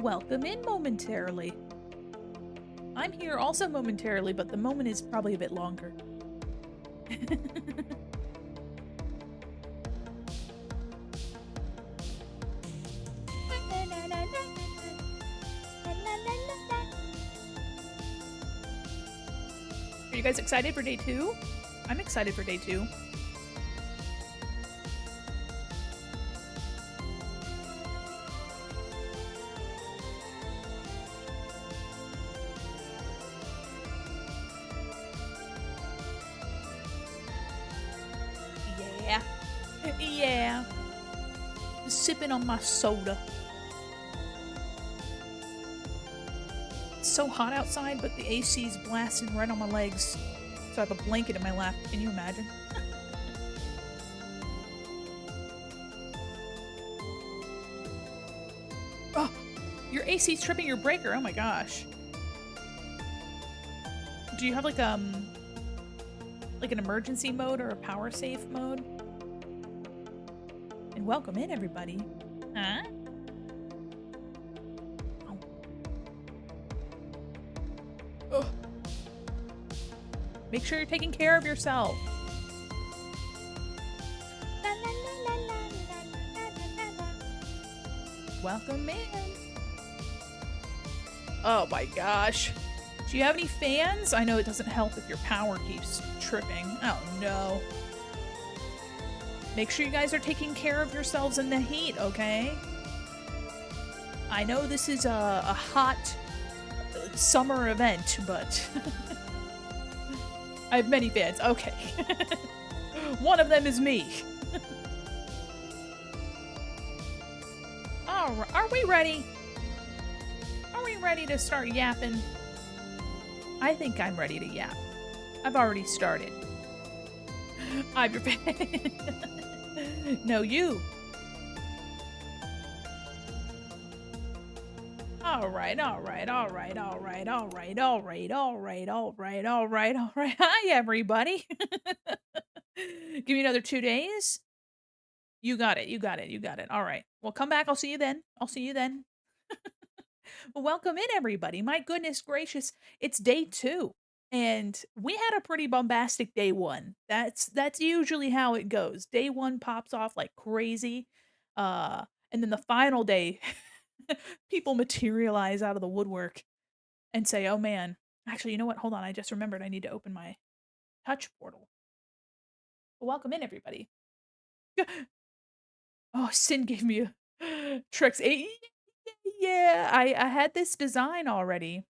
welcome in momentarily. I'm here also momentarily, but the moment is probably a bit longer. Are you guys excited for day 2? I'm excited for day 2. Yeah. Yeah. Sipping on my soda. It's so hot outside, but the AC's blasting right on my legs. So I have a blanket in my lap. Can you imagine? Oh, your AC's tripping your breaker. Oh my gosh. Do you have like an emergency mode or a power safe mode? And welcome in, everybody. Huh? Oh. Ugh. Make sure you're taking care of yourself. Welcome in. Oh my gosh. Do you have any fans? I know it doesn't help if your power keeps tripping. Oh no. Make sure you guys are taking care of yourselves in the heat, okay? I know this is a hot summer event, but I have many fans. Okay. One of them is me. Alright, are we ready? Are we ready to start yapping? I think I'm ready to yap. I've already started. I'm your fan. No, you. Alright. Hi, everybody. Give me another 2 days. You got it. Alright. Well, come back. I'll see you then. Well, welcome in, everybody. My goodness gracious. It's day 2. And we had a pretty bombastic day 1. That's usually how it goes. Day 1 pops off like crazy. And then the final day, people materialize out of the woodwork and say, "Oh man, actually, you know what? Hold on. I just remembered I need to open my touch portal." Well, welcome in, everybody. Oh, Sin gave me a tricks. Yeah, I had this design already.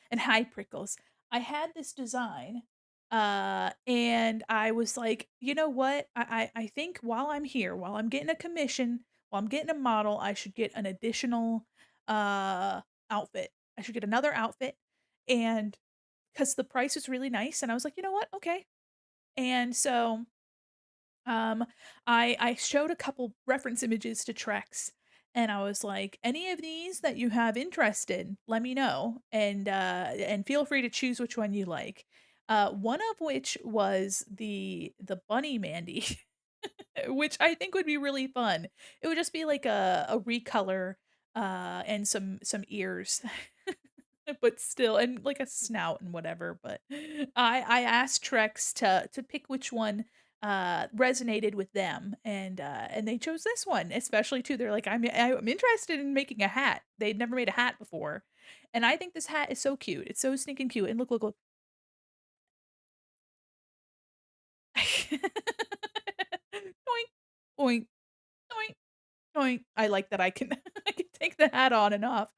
And hi, Prickles. I had this design, and I was like, you know what? I think while I'm here, while I'm getting a commission, while I'm getting a model, I should get an additional uh outfit. I should get another outfit, and because the price was really nice, and I was like, you know what? Okay. And so um, I showed a couple reference images to Trex, and I was like, "Any of these that you have interest in, let me know, and feel free to choose which one you like." One of which was the bunny Mandy, which I think would be really fun. It would just be like a recolor, and some ears. But still, and like a snout and whatever, but I asked Trex to pick which one resonated with them, and they chose this one, especially too. They're like, I'm interested in making a hat. They'd never made a hat before. And I think this hat is so cute. It's so stinking cute. And look. Oink, oink, oink, oink. I like that I can I can take the hat on and off.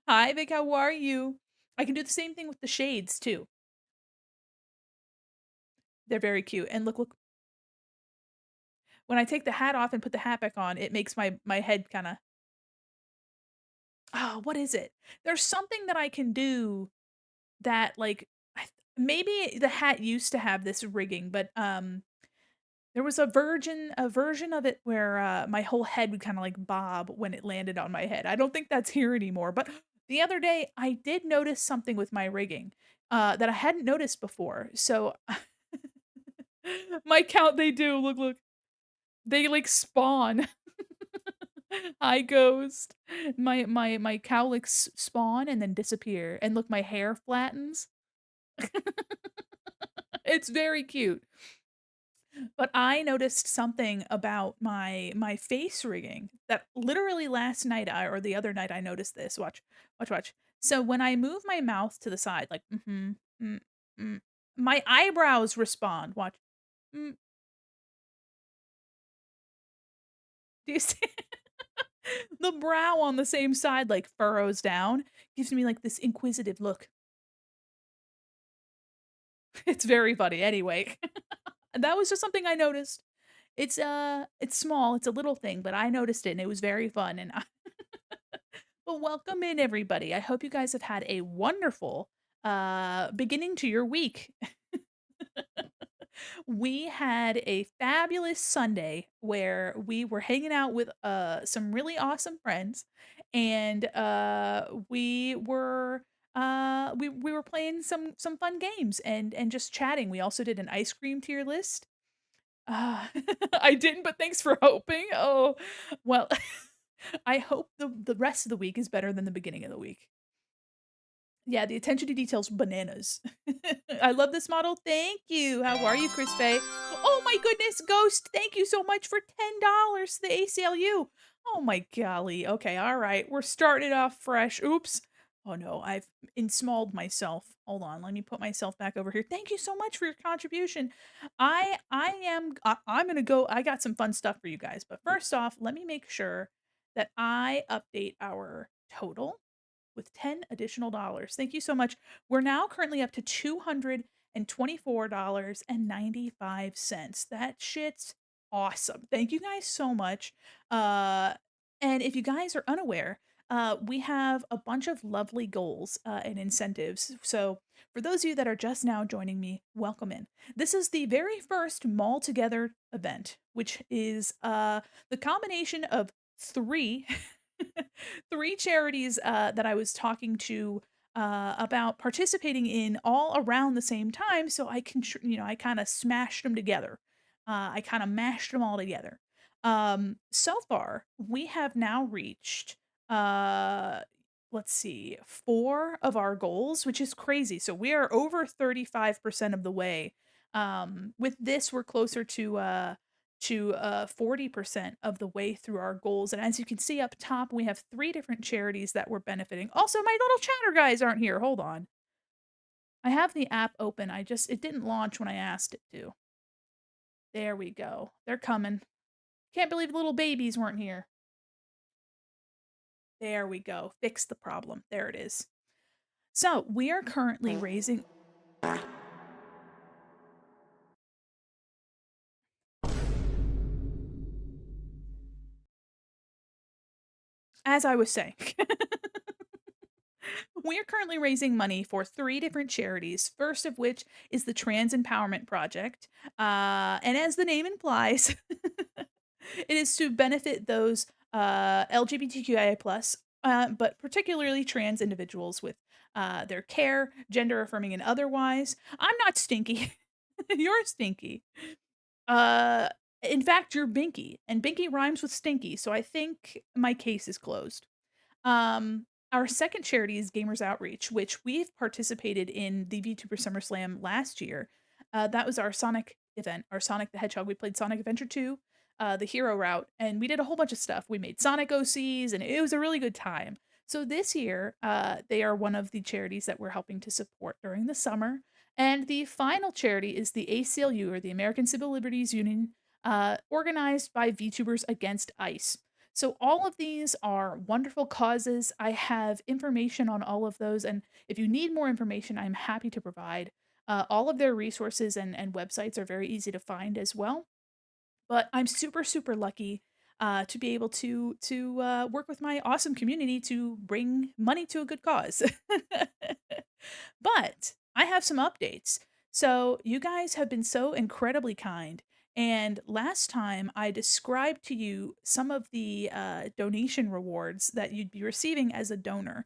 Hi, Vic, how are you? I can do the same thing with the shades too. They're very cute. And look, when I take the hat off and put the hat back on, it makes my head kinda oh, what is it? There's something that I can do that, like, maybe the hat used to have this rigging, but, there was a version of it where, my whole head would kinda, like, bob when it landed on my head. I don't think that's here anymore, but the other day, I did notice something with my rigging, that I hadn't noticed before. So my count they do, look, they, like, spawn. I ghost. My cowlicks spawn and then disappear, and look, my hair flattens. It's very cute. But I noticed something about my face rigging that literally last night or the other night I noticed this. Watch, watch, watch. So when I move my mouth to the side, like mm, mm, my eyebrows respond. Watch. Mm, do you see? The brow on the same side like furrows down, gives me like this inquisitive look. It's very funny. Anyway, that was just something I noticed. It's small. It's a little thing, but I noticed it and it was very fun. And well, welcome in everybody. I hope you guys have had a wonderful beginning to your week. We had a fabulous Sunday where we were hanging out with some really awesome friends, and we were playing some fun games and just chatting. We also did an ice cream tier list. Uh, I didn't, but thanks for hoping. Oh, well, I hope the rest of the week is better than the beginning of the week. Yeah, the attention to detail's bananas. I love this model. Thank you. How are you, Chris Bay? Oh my goodness, Ghost. Thank you so much for $10 to the ACLU. Oh my golly. Okay, all right. We're starting it off fresh. Oops. Oh no, I've ensmalled myself. Hold on, let me put myself back over here. Thank you so much for your contribution. I'm gonna go. I got some fun stuff for you guys, but first off, let me make sure that I update our total with 10 additional dollars. Thank you so much. We're now currently up to $224.95. That shit's awesome. Thank you guys so much. Uh and if you guys are unaware, we have a bunch of lovely goals and incentives. So, for those of you that are just now joining me, welcome in. This is the very first Mall Together event, which is the combination of three three charities that I was talking to about participating in all around the same time. So I can, I kind of smashed them together. I kind of mashed them all together. So far, we have now reached, uh, let's see, four of our goals, which is crazy. So we are over 35% of the way. With this, we're closer to 40% of the way through our goals. And as you can see up top, we have three different charities that we're benefiting. Also, my little chatter guys aren't here. Hold on. I have the app open. It didn't launch when I asked it to. There we go. They're coming. Can't believe little babies weren't here. There we go. Fix the problem. There it is. So we are currently raising. As I was saying, we are currently raising money for three different charities. First of which is the Trans Empowerment Project, and as the name implies, it is to benefit those LGBTQIA plus, but particularly trans individuals with their care, gender affirming and otherwise. I'm not stinky. You're stinky. Uh, in fact, you're binky, and binky rhymes with stinky, so I think my case is closed. Our second charity is Gamers Outreach, which we've participated in the VTuber SummerSlam last year. That was our Sonic event, our Sonic the Hedgehog. We played Sonic Adventure 2, the hero route, and we did a whole bunch of stuff. We made Sonic OCs, and it was a really good time. So this year, they are one of the charities that we're helping to support during the summer. And the final charity is the ACLU, or the American Civil Liberties Union, organized by VTubers Against ICE. So all of these are wonderful causes. I have information on all of those, and if you need more information, I'm happy to provide. All of their resources and websites are very easy to find as well. But I'm super super lucky to be able to work with my awesome community to bring money to a good cause. But I have some updates. So you guys have been so incredibly kind. And last time I described to you some of the donation rewards that you'd be receiving as a donor,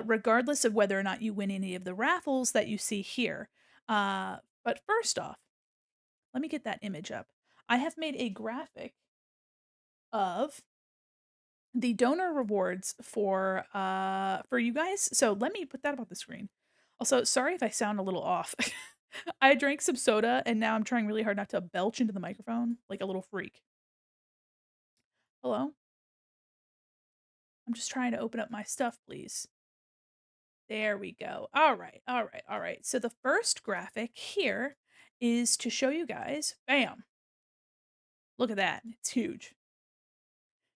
regardless of whether or not you win any of the raffles that you see here. But first off, let me get that image up. I have made a graphic of the donor rewards for you guys. So let me put that up on the screen. Also, sorry if I sound a little off. I drank some soda and now I'm trying really hard not to belch into the microphone like a little freak. Hello? I'm just trying to open up my stuff, please. There we go. All right, all right, all right. So the first graphic here is to show you guys. Bam. Look at that. It's huge.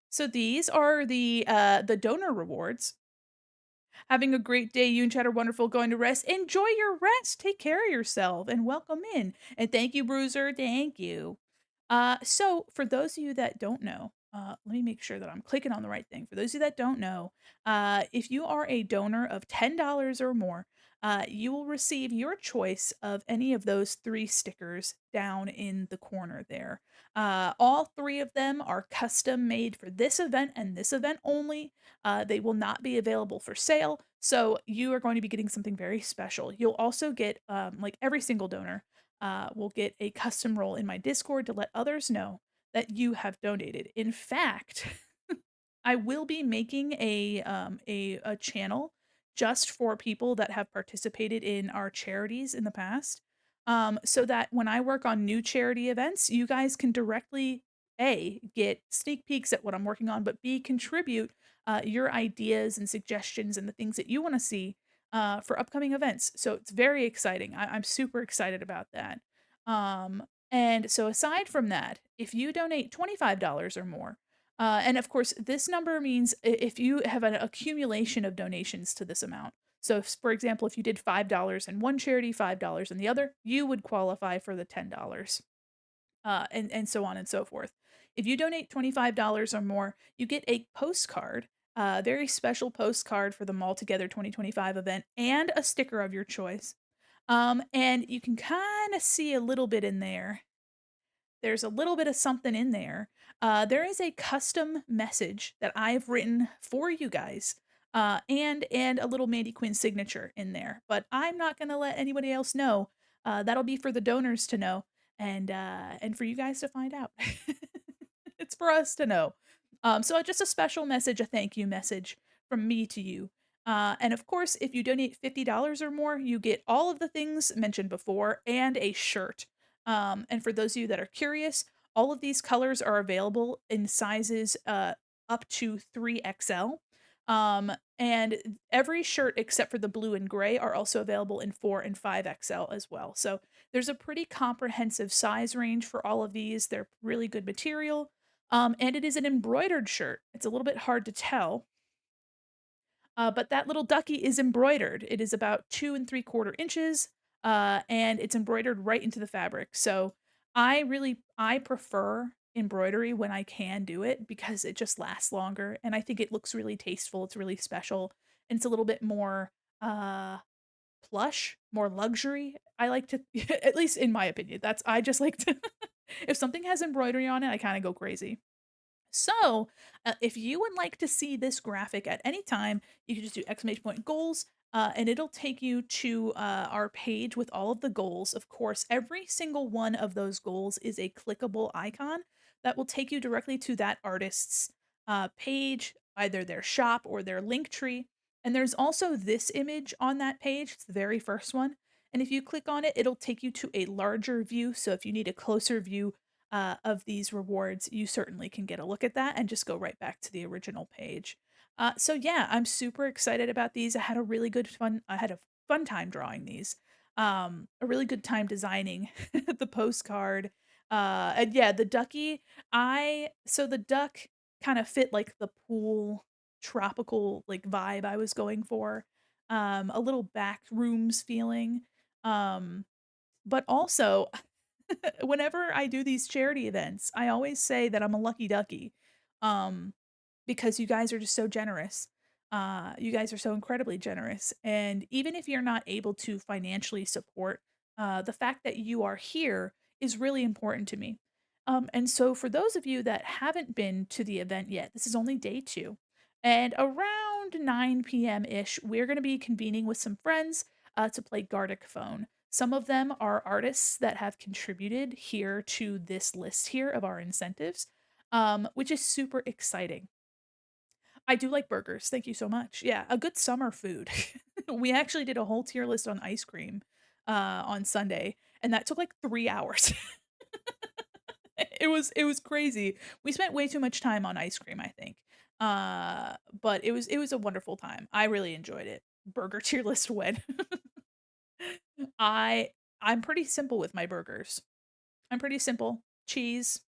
So these are the donor rewards. Having a great day, you and Chad are wonderful. Going to rest. Enjoy your rest. Take care of yourself and welcome in. And thank you, Bruiser. Thank you. So for those of you that don't know, let me make sure that I'm clicking on the right thing. For those of you that don't know, if you are a donor of $10 or more, you will receive your choice of any of those three stickers down in the corner there. All three of them are custom made for this event and this event only. They will not be available for sale. So you are going to be getting something very special. You'll also get, like every single donor, will get a custom role in my Discord to let others know that you have donated. In fact, I will be making a channel just for people that have participated in our charities in the past, so that when I work on new charity events, you guys can directly A, get sneak peeks at what I'm working on, but B, contribute your ideas and suggestions and the things that you want to see for upcoming events. So it's very exciting. I'm super excited about that. And so aside from that, if you donate $25 or more, and of course, this number means if you have an accumulation of donations to this amount. So, for example, if you did $5 in one charity, $5 in the other, you would qualify for the $10, and so on and so forth. If you donate $25 or more, you get a postcard, a very special postcard for the Mall Together 2025 event, and a sticker of your choice. And you can kind of see a little bit in there. There's a little bit of something in there. There is a custom message that I've written for you guys, and a little Mandy Quinn signature in there. But I'm not gonna let anybody else know. That'll be for the donors to know, and for you guys to find out. It's for us to know. So just a special message, a thank you message from me to you. And of course, if you donate $50 or more, you get all of the things mentioned before and a shirt. And for those of you that are curious, all of these colors are available in sizes up to 3XL. And every shirt except for the blue and gray are also available in 4 and 5XL as well. So there's a pretty comprehensive size range for all of these. They're really good material. And it is an embroidered shirt. It's a little bit hard to tell, but that little ducky is embroidered. It is about 2 3/4 inches, and it's embroidered right into the fabric. So I prefer embroidery when I can do it because it just lasts longer, and I think it looks really tasteful. It's really special, and it's a little bit more plush, more luxury. I like to, at least in my opinion. That's I just like to. If something has embroidery on it, I kind of go crazy. So, if you would like to see this graphic at any time, you can just do exclamation point goals, and it'll take you to our page with all of the goals. Of course, every single one of those goals is a clickable icon that will take you directly to that artist's page, either their shop or their link tree. And there's also this image on that page, it's the very first one. And if you click on it, it'll take you to a larger view. So if you need a closer view of these rewards, you certainly can get a look at that and just go right back to the original page. So yeah, I'm super excited about these. I had a fun time drawing these. A really good time designing the postcard. And yeah, the ducky, the duck kind of fit like the pool tropical like vibe I was going for. A little back rooms feeling. Um, but also whenever I do these charity events, I always say that I'm a lucky ducky, um, because you guys are just so generous. You guys are so incredibly generous, and even if you're not able to financially support, the fact that you are here is really important to me. And so, for those of you that haven't been to the event yet, this is only day two, and around 9 p.m. ish, we're going to be convening with some friends to play Gartic Phone. Some of them are artists that have contributed here to this list here of our incentives, which is super exciting. I do like burgers, thank you so much. Yeah, a good summer food. We actually did a whole tier list on ice cream, on Sunday, and that took, like, 3 hours. It was crazy. We spent way too much time on ice cream, I think. But it was a wonderful time. I really enjoyed it. Burger tier list win. I I'm pretty simple with my burgers. I'm pretty simple. Cheese,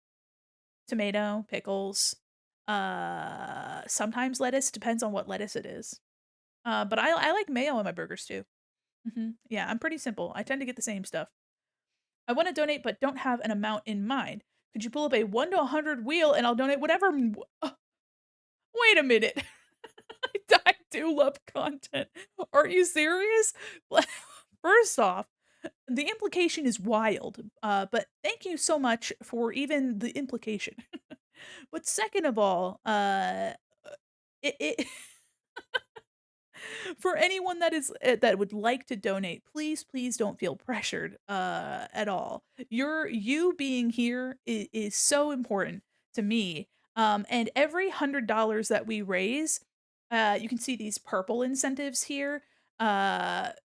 tomato, pickles, sometimes lettuce, depends on what lettuce it is. But I like mayo in my burgers too. Yeah, I'm pretty simple. I tend to get the same stuff. I want to donate but don't have an amount in mind. Could you pull up a 1 to 100 wheel and I'll donate whatever wait a minute. I do love content. Are you serious? First off, the implication is wild, but thank you so much for even the implication. But second of all, it for anyone that is that would like to donate, please don't feel pressured at all. You being here is so important to me. And every $100 that we raise, you can see these purple incentives here.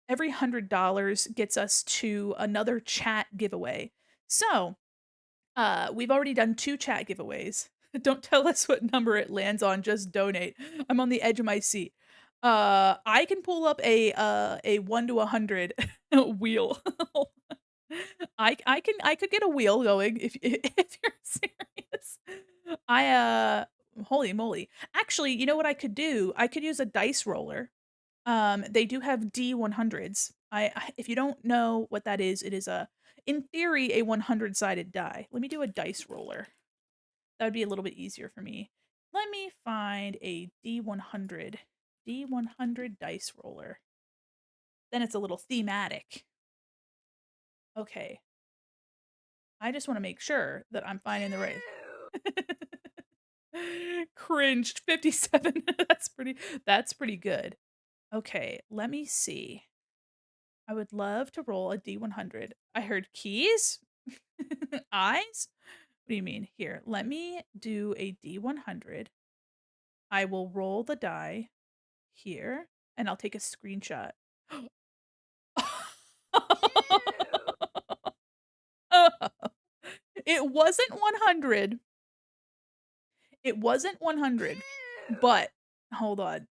Every $100 gets us to another chat giveaway. So, we've already done 2 chat giveaways. Don't tell us what number it lands on, just donate. I'm on the edge of my seat. I can pull up a 1 to 100 wheel. I could get a wheel going if if you're serious. Holy moly. Actually, you know what I could do? I could use a dice roller. They do have D100s. If you don't know what that is, it is in theory, a 100-sided die. Let me do a dice roller. That would be a little bit easier for me. Let me find a D100. D100 dice roller. Then it's a little thematic. Okay. I just want to make sure that I'm finding the right. Cringed 57. That's pretty good. Okay, let me see. I would love to roll a D100. I heard keys? Eyes? What do you mean? Here, let me do a D100. I will roll the die here, and I'll take a screenshot. It wasn't 100. It wasn't 100, but hold on.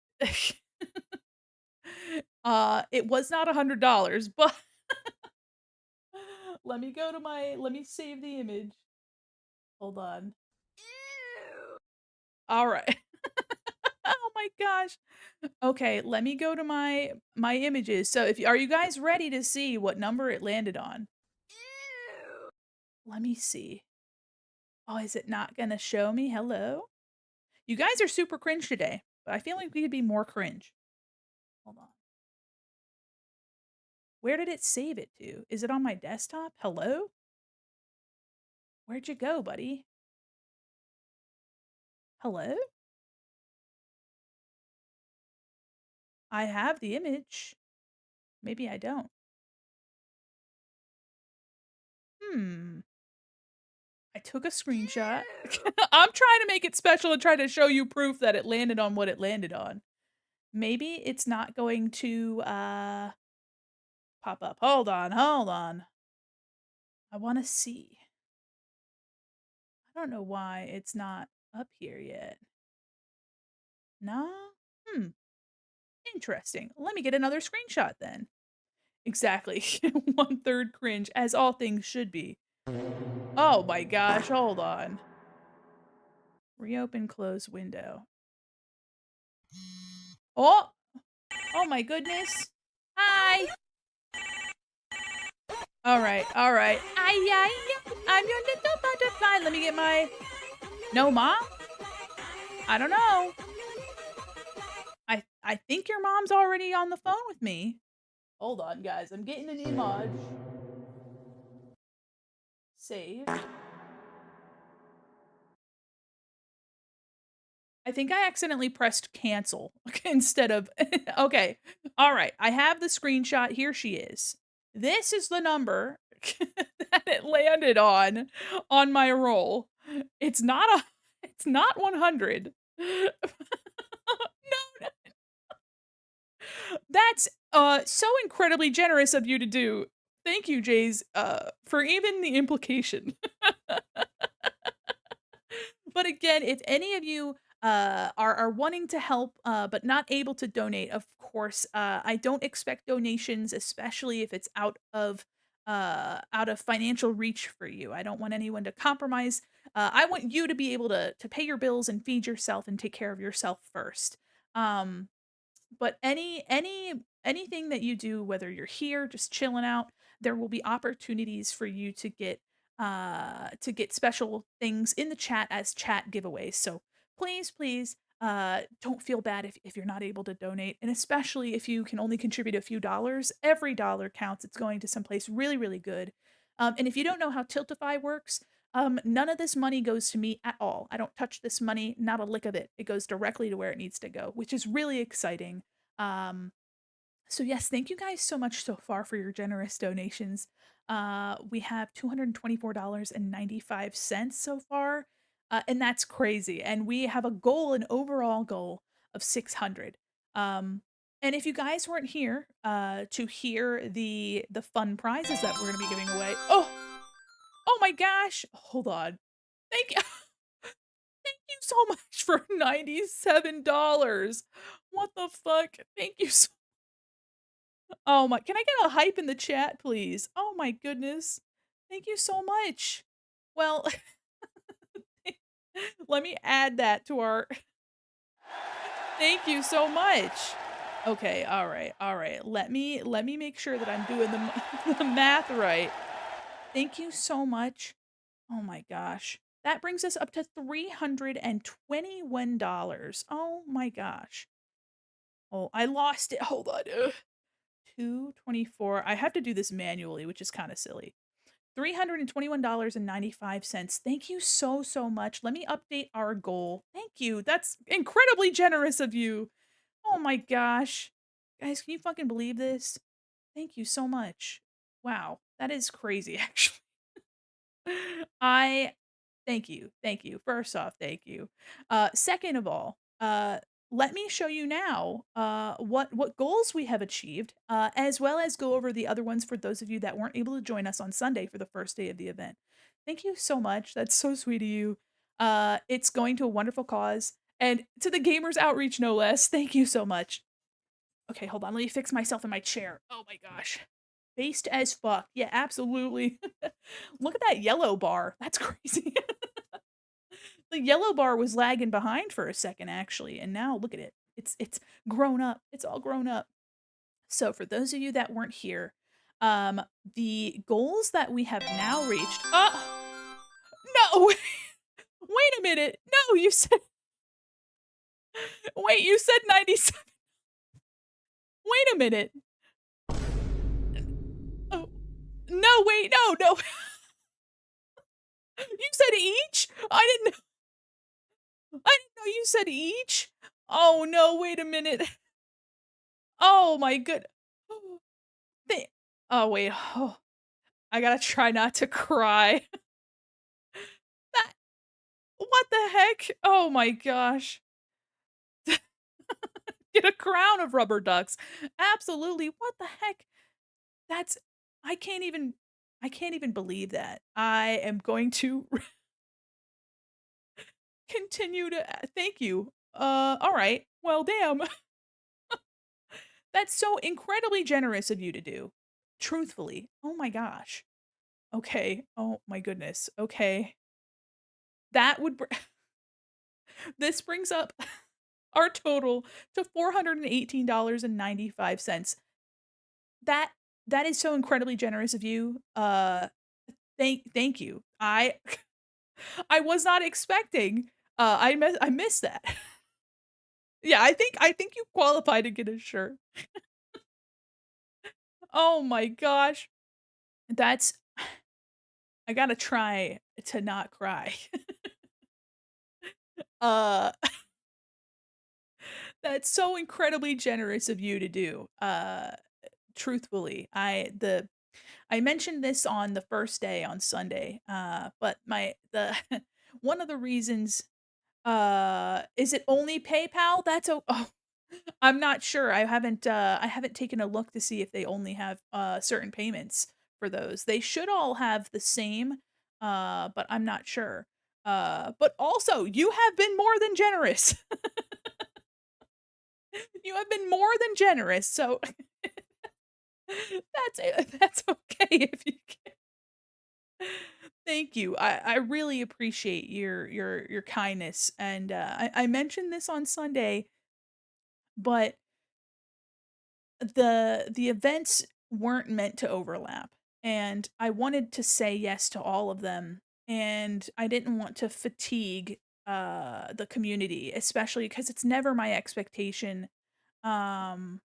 It was not $100, but let me save the image. Hold on. All right. Oh my gosh. Okay, let me go to my images. So if are you guys ready to see what number it landed on? Let me see. Oh, is it not gonna show me? Hello? You guys are super cringe today, but I feel like we could be more cringe. Hold on. Where did it save it to? Is it on my desktop? Hello? Where'd you go, buddy? Hello? I have the image. Maybe I don't. Hmm. I took a screenshot. I'm trying to make it special and try to show you proof that it landed on what it landed on. Maybe it's not going to pop up. Hold on, hold on. I want to see. I don't know why it's not up here yet. No? Hmm. Interesting. Let me get another screenshot then. Exactly. 1/3 cringe, as all things should be. Oh my gosh, hold on. Reopen close window. Oh! Oh my goodness. Hi! Alright, alright. Ay, ay, ay, I'm your little butterfly. Let me get my... No, Mom? I don't know. I think your mom's already on the phone with me. Hold on, guys. I'm getting an image. Saved. I think I accidentally pressed cancel instead of okay. All right. I have the screenshot. Here she is. This is the number that it landed on my roll. It's not 100. That's, so incredibly generous of you to do. Thank you, Jays, for even the implication. But again, if any of you are wanting to help but not able to donate, of course, I don't expect donations, especially if it's out of financial reach for you. I don't want anyone to compromise. I want you to be able to pay your bills and feed yourself and take care of yourself first. Um, but anything that you do, whether you're here just chilling out, there will be opportunities for you to get special things in the chat as chat giveaways. So please, don't feel bad if you're not able to donate. And especially if you can only contribute a few dollars, every dollar counts. It's going to someplace really good. And if you don't know how Tiltify works, none of this money goes to me at all. I don't touch this money, not a lick of it. It goes directly to where it needs to go, which is really exciting. Um, so yes, thank you guys so much so far for your generous donations. We have $224.95 so far, and that's crazy. And we have a goal, an overall goal of 600. Um, and if you guys weren't here to hear the fun prizes that we're going to be giving away, oh my gosh, hold on, thank you, thank you so much for $97. What the fuck? Thank you so Oh my can I get a hype in the chat, please? Oh my goodness. Thank you so much. Well, let me add that to our thank you so much. Okay, all right. Let me make sure that I'm doing the math right. Thank you so much. Oh my gosh. That brings us up to $321. Oh my gosh. Oh, I lost it. Hold on. Ugh. 224. I have to do this manually, which is kind of silly. $321.95. Thank you so much. Let me update our goal. Thank you. That's incredibly generous of you. Oh my gosh. Guys, can you fucking believe this? Thank you so much. Wow. That is crazy, actually. I thank you. Thank you. First off, thank you. Second of all, let me show you now what goals we have achieved, as well as go over the other ones for those of you that weren't able to join us on Sunday for the first day of the event. Thank you so much. That's so sweet of you. It's going to a wonderful cause and to the gamers outreach no less. Thank you so much. Okay, hold on. Let me fix myself in my chair. Oh my gosh. Based as fuck. Yeah, absolutely. Look at that yellow bar. That's crazy. The yellow bar was lagging behind for a second actually, and now look at it. It's grown up. It's all grown up. So for those of you that weren't here, the goals that we have now reached. Oh no! Wait a minute. No, you said wait. You said 97. Wait a minute. Oh no! Wait, no. You said each? I didn't know you said each. Oh, no, wait a minute. Oh my good they oh, wait. Oh, I gotta try not to cry. That what the heck? Oh my gosh. Get a crown of rubber ducks. Absolutely. What the heck? That's I can't even I can't even believe that. I am going to continue to thank you. All right. Well, damn. That's so incredibly generous of you to do. Truthfully. Oh my gosh. Okay. Oh my goodness. Okay. That would this brings up our total to $418.95. That that is so incredibly generous of you. Thank you. I was not expecting. I missed that. Yeah, I think you qualify to get a shirt. Oh my gosh. That's I gotta try to not cry. Uh, that's so incredibly generous of you to do. Truthfully, I mentioned this on the first day on Sunday, but my the one of the reasons is it only PayPal? That's oh I'm not sure. I haven't taken a look to see if they only have, certain payments for those. They should all have the same, but I'm not sure. But also, you have been more than generous. You have been more than generous, so that's okay if you can. Thank you. I really appreciate your kindness, and, I mentioned this on Sunday, but the events weren't meant to overlap, and I wanted to say yes to all of them, and I didn't want to fatigue, the community, especially because it's never my expectation, um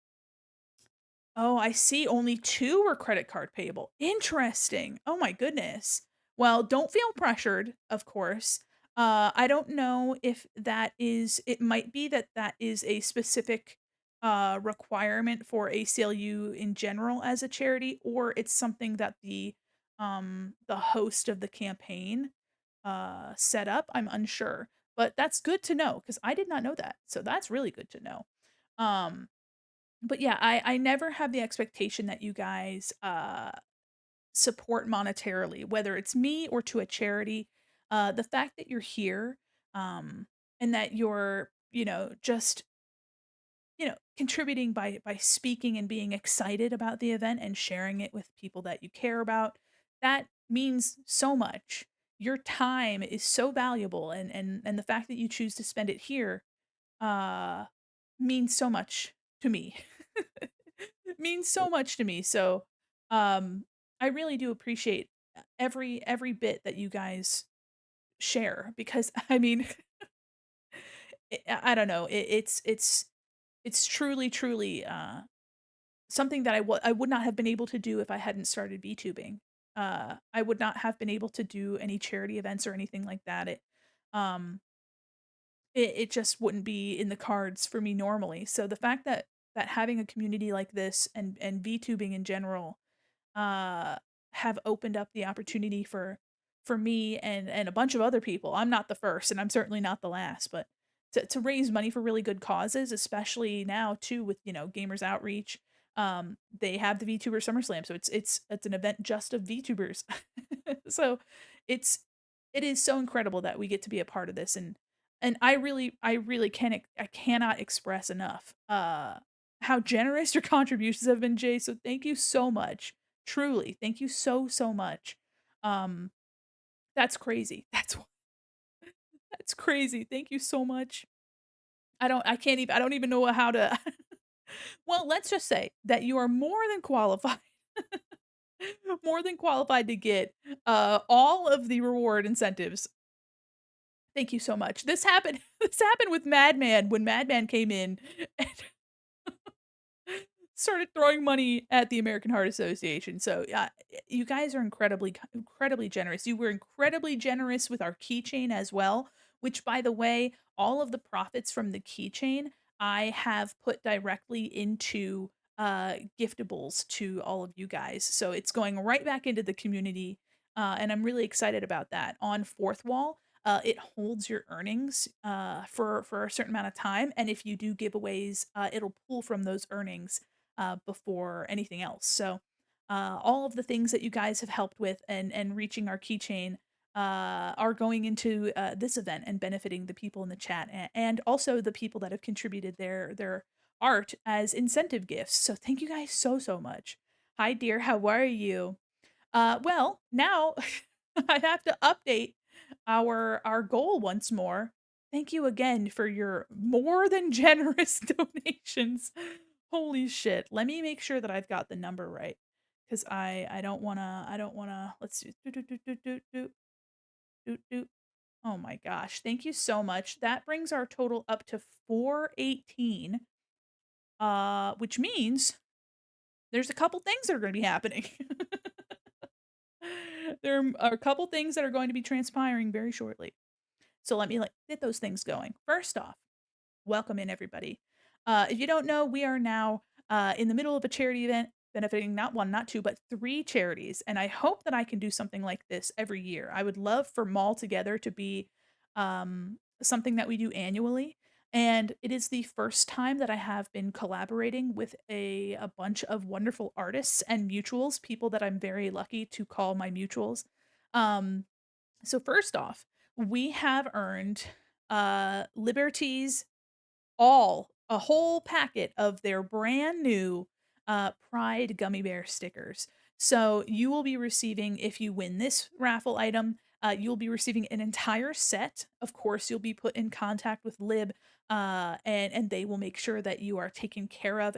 Oh, I see only 2 were credit card payable. Interesting. Oh my goodness. Well, don't feel pressured, of course. I don't know if that is it might be that that is a specific, requirement for ACLU in general as a charity, or it's something that the host of the campaign, set up. I'm unsure, but that's good to know because I did not know that, so that's really good to know. Um but yeah, I never have the expectation that you guys, support monetarily, whether it's me or to a charity. The fact that you're here, and that you're, just, contributing by speaking and being excited about the event and sharing it with people that you care about, that means so much. Your time is so valuable, and the fact that you choose to spend it here, uh, means so much to me. Means so much to me. So, I really do appreciate every bit that you guys share because I mean, I don't know. It's truly something that I would not have been able to do if I hadn't started VTubing. I would not have been able to do any charity events or anything like that. Um it just wouldn't be in the cards for me normally. So the fact that having a community like this and VTubing in general uh, have opened up the opportunity for me and a bunch of other people. I'm not the first, and I'm certainly not the last, but to raise money for really good causes, especially now too with Gamers Outreach. They have the VTuber SummerSlam, so it's an event just of VTubers. So it's it is so incredible that we get to be a part of this, and I really can I cannot express enough how generous your contributions have been, Jay. So thank you so much. Truly, thank you so much. Um, that's crazy. That's crazy. Thank you so much. I don't even know how to well, let's just say that you are more than qualified more than qualified to get, all of the reward incentives. Thank you so much. This happened with Madman when Madman came in and started throwing money at the American Heart Association. So, yeah, you guys are incredibly generous. You were incredibly generous with our keychain as well, which by the way, all of the profits from the keychain I have put directly into giftables to all of you guys. So it's going right back into the community. And I'm really excited about that. On Fourth Wall, it holds your earnings for a certain amount of time, and if you do giveaways, it'll pull from those earnings before anything else. So, all of the things that you guys have helped with and reaching our keychain are going into this event and benefiting the people in the chat and also the people that have contributed their art as incentive gifts. So thank you guys so much. Hi dear, how are you? Well, now I have to update our goal once more. Thank you again for your more than generous donations. Holy shit. Let me make sure that I've got the number right cuz I don't want to let's see. Do. Oh my gosh. Thank you so much. That brings our total up to 418 which means there's a couple things that are going to be happening. There are a couple things that are going to be transpiring very shortly. So let me get those things going. First off, welcome in everybody. If you don't know, we are now in the middle of a charity event benefiting not one, not two, but three charities. And I hope that I can do something like this every year. I would love for Mall Together to be something that we do annually. And it is the first time that I have been collaborating with a bunch of wonderful artists and mutuals, people that I'm very lucky to call my mutuals. Um, so first off, we have earned Liberty's a whole packet of their brand new, Pride gummy bear stickers. So you will be receiving, if you win this raffle item, you'll be receiving an entire set. Of course, you'll be put in contact with Lib, and they will make sure that you are taken care of.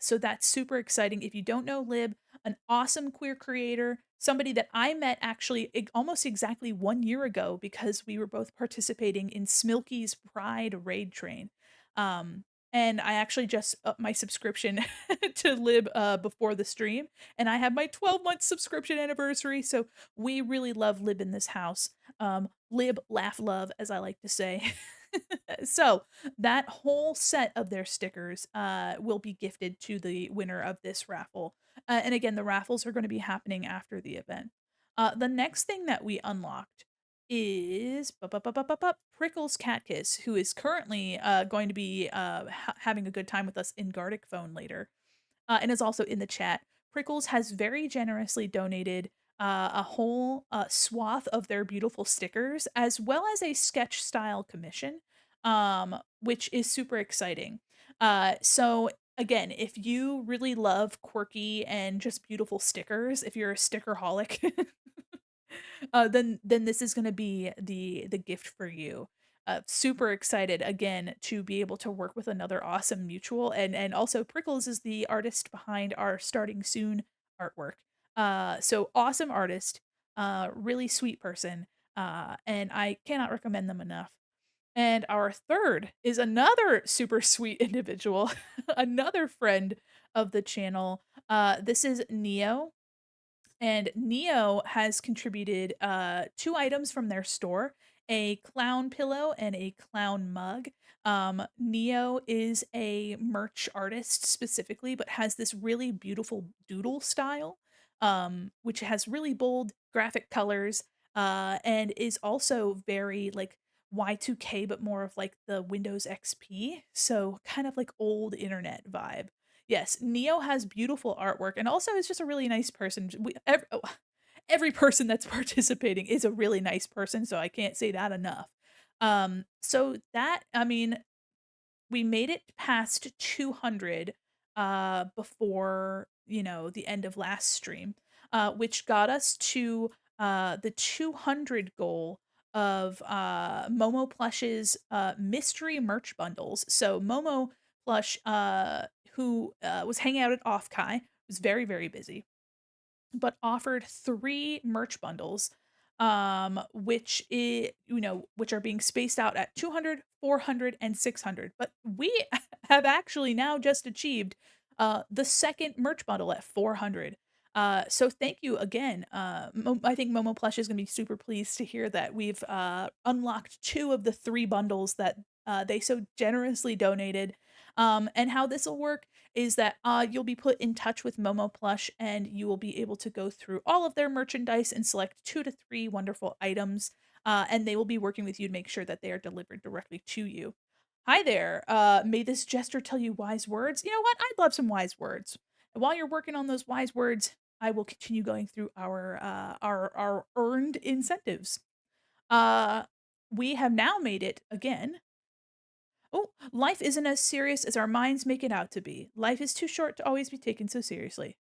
So that's super exciting. If you don't know Lib, an awesome queer creator, somebody that I met actually almost exactly 1 year ago because we were both participating in Smilky's Pride Raid Train. Um, and I actually just upped my subscription to Lib, before the stream, and I have my 12-month subscription anniversary, so we really love Lib in this house. Lib, laugh, love, as I like to say. So, that whole set of their stickers, will be gifted to the winner of this raffle. And again, the raffles are gonna be happening after the event. The next thing that we unlocked is Prickles Cat Kiss, who is currently going to be having a good time with us in Gardic Phone later, and is also in the chat. Prickles has very generously donated a whole swath of their beautiful stickers, as well as a sketch style commission, which is super exciting. So again, if you really love quirky and just beautiful stickers, if you're a stickerholic, then this is gonna be the gift for you. Super excited again to be able to work with another awesome mutual, and also Prickles is the artist behind our starting soon artwork. So awesome artist, really sweet person, and I cannot recommend them enough. And our third is another super sweet individual, another friend of the channel. This is Neo. And Neo has contributed 2 items from their store, a clown pillow and a clown mug. Neo is a merch artist specifically, but has this really beautiful doodle style, which has really bold graphic colors, and is also very, like, Y2K, but more of, like, the Windows XP, so kind of like old internet vibe. Yes, Neo has beautiful artwork and also is just a really nice person. Every person that's participating is a really nice person, so I can't say that enough. So that I mean, we made it past 200 before, the end of last stream, which got us to the 200 goal of Momo Plush's mystery merch bundles. So Momo Plush, who was hanging out at Offkai, was very, very busy, but offered 3 merch bundles, which are being spaced out at 200, 400, and 600. But we have actually now just achieved, the 2nd merch bundle at 400. So thank you again. I think Momo Plush is gonna be super pleased to hear that we've, unlocked 2 of the 3 bundles that, they so generously donated. And how this'll work is that you'll be put in touch with Momo Plush and you will be able to go through all of their merchandise and select 2 to 3 wonderful items. And they will be working with you to make sure that they are delivered directly to you. Hi there. May this gesture tell you wise words. You know what? I'd love some wise words. And while you're working on those wise words, I will continue going through our earned incentives. Uh, we have now made it again. Oh, life isn't as serious as our minds make it out to be. Life is too short to always be taken so seriously.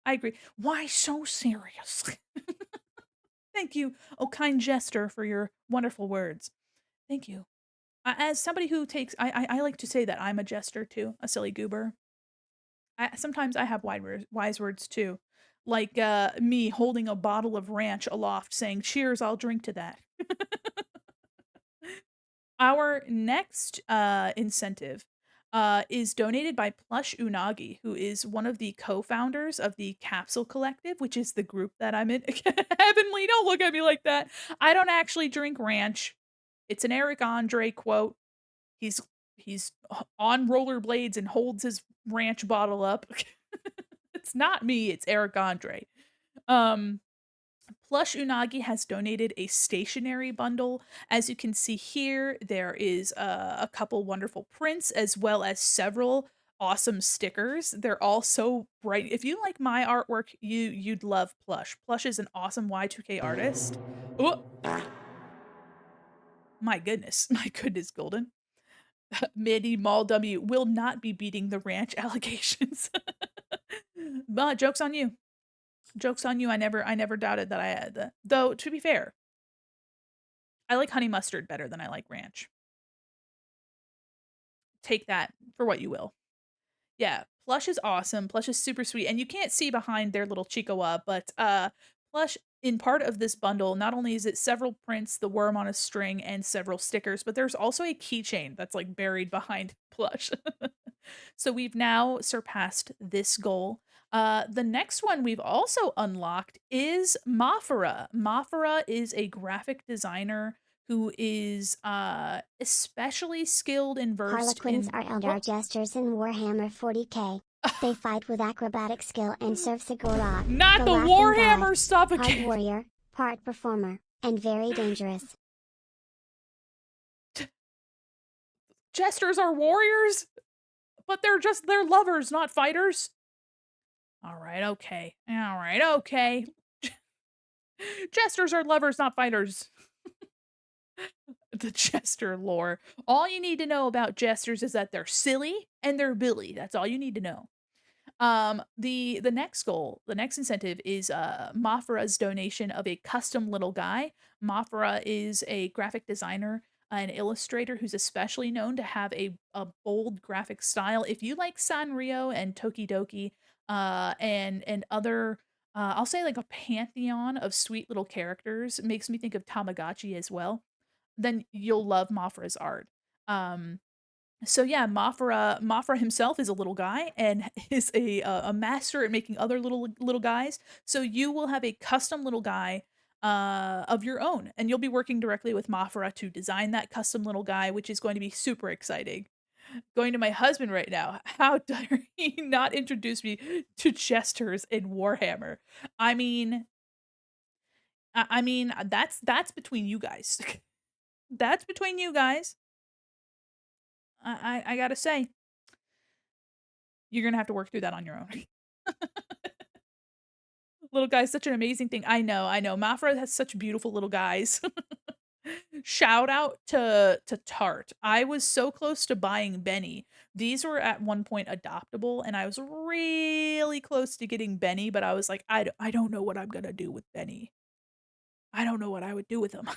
I agree. Why so serious? Thank you, oh kind jester, for your wonderful words. Thank you. As somebody who takes, I like to say that I'm a jester too, a silly goober. Sometimes I have wise words too, like me holding a bottle of ranch aloft, saying, "Cheers, I'll drink to that." Our next incentive is donated by Plush Unagi, who is one of the co-founders of the Capsule Collective, which is the group that I'm in. Heavenly, don't look at me like that. I don't actually drink ranch. It's an Eric Andre quote. He's on rollerblades and holds his ranch bottle up. It's not me, it's Eric Andre. Um Plush Unagi has donated a stationery bundle. As you can see here, there is a couple wonderful prints as well as several awesome stickers. They're all so bright. If you like my artwork, you'd love Plush. Plush is an awesome Y2K artist. Oh, my goodness. My goodness, Golden. Mandi Mall W will not be beating the ranch allegations. But joke's on you. Joke's on you. I never doubted that I had that. Though to be fair, I like honey mustard better than I like ranch. Take that for what you will. Yeah, Plush is awesome. Plush is super sweet, and you can't see behind their little Chiikawa, but Plush in part of this bundle, not only is it several prints, the worm on a string, and several stickers, but there's also a keychain that's like buried behind Plush. So we've now surpassed this goal. The next one we've also unlocked is Mafara. Mafara is a graphic designer who is especially skilled and versed Harlequins in are elder oh, jesters in Warhammer 40k. They fight with acrobatic skill and serve Segura, not the the laughing god, Warhammer stuff part again. warrior, part performer, and very dangerous. Jesters are warriors, but they're lovers, not fighters. All right, okay. All right, okay. Jesters are lovers, not fighters. The jester lore. All you need to know about jesters is that they're silly and they're Billy. That's all you need to know. The next goal, the next incentive is Mafra's donation of a custom little guy. Mafra is a graphic designer, an illustrator who's especially known to have a bold graphic style. If you like Sanrio and Tokidoki, and other I'll say like a pantheon of sweet little characters, makes me think of Tamagotchi as well, then you'll love Mafra's art. Um so yeah, Mafra himself is a little guy and is a master at making other little guys. So you will have a custom little guy of your own, and you'll be working directly with Mafra to design that custom little guy, which is going to be super exciting. Going to my husband right now. How dare he not introduce me to jesters in Warhammer? I mean, I mean that's between you guys. That's between you guys. I gotta say, you're gonna have to work through that on your own. Little guy's such an amazing thing. I know, I know. Mafra has such beautiful little guys. Shout out to Tart. I was so close to buying Benny. These were at one point adoptable, and I was really close to getting Benny, but I was like, I don't know what I'm gonna do with Benny. I don't know what I would do with him.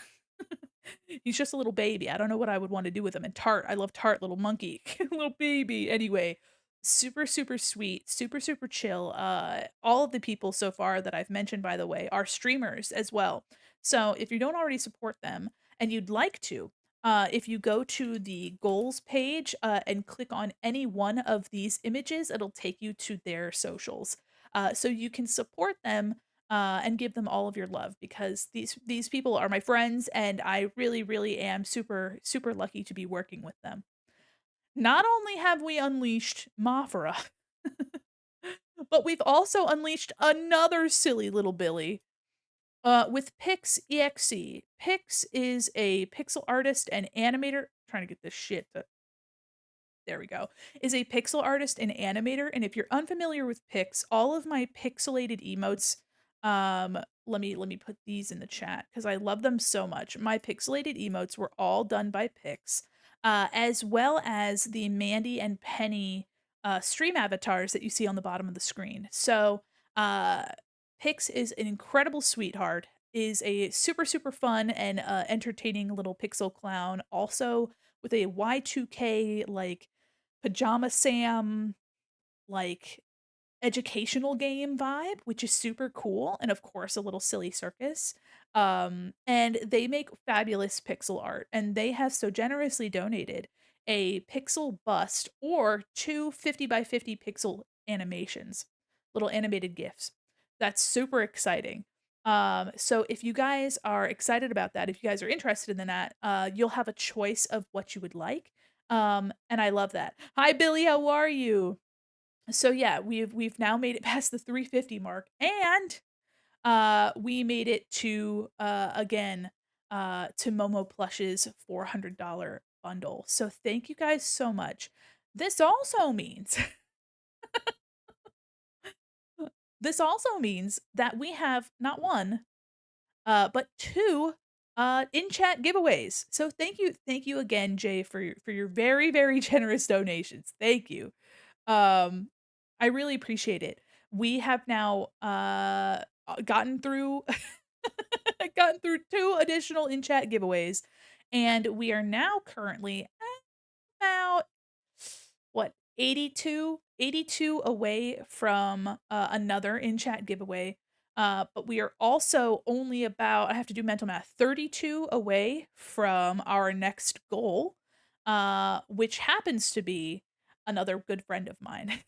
He's just a little baby. I don't know what I would want to do with him. And Tart, I love Tart, little monkey, little baby. Anyway, super super sweet, super super chill. All of the people so far that I've mentioned, by the way, are streamers as well. So if you don't already support them and you'd like to, if you go to the goals page and click on any one of these images, it'll take you to their socials. So you can support them and give them all of your love, because these people are my friends and I really really am super super lucky to be working with them. Not only have we unleashed Mafra, but we've also unleashed another silly little Billy with Pix EXE. Pix is a pixel artist and animator. Trying to get this shit to there we go, is a pixel artist and animator. And if you're unfamiliar with Pix, all of my pixelated emotes, um, let me put these in the chat because I love them so much. My pixelated emotes were all done by Pix, as well as the Mandi and Penny stream avatars that you see on the bottom of the screen. So uh, Pix is an incredible sweetheart, is a super super fun and entertaining little pixel clown, also with a Y2K like Pajama Sam, like, educational game vibe, which is super cool, and of course, a little silly circus. And they make fabulous pixel art, and they have so generously donated a pixel bust or two 50 by 50 pixel animations, little animated GIFs. That's super exciting. So if you guys are excited about that, if you guys are interested in that, you'll have a choice of what you would like. And I love that. Hi Billy, how are you? So yeah, we've now made it past the 350 mark, and we made it to, again, to Momo Plush's $400 bundle. So thank you guys so much. This also means this also means that we have not 1, but 2, in-chat giveaways. So thank you again, Jay, for your very, very generous donations. Thank you. Um, I really appreciate it. We have now, gotten through gotten through 2 additional in-chat giveaways, and we are now currently at about what, 82 away from, another in-chat giveaway, but we are also only about I have to do mental math, 32 away from our next goal, which happens to be another good friend of mine,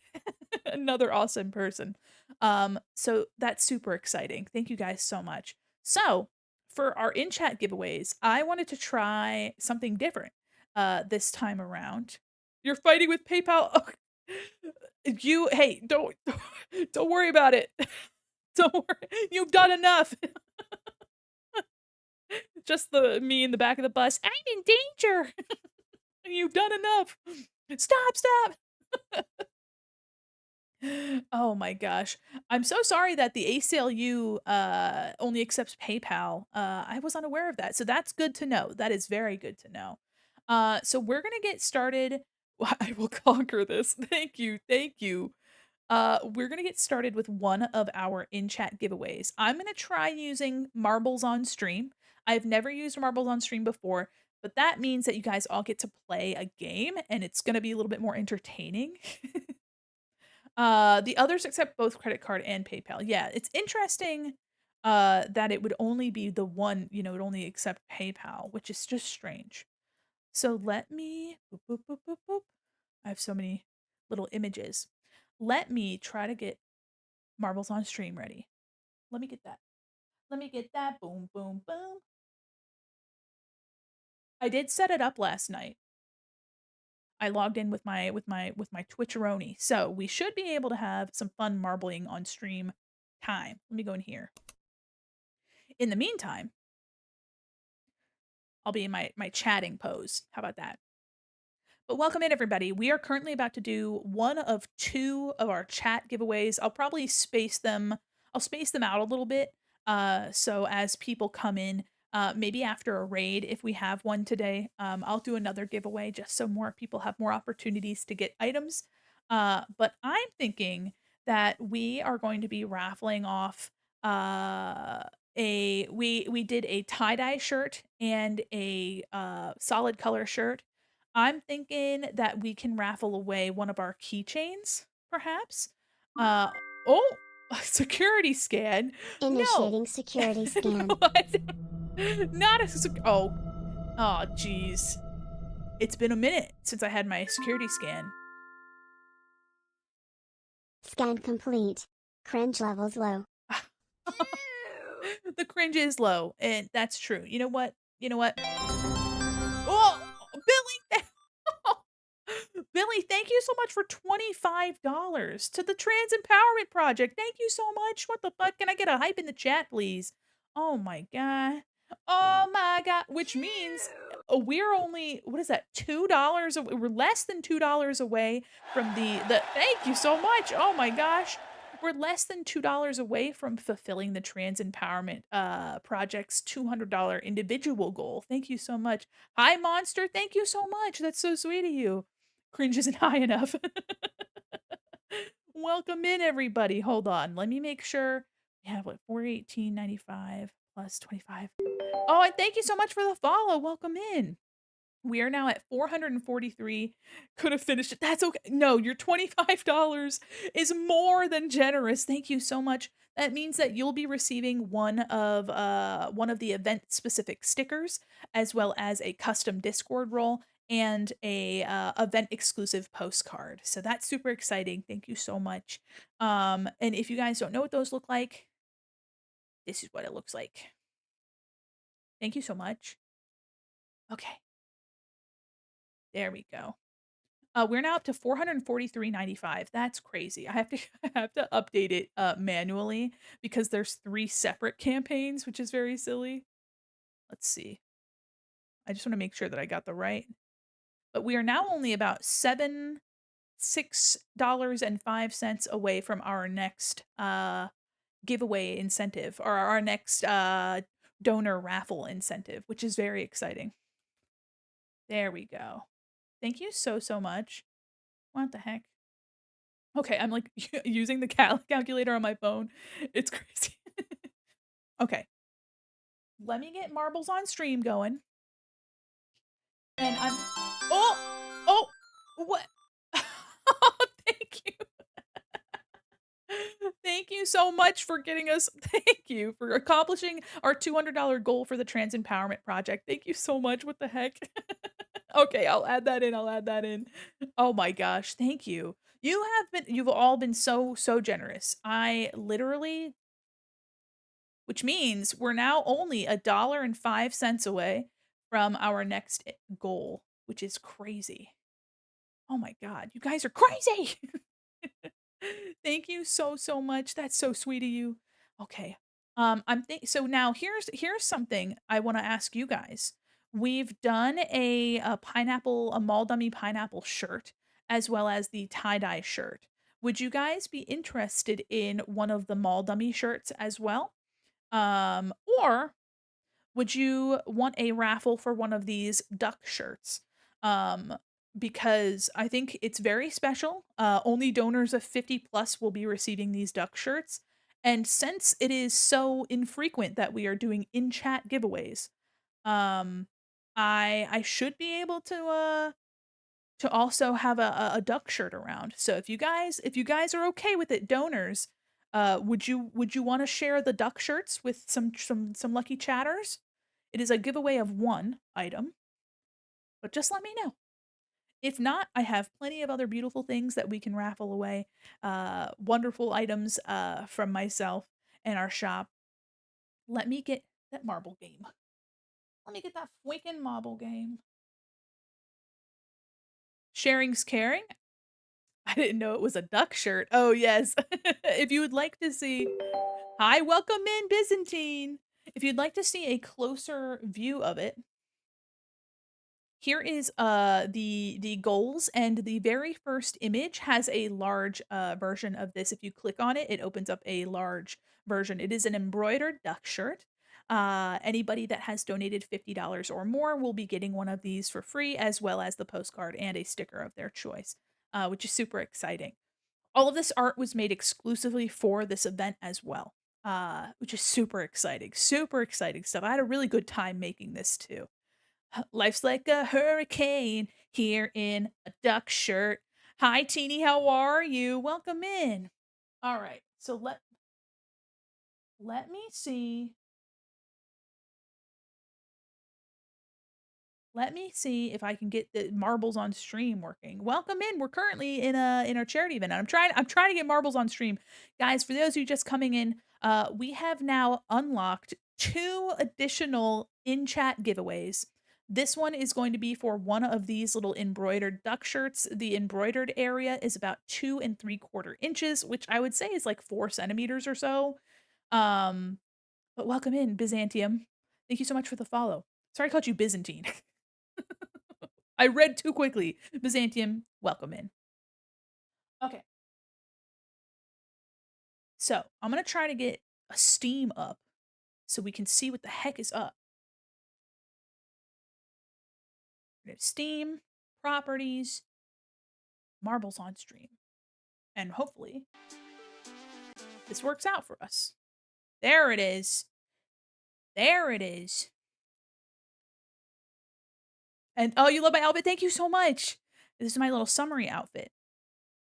another awesome person. So that's super exciting. Thank you guys so much. So, for our in-chat giveaways, I wanted to try something different, this time around. You're fighting with PayPal? You hey, don't worry about it. Don't worry. You've done enough. Just the me in the back of the bus. "I'm in danger." You've done enough. Stop, stop. Oh my gosh. I'm so sorry that the ACLU, only accepts PayPal. I was unaware of that, so that's good to know. That is very good to know. So we're gonna get started. I will conquer this. Thank you, thank you. We're gonna get started with one of our in-chat giveaways. I'm gonna try using marbles on stream. I've never used marbles on stream before, but that means that you guys all get to play a game, and it's gonna be a little bit more entertaining. The others accept both credit card and PayPal. Yeah, it's interesting, that it would only be the one, it would only accept PayPal, which is just strange. So let me boop, boop, boop, boop, boop. I have so many little images. Let me try to get Marbles on Stream ready. Let me get that. Let me get that. Boom, boom, boom. I did set it up last night. I logged in with my Twitcheroni. So we should be able to have some fun marbling on stream time. Let me go in here. In the meantime, I'll be in my chatting pose. How about that? But welcome in everybody. We are currently about to do one of 2 of our chat giveaways. I'll probably space them I'll space them out a little bit, so as people come in, maybe after a raid, if we have one today, I'll do another giveaway just so more people have more opportunities to get items. But I'm thinking that we are going to be raffling off, uh, we did a tie-dye shirt and a, solid color shirt. I'm thinking that we can raffle away one of our keychains, perhaps. Uh, oh, a security scan? No. Initiating security scan. What? Not a oh. Oh, jeez. It's been a minute since I had my security scan. Scan complete. Cringe levels low. The cringe is low, and that's true. You know what? You know what? Oh, Billy! Billy, thank you so much for $25 to the Trans Empowerment Project. Thank you so much. What the fuck? Can I get a hype in the chat, please? Oh my god. Oh my god. Which means we're only what is that? $2 we're less than $2 away from the thank you so much. Oh my gosh. We're less than $2 away from fulfilling the Trans Empowerment Project's $200 individual goal. Thank you so much. Hi Monster, thank you so much. That's so sweet of you. Cringe isn't high enough. Welcome in, everybody. Hold on. Let me make sure we have what 418.95 plus 25. Oh, and thank you so much for the follow. Welcome in. We are now at 443. Could have finished it. That's okay. No, your $25 is more than generous. Thank you so much. That means that you'll be receiving one of the event specific stickers as well as a custom Discord role and a event exclusive postcard. So that's super exciting. Thank you so much. And if you guys don't know what those look like, this is what it looks like. Thank you so much. Okay. There we go. We're now up to 443.95. That's crazy. I have to I have to update it, manually because there's 3 separate campaigns, which is very silly. Let's see. I just wanna make sure that I got the right, but we are now only about $6.05 away from our next, giveaway incentive or our next, donor raffle incentive, which is very exciting. There we go. Thank you so, so much. What the heck? Okay, I'm, like, using the calculator on my phone. It's crazy. Okay, let me get marbles on stream going, and I'm oh! Oh! What? Thank you. Thank you so much for getting us thank you for accomplishing our $200 goal for the Trans Empowerment Project. Thank you so much. What the heck? Okay, I'll add that in, I'll add that in. Oh my gosh, thank you. You've all been so, so generous. I literally which means we're now only $1.05 away from our next goal, which is crazy. Oh my god, you guys are crazy! Thank you so, so much. That's so sweet of you. Okay. So now here's something I wanna ask you guys. We've done a pineapple a mall dummy pineapple shirt, as well as the tie-dye shirt. Would you guys be interested in one of the mall dummy shirts as well? Or would you want a raffle for one of these duck shirts? Um, because I think it's very special. Only donors of 50 plus will be receiving these duck shirts. And since it is so infrequent that we are doing in-chat giveaways, um, I should be able to also have a duck shirt around. So if you guys are okay with it, donors, would you wanna share the duck shirts with some lucky chatters? It is a giveaway of 1 item, but just let me know. If not, I have plenty of other beautiful things that we can raffle away, wonderful items, from myself and our shop. Let me get that marble game. Let me get that freaking marble game. Sharing's caring? I didn't know it was a duck shirt. Oh, yes. If you would like to see Hi, welcome in, Byzantine. If you'd like to see a closer view of it, here is the goals, and the very first image has a large version of this. If you click on it, it opens up a large version. It is an embroidered duck shirt. Anybody that has donated $50 or more will be getting one of these for free, as well as the postcard and a sticker of their choice, which is super exciting. All of this art was made exclusively for this event as well, which is super exciting stuff. I had a really good time making this too. Life's like a hurricane here in a duck shirt. Hi, Teeny, how are you? Welcome in. All right, so let me see. Let me see if I can get the marbles on stream working. Welcome in. We're currently in our charity event. I'm trying to get marbles on stream. Guys, for those of you just coming in, we have now unlocked 2 additional in-chat giveaways. This one is going to be for one of these little embroidered duck shirts. The embroidered area is about 2 3/4 inches, which I would say is like 4 centimeters or so. Um, but welcome in, Byzantium. Thank you so much for the follow. Sorry I called you Byzantine. I read too quickly. Byzantium, welcome in. Okay. So I'm gonna try to get a Steam up so we can see what the heck is up. Steam, properties, marbles on stream. And hopefully this works out for us. There it is. There it is. And oh, you love my outfit? Thank you so much. This is my little summary outfit.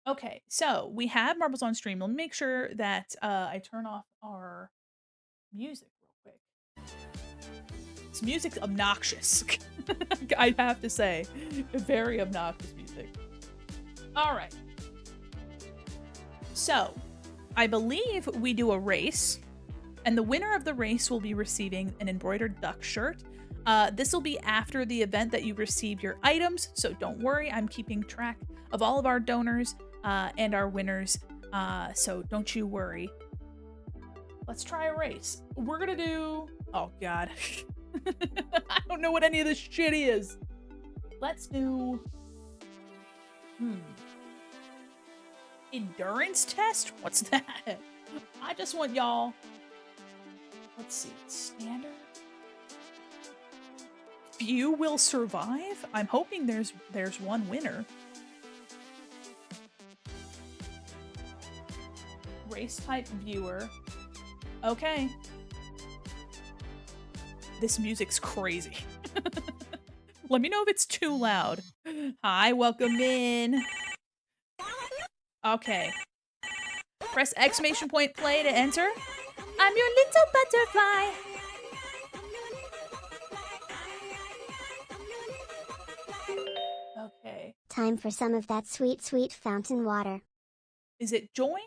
Okay, so we have marbles on stream. Let me make sure that I turn off our music real quick. This music's obnoxious. I have to say, very obnoxious music. All right. So, I believe we do a race. And the winner of the race will be receiving an embroidered duck shirt. This will be after the event that you receive your items, so don't worry. I'm keeping track of all of our donors and our winners, so don't you worry. Let's try a race. We're gonna do. Oh God, I don't know what any of this shit is. Let's do. Endurance test? What's that? I just want y'all. Let's see. Standard. Few will survive? I'm hoping there's one winner. Race type viewer. Okay. This music's crazy. Let me know if it's too loud. Hi, welcome in. Okay. Press exclamation point play to enter. I'm your little butterfly. Okay. Time for some of that sweet, sweet fountain water. Is it join?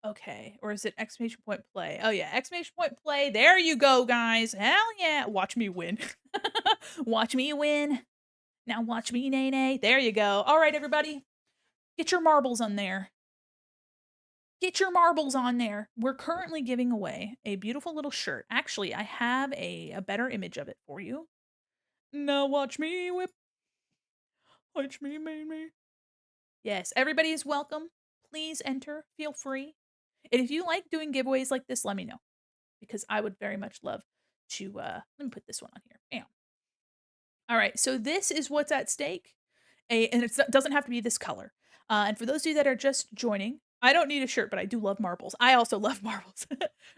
Okay. Or is it exclamation point play? Oh yeah, exclamation point play. There you go, guys. Hell yeah. Watch me win. Watch me win. Now watch me nay nay. There you go. All right, everybody. Get your marbles on there. Get your marbles on there. We're currently giving away a beautiful little shirt. Actually, I have a better image of it for you. Now watch me whip. Watch me, me. Yes, everybody is welcome. Please enter. Feel free. And if you like doing giveaways like this, let me know. Because I would very much love to, let me put this one on here. Bam. All right, so this is what's at stake. And it doesn't have to be this color. And for those of you that are just joining, I don't need a shirt, but I do love marbles. I also love marbles.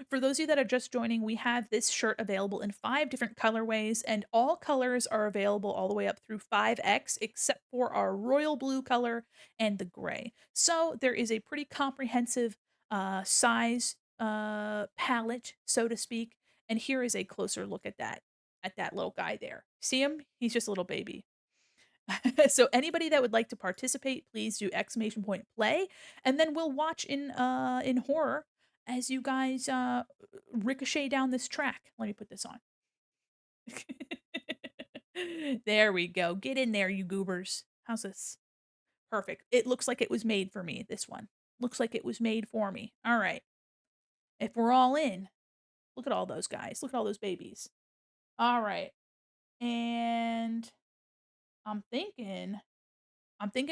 For those of you that are just joining, we have this shirt available in 5 different colorways, and all colors are available all the way up through 5X, except for our royal blue color and the gray. So there is a pretty comprehensive size palette, so to speak. And here is a closer look at that little guy there. See him? He's just a little baby. So anybody that would like to participate, please do exclamation point play, and then we'll watch in horror as you guys ricochet down this track. Let me put this on. There we go. Get in there, you goobers. How's this? Perfect. It looks like it was made for me, this one. Looks like it was made for me. All right. If we're all in, look at all those guys. Look at all those babies. All right. And I'm thinking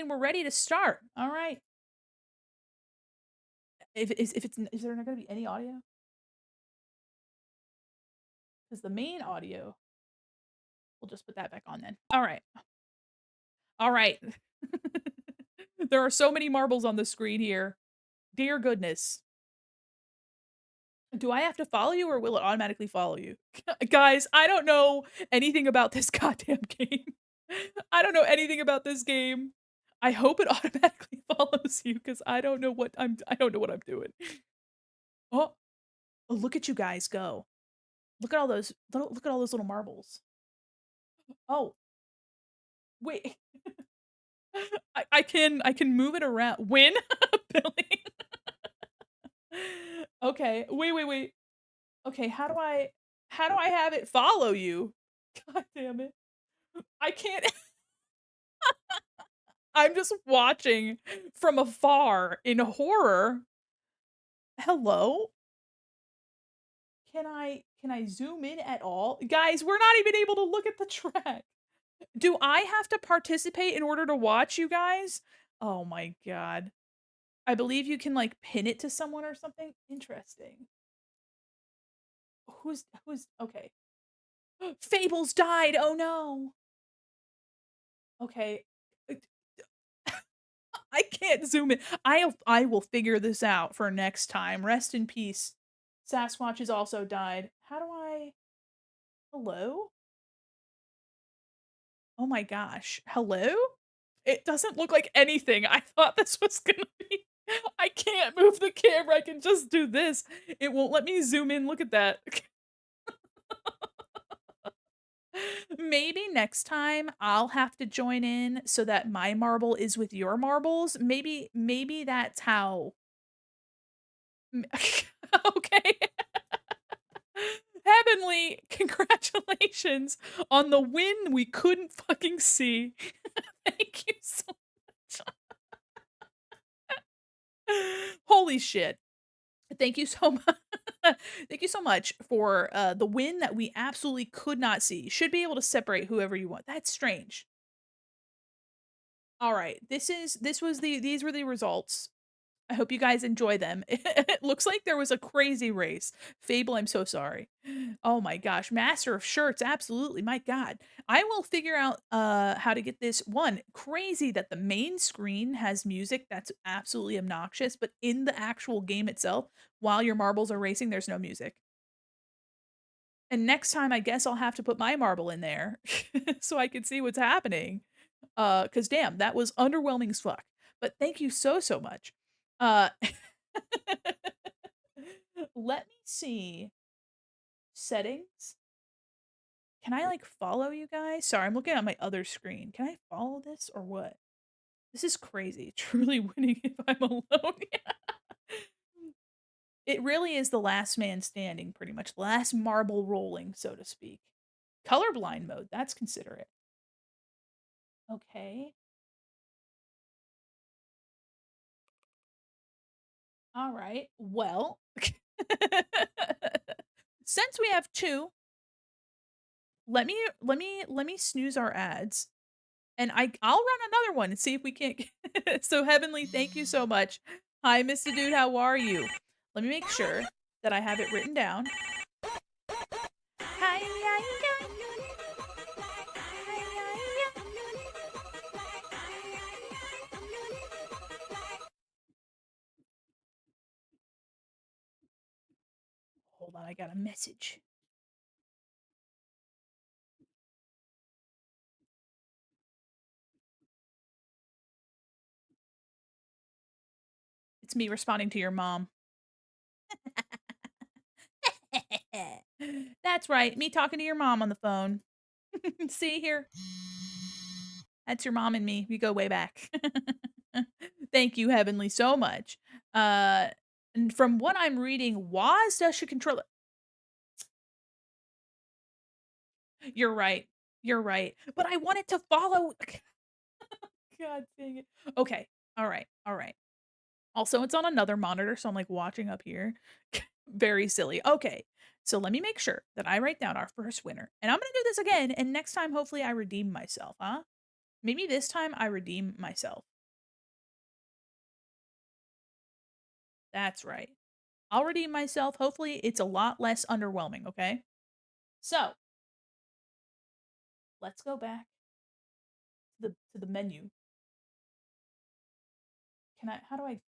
we're ready to start. All right. Is there not gonna be any audio? Because the main audio, we'll just put that back on then. All right. All right. There are so many marbles on the screen here. Dear goodness. Do I have to follow you or will it automatically follow you? Guys, I don't know anything about this goddamn game. I don't know anything about this game. I hope it automatically follows you because I don't know what I'm doing. Oh, look at you guys go. Look at all those little marbles. Oh, wait. I can move it around. Win? Billy. Okay. Wait. Okay, how do I have it follow you? God damn it. I can't. I'm just watching from afar in horror. Hello? Can I zoom in at all? Guys, we're not even able to look at the track. Do I have to participate in order to watch you guys? Oh my god. I believe you can like pin it to someone or something. Interesting. Who's okay. Fables died. Oh no. Okay. Uh, I can't zoom in. I will figure this out for next time. Rest in peace. Sasquatch has also died. How do I Hello? Oh my gosh. Hello? It doesn't look like anything. I thought this was gonna be I can't move the camera. I can just do this. It won't let me zoom in. Look at that. Maybe next time I'll have to join in so that my marble is with your marbles. Maybe that's how. Okay. Heavenly, congratulations on the win we couldn't fucking see. Thank you so Holy shit. Thank you so much. Thank you so much for, the win that we absolutely could not see. You should be able to separate whoever you want. That's strange. Alright, these were the results. I hope you guys enjoy them. It looks like there was a crazy race. Fable, I'm so sorry. Oh my gosh, master of shirts, absolutely, my god. I will figure out, how to get this one, crazy that the main screen has music that's absolutely obnoxious, but in the actual game itself, while your marbles are racing, there's no music. And next time, I guess I'll have to put my marble in there so I can see what's happening. Cause damn, that was underwhelming as fuck. But thank you so, so much. Uh, let me see. Settings? Can I, like, follow you guys? Sorry, I'm looking at my other screen. Can I follow this or what? This is crazy. Truly winning if I'm alone. It really is the last man standing, pretty much. Last marble rolling, so to speak. Colorblind mode, that's considerate. Okay. Alright. Well, since we have 2, let me snooze our ads, and I'll run another one and see if we can't get So, Heavenly, thank you so much. Hi, Mr. Dude, how are you? Let me make sure that I have it written down. Hi, hi, hold on, I got a message. It's me responding to your mom. That's right, me talking to your mom on the phone. See here? That's your mom and me. We go way back. Thank you, Heavenly, so much. Uh, and from what I'm reading, Wazda should control it. You're right. You're right. But I wanted to follow. God dang it. Okay. All right. All right. Also, it's on another monitor, so I'm like watching up here. Very silly. Okay. So let me make sure that I write down our first winner. And I'm going to do this again. And next time, hopefully, I redeem myself, huh? Maybe this time I redeem myself. That's right. I'll redeem myself. Hopefully, it's a lot less underwhelming, okay? So, let's go back to the menu. Can I how do I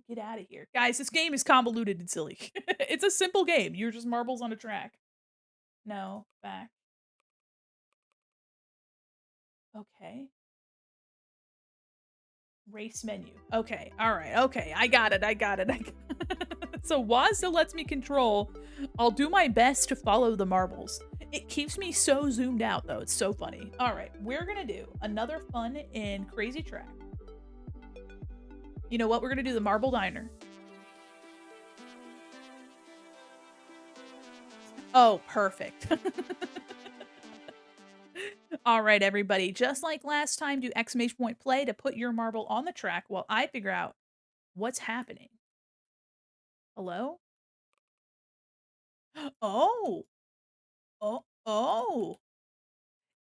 get out of here? Guys, this game is convoluted and silly. It's a simple game. You're just marbles on a track. No, back. Okay. Race menu. Okay. All right. Okay. I got it. I got it. So Waz still lets me control. I'll do my best to follow the marbles. It keeps me so zoomed out though. It's so funny. All right. We're going to do another fun and crazy track. You know what? We're going to do the Marble Diner. Oh, perfect. All right, everybody. Just like last time, do exclamation point play to put your marble on the track while I figure out what's happening. Hello? Oh, oh.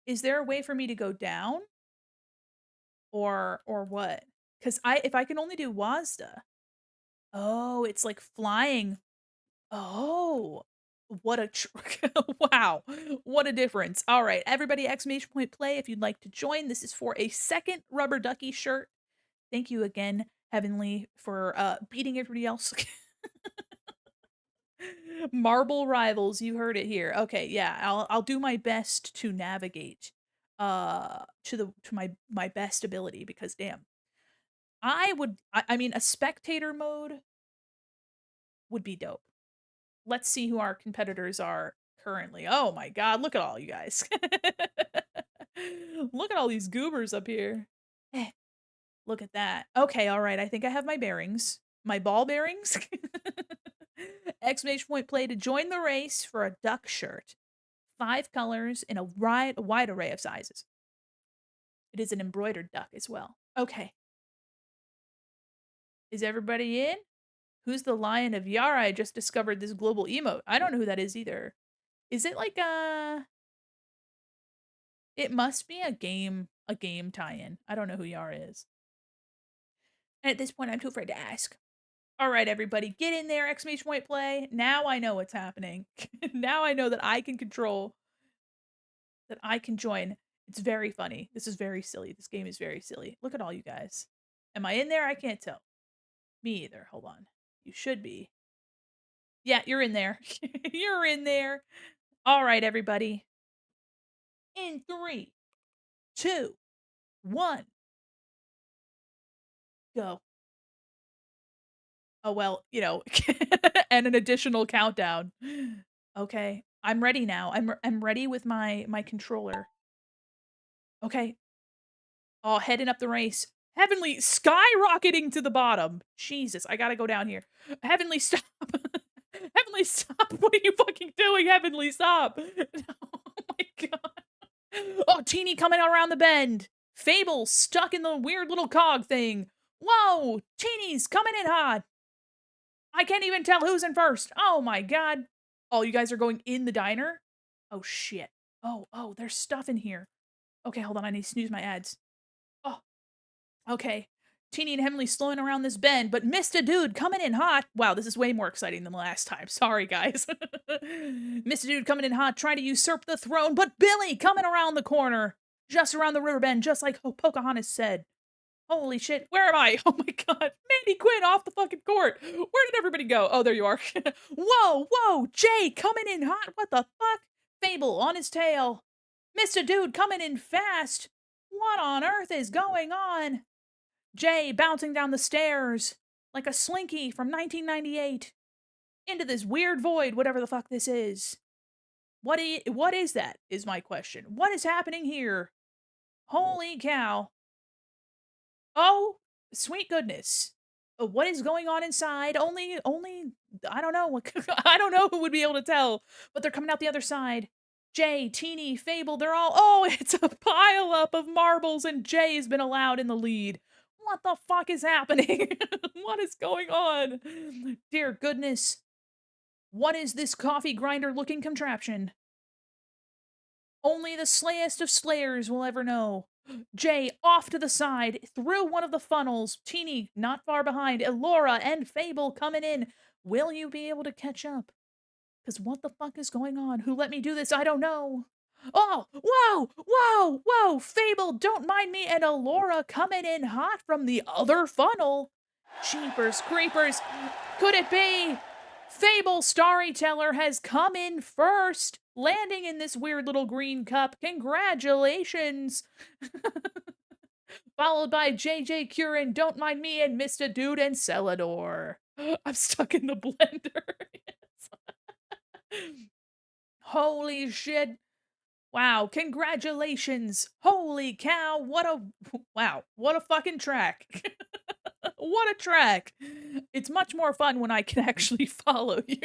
Is there a way for me to go down or what? Because if I can only do Wazda. Oh, it's like flying. Oh, what a wow. What a difference. All right, everybody, exclamation point play if you'd like to join. This is for a second rubber ducky shirt. Thank you again, Heavenly, for beating everybody else. Marble rivals, you heard it here. Okay, yeah, I'll do my best to navigate to my best ability because damn. I mean a spectator mode would be dope. Let's see who our competitors are currently. Oh my god, look at all you guys. Look at all these goobers up here. Eh, look at that. Okay, all right. I think I have my bearings. My ball bearings. Exclamation point play to join the race for a duck shirt. 5 colors in a wide array of sizes. It is an embroidered duck as well. Okay. Is everybody in? Who's the Lion of Yara? I just discovered this global emote. I don't know who that is either. Is it like a it must be a game tie-in. I don't know who Yara is. And at this point, I'm too afraid to ask. All right, everybody, get in there! Exclamation point play. Now I know what's happening. Now I know that I can control, that I can join. It's very funny. This is very silly. This game is very silly. Look at all you guys. Am I in there? I can't tell. Me either. Hold on. You should be. Yeah, you're in there. You're in there. All right, everybody. In three, two, one, go. Oh well, and an additional countdown. Okay, I'm ready now. I'm ready with my controller. Okay. Oh, heading up the race. Heavenly skyrocketing to the bottom. Jesus, I gotta go down here. Heavenly, stop. Heavenly, stop. What are you fucking doing, Heavenly? Stop. Oh my god. Oh, Teeny coming around the bend. Fable stuck in the weird little cog thing. Whoa, Teeny's coming in hot. I can't even tell who's in first. Oh my god. Oh, you guys are going in the diner? Oh shit. Oh, there's stuff in here. Okay, hold on. I need to snooze my ads. Oh, okay. Teeny and Heavenly slowing around this bend, but missed a dude coming in hot. Wow, this is way more exciting than the last time. Sorry, guys. Missed a dude coming in hot, trying to usurp the throne, but Billy coming around the corner. Just around the river bend, just like Pocahontas said. Holy shit, where am I? Oh my god. Mandi Quin off the fucking court. Where did everybody go? Oh, there you are. Whoa, Jay coming in hot. What the fuck? Fable on his tail. Mr. Dude coming in fast. What on earth is going on? Jay bouncing down the stairs like a slinky from 1998 into this weird void, whatever the fuck this is. What is that? Is my question. What is happening here? Holy cow. Oh, sweet goodness. What is going on inside? Only I don't know. I don't know who would be able to tell, but they're coming out the other side. Jay, Teeny, Fable, they're all, oh, it's a pile up of marbles and Jay's been allowed in the lead. What the fuck is happening? What is going on? Dear goodness. What is this coffee grinder looking contraption? Only the slayest of slayers will ever know. Jay off to the side, through one of the funnels. Teeny not far behind. Elora and Fable coming in. Will you be able to catch up? Because what the fuck is going on? Who let me do this? I don't know. Oh, whoa! Fable, don't mind me, and Elora coming in hot from the other funnel. Jeepers creepers. Could it be? Fable Storyteller has come in first, landing in this weird little green cup. Congratulations! Followed by JJ Curran, Don't Mind Me, and Mr. Dude and Celador. I'm stuck in the blender. Holy shit. Wow, congratulations. Holy cow, what a wow, what a fucking track. What a track. It's much more fun when I can actually follow you.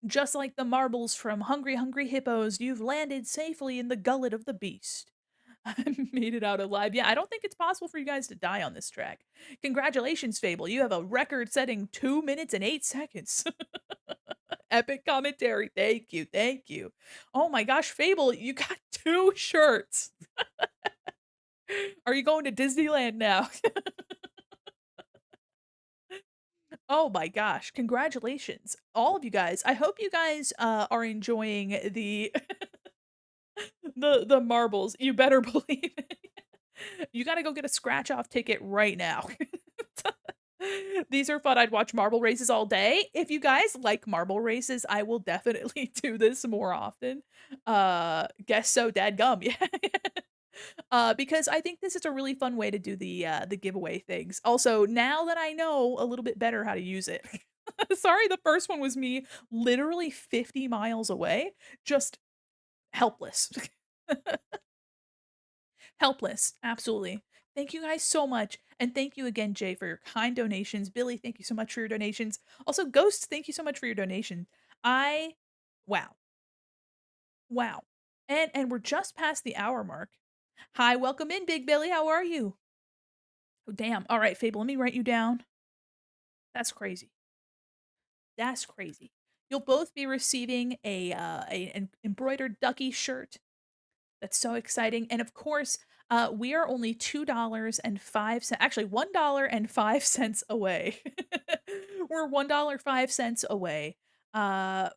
Just like the marbles from Hungry Hungry Hippos, you've landed safely in the gullet of the beast. I made it out alive. Yeah, I don't think it's possible for you guys to die on this track. Congratulations, Fable. You have a record-setting 2 minutes and 8 seconds. Epic commentary. Thank you. Thank you. Oh my gosh, Fable, you got 2 shirts. Are you going to Disneyland now? Oh my gosh, congratulations. All of you guys. I hope you guys are enjoying the the marbles. You better believe it. You got to go get a scratch off ticket right now. These are fun. I'd watch marble races all day. If you guys like marble races, I will definitely do this more often. Guess so dadgum. Yeah. Because I think this is a really fun way to do the giveaway things. Also, now that I know a little bit better how to use it. Sorry, the first one was me literally 50 miles away, just helpless. Helpless, absolutely. Thank you guys so much. And thank you again, Jay, for your kind donations. Billy, thank you so much for your donations. Also, Ghost, thank you so much for your donation. I Wow. Wow. And we're just past the hour mark. Hi, welcome in, Big Billy. How are you? Oh, damn. All right, Fable, let me write you down. That's crazy. That's crazy. You'll both be receiving an embroidered ducky shirt. That's so exciting. And of course, we are only $2.05, actually $1.05 away. We're $1.05 away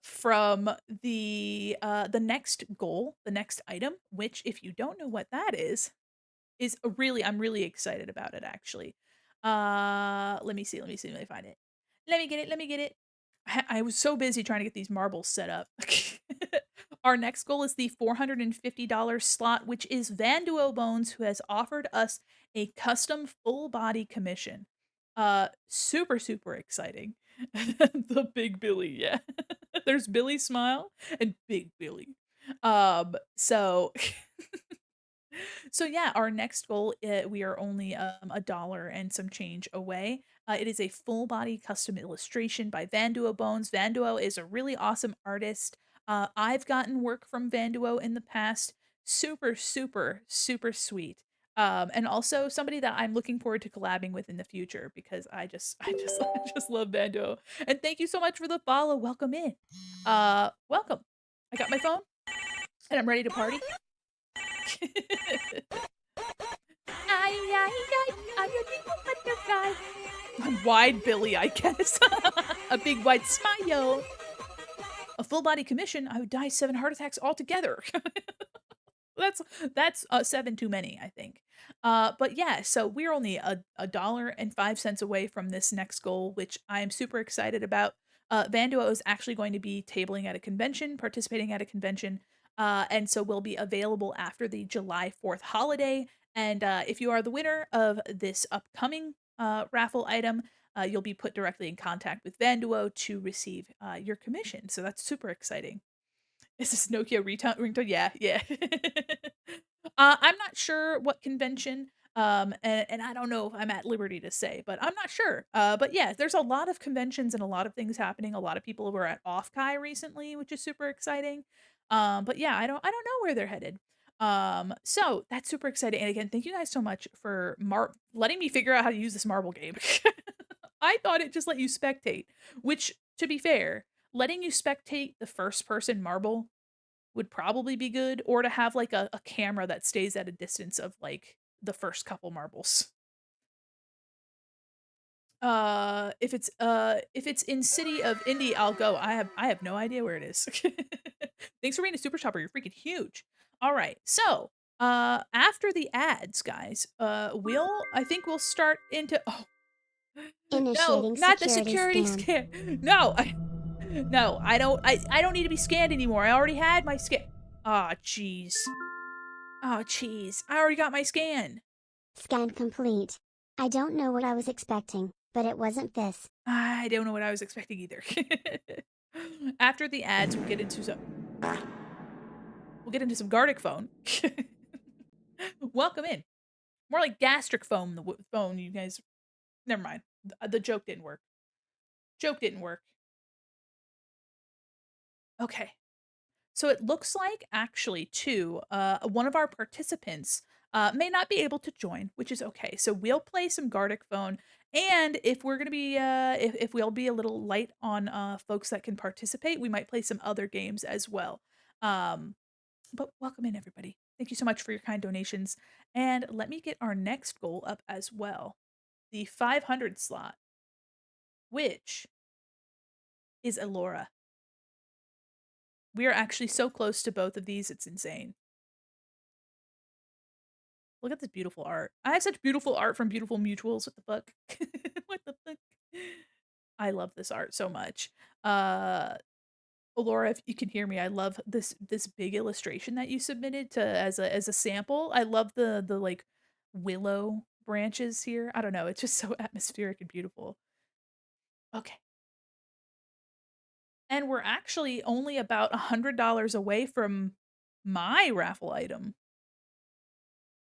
from the next goal, the next item, which if you don't know what that is a really I'm really excited about it actually. Let me see, let me find it. Let me get it, let me get it. I was so busy trying to get these marbles set up. Our next goal is the $450 slot, which is Vanduo Bones, who has offered us a custom full body commission. Super, super exciting. The Big Billy, yeah. There's Billy Smile and Big Billy. So So yeah, our next goal, we are only a dollar and some change away. It is a full body custom illustration by Vanduo Bones. Vanduo is a really awesome artist. I've gotten work from Vanduo in the past. Super, super, super sweet. And also somebody that I'm looking forward to collabing with in the future because I just love Vanduo. And thank you so much for the follow. Welcome in. Welcome. I got my phone and I'm ready to party. I'm your little butterfly. I'm wide Billy, I guess. A big wide smile. A full body commission, I would die 7 heart attacks altogether. That's that's 7 too many, I think. But yeah, so we're only a dollar and 5 cents away from this next goal, which I'm super excited about. Vanduo is actually going to be tabling at a convention, participating at a convention, and so will be available after the July 4th holiday. And if you are the winner of this upcoming raffle item, you'll be put directly in contact with Vanduo to receive your commission. So that's super exciting. Is this Nokia ringtone? Yeah, yeah. I'm not sure what convention, and I don't know if I'm at liberty to say, but I'm not sure. But yeah, there's a lot of conventions and a lot of things happening. A lot of people were at Offkai recently, which is super exciting. But yeah, I don't know where they're headed. So that's super exciting. And again, thank you guys so much for letting me figure out how to use this marble game. I thought it just let you spectate, which to be fair, letting you spectate the first person marble would probably be good, or to have, like, a camera that stays at a distance of, like, the first couple marbles. If it's in City of Indy, I'll go. I have no idea where it is. Thanks for being a super shopper, you're freaking huge. Alright, so, after the ads, guys, I think we'll start into oh, no, Initiating not the security security scan. scan. No, no, I don't need to be scanned anymore, I already had my scan. Aw, jeez. Oh, jeez. I already got my scan. Scan complete. I don't know what I was expecting, but it wasn't this. I don't know what I was expecting either. After the ads, we'll get into some Gardic phone. Welcome in. More like gastric phone, phone, you guys. Never mind. The joke didn't work. Joke didn't work. Okay. So it looks like actually too, one of our participants may not be able to join, which is okay. So we'll play some Gardic Phone, and if we're gonna be, if we'll be a little light on folks that can participate, we might play some other games as well. Um, but welcome in everybody. Thank you so much for your kind donations, and let me get our next goal up as well, the 500 slot, which is Elora. We are actually so close to both of these; it's insane. Look at this beautiful art. I have such beautiful art from Beautiful Mutuals. What the fuck? What the fuck? I love this art so much. Uh, Laura, if you can hear me, I love this big illustration that you submitted to as a sample. I love the like willow branches here. I don't know. It's just so atmospheric and beautiful. Okay. And we're actually only about $100 away from my raffle item.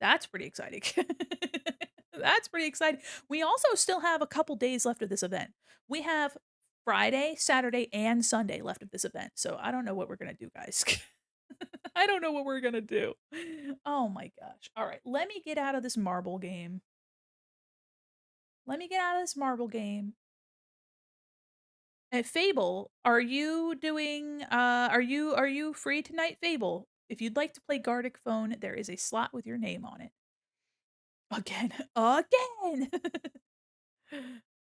That's pretty exciting. That's pretty exciting. We also still have a couple days left of this event. We have Friday, Saturday, and Sunday left of this event, so I don't know what we're gonna do, guys. I don't know what we're gonna do. Oh my gosh. Alright, let me get out of this marble game. Let me get out of this marble game. And Fable, are you doing, are you free tonight, Fable? If you'd like to play Gartic Phone, there is a slot with your name on it. Again. Again!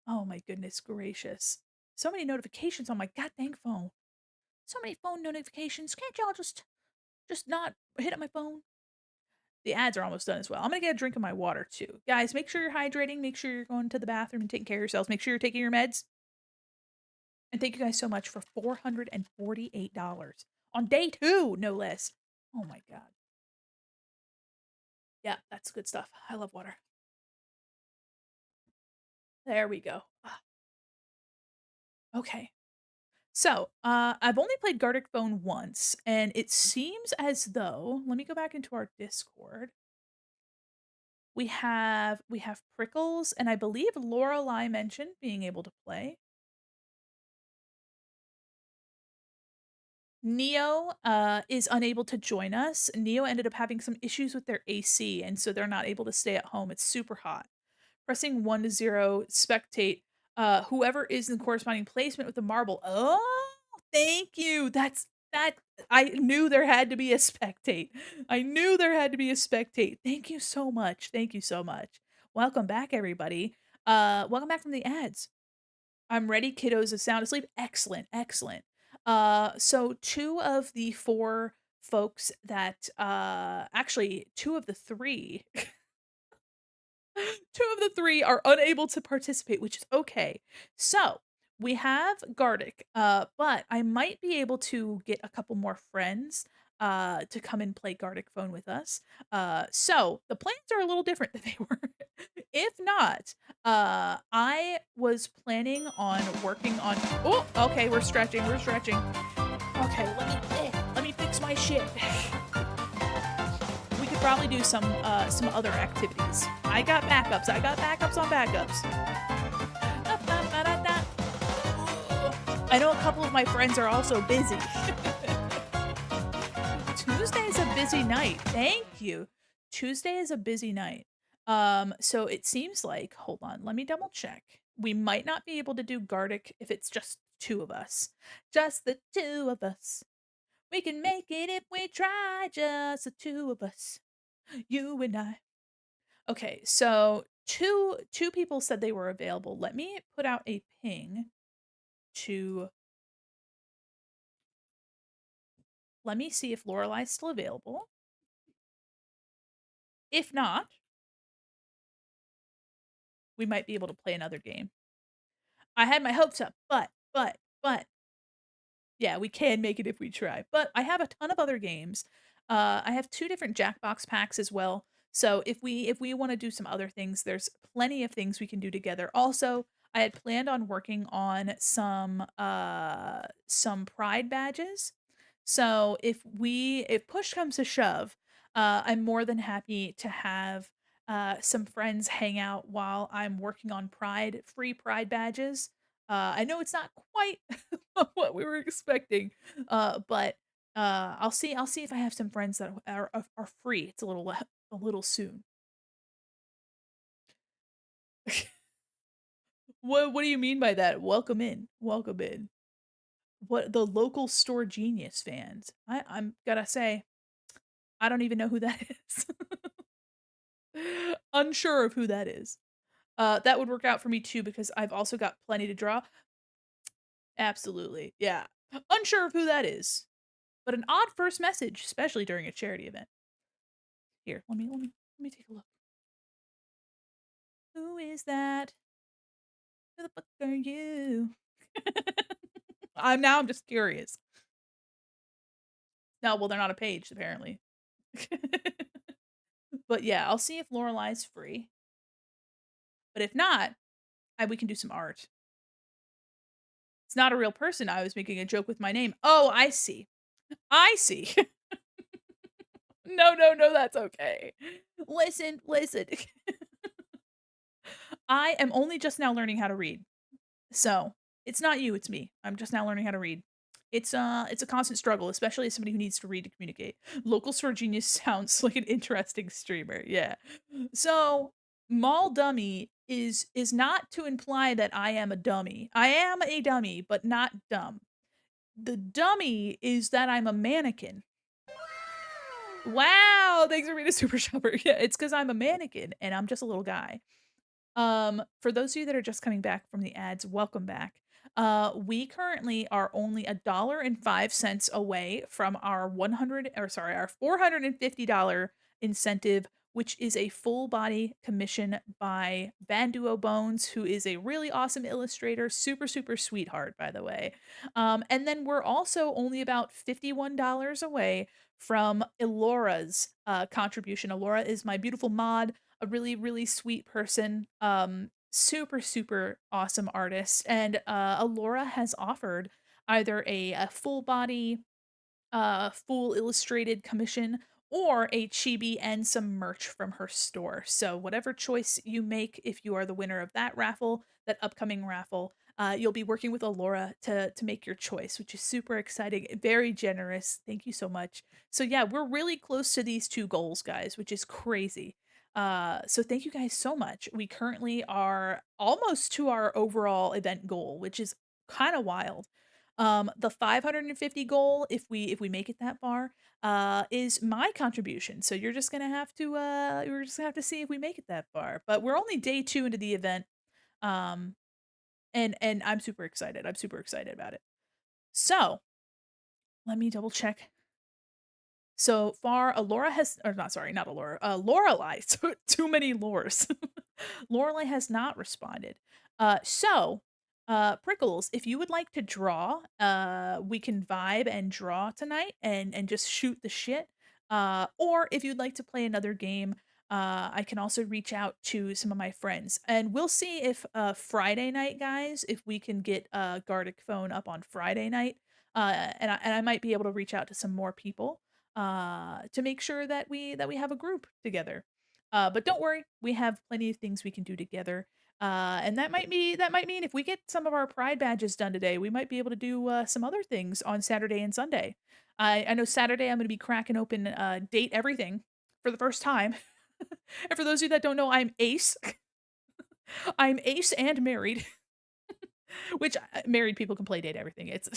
Oh my goodness gracious. So many notifications on my god dang phone. So many phone notifications. Can't y'all just not hit up my phone? The ads are almost done as well. I'm gonna get a drink of my water too. Guys, make sure you're hydrating. Make sure you're going to the bathroom and taking care of yourselves. Make sure you're taking your meds. And thank you guys so much for $448 on day 2, no less. Oh my god. Yeah, that's good stuff. I love water. There we go. Ah, okay. So, I've only played Gartic Phone once, and it seems as though let me go back into our Discord. We have Prickles, and I believe Lorelai mentioned being able to play. Neo, is unable to join us. Neo ended up having some issues with their AC, and so they're not able to stay at home. It's super hot. Pressing 1 to 0, spectate, whoever is in corresponding placement with the marble. Oh, thank you. That I knew there had to be a spectate. I knew there had to be a spectate. Thank you so much. Thank you so much. Welcome back, everybody. Welcome back from the ads. I'm ready, kiddos is sound asleep. Excellent, excellent. So 2 of the 4 folks that, actually 2 of the 3 2 of the 3 are unable to participate, which is okay. So, we have Gardic, but I might be able to get a couple more friends, to come and play Gardic Phone with us. So the plans are a little different than they were. If not, I was planning on working on oh, okay, we're stretching, we're stretching. Okay, let me fix my shit. We could probably do some other activities. I got backups on backups. I know a couple of my friends are also busy. Tuesday is a busy night. Thank you. Tuesday is a busy night. So it seems like, hold on, let me double check. We might not be able to do Gardic if it's just 2 of us. Just the 2 of us. We can make it if we try, just the 2 of us. You and I. Okay, so two people said they were available. Let me put out a ping to let me see if Lorelai's still available. If not, we might be able to play another game. I had my hopes up, but yeah, we can make it if we try. But I have a ton of other games. I have 2 different Jackbox packs as well. So if we wanna do some other things, there's plenty of things we can do together. Also, I had planned on working on some pride badges. So if push comes to shove, I'm more than happy to have, some friends hang out while I'm working on free pride badges. I know it's not quite what we were expecting, but, I'll see if I have some friends that are free. It's a little soon. What do you mean by that? Welcome in, welcome in. What the local store genius fans. I'm gotta say, I don't even know who that is. Unsure of who that is. That would work out for me too because I've also got plenty to draw. Absolutely, yeah. Unsure of who that is, but an odd first message, especially during a charity event. Here, let me take a look. Who is that? Who the fuck are you? I'm just curious. No, well, they're not a page apparently. But yeah, I'll see if Lorelai's free. But if not, we can do some art. It's not a real person. I was making a joke with my name. Oh, I see. I see. No, no, no, that's okay. Listen, listen. I am only just now learning how to read. So, It's not you, it's me. I'm just now learning how to read. It's a constant struggle, especially as somebody who needs to read to communicate. Local Sword Genius sounds like an interesting streamer, yeah. So, mall dummy is not to imply that I am a dummy. I am a dummy, but not dumb. The dummy is that I'm a mannequin. Wow, thanks for being a super shopper. Yeah, it's because 'cause I'm a mannequin and I'm just a little guy. For those of you that are just coming back from the ads, welcome back. We currently are only $1.05 away from our 100 or sorry, our $450 incentive, which is a full body commission by Banduo Bones, who is a really awesome illustrator, super, super sweetheart, by the way. And then we're also only about $51 away from Elora's contribution. Elora is my beautiful mod, a really, really sweet person, super, super awesome artist. And Alora has offered either a full body full illustrated commission or a chibi and some merch from her store. So whatever choice you make, if you are the winner of that raffle, that upcoming raffle, you'll be working with Alora to make your choice, which is super exciting, very generous. Thank you so much. So yeah, we're really close to these two goals, guys, which is crazy. So thank you guys so much. We currently are almost to our overall event goal, which is kind of wild. The 550 goal, if we make it that far, is my contribution. So you're just gonna have to you're just gonna have to see if we make it that far. But we're only day 2 into the event. Um, and I'm super excited. I'm super excited about it. So let me double check. So far, Alora has, or not, sorry, not Alora, Lorelai. So too many lores. Lorelai has not responded. Prickles, if you would like to draw, we can vibe and draw tonight and just shoot the shit. Or if you'd like to play another game, I can also reach out to some of my friends, and we'll see if Friday night, guys, if we can get Gardic phone up on Friday night. And I might be able to reach out to some more people to make sure that we have a group together. But don't worry, we have plenty of things we can do together. And that might mean if we get some of our pride badges done today, we might be able to do some other things on Saturday and Sunday. I know Saturday I'm going to be cracking open date everything for the first time. And for those of you that don't know, I'm ace. I'm ace and married. Which married people can play date everything. It's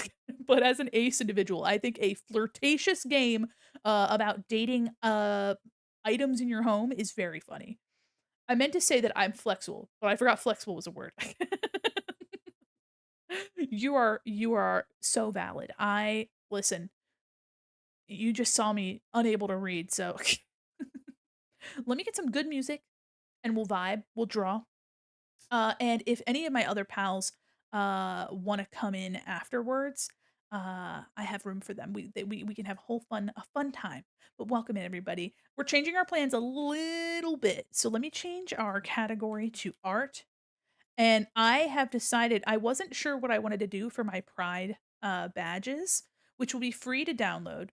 but as an ace individual, I think a flirtatious game about dating items in your home is very funny. I meant to say that I'm flexible, but I forgot flexible was a word. You are so valid. I listen, you just saw me unable to read, so let me get some good music and we'll vibe, we'll draw. And if any of my other pals want to come in afterwards, I have room for them. We can have a fun time. But welcome in everybody. We're changing our plans a little bit. So let me change our category to art. And I have decided I wasn't sure what I wanted to do for my Pride badges, which will be free to download.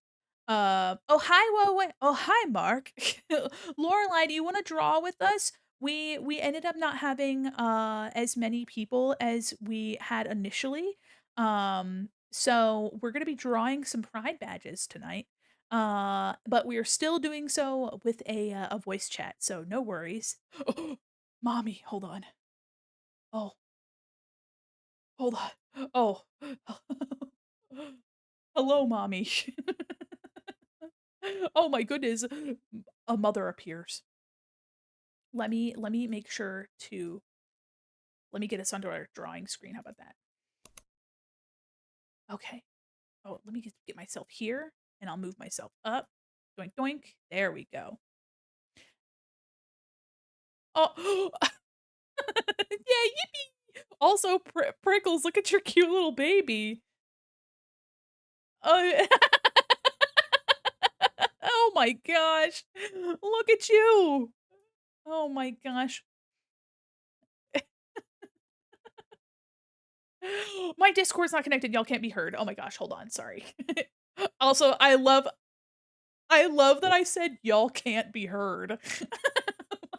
Oh hi, oh hi, Mark. Lorelai, do you want to draw with us? We ended up not having as many people as we had initially. So we're gonna be drawing some Pride badges tonight. But we are still doing so with a voice chat, so no worries. Mommy, hold on. Oh, hold on. Oh. Hello, mommy. Oh my goodness. A mother appears. Let me make sure to let me get us onto our drawing screen. How about that? Okay. Oh, let me get myself here and I'll move myself up. Doink doink. There we go. Oh, yeah, yippee! Also, Prickles, look at your cute little baby. Oh, oh my gosh. Look at you. Oh my gosh. My Discord's not connected, y'all can't be heard. Oh my gosh, hold on, sorry. Also, I love that I said y'all can't be heard.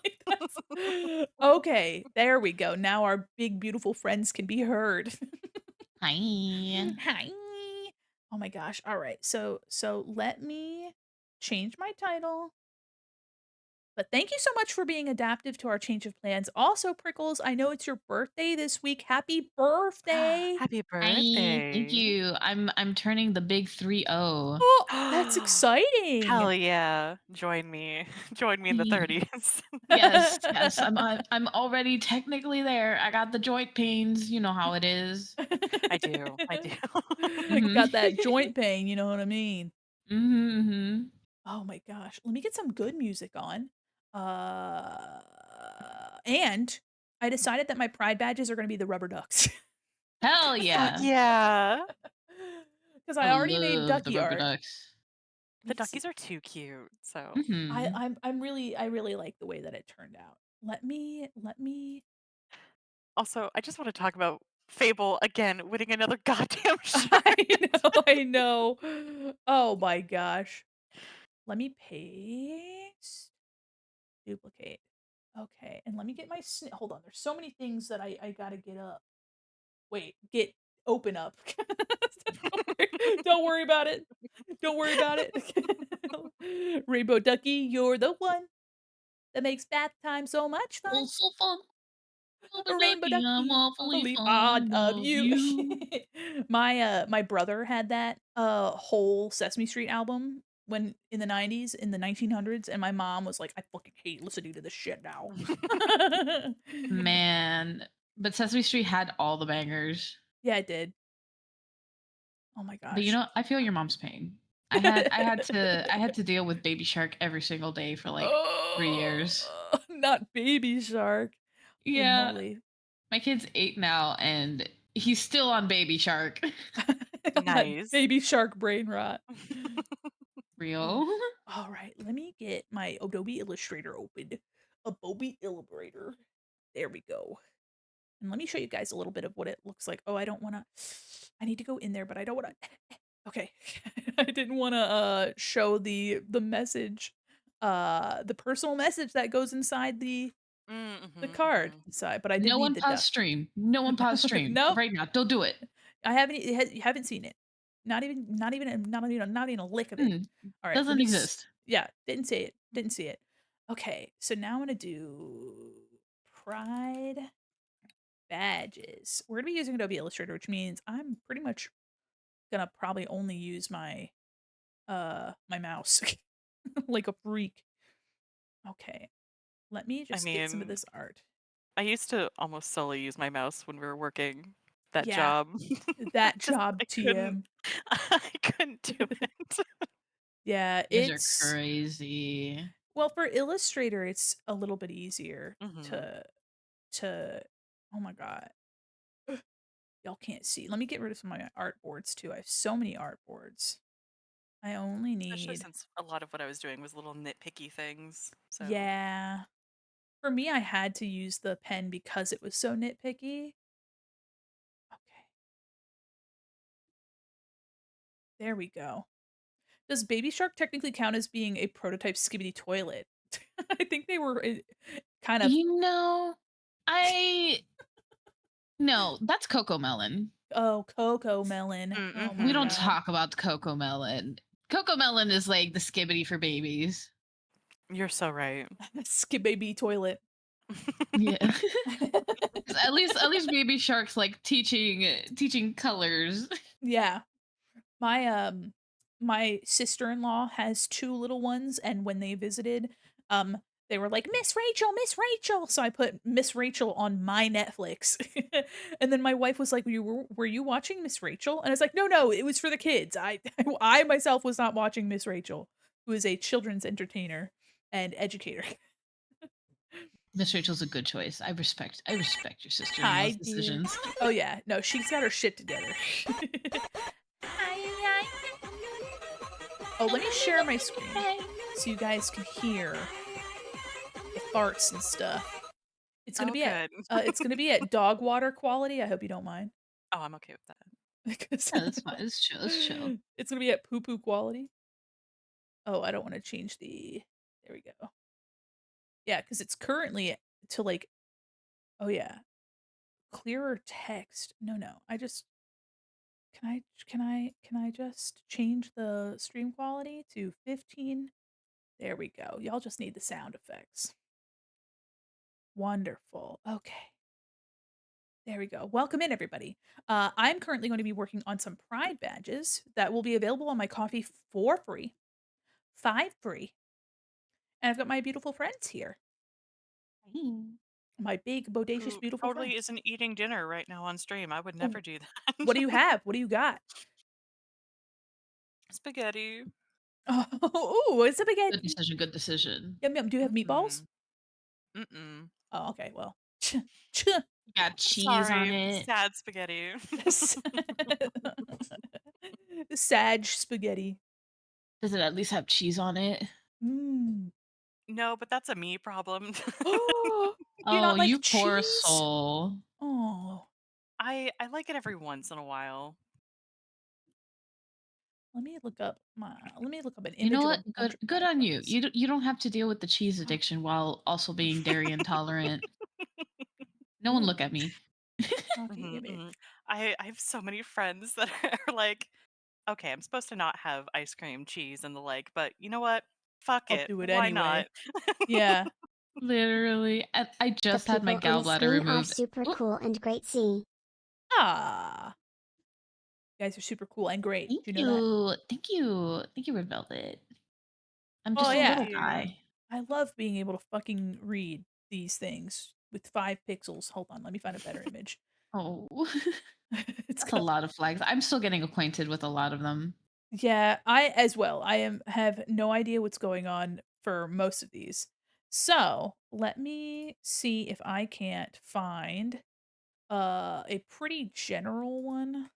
Like, okay, there we go. Now our big beautiful friends can be heard. Hi. Hi. Oh my gosh. All right. So let me change my title. But thank you so much for being adaptive to our change of plans. Also, Prickles, I know it's your birthday this week. Happy birthday. Happy Hi. Thank birthday. you. I'm turning the big 30. Oh, that's exciting. Hell yeah. Join me. Join me in the Ye 30s. Yes, yes. I'm already technically there. I got the joint pains, you know how it is. I do. I do. Mhm. Got that joint pain, you know what I mean? Mhm, mhm. Oh my gosh. Let me get some good music on. And I decided that my pride badges are gonna be the rubber ducks. Hell Fuck yeah. yeah. Because I I already made love the ducky rubber art. ducks. The You can see duckies are too cute. So, Mhm. I really like the way that it turned out. Let me also, I just want to talk about Fable again winning another goddamn I shirt. know, I know. Oh my gosh. Let me paste, duplicate. Okay, and let me get my hold on, there's so many things that I gotta get up. Wait, get open up. Don't worry about it. Don't worry about it. Rainbow Ducky, you're the one that makes bath time so much fun. Oh, so fun. Rubber Rainbow ducky, I'm Ducky, awfully fully fond of fond of you. you. My brother had that whole Sesame Street album when in the 90s, in the 1900s, and my mom was like, "I fucking hate listening to this shit now." Man, but Sesame Street had all the bangers. Yeah, it did. Oh my But you gosh. know, I feel your mom's pain. I had to deal with Baby Shark every single day for like 3 years. Not Baby Shark. Holy Yeah, moly. my kid's 8 now and he's still on Baby Shark. On that Nice. Baby Shark brain rot. Oh, Real. alright, let me get my Adobe Illustrator open. Adobe Illustrator. There we go. And let me show you guys a little bit of what it looks like. Oh, I don't wanna I need to go in there, but I don't wanna okay. I didn't wanna, show the message, the personal message that goes inside the Mm-hmm, card hmm. inside, but I did No need one the pause duck. stream. No one pause stream. Nope, Right now. Don't do it. I haven't you haven't seen it. Not even a lick of it. Mm, Alright, let doesn't me exist. yeah, didn't see it, didn't see it. Okay, so now I'm gonna do pride badges. We're gonna be using Adobe Illustrator, which means I'm pretty much gonna probably only use my mouse like a freak. Okay, let me I just get some of mean, this art. I used to almost solely use my mouse when we were working that Yeah, job. that Just job I couldn't TM. I couldn't do it. Yeah, You guys are it's crazy. well, for Illustrator, it's a little bit easier Mhm. to oh my god. Y'all can't see. Let me get rid of some of my artboards too. I have so many artboards. I only Especially need since a lot of what I was doing was little nitpicky things. So, yeah. For me, I had to use the pen because it was so nitpicky. Okay, there we go. Does Baby Shark technically count as being a prototype Skibbity toilet? I think they were kind of You know, I no, that's Coco Melon. oh, Coco Melon. Oh We my don't mhm. god. talk about Coco Melon. Coco Melon is like the skibbity for babies. You're so right. Skip baby toilet. Yeah. At least Baby Shark's like teaching colors. Yeah. My my sister-in-law has 2 little ones, and when they visited, they were like, "Miss Rachel, Miss Rachel!" So I put Miss Rachel on my Netflix. And then my wife was like, "Were you watching Miss Rachel?" And I was like, "No, no, it was for the kids. I myself was not watching Miss Rachel, who is a children's entertainer and educator." Miss Rachel's a good choice. I respect your Hi, sister-in-law's dear. decisions. Oh, yeah. No, she's got her shit together. Hi, oh, let me share my screen so you guys can hear the farts and stuff. Oh, good. It's gonna be at dog water quality. I hope you don't mind. Oh, I'm okay with that. Because Yeah, that's fine. It's chill. It's chill. it's gonna be at poo poo quality. Oh, I don't wanna change the there we go. Yeah, because it's currently to, like oh, yeah, clearer text. No, no, I just Can I just change the stream quality to 15? There we go. Y'all just need the sound effects. Wonderful. Okay. There we go. Welcome in, everybody. I'm currently going to be working on some Pride badges that will be available on my coffee for free, 5 free. And I've got my beautiful friends here, Mm. my big, bodacious, Who beautiful totally friends. isn't eating dinner right now on stream. I would never Oh, do what that. do you have? What do you got? Spaghetti. Oh, ooh, it's a Good spaghetti. decision, good decision. Yum, yum. Do you have meatballs? Mhm. Mm-mm. Oh, okay. Well, Got cheese on Sorry, it. sad spaghetti. Sag spaghetti. Does it at least have cheese on it? Mm. No, but that's a me problem. Oh, do you Oh, not like you poor cheese? soul. Oh, I like it every once in a while. let me look up an You know image of what? a bunch Good of good Pride on you. flags. You don't have to deal with the cheese addiction while also being dairy intolerant. No one Ooh, look at me. coffee Mhm, image. mhm. I have so many friends that are like, "Okay, I'm supposed to not have ice cream, cheese, and the like, but you know what? Fuck I'll it. do it Why not?" anyway. Yeah. Literally. I The just had my people on the gallbladder screen are removed. super Oop, cool and great. See. Ah, you guys are super cool and great. thank Do you know that? you. Thank you. Thank you, Red Velvet. I'm Oh, just a Thank little yeah. you. guy. I love being able to fucking read these things with 5 pixels. Hold on, let me find a better image. Oh, It's that's a go lot of flags. I'm still getting acquainted with a lot of them. Yeah, I as well. Have no idea what's going on for most of these. So, let me see if I can't find, a pretty general one.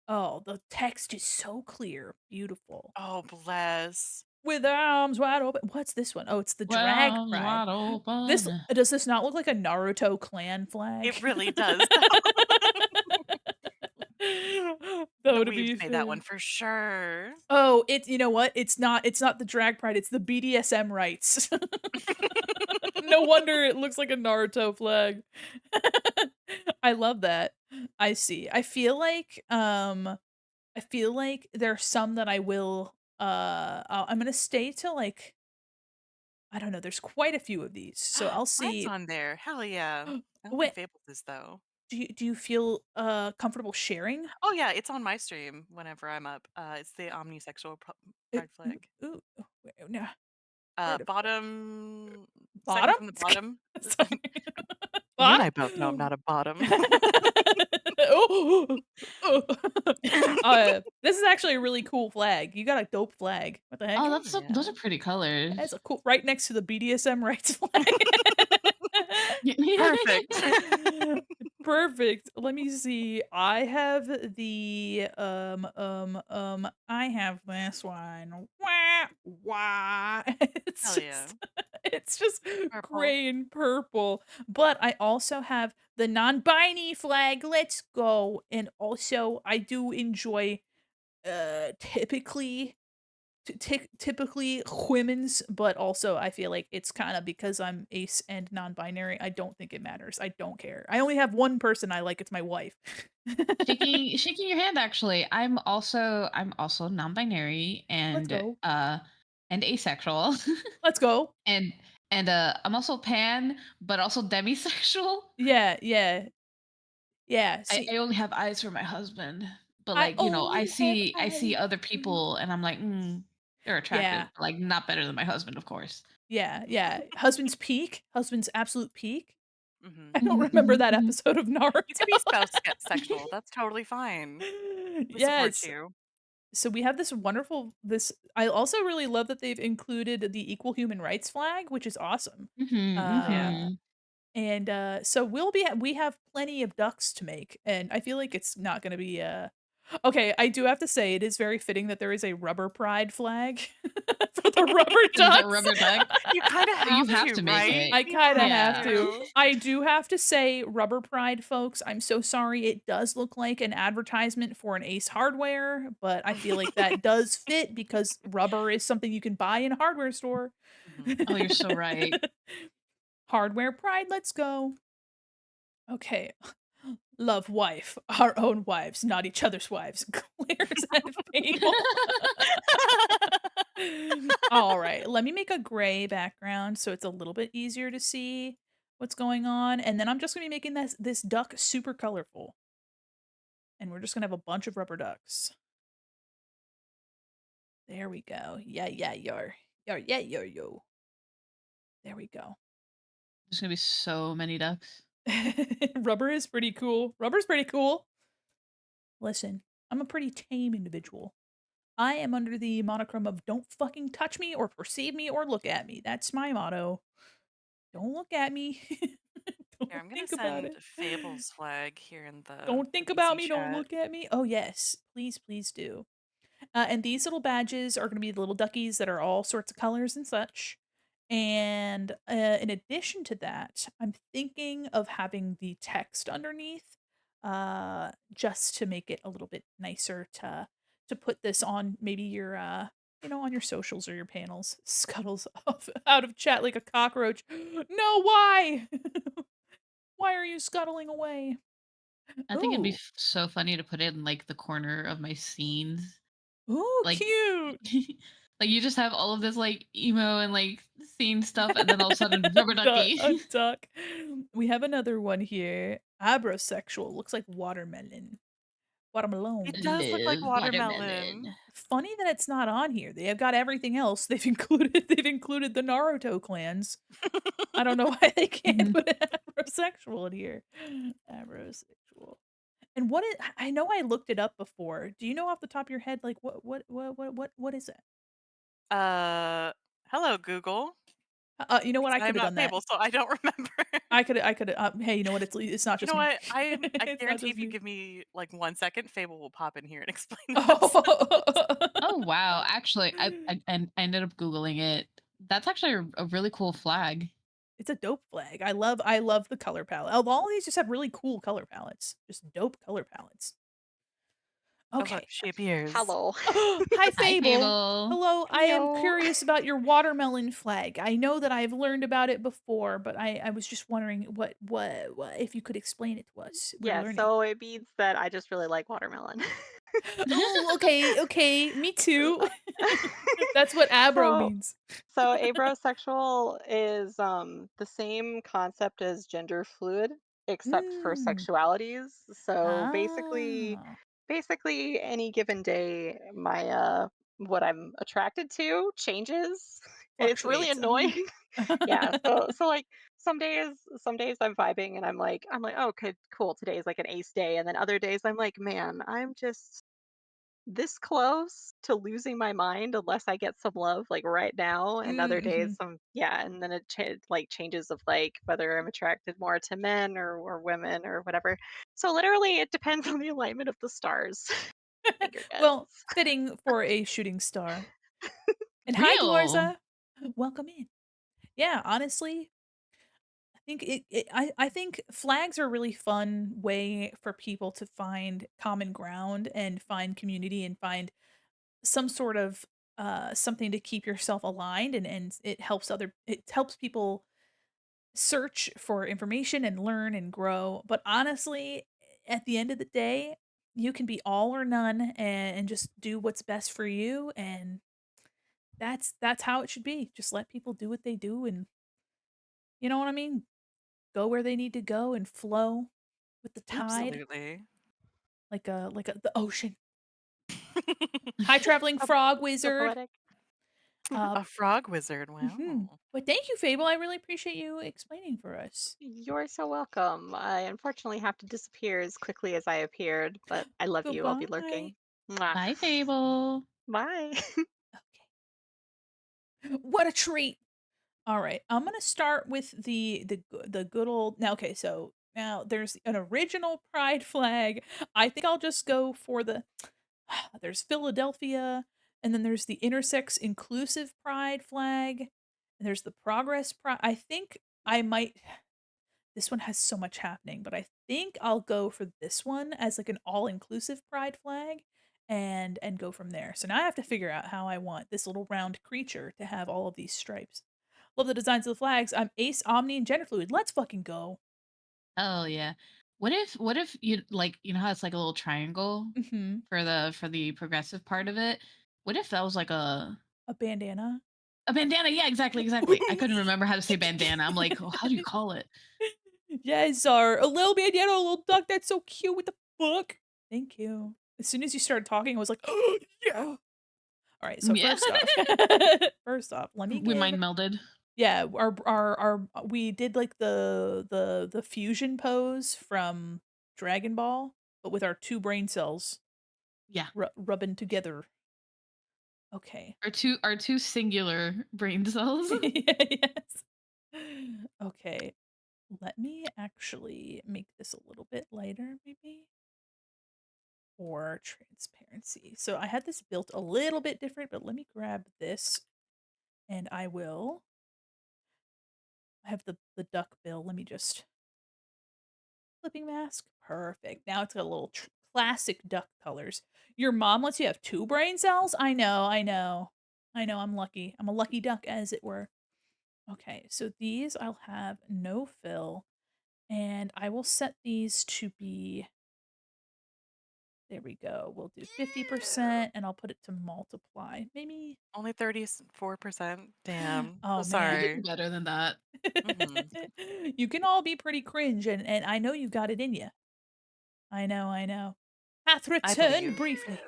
Oh, the text is so clear. Beautiful. Oh, bless. With arms wide open. What's this one? Oh, it's the drag Well, pride. wide This open. does this not look like a Naruto clan It flag? really does, though. The Though, to weaves be made that one fair. for sure. Oh, it's you know what? It's not the drag pride, it's the BDSM rights. No wonder it looks like a Naruto flag. I love that. I see. I feel like there are some that I will, I'm gonna stay till, like I don't know, there's quite a few of these, so I'll Bread's see. on there. Hell yeah. I don't think Wait, Fables is, though. do you feel, comfortable sharing? Oh, yeah, it's on my stream whenever I'm up. It's the omnisexual pride flag. Ooh, wait, no, where to Bottom second bottom? from the bottom. Sorry. You and Bottom? I both know I'm not a bottom. Oh, oh. This is actually a really cool flag. You got a dope flag. What the heck? Oh, Oh, that's those yeah. are pretty colors. That's a cool right next to the BDSM rights flag. Perfect. Perfect. Let me see. I have I have this one. Wah, wah. It's Hell yeah. just Purple. gray and purple. But I also have the non-binary flag. Let's go. And also I do enjoy typically typically women's, but also I feel like it's kind of because I'm ace and non-binary. I don't think it matters. I don't care. I only have one person I like. It's my wife. Shaking your hand actually. I'm also non-binary Let's go. and asexual. Let's go. and I'm also pan but also demisexual. Yeah, yeah, yeah. I See, only have eyes for my husband, but I like, I only have see eyes. other people and I'm like, they're attractive, Yeah, but like not better than my husband, of course. yeah, yeah. Husband's peak. Husband's absolute peak. Hmm. I don't Mhm, remember mhm, that mhm. episode of You could Naruto. be spouse sexual. That's totally fine. We support Yes. you. So we have this I also really love that they've included the equal human rights flag, which is awesome. Mhm, Hell yeah. Uh, and, so we have plenty of ducks to make, and I feel like it's not gonna be, okay, I do have to say it is very fitting that there is a rubber pride flag for the rubber Is a ducks. rubber duck? You kinda You have have to, to make right? it. I You kinda have have Yeah. to. to. I do have to say rubber pride, folks, I'm so sorry, it does look like an advertisement for an Ace Hardware, but I feel like that does fit because rubber is something you can buy in a hardware store. Mhm. Oh, you're so right. Hardware pride, let's go. Okay. Love wife, our own wives, not each other's wives. Clear as that Fable. Alright, let me make a gray background so it's a little bit easier to see what's going on, and then I'm just gonna be making this duck super colorful, and we're just gonna have a bunch of rubber ducks. There we go. Yeah, yeah, yar. Yar, yeah, yo, yo. There we go. There's gonna be so many ducks. Rubber is pretty cool. Rubber's pretty cool. Listen, I'm a pretty tame individual. I am under the monochrome of "Don't fucking touch me or perceive me or look at me." That's my motto. Don't look at me. Here, Don't I'm gonna think about send it. Fable's flag here in Don't the think about VC me, don't chat. look at me. Oh, yes. Please, please do. And these little badges are gonna be the little duckies that are all sorts of colors and such. And, in addition to that, I'm thinking of having the text underneath, just to make it a little bit nicer to put this on maybe your, on your socials or your panels. Scuttles off out of chat like a cockroach. No, why? Why are you scuttling away? I think it'd be Ooh. so funny to put it in like the corner of my scenes. Ooh, Like cute. like you just have all of this like emo and like scene stuff and then all of a sudden rubber A ducky. duck. We have another one here. Abrosexual. Looks like watermelon. It Watermelon. does look like Love watermelon. watermelon. Funny that it's not on here. They have got everything else. They've included the Naruto clans. I don't know why they can't put abrosexual in here. Abrosexual. And I know I looked it up before. Do you know off the top of your head like what is it? Uh, hello, Google, You know what? because I I am could have not done that. Fable, so I don't remember. I could hey, you know what? It's not You just know me. what? I It's not guarantee just if you me. give me, like, 1 second, Fable will pop in here and explain this. Oh. Oh wow, actually I ended up googling it. That's actually a really cool flag. It's a dope flag. I love the color palette. All these just have really cool color palettes. Just dope color palettes. Oh, look, Okay. she appears. Hello. Hi, Hi Fable. Fable. Hello. I am Yo. curious about your watermelon flag. I know that I've learned about it before, but I was just wondering what if you could explain it to us. We're Yeah, learning. so it means that I just really like watermelon. Oh, okay, okay. Me too. That's what abro So means. so abrosexual is the same concept as gender fluid except for Mm. sexualities. So Ah. basically any given day my what I'm attracted to changes. It's really Fluctuates. annoying. Yeah, so like some days I'm vibing and I'm like, "Oh, good, cool. Today is like an ace day." And then other days I'm like, "Man, I'm just this close to losing my mind unless I get some love like right now." And other days Mhm. yeah, and then like changes of like whether I'm attracted more to men or women or whatever. So literally it depends on the alignment of the stars. Finger Well, guns. fitting for a shooting star. And hi, Real. Glorza. Welcome in. Yeah, honestly, I think I think flags are a really fun way for people to find common ground and find community and find some sort of something to keep yourself aligned and it helps people search for information and learn and grow. But honestly, at the end of the day, you can be all or none and just do what's best for you and that's how it should be. Just let people do what they do and you know what I mean? Go where they need to go and flow with the tide Absolutely. like the ocean. Hi traveling So, frog so wizard. poetic. Uh A frog wizard, mhm. wow. But thank you, Fable. I really appreciate you explaining for us. You're so welcome. I unfortunately have to disappear as quickly as I appeared, but I love you. I'll be Goodbye. lurking. Mwah. Bye Fable. Bye. Okay. What a treat. All right, I'm gonna start with the good old now. Okay, so now there's an original pride flag. I think I'll just go for the there's Philadelphia, and then there's the intersex inclusive pride flag, and there's the progress pride. I think I might. This one has so much happening, but I think I'll go for this one as like an all inclusive pride flag. And go from there. So now I have to figure out how I want this little round creature to have all of these stripes. Love the designs of the flags. I'm ace, omni, and gender fluid. Let's fucking go. Oh yeah. What if you like, you know how it's like a little triangle Mhm. for the progressive part of it? What if that was like A bandana. a bandana? Yeah, exactly, exactly. I couldn't remember how to say bandana. I'm like, "Oh, how do you call it?" Yes, or a little bandana, a little duck that's so cute with the book. Thank you. As soon as you started talking, I was like, "Oh, yeah." Alright, so Yeah. first off, let me We give mind melded. yeah, our we did, like, the fusion pose from Dragon Ball, but with our 2 brain cells Yeah. rubbing together. Okay. Our two singular brain cells. Yes. Okay, let me actually make this a little bit lighter, maybe? For transparency. So I had this built a little bit different, but let me grab this and I have the duck bill. Let me just flipping mask. Perfect. Now it's got a little classic duck colors. Your mom lets you have 2 brain cells? I know, I know. I know I'm lucky. I'm a lucky duck as it were. Okay, so these I'll have no fill and I will set these to be there we go. We'll do 50% and I'll put it to multiply. Maybe Only 34%. Damn. So oh You man. could do sorry. better than that. Mhm. You can all be pretty cringe and I know you've got it in you. I know, I know. Hath I returned believe. briefly.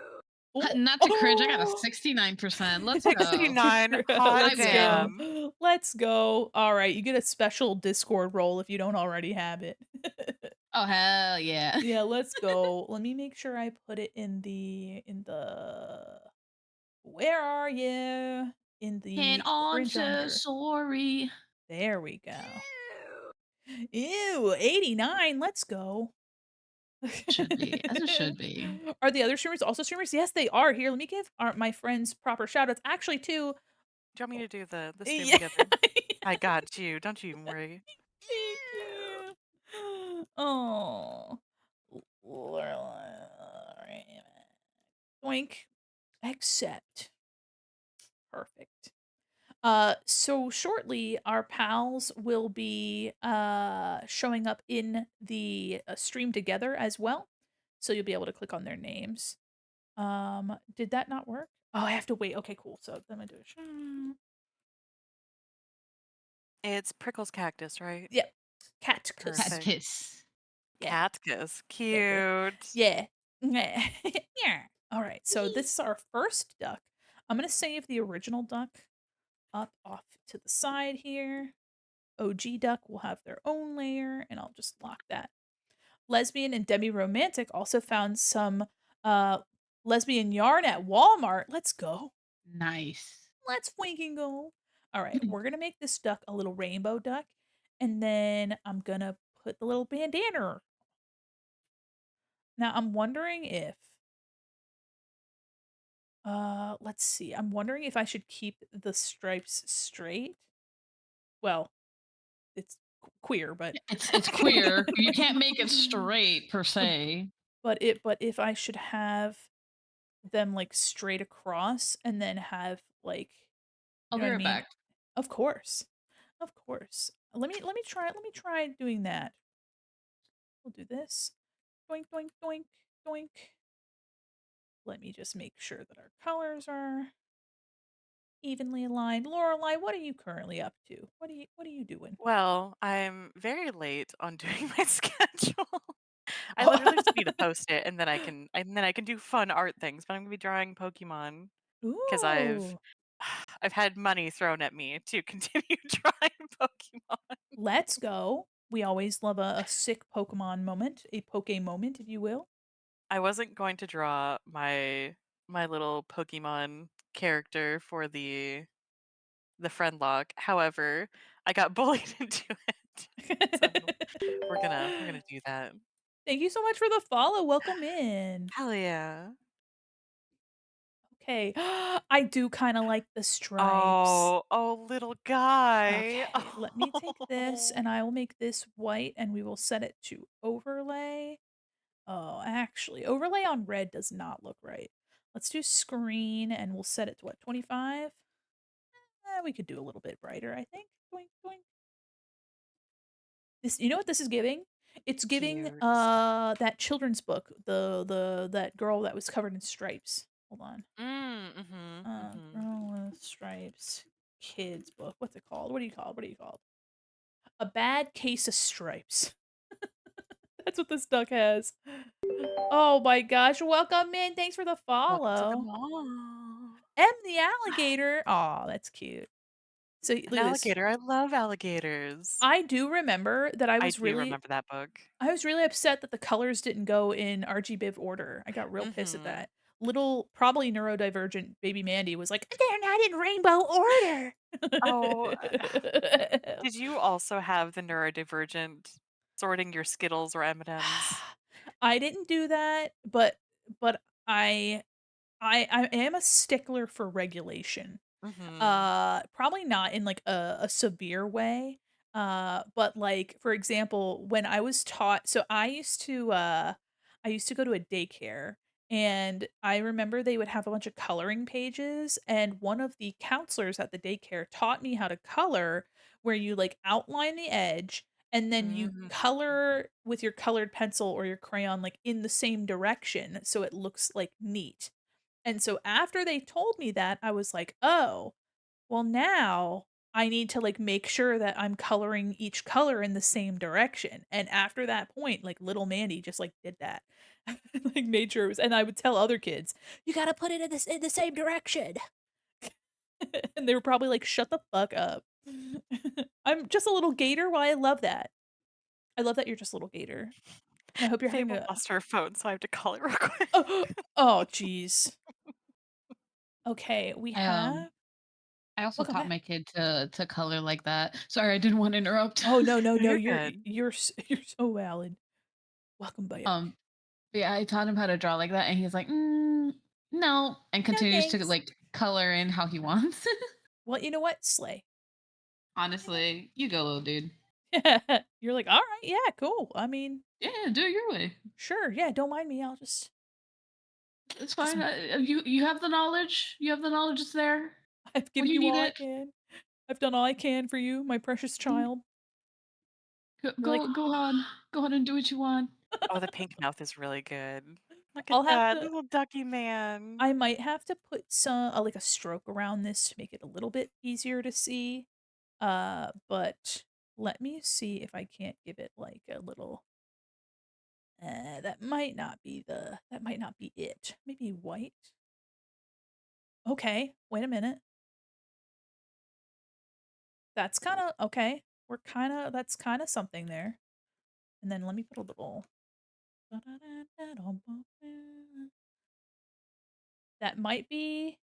Oh, Not to cringe, I got a oh! 69%. Let's go. 69. Hot I Let's go. win. damn. Let's go. All right, you get a special Discord role if you don't already have it. Oh, hell yeah. Yeah, let's go. Let me make sure I put it in the where are you? In Hang the on cringe to under. sorry. There we go. Ew, 89. Let's go. Should be, as it should be. Are the other streamers also streamers? Yes, they are. Here, let me give my friends proper shout outs. Actually, too. Do you want me to do the stream Yeah. together? I got you. Don't you even worry. Thank you. Oh. Doink. Accept. Perfect. So shortly our pals will be showing up in the stream together as well. So you'll be able to click on their names. Did that not work? Oh, I have to wait. Okay, cool. So then I do a It's Prickles Cactus, right? yep. Cat Cat kiss. Perfect. kiss. Yeah. Catkiss. Yeah. Cute. Yeah. Yeah. All right. So this is our first duck. I'm gonna save the original duck up off to the side here. OG duck will have their own layer, and I'll just lock that. Lesbian and demi-romantic also found some uh lesbian yarn at Walmart. Let's go. Nice. Let's fucking go. All right, we're gonna make this duck a little rainbow duck, and then I'm gonna put the little bandana. Now I'm wondering if let's see. I'm wondering if I should keep the stripes straight. Well, it's queer, but It's queer. You can't make it straight per se. but if I should have them, like, straight across and then have, like I'll you know be what I right mean? back. Of course. Of course. Let me try doing that. We'll do this. Doink, doink, doink, doink. Let me just make sure that our colors are evenly aligned. Lorelai, what are you currently up to? What are you doing? Well, I'm very late on doing my schedule. I literally just need to post it and then I can do fun art things, but I'm gonna be drawing Pokemon because I've Ooh, I've had money thrown at me to continue drawing Pokemon. let's go. We always love a sick Pokemon moment, a Poke moment, if you will. I wasn't going to draw my little Pokemon character for the friend lock. However, I got bullied into it. So we're gonna do that. Thank you so much for the follow. Welcome in. Hell yeah. Okay. I do kinda like the stripes. Oh, oh, little guy. Okay, let me take this Oh. and I will make this white and we will set it to overlay. Oh, actually, overlay on red does not look right. Let's do screen and we'll set it to what, 25? We could do a little bit brighter, I think. Doink, doink. This, you know what this is giving? It's giving, Cute. that children's book, the that girl that was covered in stripes. Hold on. Mhm, mhm. Girl with Stripes kids book. What's it called? What do you call it? What do you call it? A Bad Case of Stripes. That's what this duck has. Oh my gosh, welcome in, thanks for the Welcome to the follow. mall. M the alligator. Aw, that's cute. So, An look at this. alligator, I love alligators. I do remember that I do remember that book. I was really upset that the colors didn't go in RGBIV order. I got real pissed at Mhm. that. Little, probably neurodivergent baby Mandy was like, "They're not in rainbow order." Oh, did you also have the neurodivergent sorting your Skittles or M&Ms? I didn't do that, but I I am a stickler for regulation. Mhm. Probably not in, like, a severe way, but, like, for example, when I was taught so I used to go to a daycare, and I remember they would have a bunch of coloring pages, and one of the counselors at the daycare taught me how to color where you, like, outline the edge, and then you Mm. color with your colored pencil or your crayon, like, in the same direction so it looks, like, neat. And so after they told me that, I was like, "Oh, well, now I need to, like, make sure that I'm coloring each color in the same direction." And after that point, like, little Mandy just, like, did that. Like, made sure it was and I would tell other kids, "You gotta put it in the same direction." And they were probably like, "Shut the fuck up." I'm just a little gator, well, I love that. I love that you're just a little gator. And I hope you're having Fable a lost her phone, so I have to call it real quick. Oh, oh, jeez. Okay, we I um have I also welcome taught back. my kid to color like that. Sorry, I didn't want to interrupt. Oh, no, no, No, no, you're good. you're so valid. Welcome back. um, but yeah, I taught him how to draw like that, and he's like, no, and No, continues to thanks. like color in how he wants. Well, you know what? Slay. Honestly, you go, little dude. You're like, "Alright, yeah, cool. I mean, Yeah, do it your way. sure, yeah, don't mind me. I'll It's just fine. You have the knowledge. You have the knowledge. It's there I've when given you you need all I it. can. I've done all I can for you, my precious Mm, child." Go, You're like, go, go on. Go on and do what you want. Oh, the pink mouth is really good. Look at I'll have that, to little ducky man. I might have to put some like, a stroke around this to make it a little bit easier to see, but let me see if I can't give it, like, a little that might not be it. Maybe white? Okay, wait a minute. That's kinda okay. That's kinda something there. And then let me put a little that might be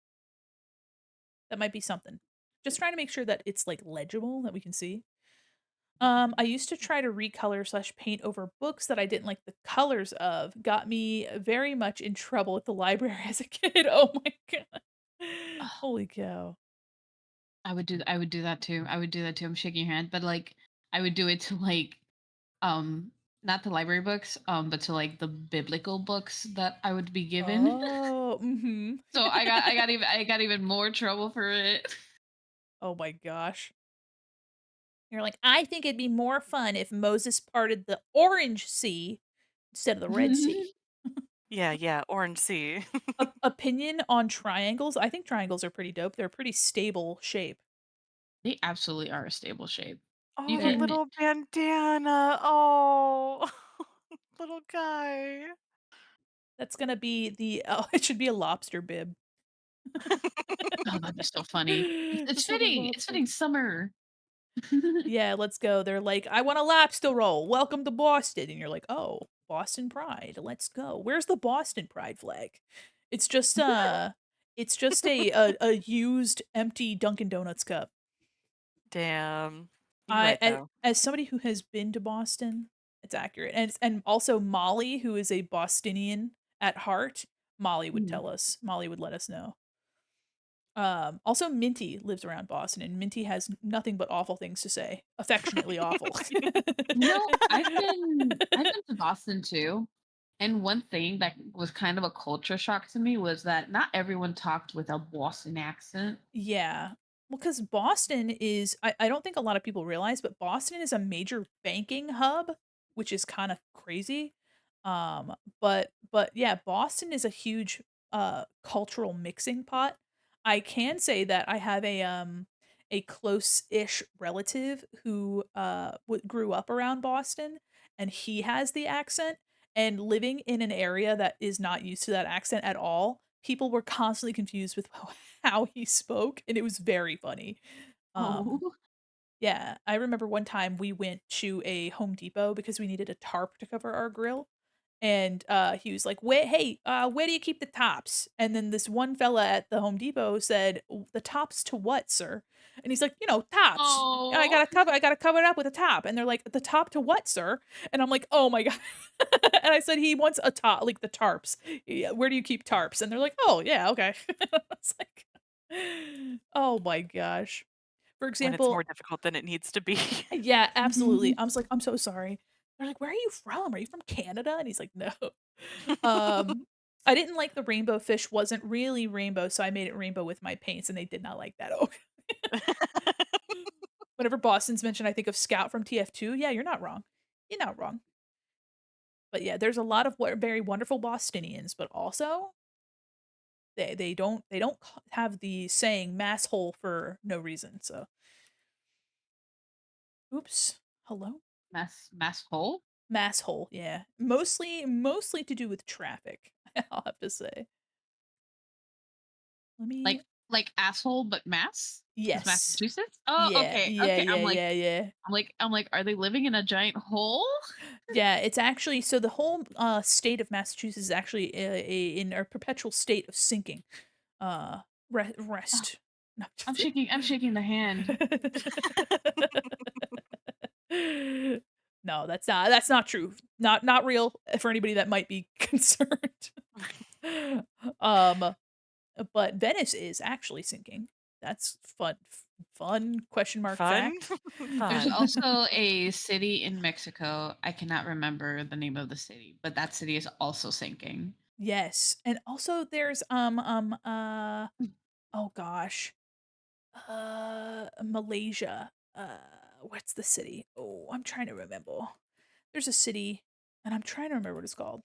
that might be something. Just trying to make sure that it's, like, legible, that we can see. I used to try to recolor slash paint over books that I didn't like the colors of, got me very much in trouble at the library as a kid. Oh my god. Holy cow. I would do that too. I would do that too. I'm shaking your hand, but like I would do it to like um not the library books, but to like the biblical books that I would be given. Oh, mhm. So I got even more trouble for it. Oh my gosh. You're like, "I think it'd be more fun if Moses parted the orange sea instead of the Red Sea." Yeah, yeah, orange sea. Opinion on triangles? I think triangles are pretty dope. They're a pretty stable shape. They absolutely are a stable shape. You Oh, the They're can little bandana. Oh, little guy. that's gonna be the oh, it should be a lobster bib. oh, that'd be so funny. It's This little fitting. It's lobster. fitting summer. Yeah, let's go. They're like, "I want a lobster roll. Welcome to Boston." And you're like, "Oh, Boston Pride. Let's go." Where's the Boston Pride flag? It's just it's just a used empty Dunkin' Donuts cup. Damn. You're I right, though. as somebody who has been to Boston, it's accurate. And also Molly, who is a Bostonian at heart, Molly would Mm. tell us. Molly would let us know. Also Minty lives around Boston, and Minty has nothing but awful things to say. Affectionately awful. You know, I've been to Boston too. And one thing that was kind of a culture shock to me was that not everyone talked with a Boston accent. Yeah. Well, because Boston is I don't think a lot of people realize, but Boston is a major banking hub which is kinda crazy. But yeah, Boston is a huge, cultural mixing pot. I can say that I have a close-ish relative who, grew up around Boston, and he has the accent, and living in an area that is not used to that accent at all, people were constantly confused with how he spoke, and it was very funny. Um, Oh. yeah, I remember one time we went to a Home Depot because we needed a tarp to cover our grill, and, he was like, "Where hey, where do you keep the tops?" And then this one fella at the Home Depot said, "The tops to what, sir?" And he's like, "You know, tops. Oh. I gotta cover it up with a top." And they're like, "The top to what, sir?" And I'm like, "Oh my god." And I said, "He wants a top like the tarps. Yeah, where do you keep tarps?" And they're like, "Oh, yeah, okay." I was like, oh my gosh. For When it's more example, difficult than it needs to be. yeah, absolutely. I was like, "I'm so sorry." They're like, "Where are you from? Are you from Canada?" And he's like, "No." Um, I didn't like the rainbow fish wasn't really rainbow, so I made it rainbow with my paints, and they did not like that. Oh, whenever Boston's mentioned, I think of Scout from TF2. Yeah, you're not wrong. You're not wrong. But yeah, there's a lot of very wonderful Bostonians, but also they don't have the saying "mass hole" for no reason. So, oops, hello, Mass hole? mass hole. Yeah, mostly to do with traffic. I'll have to say. Let Like me. like asshole, but mass? Because Yes. Massachusetts? Oh, Yeah. okay, Yeah. okay, Yeah. Yeah. Yeah. I'm like, are they living in a giant hole? Yeah, it's actually so the whole, state of Massachusetts is actually in a perpetual state of sinking. Oh, Rest. No, I'm shaking the hand. no, that's not true. Not real for anybody that might be concerned. Um, but Venice is actually sinking. That's fun question mark Fun? fact. There's Fun. also a city in Mexico, I cannot remember the name of the city, but that city is also sinking. Yes, and also there's, oh gosh. Malaysia. What's the city? Oh, I'm trying to remember. There's a city, and I'm trying to remember what it's called.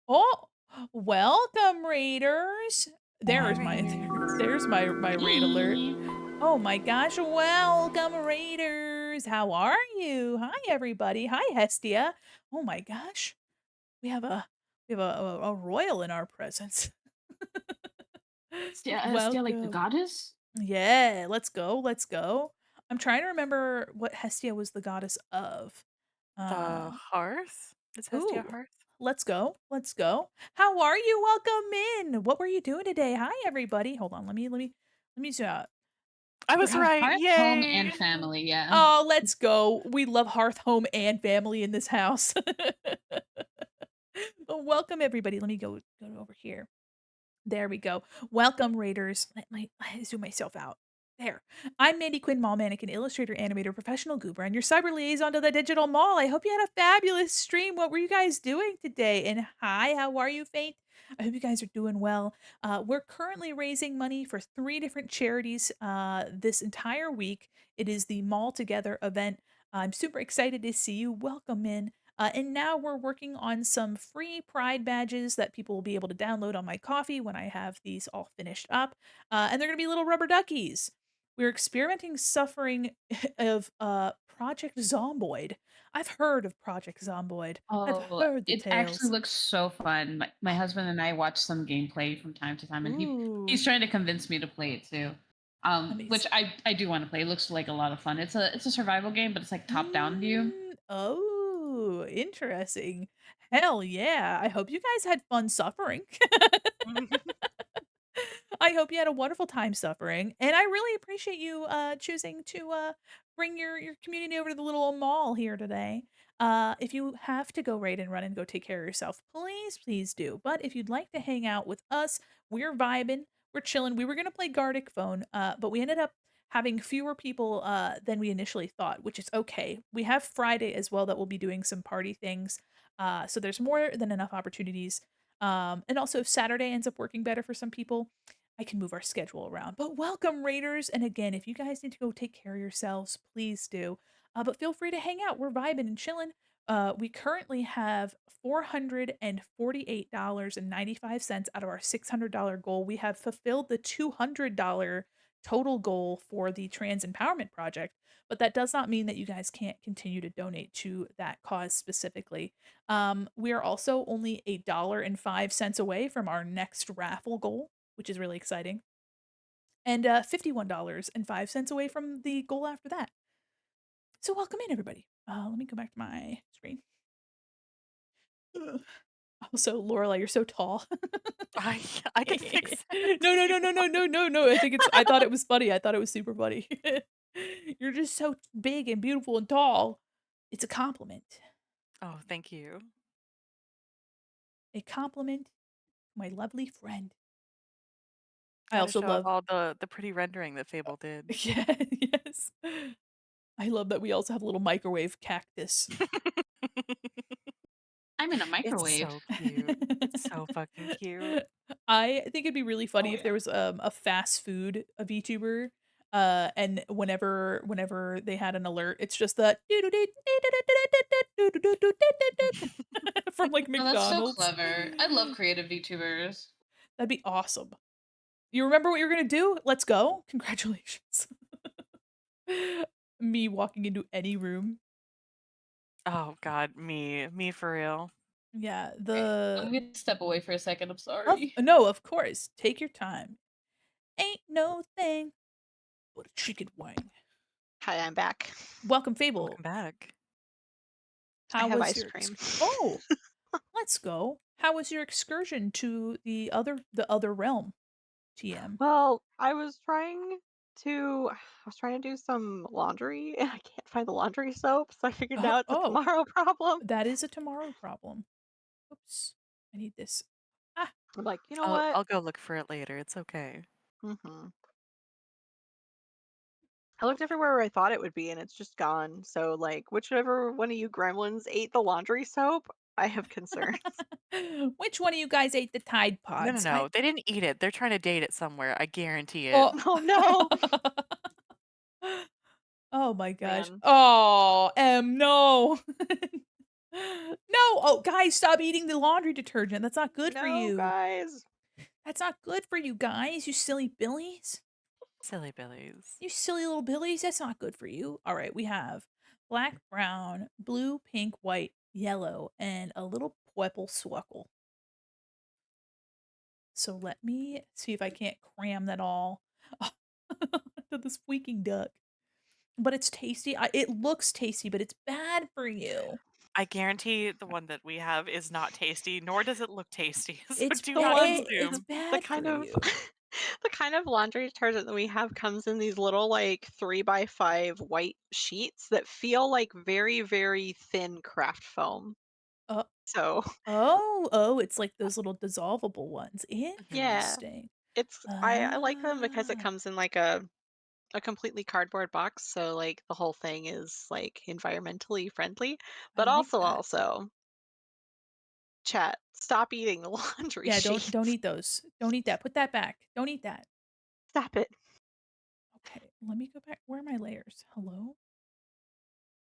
Oh, welcome, raiders. Hi, There's my Raiders. there's my raid alert. Eee. Oh my gosh, welcome, raiders. How are you? Hi, everybody. Hi, Hestia. Oh my gosh, we have a royal in our presence. Still like the Welcome. goddess? Yeah, let's go, let's go. I'm trying to remember what Hestia was the goddess of. The Uh, hearth? Is Hestia ooh, hearth? let's go, let's go. How are you? Welcome in. What were you doing today? Hi, everybody. Hold on, let me I was for right, Hearth, home, yay! and family, yeah. oh, let's go. We love hearth, home, and family in this house. Welcome, everybody. Let me go over here. There we go. Welcome, Raiders. Let me zoom myself out. There. I'm Mandy Quinn, mall mannequin, illustrator, animator, professional goober, and your cyber liaison to the digital mall. I hope you had a fabulous stream. What were you guys doing today? And hi, how are you, Faith? I hope you guys are doing well. We're currently raising money for three different charities this entire week. It is the Mall Together event. I'm super excited to see you. Welcome in. And now we're working on some free Pride badges that people will be able to download on my coffee when I have these all finished up. And they're going to be little rubber duckies. We're experimenting suffering of Project Zomboid. I've heard of Project Zomboid. I've Oh, heard the it actually tales. looks so fun. My husband and I watch some gameplay from time to time, and Ooh, he's trying to convince me to play it too. Which amazing. I do want to play. It looks like a lot of fun. It's a survival game, but it's like top down view. Oh, interesting. Hell yeah. I hope you guys had fun suffering. I hope you had a wonderful time suffering, and I really appreciate you choosing to bring your community over to the little mall here today. If you have to go raid and run and go take care of yourself, please do. But if you'd like to hang out with us, we're vibing, we're chilling. We were gonna play Gardic Phone, but we ended up having fewer people than we initially thought, which is okay. We have Friday as well that we'll be doing some party things, so there's more than enough opportunities. And also, if Saturday ends up working better for some people, I can move our schedule around. But welcome, Raiders. And again, if you guys need to go take care of yourselves, please do. But feel free to hang out. We're vibing and chilling. We currently have $448.95 out of our $600 goal. We have fulfilled the $200 total goal for the Trans Empowerment Project, but that does not mean that you guys can't continue to donate to that cause specifically. We are also only $1.05 away from our next raffle goal, which is really exciting, and $51.05 away from the goal after that. So welcome in, everybody. Let me go back to my screen. Ugh. Also, Lorelai, you're so tall. I I can fix No, that. no, You no, no, no, want? no, no, no. I thought it was funny. I thought it was super funny. You're just so big and beautiful and tall. It's a compliment. Oh, thank you. A compliment, my lovely friend. I Gotta also show off love all the pretty rendering that Fable did. yeah, yes. I love that we also have a little microwave cactus. I'm in a It's microwave. so cute. It's so fucking cute. I think it'd be really Oh funny if yeah. there was, a fast food, a VTuber, and whenever they had an alert, it's just the from, like, Oh, that's so McDonald's. clever. I love creative VTubers. That'd be awesome. You remember what you're gonna do? Let's go. Congratulations. Me walking into any room. Oh god, me for real. Yeah, Okay, the I'm gonna step away for a second. I'm of sorry. no, of course. Take your time. Ain't no thing but a chicken wing. Hi, I'm back. Welcome, Fable. Welcome back. I How have was ice your cream. Oh, let's go. How was your excursion to the other realm, TM? Well, I was trying to do some laundry and I can't find the laundry soap, so I figured Oh, now it's a oh, tomorrow problem. that is a tomorrow problem. Oops. I need this. Ah, I'm like, you know I'll what? I'll go look for it later. It's okay. hmm I looked everywhere where I thought it would be, and it's just gone. So, like, whichever one of you gremlins ate the laundry soap, I have concerns. which one of you guys ate the Tide No, no, Pods? I no. They didn't eat it. They're trying to date it somewhere. I guarantee it. Oh. Oh no, Oh my gosh. man. Oh, no. No. Oh, guys, stop eating the laundry detergent. That's not good for No, you. guys. That's not good for you guys, you silly billies. Silly billies. You silly little billies. That's not good for you. All right, we have black, brown, blue, pink, white, yellow, and a little purple swuckle. So let me see if I can't cram that all to this freaking duck. But it's tasty. It looks tasty, but it's bad for you. I guarantee the one that we have is not tasty, nor does it look tasty. So It's do The not bad. one, It's consume. the bad kind for of, you. the kind of laundry detergent that we have comes in these little like 3x5 white sheets that feel like very, very thin craft foam. Uh, So oh, it's like those little dissolvable ones. yeah, Interesting. I like them because it Ah, comes in like a completely cardboard box, so like the whole thing is like environmentally friendly, I but like that. also chat, stop eating the laundry Yeah, don't sheets. eat those. Don't eat that. Put that back. Don't eat that. Stop it. Okay, let me go back. Where are my layers? Hello?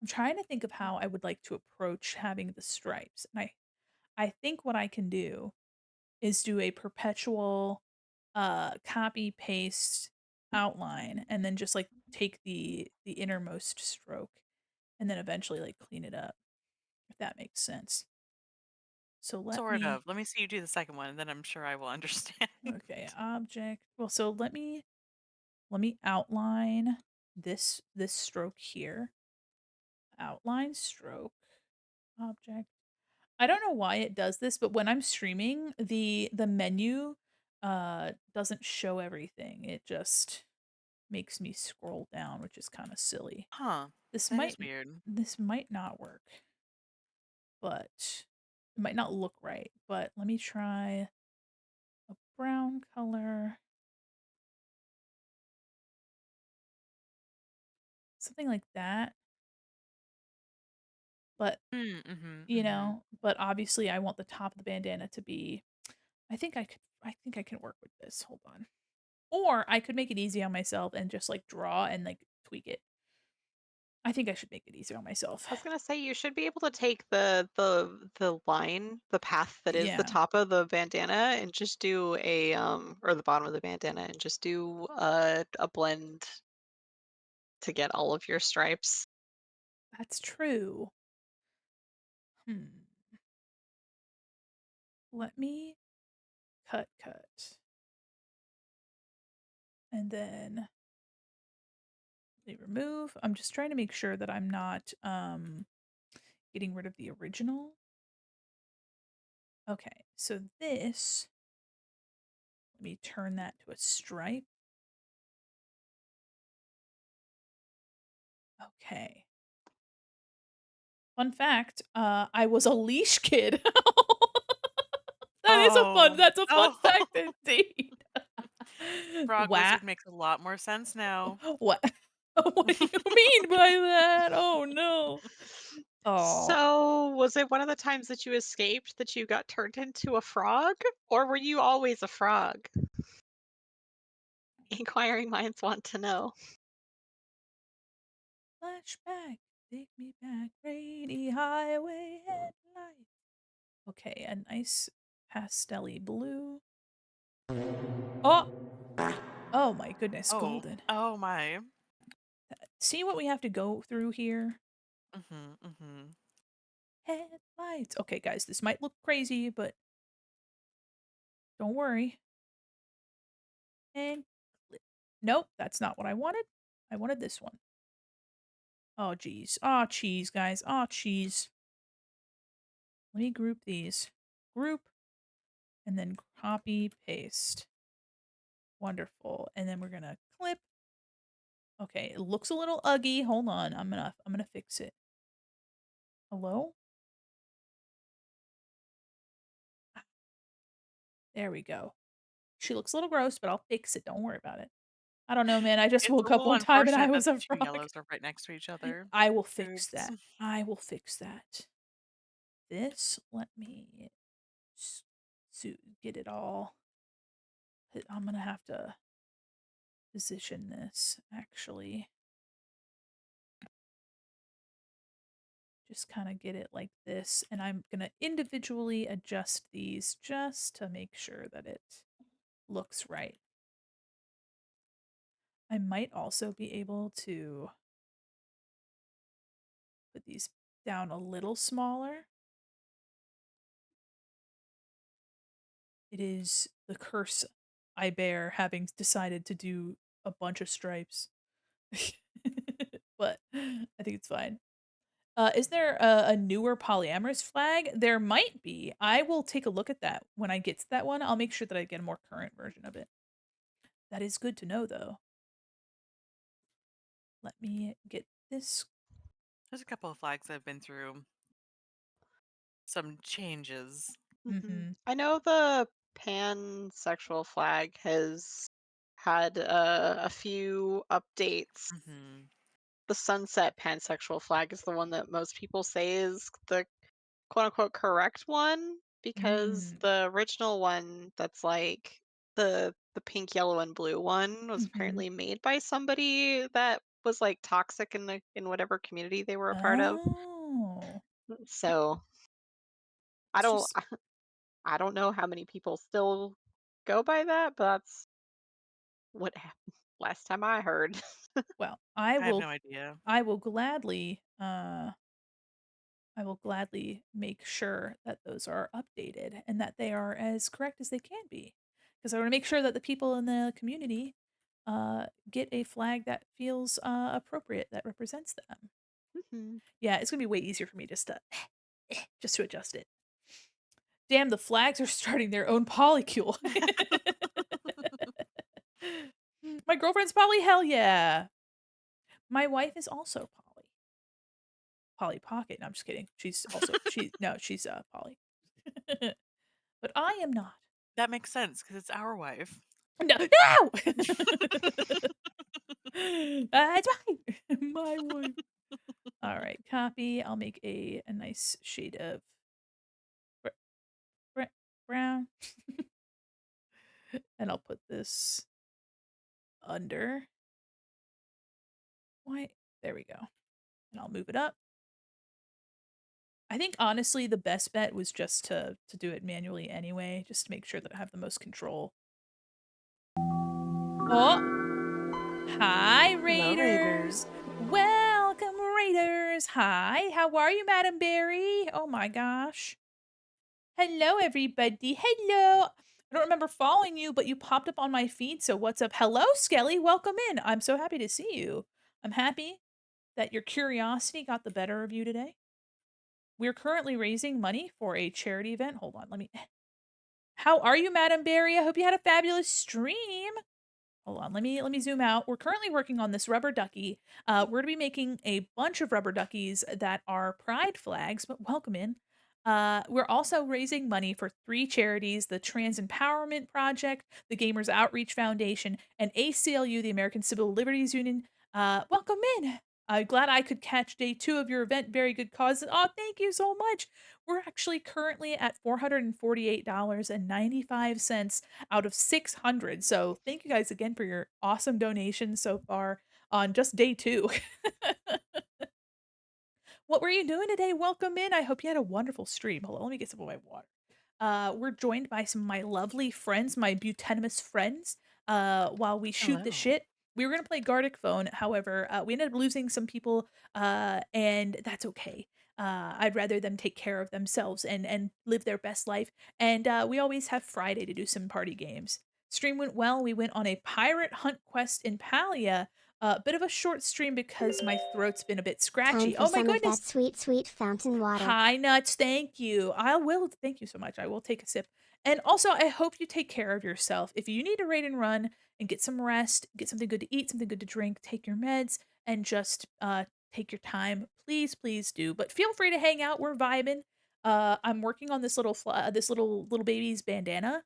I'm trying to think of how I would like to approach having the stripes. And I think what I can do is do a perpetual copy paste outline and then just like take the innermost stroke and then eventually like clean it up if that makes sense. So let Sort me of. Let me see you do the second one, and then I'm sure I will understand. okay, object. Well, so let me outline this stroke here. Outline stroke object. I don't know why it does this, but when I'm streaming, the menu doesn't show everything. It just makes me scroll down, which is kind of silly. Huh. This That might is weird. this might not work, but it might not look right. But let me try a brown color, something like that. But Mm, mhm, mhm. but obviously I want the top of the bandana to be I think I can work with this. Hold on. Or I could make it easy on myself and just like draw and like tweak it. I think I should make it easier on myself. I was gonna say you should be able to take the line, the path that is the Yeah, top of the bandana and just do a or the bottom of the bandana and just do a blend to get all of your stripes. that's true. Hmm. Let me cut, and then they remove. I'm just trying to make sure that I'm not getting rid of the original. Okay, so this, let me turn that to a stripe. Okay. Fun fact, I was a leash kid. Oh. That's a fun Oh. fact indeed. Frog Wow. Wizard makes a lot more sense now. What? What do you mean by that? Oh, no. Oh, So, was it one of the times that you escaped that you got turned into a frog? Or were you always a frog? Inquiring minds want to know. flashback, take me back, rainy highway headlight. Okay, a nice pastel blue. Oh, oh my goodness, Oh. golden. Oh my. See what we have to go through here? Mhm, mhm. Headlights. Okay, guys, this might look crazy, but don't worry. And clip. Nope, that's not what I wanted. I wanted this one. Oh, geez. Oh, cheese, guys. Oh, cheese. Let me group these. Group, and then copy, paste. Wonderful. And then we're gonna clip. Okay, it looks a little uggy. Hold on. I'm gonna fix it. Hello? Ah, there we go. She looks a little gross, but I'll fix it. Don't worry about it. I don't know, man. I just It's woke a up little one time and I unfortunate that was the a 2 frog. yellows are right next to each other. I will fix Oops. that. I will fix that. This, let me get it all. I'm gonna have to position this actually. Just kind of get it like this. And I'm gonna individually adjust these just to make sure that it looks right. I might also be able to put these down a little smaller. It is the curse I bear having decided to do a bunch of stripes. But I think it's fine. Is there a newer polyamorous flag? There might be. I will take a look at that when I get to that one. I'll make sure that I get a more current version of it. That is good to know, though. Let me get this. There's a couple of flags that have been through some changes. Mhm. I know the pansexual flag has had a few updates. Mhm. The sunset pansexual flag is the one that most people say is the quote unquote correct one because Mm. the original one that's like the pink, yellow, and blue one was Mhm. apparently made by somebody that was like toxic in the in whatever community they were a part of. Oh. So I It's don't just I don't know how many people still go by that, but that's what happened last time I heard. well, I have no idea. I will gladly I will gladly make sure that those are updated and that they are as correct as they can be. Because I want to make sure that the people in the community get a flag that feels appropriate, that represents them. Mhm. Yeah, it's gonna be way easier for me just to just to adjust it. Damn, the flags are starting their own polycule. My girlfriend's poly, hell yeah. My wife is also poly. Polly Pocket. No, I'm just kidding. She's poly. But I am not. That makes sense because it's our wife. No, no! It's mine. My wife. All right, copy. I'll make a nice shade of br- br- brown, and I'll put this under. Why? There we go. and I'll move it up. I think honestly the best bet was just to do it manually anyway, just to make sure that I have the most control. Oh, hi Hello, Raiders. Raiders. Welcome Raiders. Hi, how are you, Madam Berry? Oh my gosh. Hello, everybody. Hello. I don't remember following you, but you popped up on my feed. So what's up? Hello, Skelly. Welcome in. I'm so happy to see you. I'm happy that your curiosity got the better of you today. We're currently raising money for a charity event. Hold on, let me. How are you, Madam Berry? I hope you had a fabulous stream. Hold on, let me zoom out. We're currently working on this rubber ducky. We're gonna be making a bunch of rubber duckies that are pride flags, but welcome in. We're also raising money for 3 charities: the Trans Empowerment Project, the Gamers Outreach Foundation, and ACLU, the American Civil Liberties Union. Welcome in. I'm glad I could catch day 2 of your event. Very good cause. Oh, thank you so much. We're actually currently at $448.95 out of 600. So thank you guys again for your awesome donations so far on just day 2. What were you doing today? Welcome in. I hope you had a wonderful stream. Hold on, let me get some of my water. We're joined by some of my lovely friends, my butanimous friends, while we shoot the Hello. shit. We were gonna play Gartic Phone, however, we ended up losing some people, and that's okay. I'd rather them take care of themselves and live their best life. And we always have Friday to do some party games. Stream went well. We went on a pirate hunt quest in Palia. A bit of a short stream because my throat's been a bit Time scratchy. for Oh my some of that goodness. sweet, sweet fountain water. Hi, nuts. Thank you. I will. Thank you so much. I will take a sip. And also, I hope you take care of yourself. If you need to raid and run and get some rest, get something good to eat, something good to drink, take your meds, and just take your time. Please, please do. But feel free to hang out. We're vibing. I'm working on this this little baby's bandana.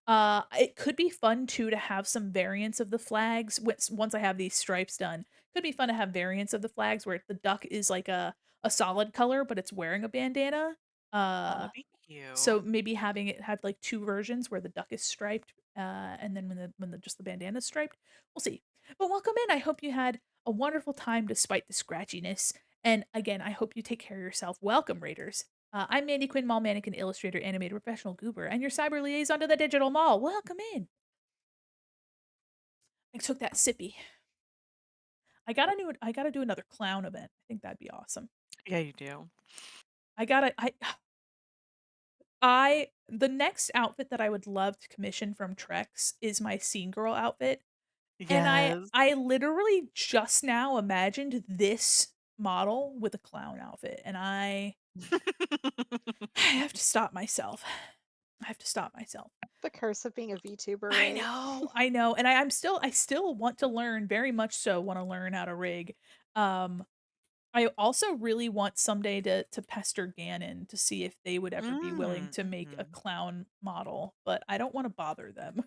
It could be fun too to have some variants of the flags once I have these stripes done. Could be fun to have variants of the flags where the duck is like a solid color, but it's wearing a bandana. Oh, Uh, that'd be so cute. maybe having it have like 2 versions where the duck is striped, and then when the just the bandana is striped. We'll see. But welcome in. I hope you had a wonderful time despite the scratchiness. And again, I hope you take care of yourself. Welcome, Raiders. I'm Mandy Quinn, mall mannequin, illustrator, animator, professional goober, and your cyber liaison to the digital mall. Welcome in. I took that sippy. I gotta do another clown event. I think that'd be awesome. Yeah, you do. I gotta I the next outfit that I would love to commission from Trex is my scene girl outfit. And Yes. I literally just now imagined this model with a clown outfit, and I have to stop myself. I have to stop myself. The curse of being a VTuber, right? I know, and I still want to learn, very much so wanna learn how to rig. Um, I also really want someday to pester Ganon to see if they would ever be willing to make a Mhm. clown model, but I don't wanna bother them.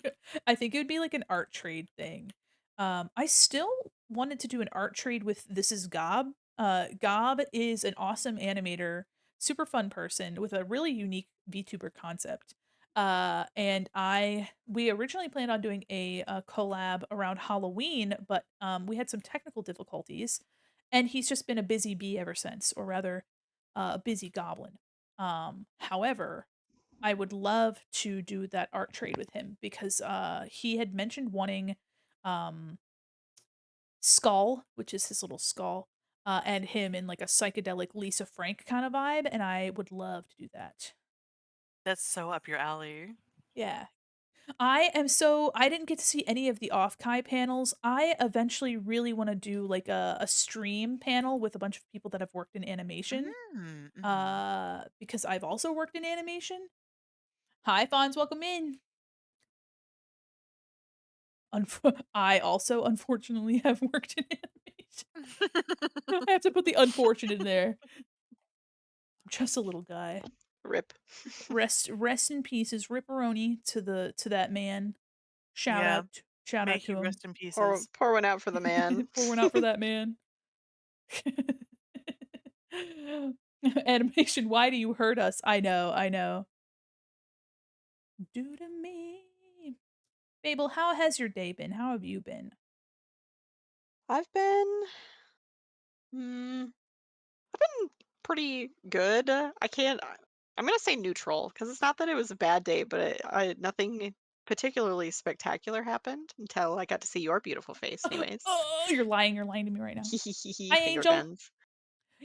I think it would be like an art trade thing. I still wanted to do an art trade with This Is Gob. Gob is an awesome animator, super fun person with a really unique VTuber concept. And we originally planned on doing a collab around Halloween, but we had some technical difficulties, and he's just been a busy bee ever since, or rather, a busy goblin. However, I would love to do that art trade with him because he had mentioned wanting um, Skull, which is his little skull, and him in like a psychedelic Lisa Frank kind of vibe, and I would love to do that. That's so up your alley. Yeah, I didn't get to see any of the off Kai panels. I eventually really wanna do, like, a stream panel with a bunch of people that have worked in animation, Mm, mhm. because I've also worked in animation. Hi, Fonz, welcome in. I also unfortunately have worked in animation. I have to put the unfortunate in there. I'm just a little guy. Rip. Rest in pieces, ripperoni to that man. Yeah. Shout May out he to him. rest in pieces. Pour one out for the man. Pour one out for that man. Animation, why do you hurt us? I know, I know. Do to me. Babel, how has your day been? How have you been? I've been. Hmm. been pretty good. I'm gonna say neutral because it's not that it was a bad day, but nothing particularly spectacular happened until I got to see your beautiful face. Anyways, Oh, you're lying to me right now. Hi, finger Angel. guns.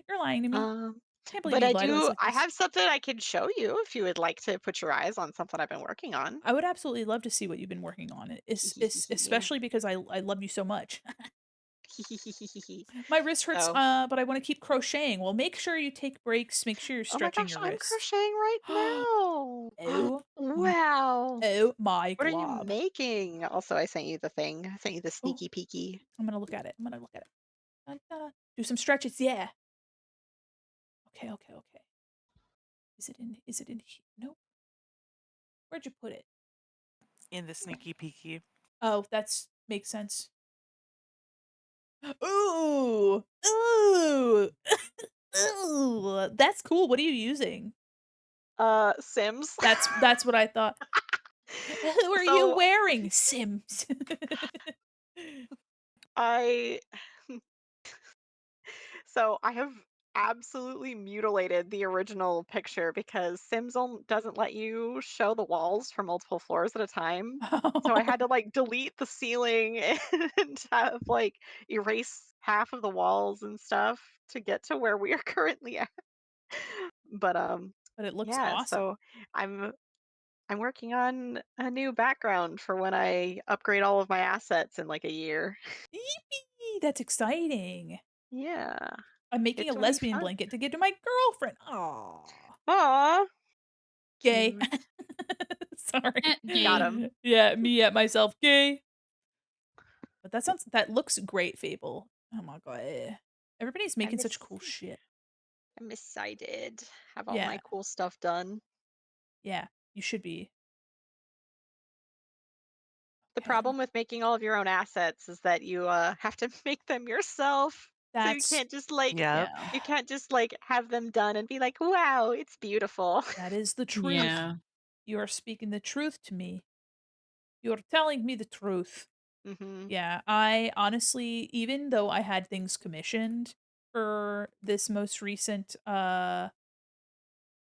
You're lying to me. Um, Can't believe but you'd lie to us like I this. have something I can show you if you would like to put your eyes on something I've been working on. I would absolutely love to see what you've been working on, especially because I love you so much. My wrist hurts, So, but I wanna keep crocheting. Well, make sure you take breaks, make sure you're oh my stretching gosh, your I'm wrist. crocheting right now. Oh, m Wow. oh my What are you glob. making? Also, I sent you the thing. I sent you the Oh, sneaky peeky. I'm gonna look at it, I'm gonna look at it. Dun, dun. Do some stretches, yeah. Okay, okay, okay. Is it in he nope. Where'd you put it? In the sneaky peeky. Oh, that's makes sense. Ooh! Ooh! Ooh! That's cool, what are you using? Sims. That's what I thought. Who are you So wearing, Sims? I so I have absolutely mutilated the original picture because doesn't let you show the walls for multiple floors at a time. So I had to like delete the ceiling and have like erase half of the walls and stuff to get to where we are currently at. But But it looks yeah, awesome. so I'm I'm working on a new background for when I upgrade all of my assets in like a year. Yippee! That's exciting. Yeah, I'm making it's a gonna be lesbian fun. blanket to give to my girlfriend. Aw. Aw, Gay. cute. Sorry. Got Gay. him. Yeah, me at myself, gay. But that looks great, Fable. Oh my god. Everybody's I'm making such ex- cool shit. I'm excited. Have all my Yeah, cool stuff done. yeah. You should be. The Okay. problem with making all of your own assets is that you have to make them yourself. So That's Yep. yeah. you can't just like have them done and be like, "Wow, it's beautiful." That is the truth. Yeah. You are speaking the truth to me. You're telling me the truth. Mhm. Yeah, I honestly, even though I had things commissioned for this most recent,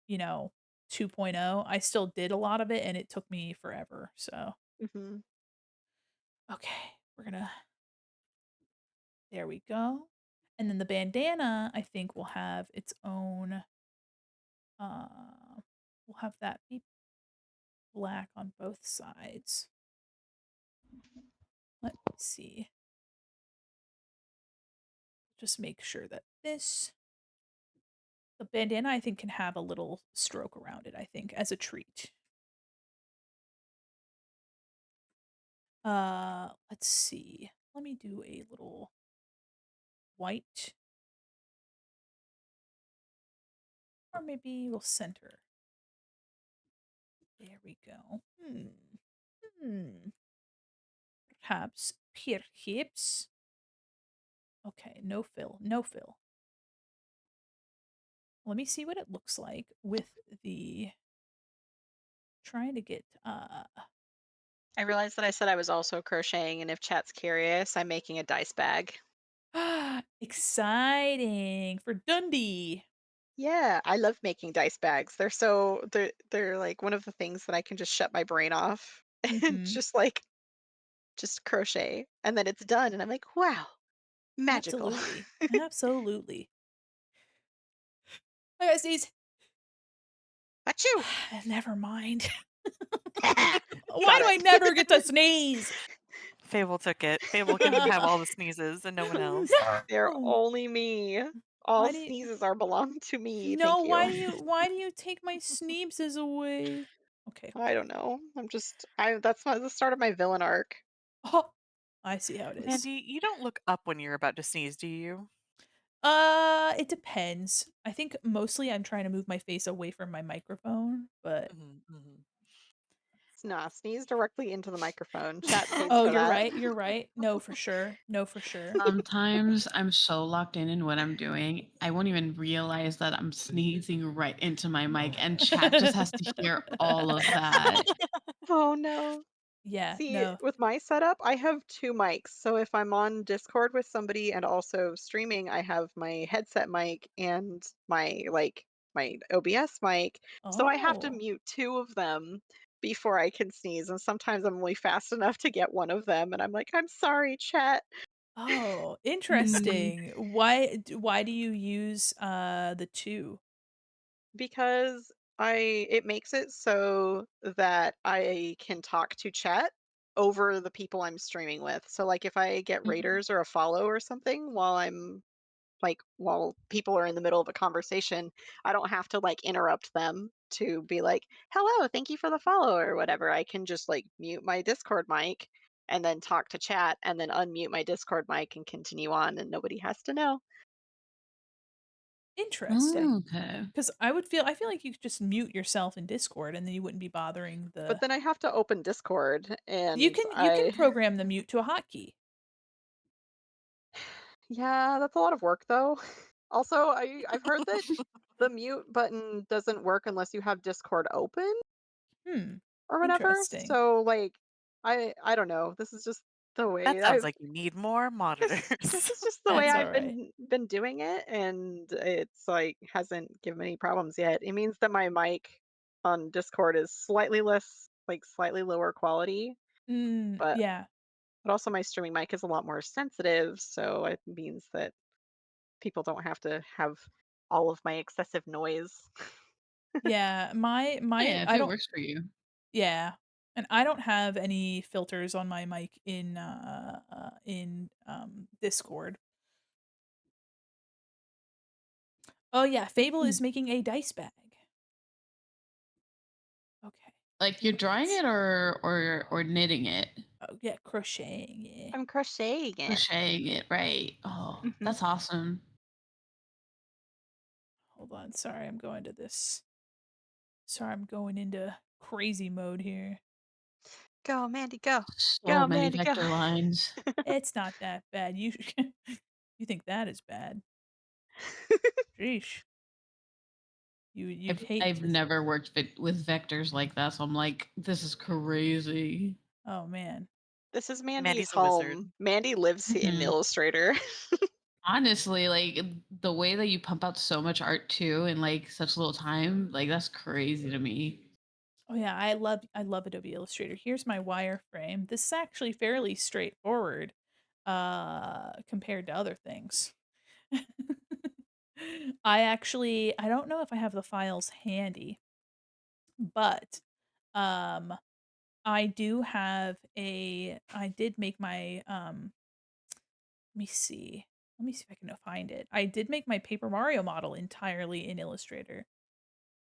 you know, 2.0, I still did a lot of it and it took me forever. So, Mhm. okay, we're gonna, there we go. And then the bandana, I think will have its own, uh, we'll have that be black on both sides. Let me see. Just make sure that the bandana, I think, can have a little stroke around it, I think, as a treat. Let's see. Let me do a little white, or maybe we'll center. There we go. Hmm. Perhaps perhaps. Okay, no fill, no fill. Let me see what it looks like with the trying to get I realized that I said I was also crocheting, and if chat's curious, I'm making a dice bag. exciting for Dundee. Yeah, I love making dice bags. They're like one of the things that I can just shut my brain off and Mhm. just crochet, and then it's done, and I'm like, wow, magical. Absolutely. Absolutely. I gotta sneeze. Achoo! Never mind. Why Got do it. I never get to sneeze? Fable took it. Fable can have all the sneezes and no one else. They're No. only me. All Why do you sneezes are belong to me. No, Thank you. why do you take my sneezes away? Okay, I hold don't know. I that's the start of my villain arc. on. Oh, I see how it is. Mandy, you don't look up when you're about to sneeze, do you? It depends. I think mostly I'm trying to move my face away from my microphone, but Mhm, mhm. Nah, sneeze directly into the microphone. Chat pays oh, for you're that. right. You're right. No, for sure. No, for sure. Sometimes I'm so locked in what I'm doing, I won't even realize that I'm sneezing right into my mic, and chat just has to hear all of that. Oh no. Yeah, See, no. with my setup, I have 2 mics, so if I'm on Discord with somebody and also streaming, I have my headset mic and my OBS mic, so I have to Oh. mute 2 of them before I can sneeze, and sometimes I'm only fast enough to get 1 of them, and I'm like, "I'm sorry, chat." Oh, Mm. interesting. Why do you use, the 2? Because it makes it so that I can talk to chat over the people I'm streaming with. So, like, if I get Mhm. raiders or a follow or something while people are in the middle of a conversation, I don't have to, like, interrupt them to be like, "Hello, thank you for the follow," or whatever. I can just, like, mute my Discord mic and then talk to chat and then unmute my Discord mic and continue on, and nobody has to know. Interesting. Oh, okay. 'Cause I feel like you could just mute yourself in Discord, and then you wouldn't be bothering But the then I have to open Discord, you and can you can I program the mute to a hotkey. Yeah, that's a lot of work though. Also, I've heard that the mute button doesn't work unless you have Discord open Hmm, or whatever. interesting. So like I don't know. This is just the That way sounds I've like you need more this monitors. is just the way That's I've alright. been doing it, and it's like hasn't given me any problems yet. It means that my mic on Discord is slightly lower quality, Mm, but yeah. also my streaming mic is a lot more sensitive, so it means that people don't have to have all of my excessive noise. Yeah, my Yeah, if I it don't works for you. yeah, and I don't have any filters on my mic Discord. Oh, yeah, Fable Mm. is making a dice bag. Okay. Like you're drawing What? it or knitting it? Oh, yeah, crocheting, yeah. I'm crocheting it. Crocheting it, right. Oh, Mhm. that's awesome. Hold on, sorry, I'm going into crazy mode here. Go, Mandy, go. So Go, many Mandy, go. vector lines. It's not that bad. You you think that is bad. Sheesh. You'd hate I've to never worked with vectors like that, so I'm like, this is crazy. oh, man. This is Mandy's Mandy's a wizard. home. Mandy lives in Mhm. Illustrator. Honestly, like the way that you pump out so much art too in like such little time, like that's crazy to me. Oh, yeah, I love Adobe Illustrator. Here's my wireframe. This is actually fairly straightforward, compared to other things. I don't know if I have the files handy, but, um, I did make my, let me see. Let me see if I can find it. I did make my Paper Mario model entirely in Illustrator.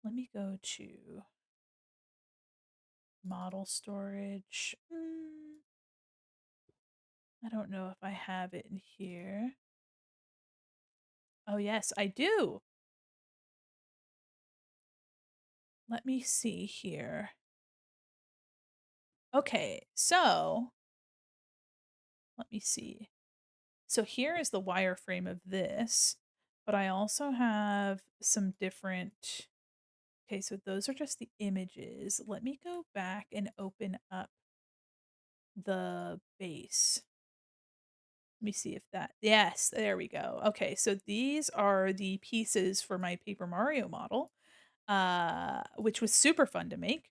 Let me go to model storage. I don't know if I have it in here. Oh, yes, I do. Let me see here. Okay, so let me see. So here is the wireframe of this, but I also have some different. Okay, so those are just the images. Let me go back and open up the base. Let me see if that yes, there we go. Okay, so these are the pieces for my Paper Mario model, which was super fun to make.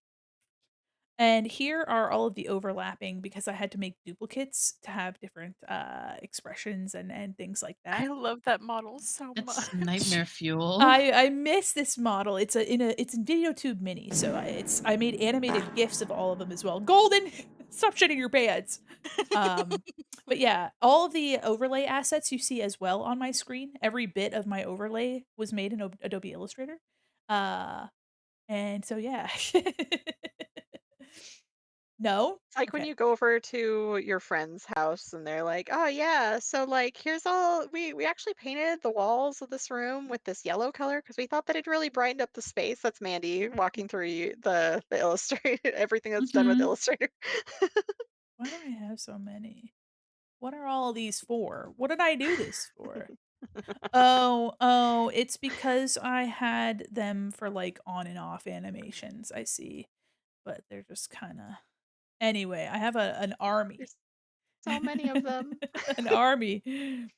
And here are all of the overlapping because I had to make duplicates to have different, expressions and things like I that. love that model so It's much. nightmare fuel. I miss this model. It's in Videotube Mini, so I made animated GIFs of all of them as well. Golden, stop shitting your pants. Um, but yeah, all of the overlay assets you see as well on my screen, every bit of my overlay was made in Adobe Illustrator. Uh, and so yeah. No? It's like when Okay. you go over to your friend's house and they're like, "Oh yeah, so like here's all we actually painted the walls of this room with this yellow color because we thought that it really brightened up the space." That's Mandy walking through the Illustrator everything that's done with Mhm. Illustrator. Why do I have so many? What are all these for? What did I do this for? Oh, it's because I had them for, like, on and off animations, I see, but they're just kinda Anyway, I have an army. There's so many of them. An army.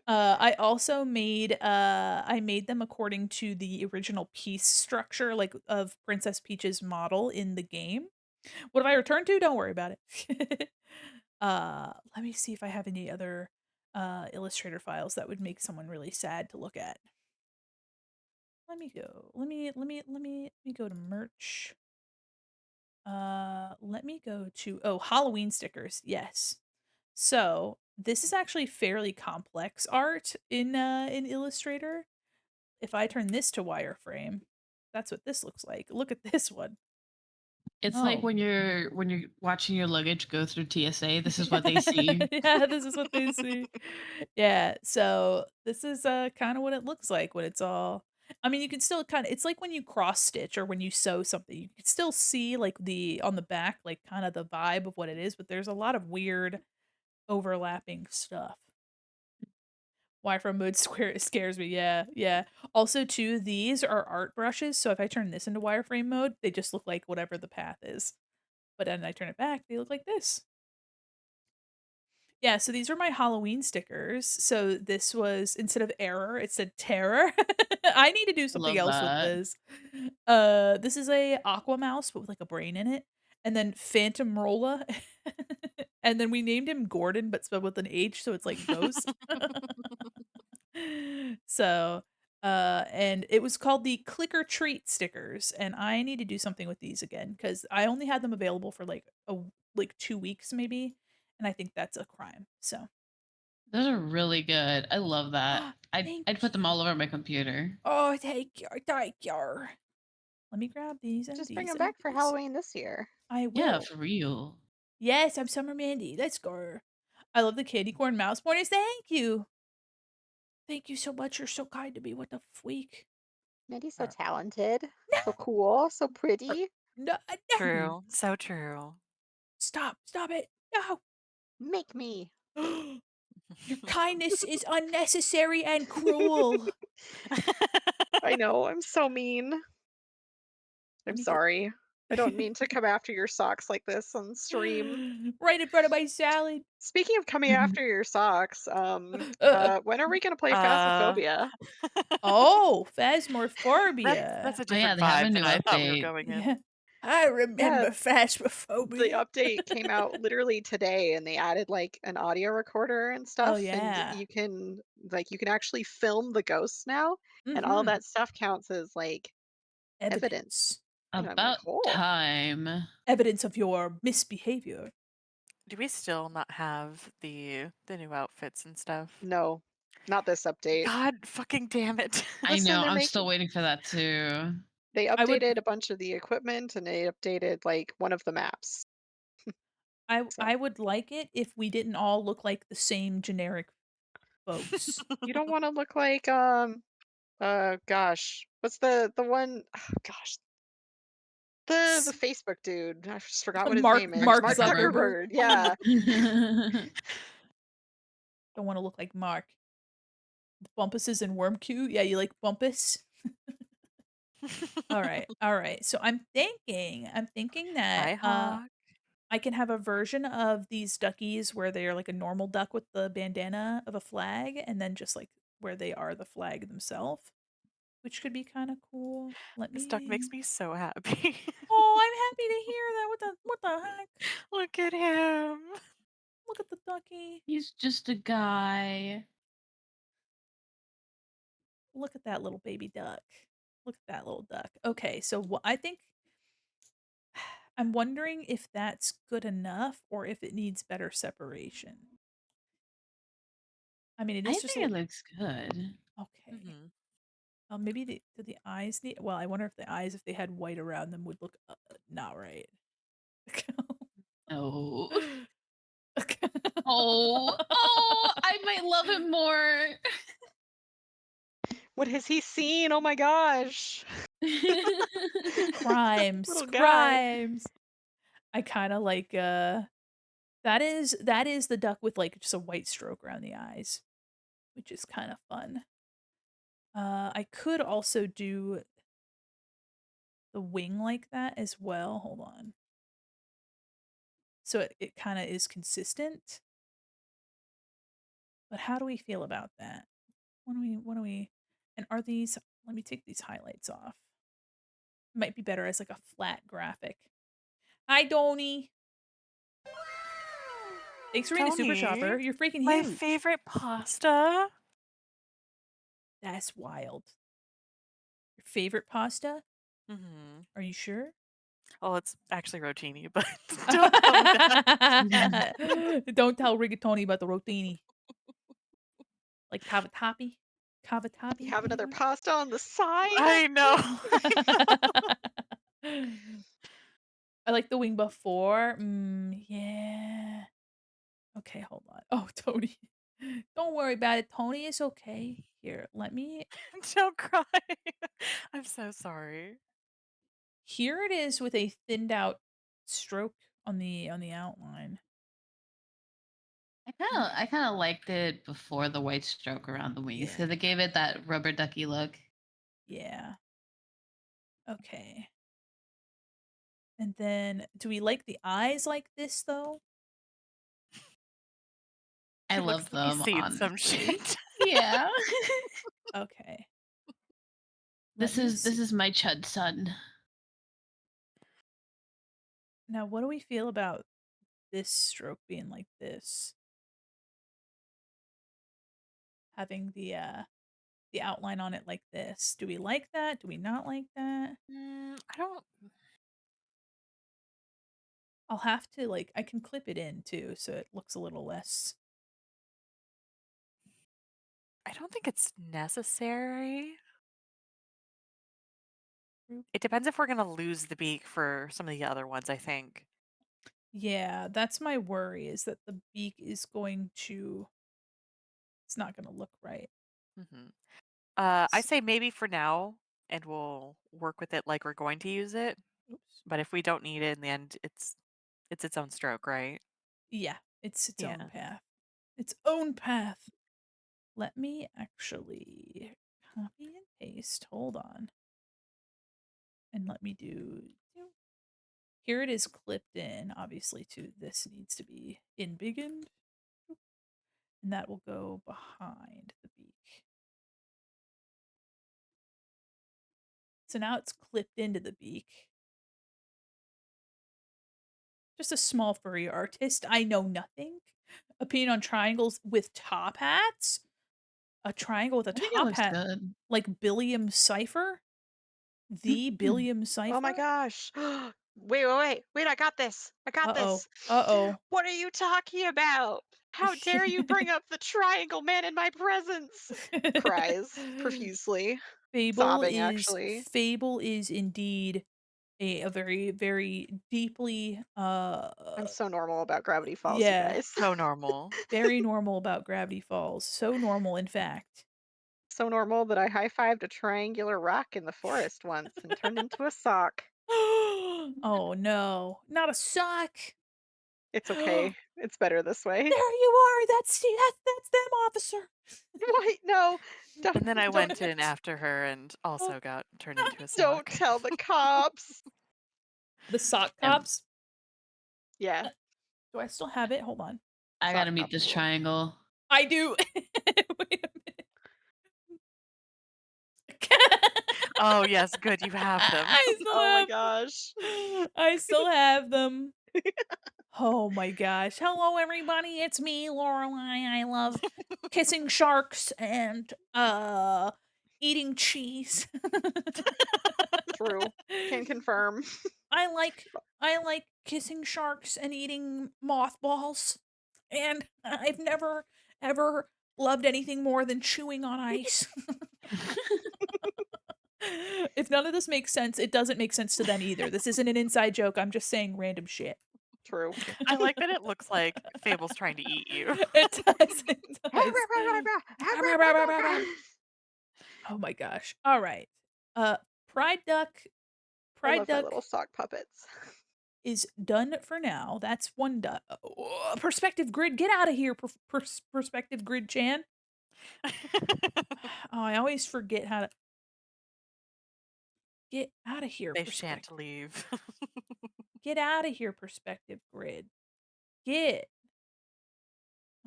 I also I made them according to the original piece structure, like, of Princess Peach's model in the game. What have I returned to? Don't worry about it. Let me see if I have any other, Illustrator files that would make someone really sad to look at. Let me go. Let me go to merch. Let me go to Halloween stickers. Yes. So, this is actually fairly complex art in Illustrator. If I turn this to wireframe, that's what this looks like. Look at this one. It's like Oh. when you're watching your luggage go through TSA, this is what they see. Yeah, this is what they see. Yeah, so this is, kinda what it looks like when it's all I mean, you can still kinda it's like when you cross stitch or when you sew something, you can still see, like, the on the back, like, kinda the vibe of what it is, but there's a lot of weird overlapping stuff. Wireframe mode scares me, yeah, yeah. Also, too, these are art brushes, so if I turn this into wireframe mode, they just look like whatever the path is. But then I turn it back, they look like this. Yeah, so these are my Halloween stickers. So this was instead of error, it said terror. I need to do something Love else with that. this. This is a aqua mouse, but with like a brain in it. And then Phantom Rolla. And then we named him Gordon, but spelled with an H, so it's like ghost. So, and it was called the Click or Treat stickers, and I need to do something with these again because I only had them available for like 2 weeks maybe, and I think that's a crime. So, Those are really good. I love that. thank I'd put them you. all over my computer. Oh, thank you, thank you. Let me grab these and Just bring these them and back for these. Halloween this year. I Yeah, will. for real. Yes, I'm Summer Mandy. Let's go. I love the candy corn mouse pointers. Thank you. Thank you so much. You're so kind to me. What the freak? Mindy's so Uh, talented, no, so cool, so pretty. no, no. True. So true. Stop, stop it. Make me. No. Your kindness is unnecessary and cruel. I know, I'm so mean. Let I'm me get sorry. I don't mean to come after your socks like this on stream. right in front of my salad. Speaking of coming after your socks, when are we gonna play uh Phasmophobia? Oh, that's Phasmophobia. a Oh yeah, different they have a vibe new than I thought we were update. going in. Yeah. I Yeah, remember the Phasmophobia. update came out literally today and they added like an audio recorder and Oh, stuff and yeah. you can actually film the ghosts now and all Mhm. that stuff counts as like evidence. Evidence. And I'm like, About "Oh, time. Evidence of your misbehavior. Do we still not have the new outfits and stuff? no, not this update." God fucking damn it. I Listen, know, I'm still waiting for that too. they I would updated a bunch of the equipment and they updated like one of the maps. So, I would like it if we didn't all look like the same generic folks. you don't want to look like gosh, what's the one oh, gosh, the S Facebook dude. I just forgot what his Mark name is. Mark Mark Mark Zuckerberg. Zuckerberg. Zuckerberg. Yeah. Don't wanna look like Mark. Bumpuses and Wormcue? Yeah, you like Bumpus? Alright, alright. So I'm thinking that, Hi, Hawk. I can have a version of these duckies where they are like a normal duck with the bandana of a flag, and then just, like, where they are the flag themselves, which could be kinda cool. Let This duck makes me me so happy. Oh, I'm happy to hear that. What the heck? Look at him. Look at the ducky. He's just a guy. Look at that little baby duck. Look at that little duck. Okay, so I think I'm wondering if that's good enough or if it needs better separation. I mean, it I is just a think it little looks good. okay. Mhm. Maybe do the eyes need well, I wonder if the eyes, if they had white around them, would look, not right. Oh. Oh. Oh, I might love him more. What has he seen? Oh my gosh. Crimes, Little guy. crimes. I kinda like, that is the duck with, like, just a white stroke around the eyes, which is kinda fun. I could also do the wing like that as well. Hold on. so it kinda is consistent. But how do we feel about that? What do we and are these let me take these highlights off. Might be better as, like, a flat graphic. Hi, Donnie. Thanks for being a super Tony, shopper. You're freaking my huge. favorite pasta. That's wild. Your favorite pasta? Mhm. Are you sure? Well, it's actually rotini, but don't tell me that. Don't tell Rigatoni about the rotini. Like cavatappi? You Cavatappi, have another anyone? pasta on the side? I know. I like the wing before. Yeah. Okay, hold on. Oh, Tony. Don't worry about it. Tony is okay. Here, let me Don't cry. I'm so sorry. here it is with a thinned out stroke on the outline. Mm, I kind of liked it before the white stroke around the wings yeah. because it gave it that rubber ducky look. Yeah. Okay. And then do we like the eyes like this though? I He looks love like he's them, seen some honestly. shit. Yeah. Okay. Let me This see. is my chud son. Now, what do we feel about this stroke being like this? Having the outline on it like this. Do we like that? Do we not like that? I don't I'll have to like I can clip it in too so it looks a little less. I don't think it's necessary. Droop. It depends if we're gonna lose the beak for some of the other ones, I think. Yeah, that's my worry is that the beak is going to it's not going to look right. Mhm. I S- say maybe for now, and we'll work with it like we're going to use it, Oops. but if we don't need it in the end, it's its own stroke, right? Yeah, it's its own Yeah. path. Its own path. Let me actually copy and paste. Hold on. And let me do here it is clipped in, obviously, to this needs to be embiggened, and that will go behind the beak. So now it's clipped into the beak. Just a small furry artist. I know nothing. Opinion on triangles with top hats? A triangle with a I think it top looks hat, good. like Billiam Cipher? The Billiam Oh my Cipher? gosh. Wait, I got this. I got Uh-oh. this. Uh-oh. What are you talking about? How dare you bring up the triangle man in my presence? Cries profusely, sobbing actually. Fable is indeed a very, very deeply, I'm so normal about Gravity Falls, you yeah, guys. So normal. very normal about Gravity Falls. So normal, in fact. So normal that I high-fived a triangular rock in the forest once and turned into a sock. Oh, no. Not a sock. It's There okay. It's better this way. you are. That's them, officer. Wait, no. Don't And then I don't went in after her and also got turned into a don't sock. tell the cops. The sock Um, cops? Yeah, Uh, Do I still have it? Hold on. I sock gotta meet cops this rule. triangle. I do. Wait a minute. Oh, yes, good, you have them. I still Oh my have gosh. I still have them. Oh my gosh. Hello everybody. It's me, Lorelai. I love kissing sharks and eating cheese. True. Can confirm. I like I like kissing sharks and eating mothballs. And I've never ever loved anything more than chewing on ice. If none of this makes sense, it doesn't make sense to them either. This isn't an inside joke. I'm just saying random shit. True. I like that it looks like Fable's trying to eat you. It does. It does. Oh my gosh. All right. Uh Pride Duck I Pride love my Duck little sock puppets. is done for now. That's one perspective grid. Get out of here, perspective grid Chan. Oh, I always forget how to get out of here, They shan't perspective. leave. Get out of here, perspective grid. forget.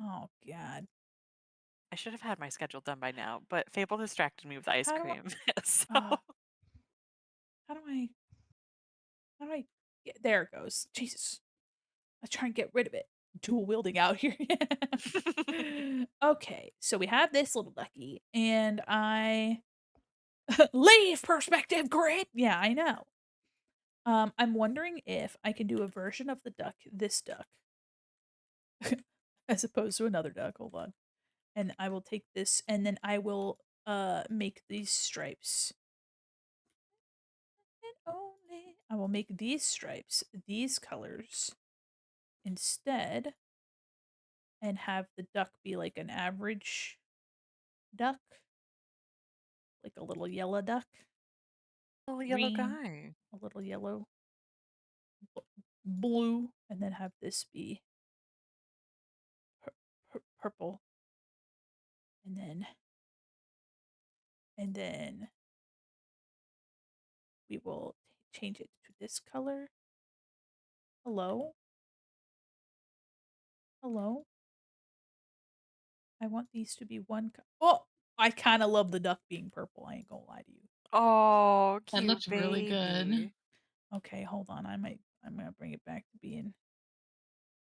Oh god. I should have had my schedule done by now, but Fable distracted me with ice How do I cream. So how do I how do I get there it goes. Jesus. Let's try and get rid of it. Dual wielding out here. Okay, so we have this little ducky, and I leave perspective grid. Yeah, I know. I'm wondering if I can do a version of the duck, this duck, as opposed to another duck. Hold on. And I will take this and then I will make these stripes. And only I will make these stripes, these colors instead, and have the duck be like an average duck, like a little yellow duck, little yellow green, guy. a little yellow, blue, and then have this be purple, and then we will change it to this color. Hello, hello. I want these to be one. Oh, I kind of love the duck being purple. I ain't gonna lie to you. Oh, That cute looks really good. baby. Okay, hold on. I'm gonna bring it back to being.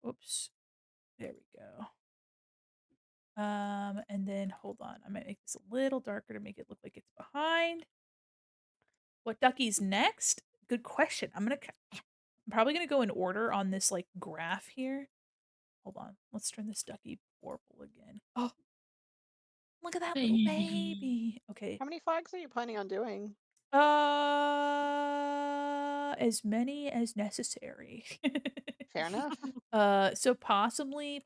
Oops. There we go. And then hold on. I'm gonna make this a little darker to make it look like it's behind. What ducky's next? Good question. I'm probably gonna go in order on this like graph here. Hold on. Let's turn this ducky purple again. Oh, look at that little Baby. baby. Okay. How many flags are you planning on doing? As many as necessary. Fair enough. So possibly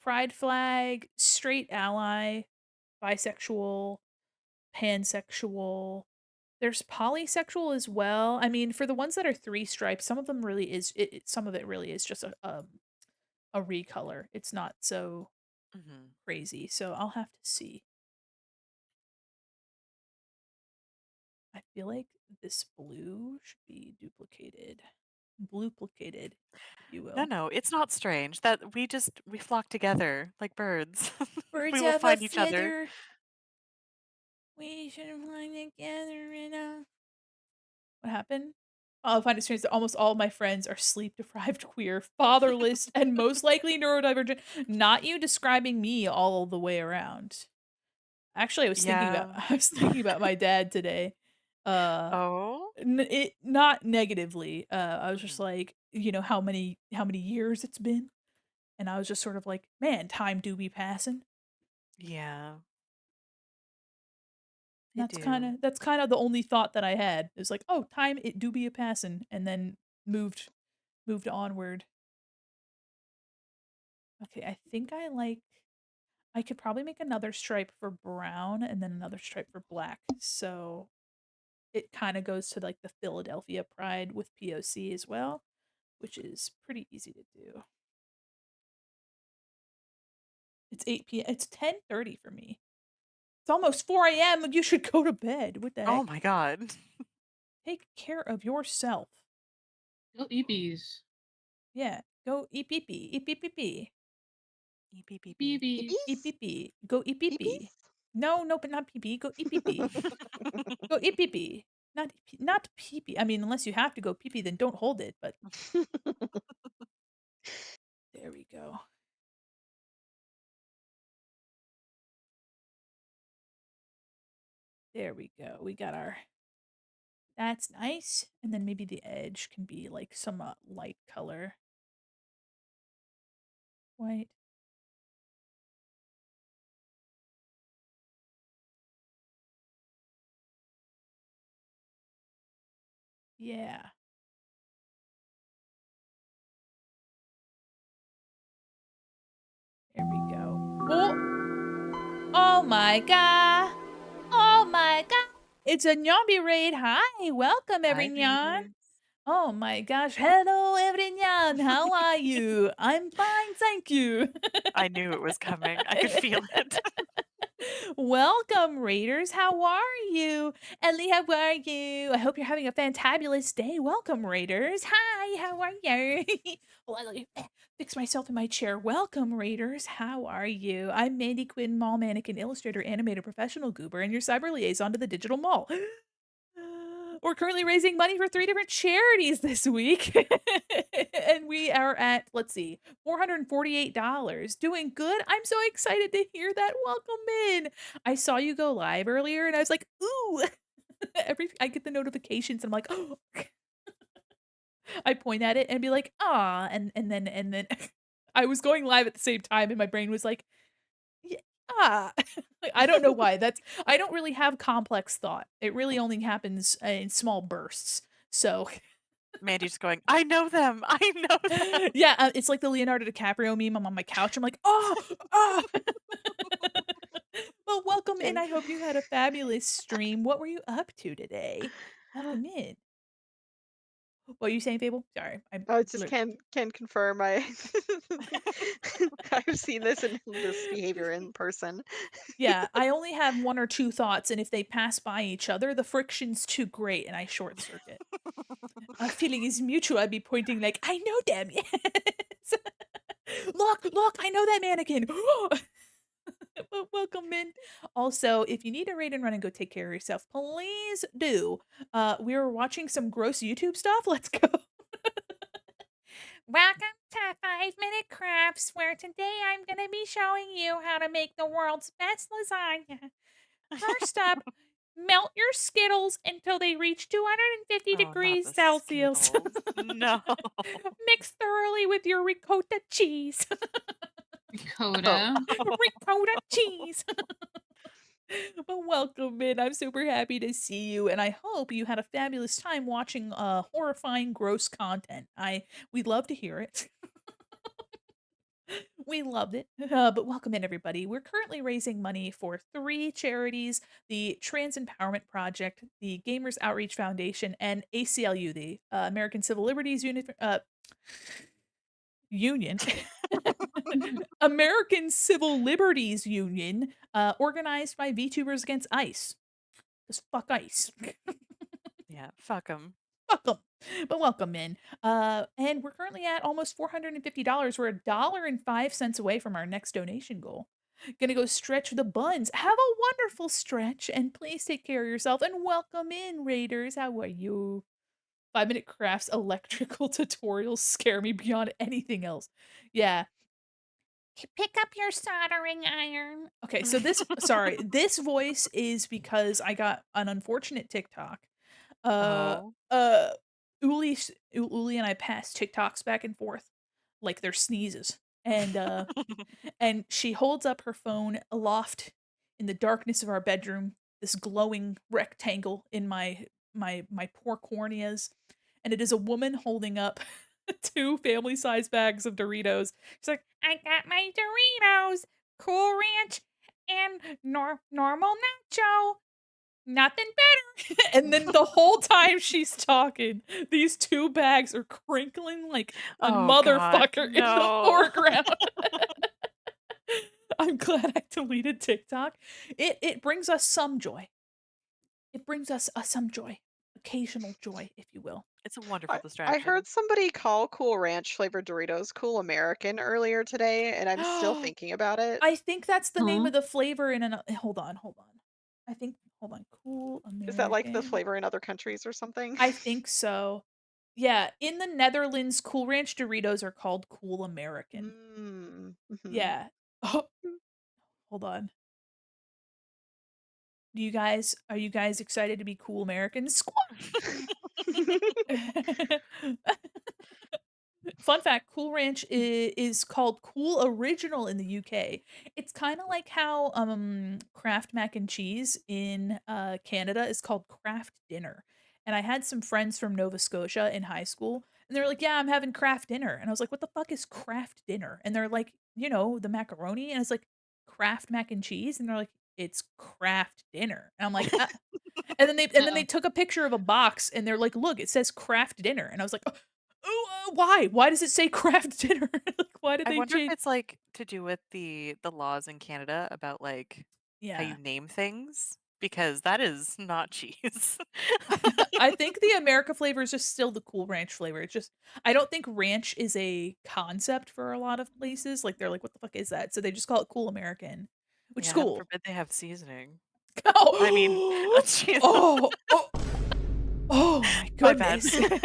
pride flag, straight ally, bisexual, pansexual. There's polysexual as well. I mean, for the ones that are 3 stripes, some of them really is some of it really is just a recolor. It's not so Mhm. crazy. So I'll have to see. I feel like this blue should be duplicated. Blueplicated, if you No, will. no, it's not strange that we flock together like birds. Birds We will of a find each other. feather. We should fly together in a what happened? Oh, find experience that almost all of my friends are sleep deprived, queer, fatherless, and most likely neurodivergent. Not you describing me all the way around. Actually, Yeah. I was thinking about my dad today. Uh Oh? it not negatively. I was just Mhm. like, how many years it's been, and I was just sort of like, man, time do be passing. Yeah, they That's do. kind of the only thought that I had. It was like, oh, time it do be a passing, and then moved onward. Okay, I think I could probably make another stripe for brown and then another stripe for black. So it kind of goes to like the Philadelphia Pride with POC as well, which is pretty easy to do. It's 8 p.m. It's 10:30 for me. It's almost 4 a.m. You should go to bed. What the Oh heck? my god. Take care of yourself. Go Eebies. Yeah. Go eat pee pee. Eat pee pee pee. Eep, beep, beep, beep. Eat Peepees? pee pee. Go eat pee pee. Peepees? No, no, but not pee pee. Go eat pee pee. Go eat pee pee. Not pee pee. I mean, unless you have to go pee pee, then don't hold it. But there we go. There we go. We got our. That's nice. And then maybe the edge can be like some light color. White. Yeah. There we go. Oh, oh my god. Oh my god. It's a Nyombi raid. Hi. Welcome, Hi, everyone. babies. Oh my gosh. Hello, everyone. How are you? I'm fine, thank you. I knew it was coming. I could feel it. Welcome, Raiders. How are you? Ellie, how are you? I hope you're having a fantabulous day. Welcome, Raiders. Hi, how are you? Well, let me fix myself in my chair. Welcome, Raiders. How are you? I'm Mandy Quinn, mall mannequin, illustrator, animator, professional goober, and your cyber liaison to the digital mall. We're currently raising money for 3 different charities this week. And we are at, let's see, $448. Doing good. I'm so excited to hear that. Welcome in. I saw you go live earlier and I was like, "Ooh." Every I get the notifications and I'm like, "Oh." I point at it and be like, "Ah," and then I was going live at the same time and my brain was like, "Yeah, ah." Like, I don't know why. That's I don't really have complex thought. It really only happens in small bursts. So, Mandy's going, "I know them. I know them." yeah, it's like the Leonardo DiCaprio meme. I'm on my couch. I'm like, "Oh, ah." Well, welcome in. Can I hope you had a fabulous stream. What were you up to today? Welcome in. What are you saying, Fable? Sorry, I I just lit can confirm I I've seen this behavior in person. Yeah, I only have 1 or 2 thoughts, and if they pass by each other, the friction's too great, and I short circuit. A feeling is mutual. I'd be pointing like, "I know them, yes." "Look, look, I know that mannequin." Well, welcome in. Also, if you need a raid and run and go take care of yourself, please do. We were watching some gross YouTube stuff. Let's go. Welcome to 5 Minute Crafts, where today I'm going to be showing you how to make the world's best lasagna. First up, melt your Skittles until they reach 250 Oh, not degrees the Celsius. Skittles. No. Mix thoroughly with your ricotta cheese. Oh. Coda. Ricotta cheese. Well, welcome in. I'm super happy to see you, and I hope you had a fabulous time watching horrifying, gross content. We'd love to hear it. We loved it. But welcome in, everybody. We're currently raising money for 3 charities: the Trans Empowerment Project, the Gamers Outreach Foundation, and ACLU, the American Civil Liberties Union. American Civil Liberties Union, organized by VTubers Against ICE. 'Cause fuck ICE. Yeah, fuck 'em. Welcome. But welcome in. And we're currently at almost $450. We're $1.05 away from our next donation goal. Gonna go stretch the buns. Have a wonderful stretch and please take care of yourself and welcome in, Raiders. How are you? 5 Minute Crafts electrical tutorials scare me beyond anything else. Yeah. Pick up your soldering iron. Okay, so this voice is because I got an unfortunate TikTok. Uh, Oh. uh, Uli and I pass TikToks back and forth like they're sneezes, and she holds up her phone aloft in the darkness of our bedroom, this glowing rectangle in my poor corneas, and it is a woman holding up 2 family-sized bags of Doritos. She's like, "I got my Doritos, Cool Ranch, and normal nacho. Nothing better." And then the whole time she's talking, these 2 bags are crinkling like a Oh god, motherfucker in the no. foreground. I'm glad I deleted TikTok. It brings us some joy. It brings us, some joy. Occasional joy, if you will. It's a wonderful I heard distraction. somebody call Cool Ranch flavored Doritos Cool American earlier today, and I'm still thinking about it. I think that's the name Huh? of the flavor in an hold on, hold on. I think hold on, Cool Is that like the American. flavor in other countries or something? I think so. Yeah, in the Netherlands, Cool Ranch Doritos are called Cool American. Mm, mhm. Yeah. Oh, hold on. Are you guys excited to be cool Americans? Squawk! Fun fact, Cool Ranch is called Cool Original in the UK. It's kinda like how, Kraft Mac and Cheese in, Canada is called Kraft Dinner, and I had some friends from Nova Scotia in high school, and they were like, "Yeah, I'm having Kraft Dinner," and I was like, "What the fuck is Kraft Dinner?" And they're like, "You know, the macaroni," and it's like, "Kraft Mac and Cheese?" And they're like, "It's Kraft Dinner." And I'm like, and then they Uh-oh. took a picture of a box and they're like, "Look, it says Kraft Dinner." And I was like, "Oh, why? Why does it say Kraft Dinner?" Like, why did I they wonder if change it's, like, to do with the laws in Canada about, like how you Yeah. name things because that is not cheese. I think the America flavor is just still the Cool Ranch flavor. It's just I don't think ranch is a concept for a lot of places. Like they're like, "What the fuck is that?" So they just call it Cool American, which Yeah, is heaven cool. forbid they have seasoning. I mean, Oh, cheese. oh, oh, oh my My bad. goodness.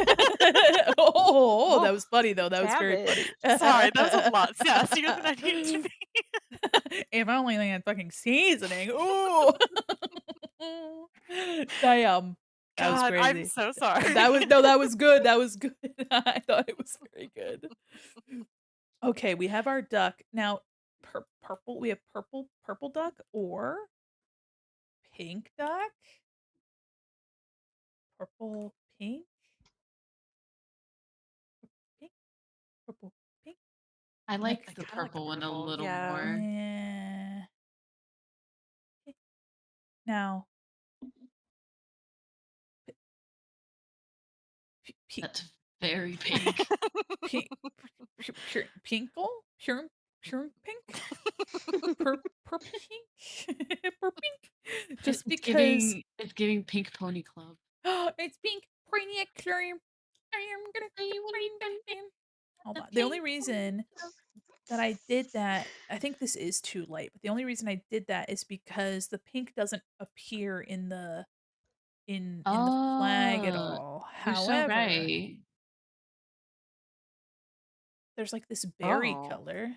Oh, that Oh, was funny though. That was very cabbage. funny. Sorry, that was a lot sassier than I needed to be. If only they had fucking seasoning. Ooh. Damn. That was God, I'm crazy. so sorry. That was no, that was good. That was good. I thought it was very good. Okay, we have our duck. Now, purple, we have purple duck or pink duck? Purple, pink, pink, purple, pink. I No, I like the kinda like the purple one a purple, little yeah. more. yeah. Now, p That's very pink. p pure pinkle? Pure pink? Per pink? Per pink? Just because It's giving Pink Pony Club. it's pink. Brainiac cream. I am gonna I bring wanna back be in. Hold the on. The only Pink Pony reason Club. that I did that, I think this is too light, but the only reason I did that is because the pink doesn't appear in the flag at Oh, all. you're so However, right. there's like this berry Oh, color.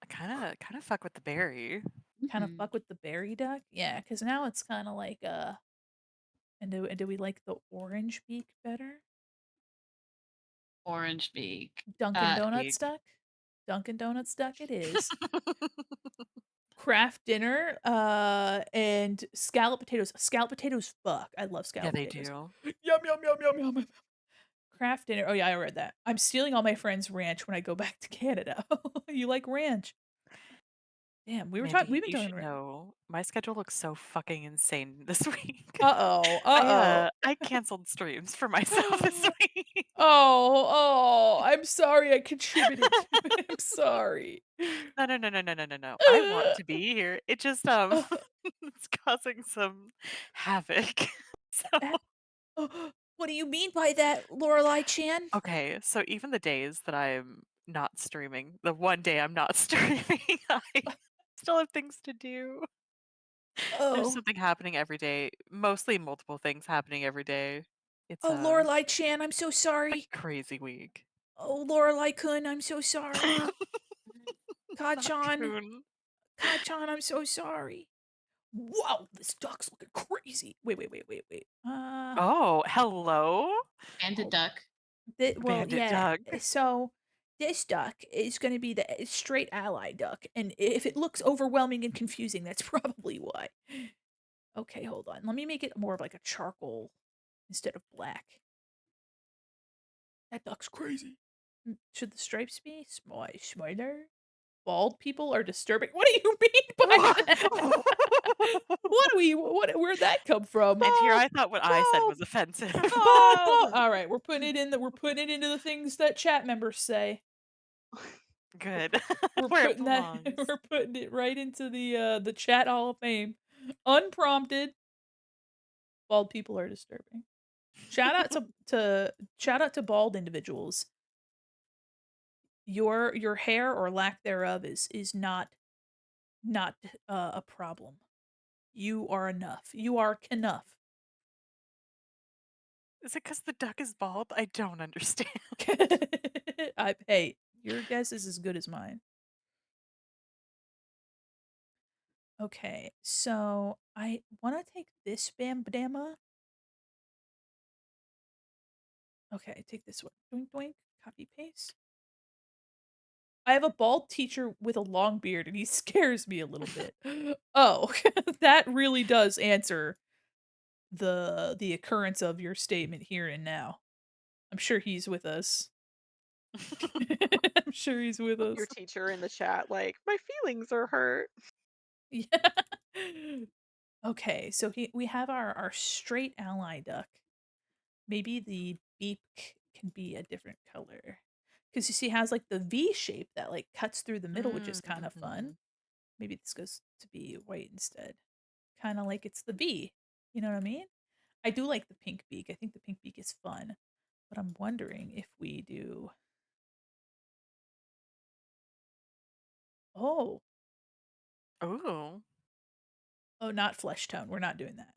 I kinda fuck with the berry. Kind of Mhm. fuck with the berry duck. Yeah, because now it's kind of like and do we like the orange beak better? Orange beak. Dunkin' Uh, Donuts Week. duck? Dunkin' Donuts duck it is. Craft dinner, and scalloped potatoes. Scalloped potatoes fuck. I love Yeah, scalloped they potatoes. do. Yum, yum, yum, yum, yum, yum. Craft dinner. Oh, yeah, I read that. I'm stealing all my friends' ranch when I go back to Canada. You like ranch. Damn, Mandy, we've been you talking should about know, my schedule looks so fucking insane this week. Uh-oh, uh-oh. I canceled streams for myself this week. I'm sorry I contributed to it. I'm sorry. No, no, no, no, no, no, no, no. I want to be here. It just, Uh, it's causing some havoc. So uh, what do you mean by that, Lorelai Chan? okay, so even the days that I'm not streaming, the one day I'm not streaming, I still have things to do. There's Oh. something happening every day, mostly multiple things happening every day. It's Oh, Lorelai Chan, I'm so a sorry. crazy week. Oh, Lorelai Kun, I'm so sorry. Not Kachan, Coon. Kachan, I'm so sorry. Wow, this duck's looking crazy. Wait, wait, wait, wait, wait. Oh, hello, Bandit Hold on. duck. Well, Bandit yeah. Doug. So this duck is going to be the straight ally duck, and if it looks overwhelming and confusing, that's probably why. Okay, hold on. Let me make it more of like a charcoal instead of black. That duck's crazy. Should the stripes be smaller? Bald people are disturbing. What do you mean by that? Where'd that come from? And here Bald, I thought what I said bald, was offensive. Bald, bald. bald. All right, we're putting it into the things that chat members say. We're Good. put we're Where it putting that belongs. we're putting it right into the chat hall of fame. Unprompted, bald people are disturbing. Shout out to bald individuals. Your hair or lack thereof is not a problem. You are enough. You are enough. Is it because the duck is bald? I don't understand. Hey, your guess is as good as mine. Okay, so I want to take this bandana. Okay, take this one. Doink doink. Copy paste. I have a bald teacher with a long beard, and he scares me a little bit. Oh, that really does answer the occurrence of your statement here and now. I'm sure he's with us. I'm sure he's with Your us. teacher in the chat, like, my feelings are hurt. Yeah. Okay, so we have our straight ally duck. Maybe the beak can be a different color. Because you see, it has like the V shape that like cuts through the middle, which is kind of Mm-hmm. fun. Maybe this goes to be white instead. Kinda like it's the V, you know what I mean? I do like the pink beak, I think the pink beak is fun, but I'm wondering if we do oh, Ooh, oh, not flesh tone, we're not doing that.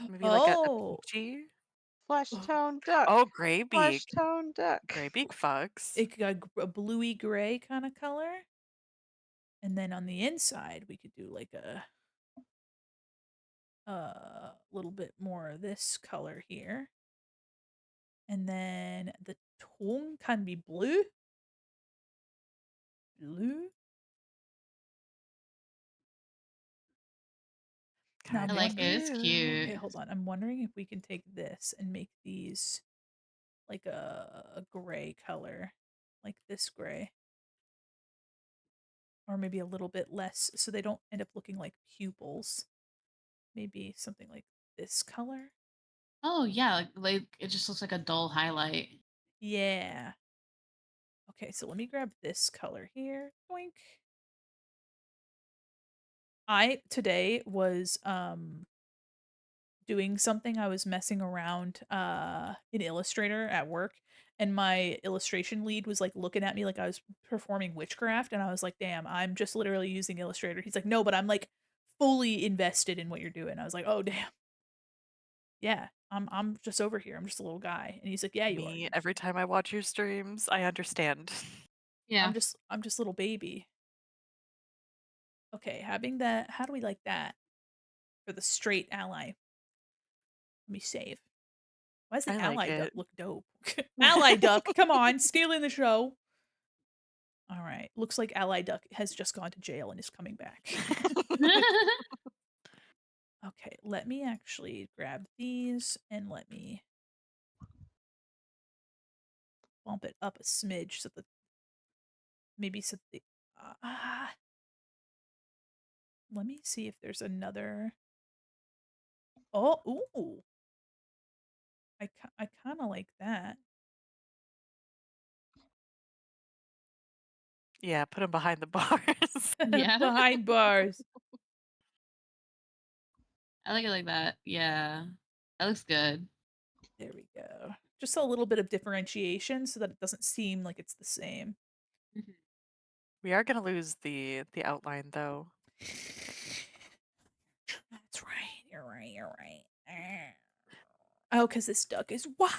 maybe like a Oh! peachy? Flesh Oh, tone duck. Oh, gray Flesh beak. tone duck. Gray beak fucks. it got a bluey gray kinda color, and then on the inside, we could do like a little bit more of this color here, and then the tongue can be blue. Blue? Now I I'm Kinda like it. wondering It's cute. okay, cute. hold on, I'm wondering if we can take this and make these like a gray color, like this gray, or maybe a little bit less so they don't end up looking like pupils. Maybe something like this color? Oh yeah, like it just looks like a dull highlight. Yeah. Okay, so let me grab this color here. Boink. I today was doing something. I was messing around in Illustrator at work, and my illustration lead was like looking at me like I was performing witchcraft, and I was like, "Damn, I'm just literally using Illustrator." He's like, "No, but I'm like fully invested in what you're doing." I was like, "Oh, damn. Yeah. I'm just over here. I'm just a little guy." And he's like, "Yeah, you are. Me, every time I watch your streams, I understand. Yeah. I'm just little baby." Okay, having that how do we like that for the straight ally? Let me save. Why does the I like ally duck it. look dope? Ally duck, come on, stealing the show. All right. Looks like ally duck has just gone to jail and is coming back. Okay, let me actually grab these and let me bump it up a smidge so that maybe so the let me see if there's another oh, ooh. I kind of like that. Yeah, put him behind the bars. Yeah. Behind bars. I like it like that. Yeah. That looks good. There we go. Just a little bit of differentiation so that it doesn't seem like it's the same. Mhm. We are gonna lose the outline though. That's right. You're right. You're right. Oh, because this duck is white.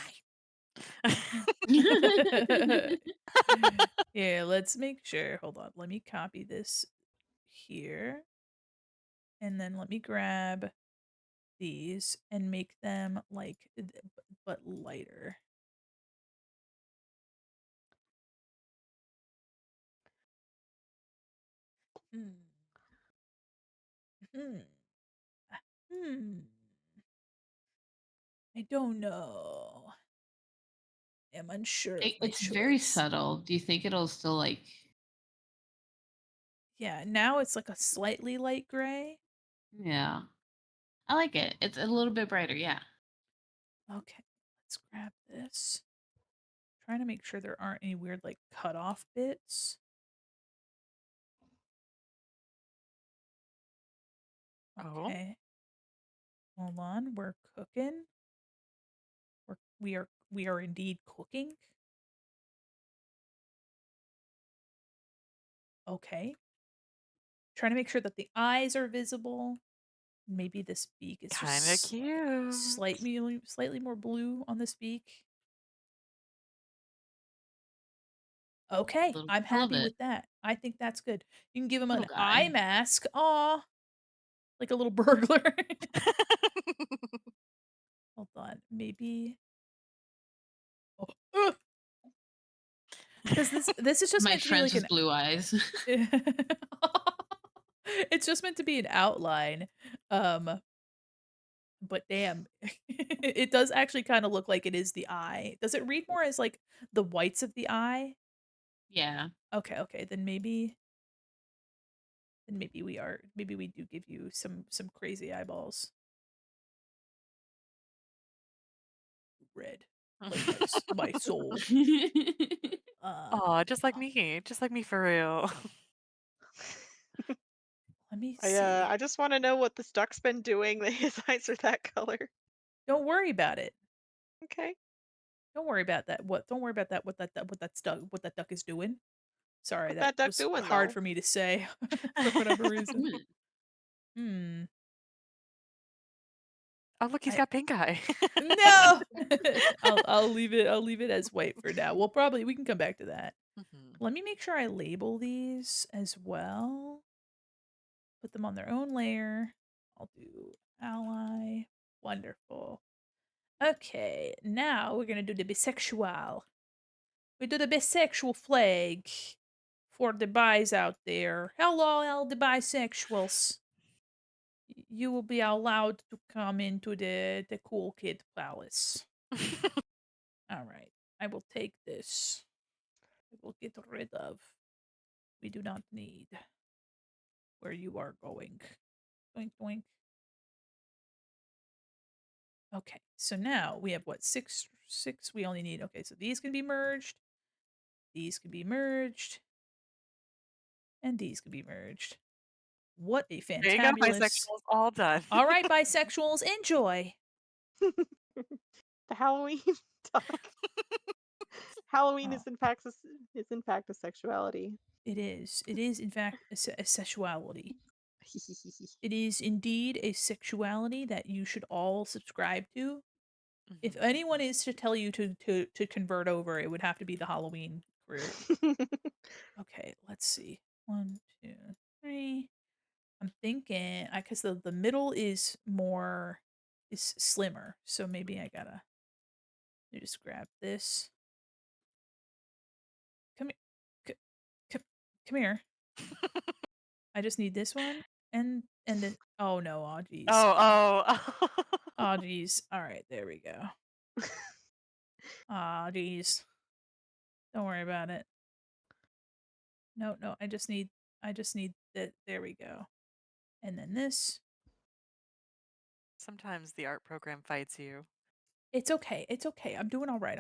Yeah, let's make sure. Hold on. Let me copy this here. And then let me grab these and make them like, but lighter. Hmm. Hmm. Hmm. I don't know. I'm unsure of my It's very choice. subtle. Do you think it'll still like Yeah, now it's like a slightly light gray. yeah. I like it. It's a little bit brighter, yeah. Okay, let's grab this. Trying to make sure there aren't any weird like cut off bits. Oh, Okay, hold on. We're cooking. We are indeed cooking. Okay. Trying to make sure that the eyes are visible. Maybe this beak is kinda just cute. slightly more blue on this beak. Okay, Little I'm I love happy it. with that. I think that's good. You can give him Little an eye guy. mask. Aw, like a little burglar. Hold on, maybe. Oh, because this is just My meant to be like friend's an. blue eyes. It's just meant to be an outline. Um, but damn, it does actually kind of look like it is the eye. Does it read more as like the whites of the eye? Yeah. Okay, okay, then maybe we do give you some crazy eyeballs. Red, like my soul. Uh, Aw, just like me for real. Let me see. I just wanna know what this duck's been doing that his eyes are that color. Don't worry about it. Okay. Don't worry about that. Don't worry about that. What that duck is doing. Sorry, What that that duck was doing, hard though? for me to say for whatever reason. Mm. Hmm. Oh, look, he's I got pink eye. no. I'll leave it as white for now. We can come back to that. Mhm. Let me make sure I label these as well. Put them on their own layer. I'll do ally. Wonderful. Okay, now we're gonna do the bisexual. We do the bisexual flag for the bis out there. Hello, all the bisexuals. You will be allowed to come into the cool kid palace. All right, I will take this. I will get rid of. We do not need where you are going. Doink doink. Okay, so now we have what, six we only need. Okay, so these can be merged, these can be merged, and these can be merged. What a There you go, fantabulous. bisexuals, all done. All right, bisexuals, enjoy. The Halloween duck. Halloween Oh, is in fact a sexuality. it is. It is in fact a sexuality. It is indeed a sexuality that you should all subscribe to. If Mhm, anyone mhm. is to tell you to convert over, it would have to be the Halloween crew. Okay, let's see. One, two, three. I'm thinking I because the middle is slimmer, so maybe I gotta just grab this. Come here, c- come here. I just need this one and then oh no, oh geez, Oh, oh. oh geez. All right, there we go. Ah geez, don't worry about it. No, no, I just need that. There we go. And then this. Sometimes the art program fights you. It's okay. It's okay. I'm doing all right.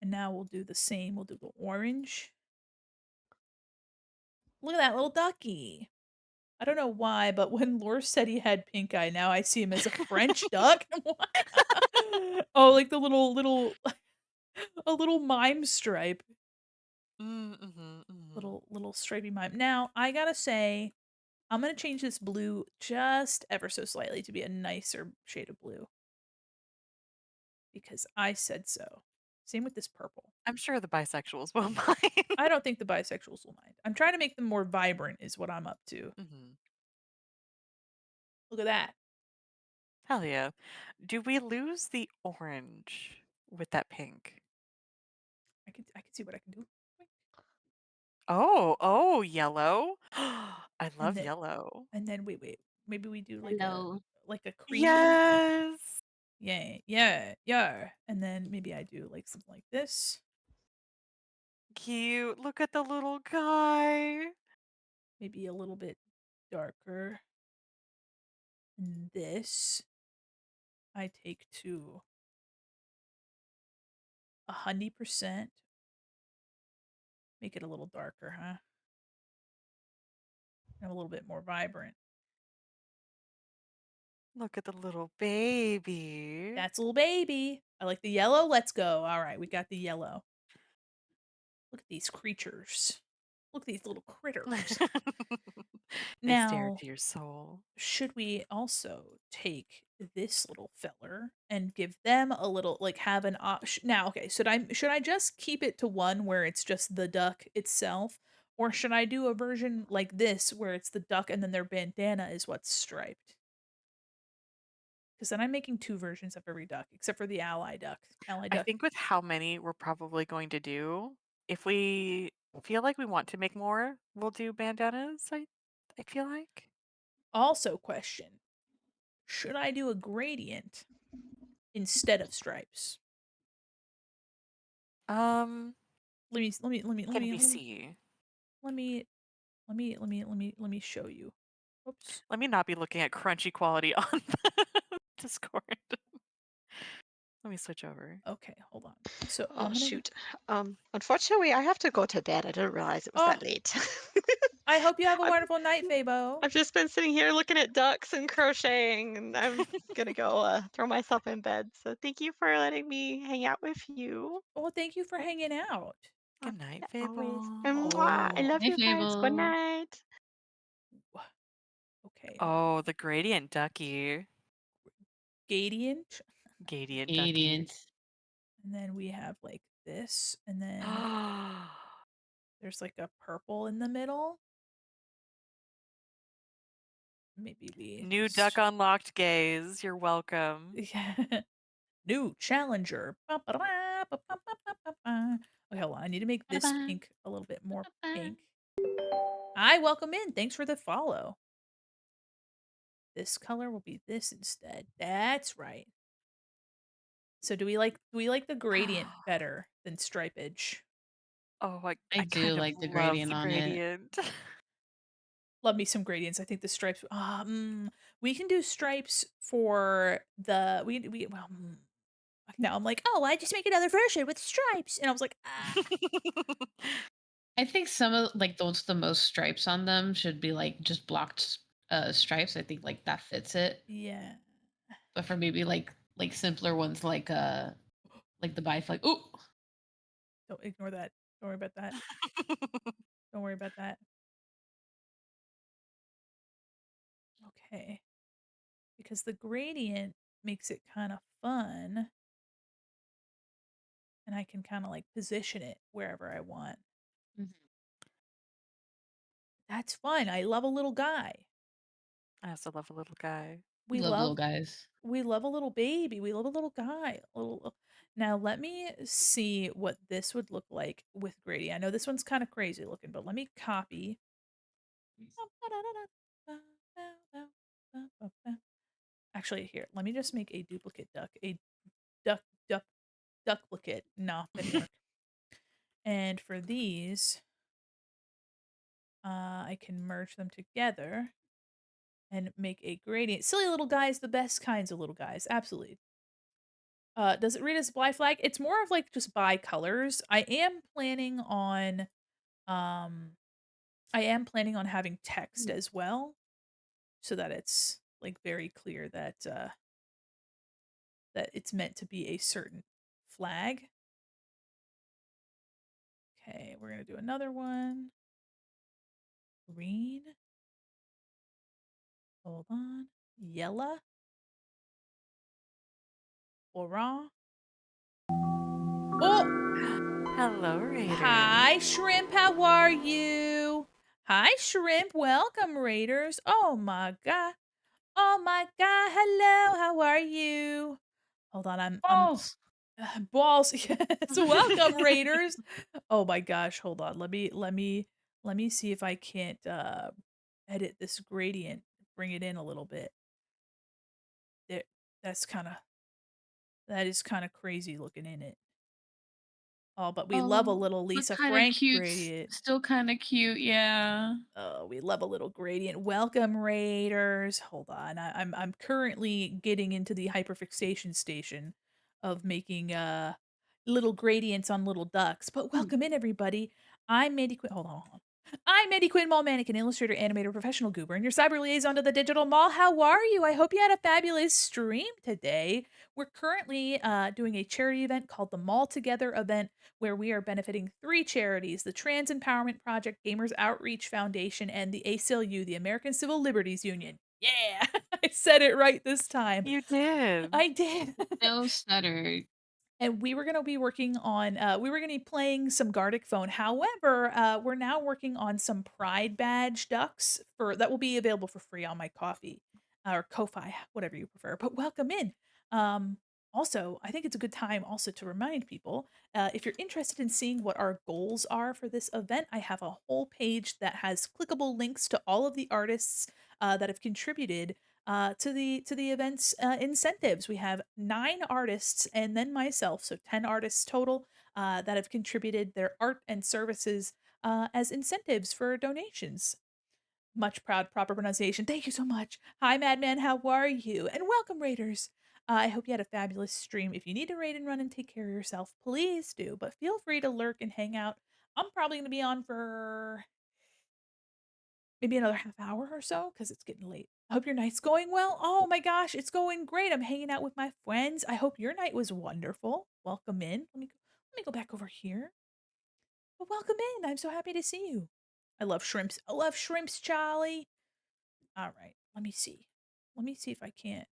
And now we'll do the same. We'll do the orange. Look at that little ducky. I don't know why, but when Lore said he had pink eye, now I see him as a French duck. Oh, like the little a little mime stripe. Mhm, mhm. Little stripy mime. Now, I gotta say, I'm gonna change this blue just ever so slightly to be a nicer shade of blue because I said so. Same with this purple. I'm sure the bisexuals won't mind. I don't think the bisexuals will mind. I'm trying to make them more vibrant, is what I'm up to. Mhm. Look at that. Hell yeah. Do we lose the orange with that pink? I can see what I can do. Oh, yellow? I And love then yellow. wait. Maybe we do Hello. like a creamy. Yes! Yeah, yeah, yeah. And then maybe I do like something like this. Cute. Look at the little guy. Maybe a little bit darker. And this I take to 100%. Make it a little darker, huh? And a little bit more vibrant. Look at the little baby. That's a little baby. I like the yellow. Let's go. All right, we got the yellow. Look at these creatures. Look at these little critters. They stare Now, into your soul. should we also take this little feller and give them a little like have an option? Now, okay, should I just keep it to one where it's just the duck itself, or should I do a version like this where it's the duck and then their bandana is what's striped? Because then I'm making two versions of every duck, except for the ally duck. Ally I duck. think with how many we're probably going to do, if we feel like we want to make more, we'll do bandanas, I feel like. Also, question: should I do a gradient instead of stripes? Um, Let me let me let me let can me we let me see? let me let me show you. Oops. Let me not be looking at crunchy quality on the Discord. Let me switch over. Okay, hold on. So Oh I'm gonna shoot. Unfortunately, I have to go to bed. I didn't realize it was Oh, that late. I hope you have a I've wonderful night, Fabo. I've just been sitting here looking at ducks and crocheting, and I'm gonna go throw myself in bed. So thank you for letting me hang out with you. Well, thank you for hanging out. Uh, Good night, Always. Fable. And I Oh, love Hey, you guys. Good Fable. night. okay, hold Oh, on. the gradient ducky. Gradient, Gradient ducky. Radiant. and then we have like this, and then there's like a purple in the middle. Maybe we New duck just unlocked gaze. You're welcome. yeah. New challenger. Ba-ba-da, ba-ba-ba-ba-ba. Okay, hold on. I need to make this Ba-da-ba, pink a little bit more ba-da-ba. pink. Hi, welcome in. Thanks for the follow. This color will be this instead. That's right. So do we like the gradient better than stripage? Oh, I I do kind of like the love gradient the on it. gradient. Love me some gradients. I think the stripes. We can do stripes for the we well. Now I'm like, oh, I just make another version with stripes, and I was like, ah, I think some of like those the most stripes on them should be like just blocked stripes. I think like that fits it. yeah. But for maybe like simpler ones like the biflag. Oh, Don't ignore that. Don't worry about that. Don't worry about that. Okay, because the gradient makes it kind of fun, and I can kind of like position it wherever I want. That's fun. I love a little guy. I also love a little guy. We love little love guys. we love a little baby. We love a little guy. A little Now let me see what this would look like with Grady. I know this one's kind of crazy looking, but let me copy. Actually, here, let me just make a duplicate duck. A duck duck ducklicate. No, didn't work. And for these, I can merge them together and make a gradient. Silly little guys, the best kinds of little guys. Absolutely. Does it read as bi flag? It's more of like just bi colors. Um I am planning on having text as well so that it's like very clear that that it's meant to be a certain flag. Okay, we're going to do another one. Green. Hold on. Yellow. Orange. Oh, Hello, Raiders. hi, Shrimp. How are you? Hi, Shrimp. Welcome, Raiders. Oh my God. Oh my God. Hello. How are you? Hold on. I'm Balls. balls. Yes. Welcome, Raiders. Oh my gosh. Hold on. Let me see if I can't edit this gradient, bring it in a little bit. There, that's kind of that is kind of crazy looking in it. Oh, but we love a Oh, little but Lisa kind of Frank cute. gradient. Still kind of cute. Yeah. Oh, we love a little gradient. Welcome, Raiders. Hold on. I'm currently getting into the hyperfixation station of making little gradients on little ducks. But Hmm. welcome in, everybody. I'm Mandy Quinn. Hold on. I'm Mandy Quinn, mall mannequin, illustrator, animator, professional goober, and your cyber liaison to the digital mall. How are you? I hope you had a fabulous stream today. We're currently doing a charity event called the Mall Together event, where we are benefiting three charities: the Trans Empowerment Project, Gamers Outreach Foundation, and the ACLU, the American Civil Liberties Union. Yeah, I said it right this time. You did. I did. No stutter. And we were going to be working on we were going to be playing some Gardic phone. However, we're now working on some pride badge ducks for that will be available for free on my coffee or Ko-fi, whatever you prefer. But welcome in. um Also, I think it's a good time also to remind people, if you're interested in seeing what our goals are for this event, I have a whole page that has clickable links to all of the artists that have contributed to the event's incentives. We have 9 artists and then myself, so 10 artists total that have contributed their art and services as incentives for donations. Much proud proper pronunciation. Thank you so much. Hi, Madman. How are you? And welcome, Raiders. I hope you had a fabulous stream. If you need to raid and run and take care of yourself, please do. But feel free to lurk and hang out. I'm probably going to be on for maybe another half hour or so because it's getting late. I hope your night's going well. Oh my gosh, it's going great. I'm hanging out with my friends. I hope your night was wonderful. Welcome in. Let me go back over here. But welcome in. I'm so happy to see you. I love shrimps. I love shrimps, Charlie. All right. Let me see. Let me see if I can't.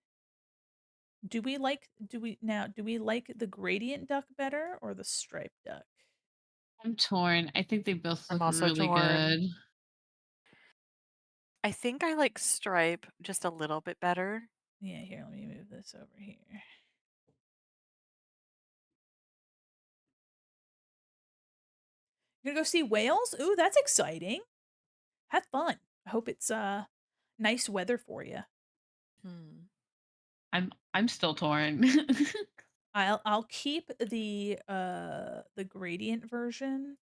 Do we like the gradient duck better or the striped duck? I'm torn. I think they both I'm look also really good. torn. I think I like Stripe just a little bit better. Yeah, here, let me move this over here. You're gonna go see whales? Ooh, that's exciting. Have fun. I hope it's nice weather for you. Hmm. I'm still torn. I'll keep the gradient version.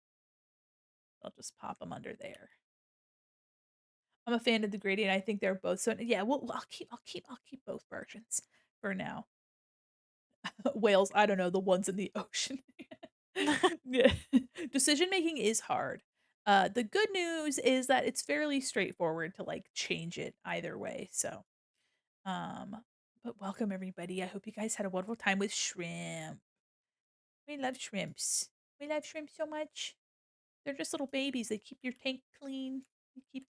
I'll just pop them under there. I'm a fan of the gradient. I think they're both so yeah, well I'll keep both versions for now. Whales, I don't know, the ones in the ocean. Yeah. Decision making is hard. The good news is that it's fairly straightforward to like change it either way. So, um, but welcome everybody. I hope you guys had a wonderful time with shrimp. We love shrimps. We love shrimp so much. They're just little babies. They keep your tank clean. They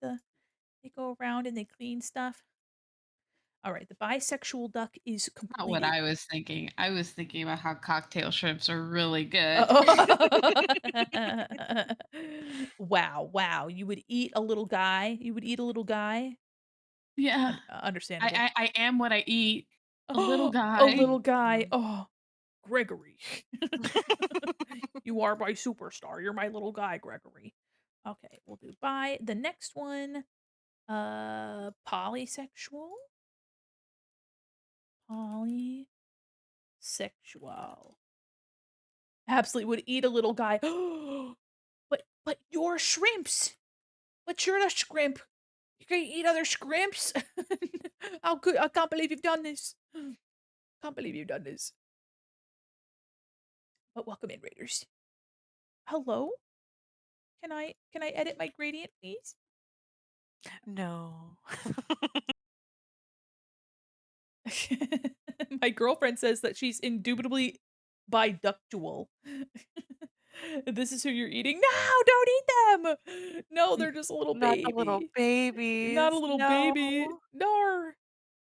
go around and they clean stuff. All right, the bisexual duck is Not what completed. I was thinking. I was thinking about how cocktail shrimps are really good. Oh. Wow, wow. You would eat a little guy? You would eat a little guy? Yeah. Understandable. I am what I eat. A little A guy. little guy. Mm. Oh, Gregory. You are my superstar. You're my little guy, Gregory. Okay, we'll do bye. The next one, polysexual. Polysexual. Absolutely would eat a little guy. But you're shrimps. But you're a shrimp. You can eat other shrimps. How good! I can't believe you've done this. Can't believe you've done this. But welcome in, Raiders. Hello. Can I edit my gradient, please? No. My girlfriend says that she's indubitably biductual. This is who you're eating. No, don't eat them. No, they're just a little Not the little baby. Not a babies. little No. baby. No.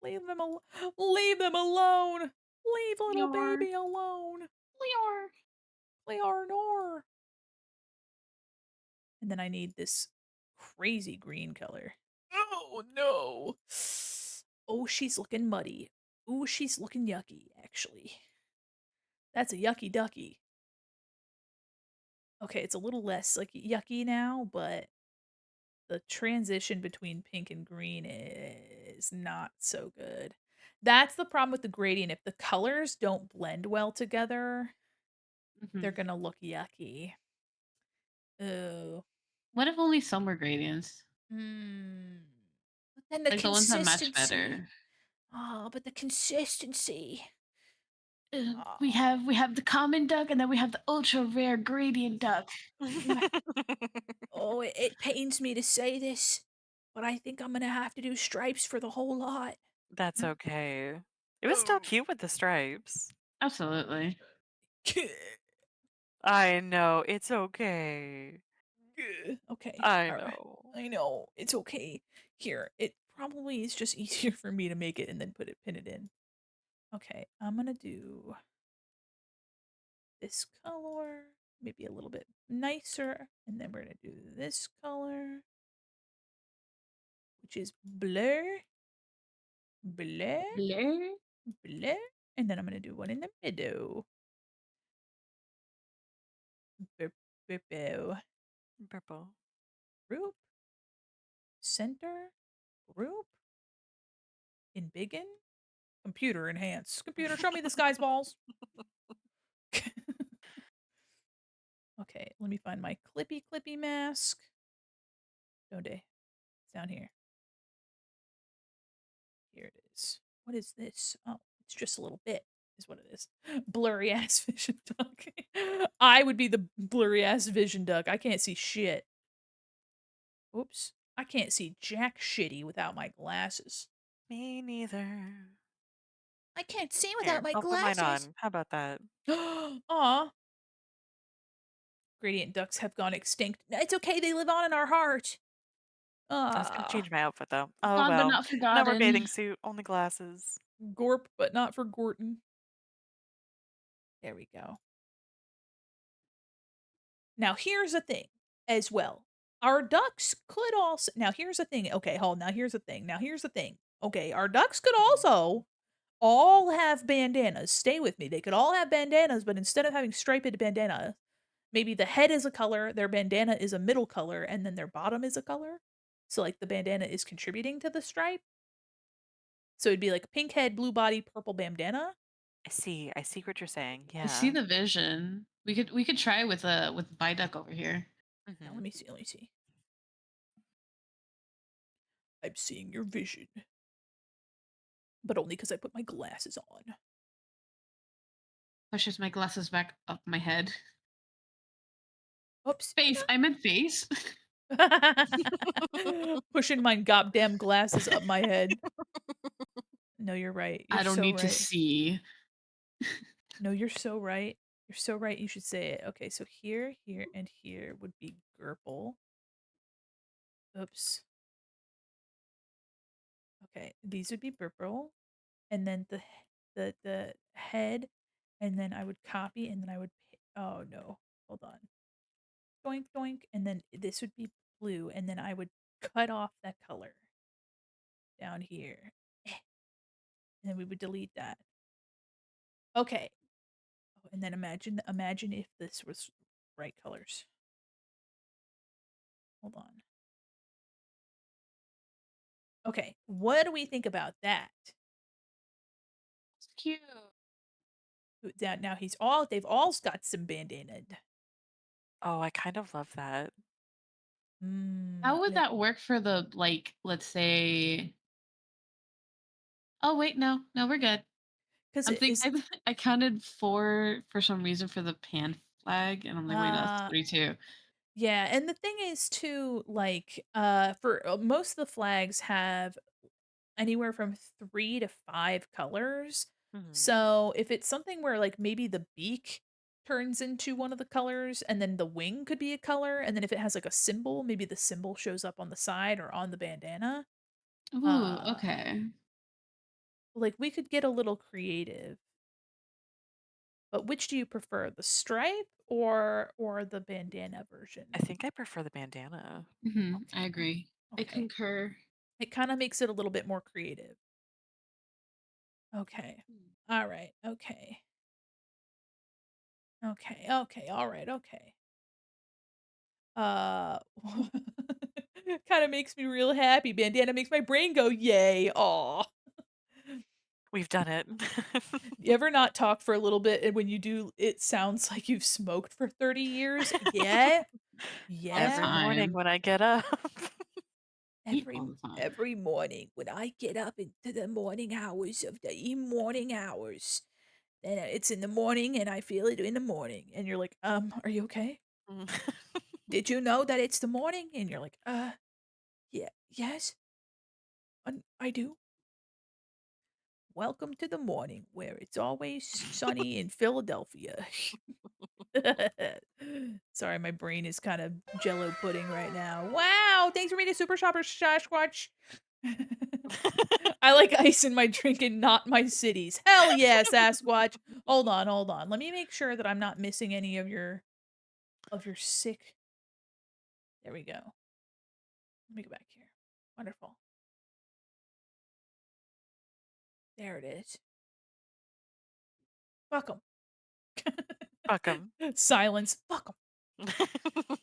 Leave them alone. Leave little Lior. baby alone. Lior. Leonor. And then I need this crazy green color. Oh no. Oh, she's looking muddy. Ooh, she's looking yucky, actually. That's a yucky ducky. Okay, it's a little less like yucky now, but the transition between pink and green is not so good. That's the problem with the gradient. If the colors don't blend well together, they're Mhm. gonna look yucky. Ooh. What if only some were gradients? Hmm. But then the Like the ones that match consistency. better. Oh, but the consistency. We Oh. have the common duck and then we have the ultra rare gradient duck. Oh, it pains me to say this, but I think I'm gonna have to do stripes for the whole lot. That's okay. It was still cute with the stripes. Absolutely. I know. It's okay. Okay, I alright. know. I know, it's okay. Here, it probably is just easier for me to make it and then pin it in. Okay, I'm gonna do this color, maybe a little bit nicer, and then we're gonna do this color, which is blur, blur, Blur. blur, and then I'm gonna do one in the middle. Purple. Purple. Group, center, group, in begin, computer enhance. Computer, show me the sky's balls. Okay, let me find my clippy mask. Donde? It's down here. Here it is. What is this? Oh, It's just a little bit is what it is. Blurry ass vision duck. I would be the blurry ass vision duck. I can't see shit. Oops. I can't see jack shitty without my glasses. Me neither. I can't see without Here, my I'll put mine glasses. on. How about that? Aw. Gradient ducks have gone extinct. It's okay, they live on in our heart. I was gonna Ah. change my outfit though. Oh Gone but well. not No more forgotten. bathing suit, only glasses. Gorp, but not for Gorton. There we go. Now here's the thing as well. Our ducks could also now here's the thing. Okay, hold. Now here's the thing. Now here's the thing. Okay, our ducks could Mhm. also all have bandanas. Stay with me. They could all have bandanas, but instead of having striped bandana, maybe the head is a color, their bandana is a middle color, and then their bottom is a color. So like the bandana is contributing to the stripe. So it'd be like pink head, blue body, purple bandana. I see. I see what you're saying. I see Yeah. the vision. We could try with Viduck over here. Now Hmm. let me see. Let me see. I'm seeing your vision, but only because I put my glasses on. Pushes my glasses back up my head. Oops. Face. I meant face. Pushing my goddamn glasses up my head. No, you're right. You're I don't so need to right. see. No, you're so right. You're so right. You should say it. Okay, so here, here, and here would be Gerbil. Oops. Okay, these would be Burple, and then the head, and then I would copy, and then I would. Oh no, hold on. Doink doink, and then this would be blue, and then I would cut off that color down here, and then we would delete that. Okay, oh, and then imagine if this was bright colors. Hold on. Okay, what do we think about that? It's cute. Now they've all got some bandana. Oh, I kind of love that. How would Yeah, that work for the let's say oh wait, no, no, we're good. because I'm it think is. I counted four for some reason for the pan flag, and I'm like, wait, no, that's Uh, 3 too. yeah, and the thing is too, like, for most of the flags have anywhere from 3 to 5 colors. Hmm. So, if it's something where, like, maybe the beak turns into one of the colors, and then the wing could be a color, and then if it has, like, a symbol, maybe the symbol shows up on the side or on the bandana. Ooh, Uh, okay. like, we could get a little creative. But which do you prefer, the stripe or the bandana I version? think I prefer the bandana. I Okay, agree. I okay. concur. It kinda makes it a little bit more creative. Okay. Alright, okay. Okay, okay, alright, okay. Uh, kinda makes me real happy. Bandana makes my brain go, "Yay." Aw. We've done it. You ever not talk for a little bit, and when you do, it sounds like you've smoked for 30 years? Yeah. All the Every Yeah. morning time. when I get up. All the time. Every morning when I get up into the morning hours of the morning hours, and it's in the morning and I feel it in the morning, and you're like, are you okay? Mm. Did you know that it's the morning?" And you're like, yeah, yes, I do. Welcome to the morning where it's always sunny in Philadelphia." Sorry, my brain is kind of jello pudding right now. Wow, thanks for being a super shopper, Sasquatch. I like ice in my drink and not my cities. Hell yeah, Sasquatch. Hold on, hold on. Let me make sure that I'm not missing any of your sick. There we go. Let me go back here. Wonderful. There it is. Fuck 'em. Fuck 'em. Silence. Fuck 'em.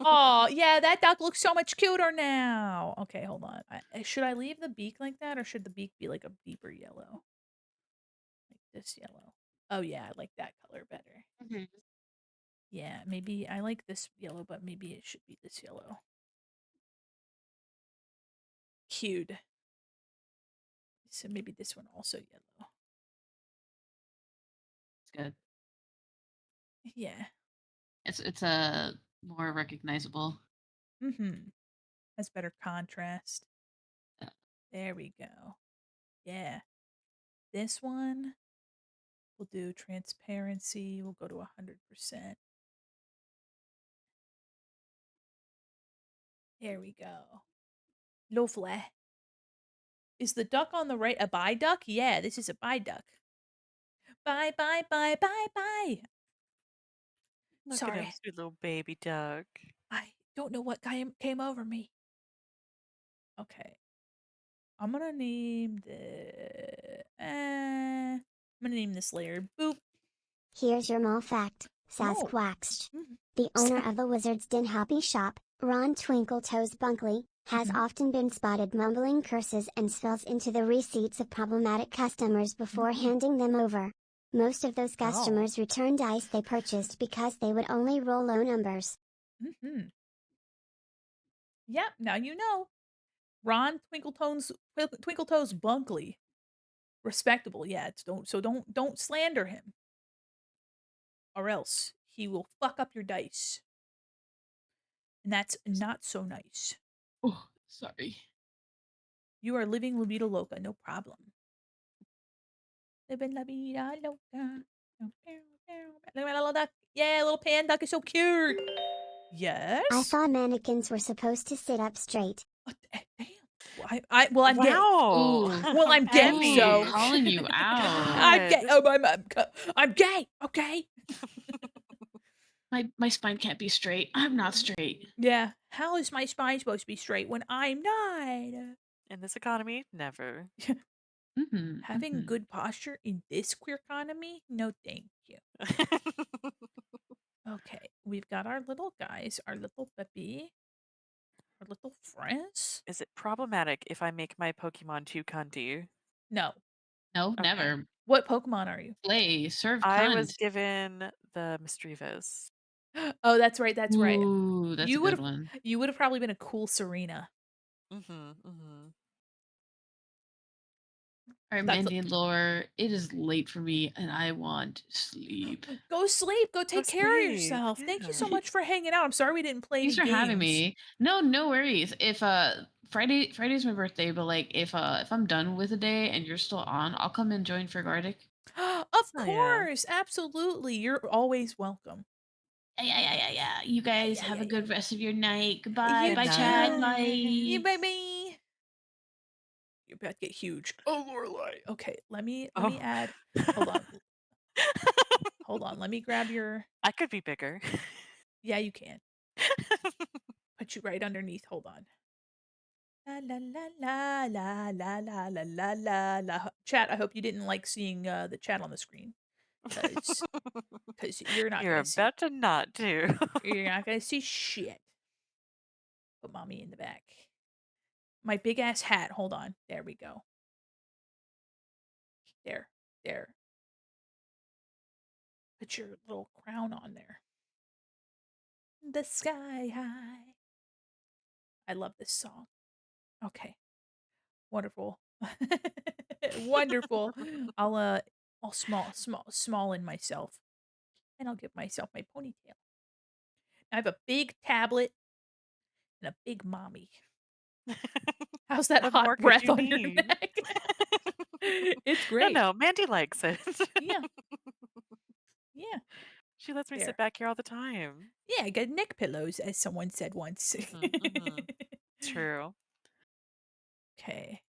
Oh, yeah, that duck looks so much cuter now. Okay, hold on. Should I leave the beak like that, or should the beak be like a deeper yellow? Like this yellow. Oh, yeah, I like that color better. Mhm. Yeah, maybe I like this yellow, but maybe it should be this yellow. Cute. So maybe this one also yellow. good. Yeah. It's a more recognizable. Mhm. Has better contrast. Yeah. There we go. Yeah. This one, we'll do transparency. We'll go to 100%. There we go. Lovely. Is the duck on the right a bi duck? Yeah, this is a bi duck. Bye, bye, bye, bye, bye. Look at him, Sorry. sweet little baby duck. I don't know what came over me. Okay. I'm gonna name I'm gonna name this layer Boop. Here's your mall fact, Oh. Sasquatch. Mhm. The owner of the Wizard's Den Hobby Shop, Ron Twinkletoes Bunkley, has Mhm. often been spotted mumbling curses and spells into the receipts of problematic customers before Mhm. handing them over. Most of those Oh. customers returned dice they purchased because they would only roll low numbers. Mhm. Yep, now you know. Ron Twinkletoes Bunkley. Respectable, yeah. Don't slander him, or else he will fuck up your dice, and that's not so nice. Oh, sorry. You are living La Vida Loca, no problem. Living La Vida Loca. Look at my little duck. Yeah, little pan duck is so cute. I Yes. thought mannequins were supposed to sit up straight. Damn. Well, I'm gay. Wow! Ooh. Well, I'm gay, Ooh, so Heavy! calling you out. I'm gay. God. Oh, I'm gay. Okay. My spine can't be straight. I'm not straight. Yeah. How is my spine supposed to be straight when I'm not? In this economy, never. Mhm. Having Mhm. good posture in this queer economy? No, thank you. Okay, we've got our little guys, our little puppy, our little friends. Is it problematic if I make my Pokemon too cunty? No. No, Okay. never. What Pokemon are you? Play, serve I was cunt. given the Misdreavus. Oh, that's right. That's right. Ooh, that's a You would good have one. you would have probably been a cool Serena. Mhm, mhm. All right, That's Mandy and Lore, it is late for me and I want to sleep. Go sleep. Go Go take care of sleep, yourself. Thank you yeah. so much for hanging out. I'm sorry we didn't play any Thanks for having games. me. No, no worries. If Friday's my birthday, but like if I'm done with the day and you're still on, I'll come and join for Gardic. Of Oh, yeah. course. Absolutely. You're always welcome. Yeah. You Yeah, guys yeah, have yeah, a yeah. good rest of your night. Goodbye. You Good Bye, Chad. too. You Bye. baby. You're about to get huge. Oh, Lorelai. Okay, let me Oh. add. Hold on. Hold on. Let me grab your. I could be bigger. Yeah, you can. Put you right underneath. Hold on. La la la la la la la la la la la. Chat. I hope you didn't like seeing the chat on the screen, cause cause you're not You're gonna see. about to not do. You're not gonna see shit. Put mommy in the back. My big ass hat. Hold on. There we go. There. There. Put your little crown on there. The sky high. I love this song. Okay. Wonderful. Wonderful. I'll small in myself, and I'll give myself my ponytail. I have a big tablet and a big mommy. How's that What hot more could breath you on your need? neck? It's No, great. no, Mandy likes it. Yeah. Yeah. She lets me sit There. back here all the time. Yeah, I got neck pillows, as someone said once. Mhm, mhm. True. Okay.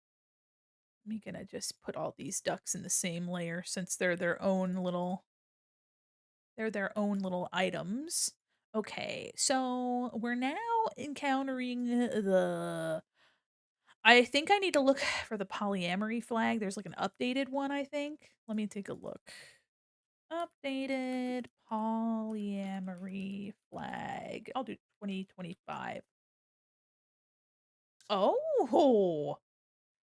I'm gonna just put all these ducks in the same layer since they're their own little items. Okay, so we're now encountering the. I think I need to look for the polyamory flag. There's like an updated one, I think. Let me take a look. Updated polyamory flag. I'll do 2025. Oh,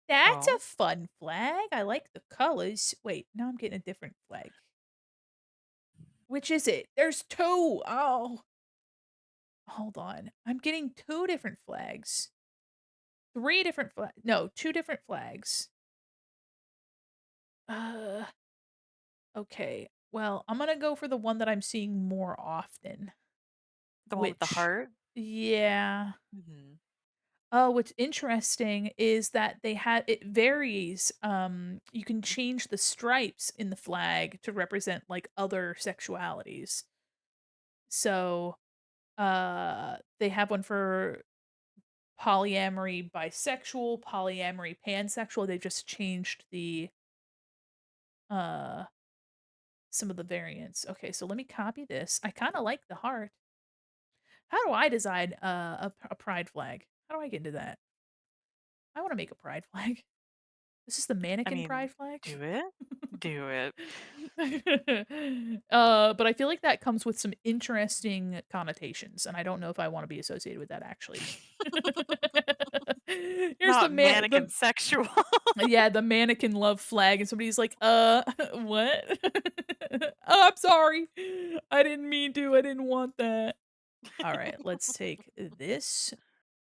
that's a Oh. fun flag. I like the colors. Wait, now I'm getting a different flag. Which is it? There's two. Oh, hold on. I'm getting two different flags. Three different flags. No, two different flags. Uh, okay. Well, I'm gonna go for the one that I'm seeing more often, The one with the which heart? yeah. Mhm. Oh, what's interesting is that they had it varies, you can change the stripes in the flag to represent, like, other sexualities. So, they have one for polyamory bisexual, polyamory pansexual, they just changed uh, some of the variants. Okay, so let me copy this. I kinda like the heart. How do I design, a pride flag? How do I get into that? I wanna make a pride flag. This is the I mannequin mean, pride flag? do it. Do it. But I feel like that comes with some interesting connotations, and I don't know if I wanna be associated with that actually. Here's Not mannequin the sexual. yeah, the mannequin love flag, and somebody's like, what? Oh, I'm sorry. I didn't mean to, I didn't want that." Alright, let's take this.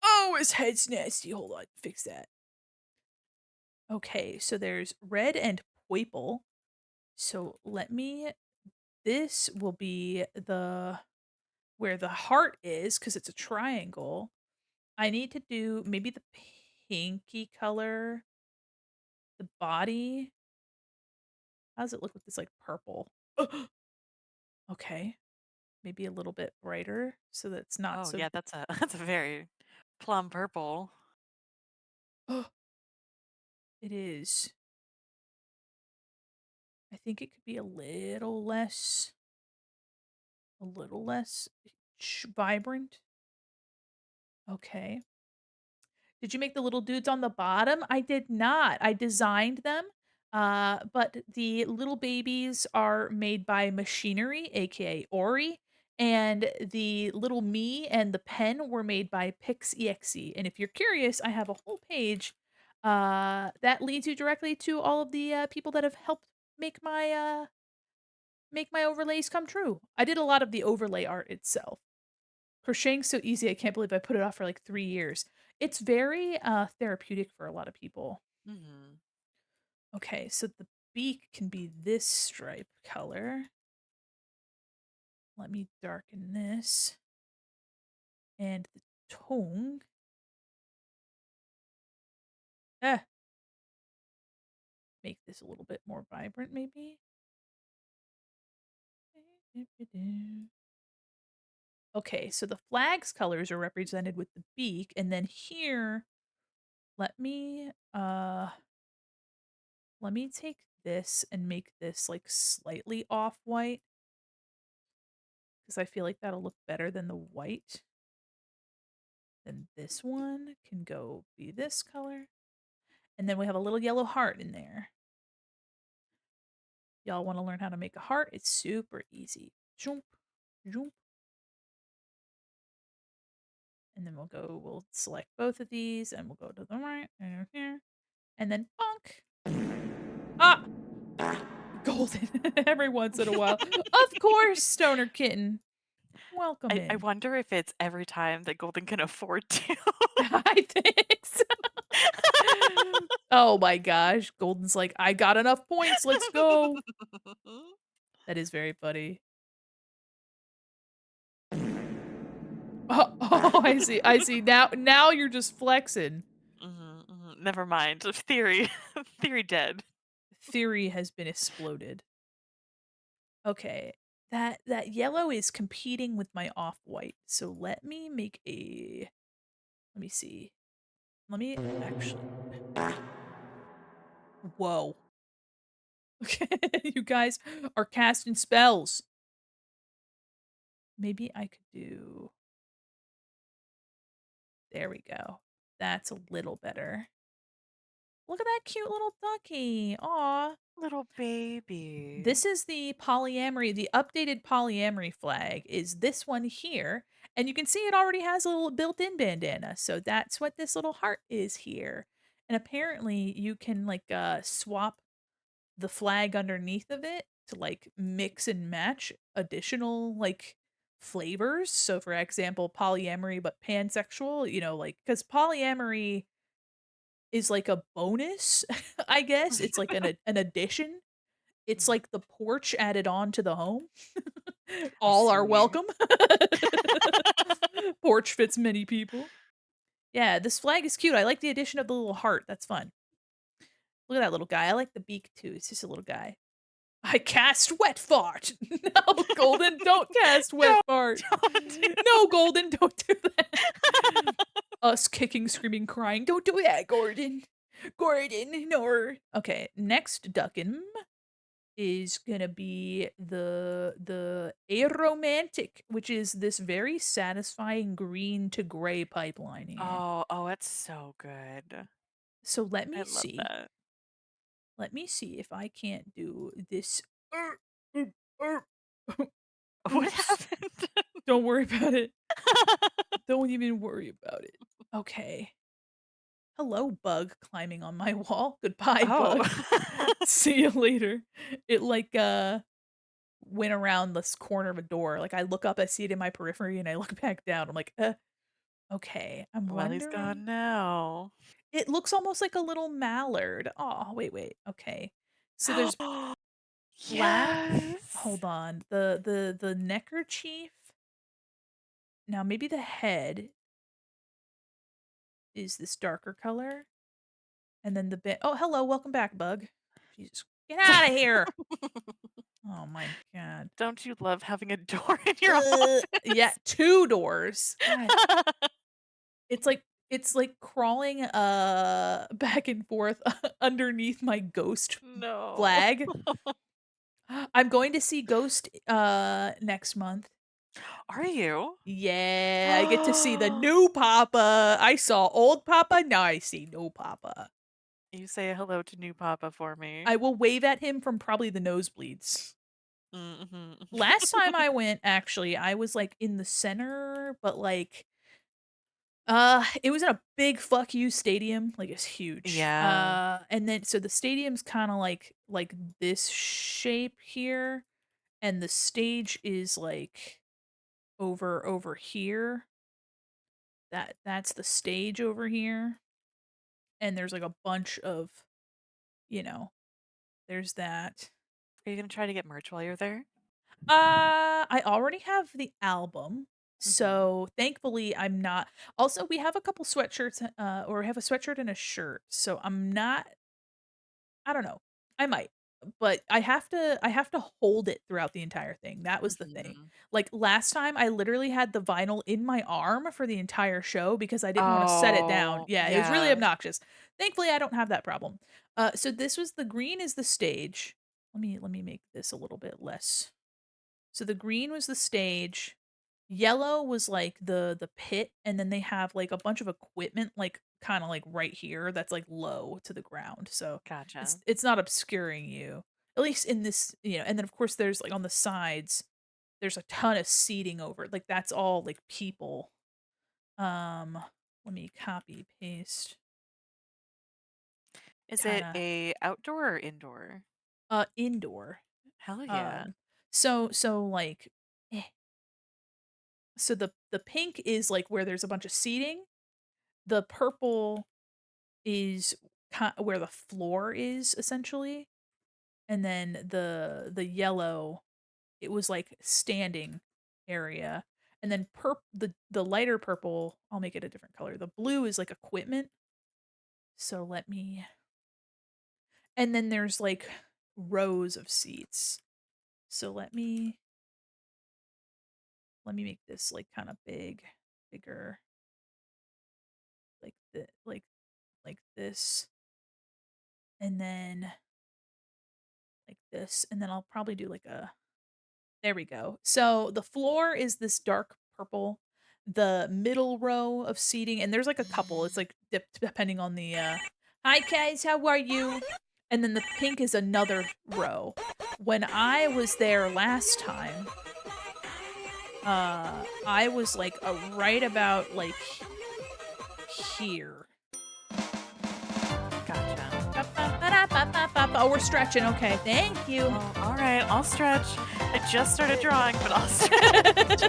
Oh, his head's nasty, hold on, fix that. Okay, so there's red and purple. So let me this will be the where the heart is because it's a triangle. I need to do maybe the pinky color, the body. How does it look with this like purple? Okay, maybe a little bit brighter so that it's not Oh, so yeah, that's a that's a very plum purple. it is. I think it could be a little less vibrant. Okay. Did you make the little dudes on the bottom? I did not. I designed them, but the little babies are made by machinery, aka Ori, and the little me and the pen were made by PixExe. And if you're curious, I have a whole page that leads you directly to all of the people that have helped make my overlays come true. I did a lot of the overlay art itself. Crocheting's so easy, I can't believe I put it off for, like, 3 years. It's very, therapeutic for a lot of people. Mhm. Okay, so the beak can be this stripe color. Let me darken this. And the tongue eh, make this a little bit more vibrant maybe? Okay, so the flag's colors are represented with the beak, and then here, let me, uh let me take this and make this, like, slightly off-white. 'Cause I feel like that'll look better than the white. Then this one can go be this color, and then we have a little yellow heart in there. Y'all wanna learn how to make a heart? It's super easy. Joomp, joomp, and then we'll select both of these, and we'll go to the right and here, and then bonk. Ah! Golden every once in a while. Of course, Stoner Kitten. Welcome I in. wonder if it's every time that Golden can afford to. I think so. Oh my gosh, Golden's like, "I got enough points, let's go." That is very funny. Oh, oh, I see, now you're just flexing. Mhm, mhm. Never mind. Theory theory dead. Theory has been exploded. Okay, that yellow is competing with my off-white, so let me make a let me see. Let me actually whoa. Okay, you guys are casting spells. Maybe I could do there we go. That's a little better. Look at that cute little ducky. Aw. Little baby. This is the updated polyamory flag is this one here. And you can see it already has a little built-in bandana. So that's what this little heart is here. And apparently you can like swap the flag underneath of it to like mix and match additional like flavors. So for example, polyamory but pansexual, like cuz polyamory is like a bonus, I guess. It's like an addition It's Mm. like the porch added on to the home. I All are see. welcome. Porch fits many people. Yeah, this flag is cute. I like the addition of the little heart. That's fun. Look at that little guy. I like the beak too. It's just a little guy. I cast wet fart. No, Golden, don't cast wet No, fart. don't do No, Golden, don't do that. Us kicking, screaming, crying. Don't do that, Gordon. Gordon, no. Okay, next duckin is gonna be the aromantic, which is this very satisfying green to gray pipeline here. Oh, it's so good. So let I me love see. that. Let me see if I can't do this. Oop, oop. What Oops. happened? Don't worry about it. Don't even worry about it. Okay. Hello, bug climbing on my wall. Goodbye, Oh. bug. See you later. It like went around this corner of a door. Like I look up, I see it in my periphery, and I look back down. I'm like, okay. I'm Well, he's gone wondering. now. It looks almost like a little mallard. Oh, wait, wait. Okay. So there's black. Yes! Hold on. The neckerchief. Now maybe the head is this darker color. And then the bit. Oh, hello, welcome back, bug. Jesus. Get out of here. Oh my god. Don't you love having a door in your office? Yeah, 2 doors. God. It's like crawling back and forth underneath my ghost No. flag. I'm going to see Ghost next month. Are you? Yeah, I get to see the new Papa. I saw old Papa, now I see new Papa. You say hello to new Papa for me. I will wave at him from probably the nosebleeds. Mhm. Last time I went, actually, I was, like, in the center, but, like, it was in a big fuck you stadium, like, it's huge. Yeah, And then so the stadium's kinda like this shape here, and the stage is, like, over here. That's the stage over here, and there's, like, a bunch of, you know, there's that. are you gonna try to get merch while you're there? I already have the album, Mhm. so thankfully I'm not. Also, we have a couple sweatshirts, or we have a sweatshirt and a shirt, so I'm not. I don't know. I might, but I have to hold it throughout the entire thing. That was the thing. Mhm. Like last time, I literally had the vinyl in my arm for the entire show because I didn't want to set it down. Oh, Yeah, it was really yeah. obnoxious. Thankfully, I don't have that problem. So this was the green is the stage. Let me make this a little bit less. So the green was the stage, yellow was, like, the pit, and then they have, like, a bunch of equipment, like, kinda, like, right here that's, like, low to the ground, so it's Gotcha. it's not obscuring you, at least in this, and then, of course, there's, like, on the sides, there's a ton of seating over it, like, that's all, like, people. Um, Let me copy, paste, Is it kinda, a outdoor or indoor? indoor. Hell yeah. Um, so, like, eh, so the pink is, like, where there's a bunch of seating. The purple is where the floor is essentially, and then the yellow, it was like standing area, and then the lighter purple, I'll make it a different color. The blue is like equipment. So let me, and then there's like rows of seats. So let me make this like kind of bigger, like like this, and then like this, and then I'll probably do like a. There we go. So the floor is this dark purple. The middle row of seating, and there's like a couple. It's like depending on the. Hi guys, how are you? And then the pink is another row. When I was there last time, I was like right about like here. Gotcha. Oh, we're stretching. Okay, thank you. Oh, all right, I'll stretch. I just started drawing, but I'll stretch.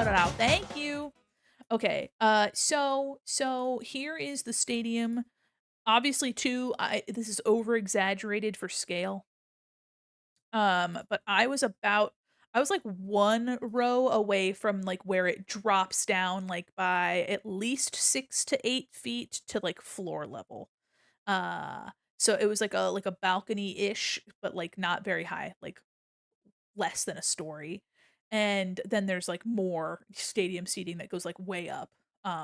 shout it out. Thank you. Okay. So here is the stadium. Obviously, too, this is over exaggerated for scale. But I was like 1 row away from, like, where it drops down, like, by at least 6 to 8 feet to, like, floor level. So it was like a balcony-ish, but, like, not very high, like, less than a story. And then there's, like, more stadium seating that goes, like, way up.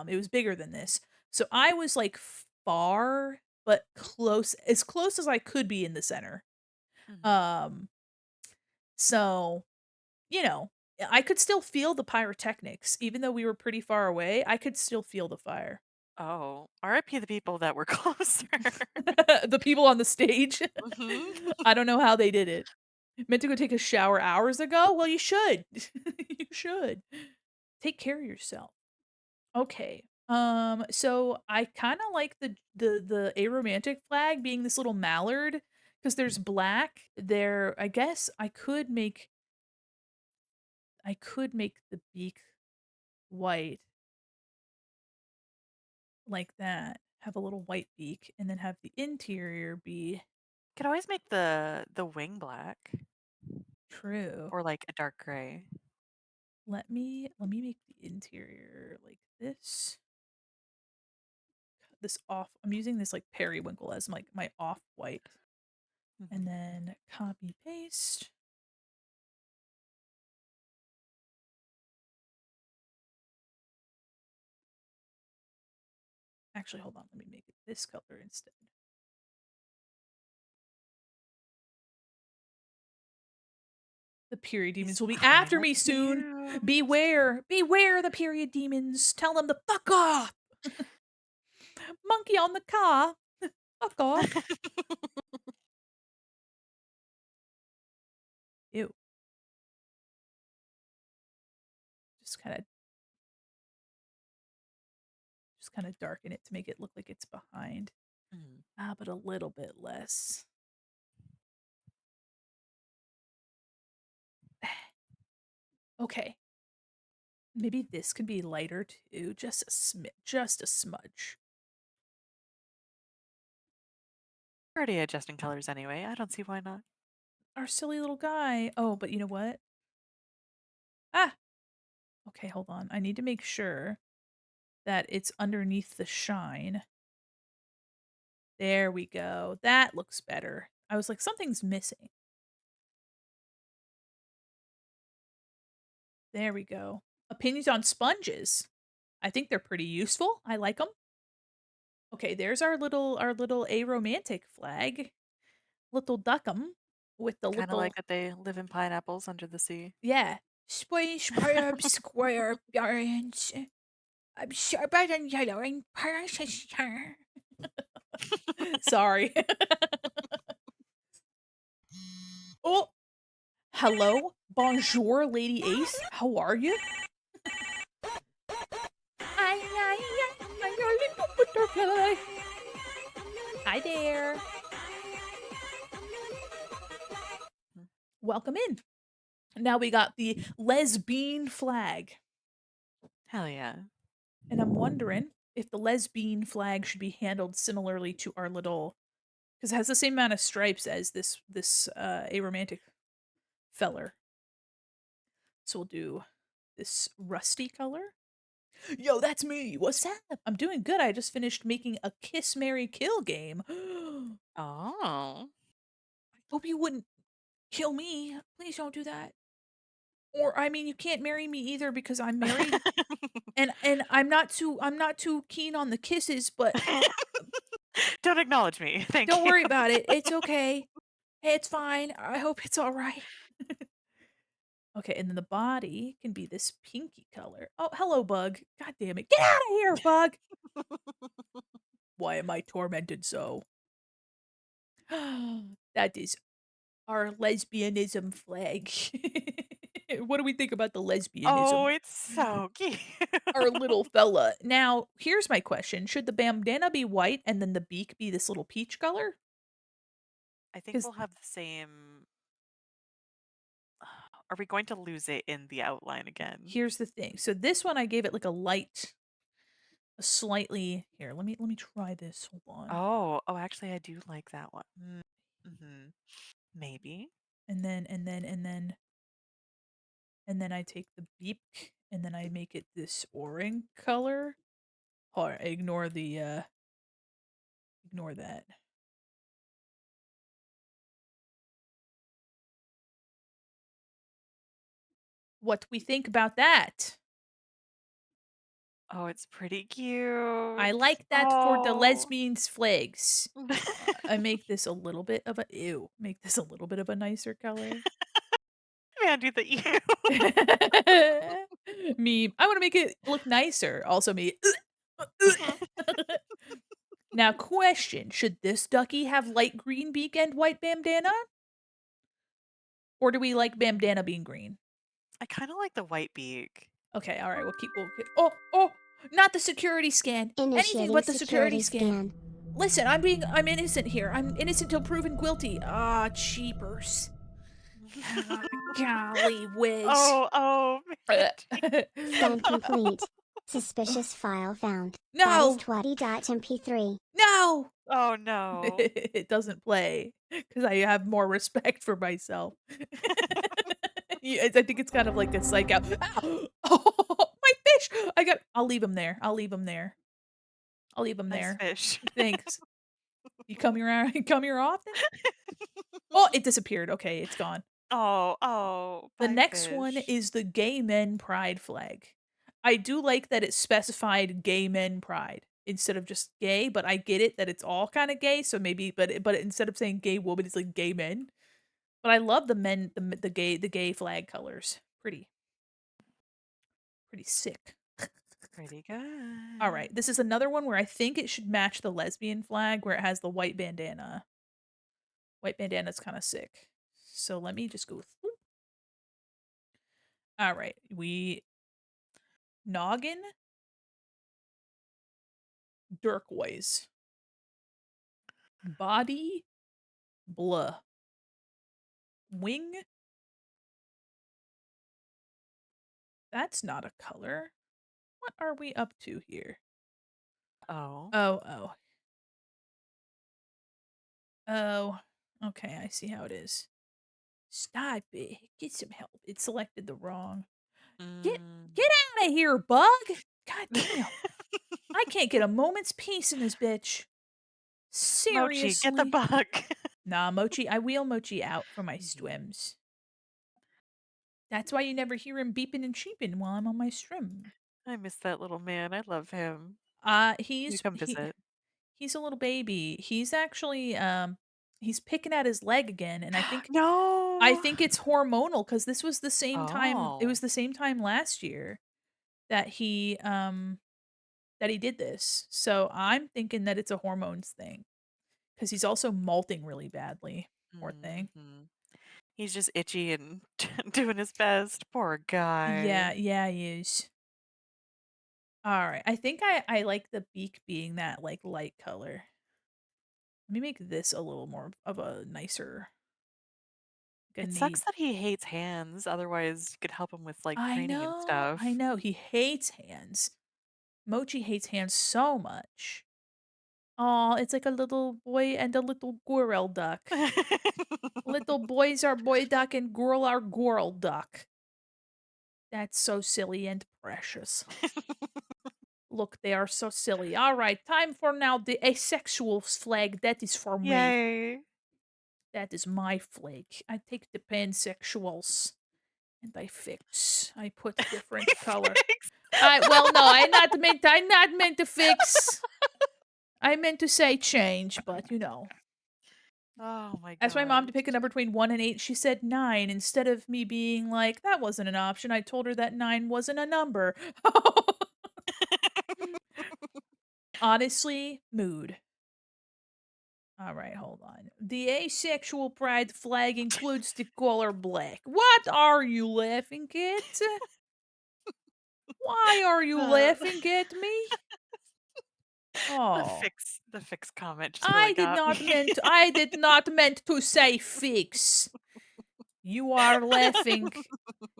It was bigger than this. So I was, like, far, but close as I could be in the center. Mhm. Um, so, you know, I could still feel the pyrotechnics. Even though we were pretty far away, I could still feel the fire. Oh, RIP the people that were closer. The people on the stage, Mhm. I don't know how they did it. Meant to go take a shower hours ago? Well, you should. You should. Take care of yourself. Okay. So I kinda like the aromantic flag being this little mallard because there's black there. I could make the beak white like that. Have a little white beak and then have the interior be Could always make the wing black true. or like a dark gray. Let me make the interior like this. This off I'm using this like periwinkle as my off white. And Mhm. then copy paste. Actually, hold on. Let me make it this color instead. The period demons These will be mine after are me soon. cute. Beware. Beware the period demons. Tell them to fuck off. Monkey on the car. Fuck off. Ew. Just kind of darken it to make it look like it's behind. Mm. But a little bit less. Okay. Maybe this could be lighter too. Just a smudge. Already adjusting colors anyway. I don't see why not. Our silly little guy. Oh, but you know what? Ah. Okay, hold on. I need to make sure that it's underneath the shine. There we go. That looks better. I was like, something's missing. There we go. Opinions on sponges. I think they're pretty useful. I like them. Okay, there's our little aromantic flag. Little duckum with the Kind of like little that they live in pineapples under the sea. yeah. Square orange. I'm sharper than yellow and precious. Sorry. Oh, hello. Bonjour, Lady Ace. How are you? I'm your little butterfly. Hi there. Mm. Welcome in. Now we got the lesbian flag. Hell yeah. And I'm wondering if the lesbian flag should be handled similarly to our little because it has the same amount of stripes as this aromantic feller. So we'll do this rusty color. Yo, that's me. What's up? I'm doing good. I just finished making a kiss, marry, kill game. Oh. Hope you wouldn't kill me. Please don't do that. Or I mean, you can't marry me either because I'm married, and I'm not too keen on the kisses. But Don't acknowledge me. Thank don't you. worry about it. It's okay. Hey, it's fine. I hope it's all right. Okay, and then the body can be this pinky color. Oh, hello, bug. God damn it. Get out of here, bug. Why am I tormented so? That is our lesbianism flag. What do we think about the Oh, lesbianism? it's so cute. Our little fella. Now, here's my question. Should the bandana be white and then the beak be this little peach color? I think Because we'll have the same. are we going to lose it in the outline again? Here's the thing. So this one I gave it like a slightly here, let me try this. Hold on. Oh, actually, I do like that one. Mhm. Maybe. And then I take the beak and then I make it this orange color. Or ignore that. What we think about that? Oh, it's pretty I cute. like that for the Oh. lesbians flags. I make this a little bit of a ew. Make this a little bit of a nicer color. Mandy, that you. Me, I want to make it look nicer. Also, me. Now, question: should this ducky have light green beak and white bandana, or do we like bandana being green? I kind of like the white beak. Okay, all right. Oh, not the security scan. Anything Initiating but the security security scan. scan. Listen, I'm innocent here. I'm innocent till proven guilty. Ah, cheapers. Ah, golly whiz. Oh, Mandy. Scan complete. Suspicious file found. That is No, twatty.mp3. no. Oh no. It doesn't play because I have more respect for myself. Yeah, I think it's kind of like a psych out. Ow! Oh, my fish! I'll leave him there. I'll leave him there. I'll leave him Nice there. fish. Thanks. You come here. You come here often? Oh, it disappeared. Okay, it's gone. Oh, The bye next one fish. is the gay men pride flag. I do like that it specified gay men pride instead of just gay, but I get it that it's all kind of gay, so maybe but instead of saying gay woman, it's like gay men. But I love the men the gay flag colors. Pretty sick. Pretty All right, good. this is another one where I think it should match the lesbian flag where it has the white bandana. White bandana's kind of sick. So let me just go through. All right, we noggin, turquoise, body, blah, wing. That's not a color. What are we up to here? Oh. Oh. Oh. Okay, I see how it is. Stop it. Get some help. It selected the wrong. Get Mm. get out of here, bug. God damn. I can't get a moment's peace in this bitch. Mochi, get the Seriously. bug. Nah, Mochi, I wheel Mochi out for my Mhm. swims. That's why you never hear him beeping and cheeping while I'm on my swim. I miss that little man. I love him. Uh You he's come he visit. he's a little baby. He's actually he's picking at his leg again and I No. think it's hormonal cuz this was the same time it was Oh. the same time last year that he did this. So I'm thinking that it's a hormones thing cuz he's also molting really badly. Poor thing. Mm-hmm. He's just itchy and doing his best. Poor guy. Yeah, he is. Alright, I think I like the beak being that, like, light color. Let me make this a little more of a nicer like a It navy. sucks that he hates hands. Otherwise, you could help him with like training and I stuff. know, he hates hands. Mochi hates hands so much. Oh, it's like a little boy and a little girl duck. Little boys are boy duck and girl are girl duck. That's so silly and precious. Look, they are so silly. Alright, time for now the asexual flag. That is for me. Yay. That is my flag. I take the pansexuals and I fix. I put different color. Thanks. No, I not meant to fix. I meant to say change, but you know. Oh my Asked my mom gosh. to pick a number between 1 and 8. She said 9. Instead of me being like, that wasn't an option, I told her that 9 wasn't a number. Honestly, mood. All right, hold on. The asexual pride flag includes the color black. What are you laughing at? Why are you the laughing at me? Oh, the fix comment just really got me. I did not meant to say fix. You are laughing.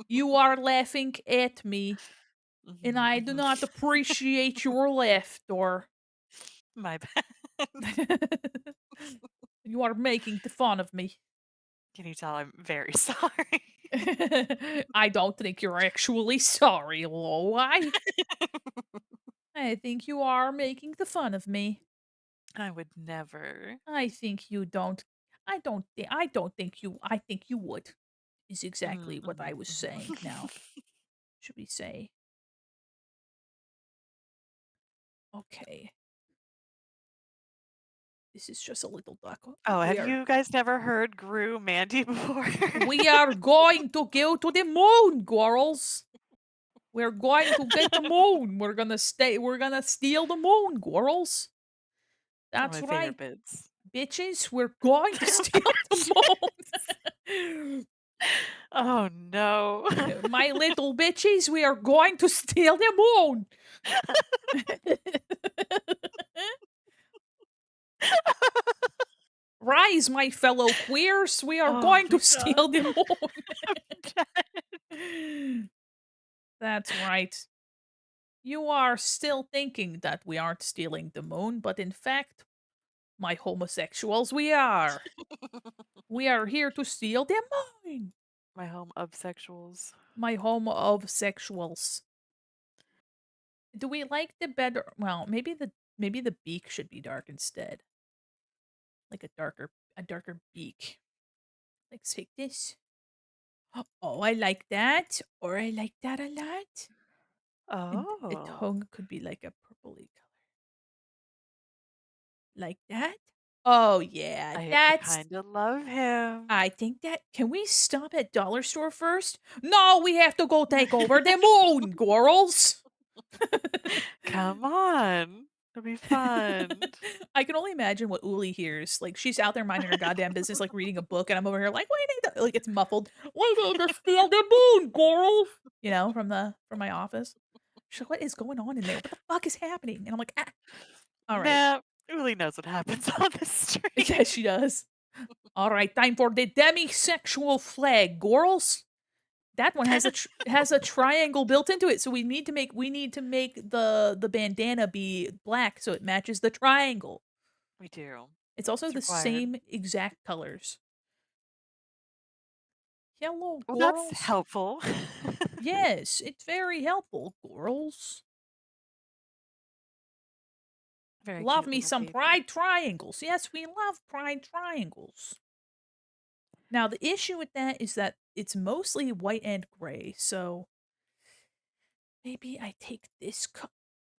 You are laughing at me, and Mhm, I do mhm. not appreciate your laughter. My bad. You are making the fun of me. Can you tell I'm very sorry? I don't think you're actually sorry, Lo. I think you are making the fun of me. I would never. I think you don't. I think you would. Is Mm, exactly what I mhm, was saying. mhm. Now, should we say okay? This is just a little duck. Oh, have We are you guys never heard Gru Mandy before? we are going to go to the moon, girls. We're going to get the moon. We're gonna steal the moon, girls. One of That's my right, favorite bits. bitches. We're going to steal the moon. Oh, no. My little bitches, we are going to steal the moon. Rise, my fellow queers. We are Oh going to my god. steal the I'm dead. moon. That's right. You are still thinking that we aren't stealing the moon, but in fact, my homosexuals, we are. We are here to steal the moon. My home of sexuals. My homosexuals. Do we like the better? Well, maybe the beak should be dark instead, like a darker beak. Let's take this. Oh, I like that, or I like that a lot. And a Oh, tongue could be like a purpley color, like that. Oh yeah, I that's. kinda love him. I think that. Can we stop at dollar store first? No, we have to go take over the moon, girls. Come on. It'll be fun. I can only imagine what Uli hears. Like she's out there minding her goddamn business, like reading a book, and I'm over here like, "We need to," like it's muffled. "We need to steal the moon, girls." From my office. She's like, "What is going on in there? What the fuck is happening?" And I'm like, "Ah, all right." Nah, really knows what happens on the street. Yes, she does. All right, time for the demisexual flag, girls. That one has a triangle built into it, so we need to make the bandana be black so it matches the triangle. We do. It's also It's the required. same exact colors. Hello, Well, that's girls. helpful. Yes, it's very helpful, girls. Very Love cute me little some baby. pride triangles. Yes, we love pride triangles. Now, the issue with that is that it's mostly white and gray, so maybe I take this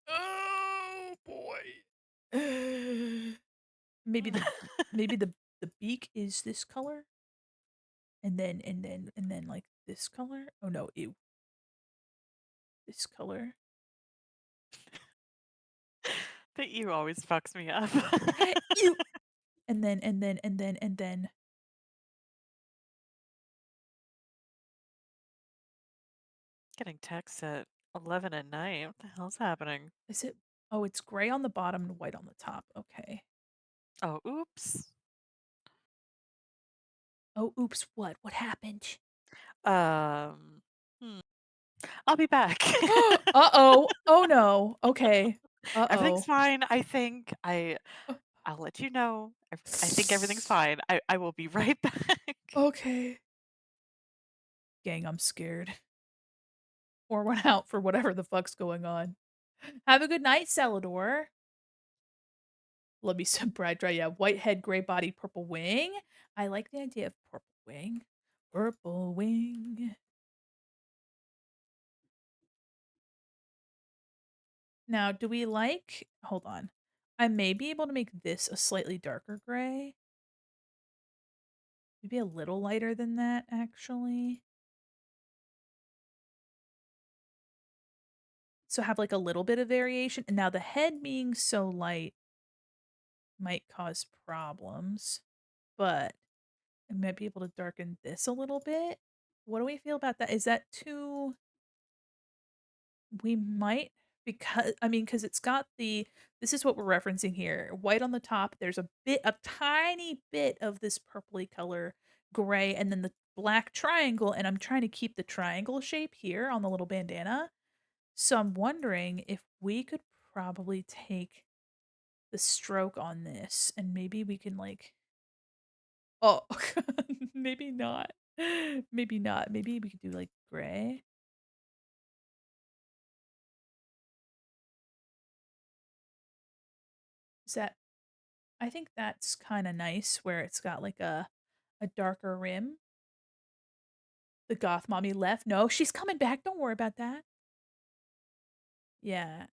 oh boy. maybe the maybe the beak is this color and then like this color. Oh no, ew. This color. That you always fucks me up. Ew. And then Getting texts at 11 at night. What the hell's happening? is it oh, it's gray on the bottom and white on the top. Okay. Oh, oops. Oh, oops, what? What happened? Um, hmm. I'll be back. Uh-oh. Oh no. Okay. Everything's Uh-oh. fine, I think. I'll let you know. I think everything's fine. I will be right back. Okay. Gang, I'm scared. Or went out for whatever the fuck's going on. Have a good night, Celador. Love me some bright dry. Yeah, white head, gray body, purple wing. I like the idea of purple wing. Purple wing. Now, do we like hold on. I may be able to make this a slightly darker gray. Maybe a little lighter than that, actually. So have like a little bit of variation. And now the head being so light might cause problems, but I might be able to darken this a little bit. What do we feel about that? Is that too we might because I mean because it's got the this is what we're referencing here. White on the top, there's a tiny bit of this purpley color gray and then the black triangle, and I'm trying to keep the triangle shape here on the little bandana. So I'm wondering if we could probably take the stroke on this and maybe we can like oh maybe not. Maybe not. Maybe we could do like gray. Is that I think that's kind of nice where it's got like a darker rim. The goth mommy left. No, she's coming back. Don't worry about that. Yeah.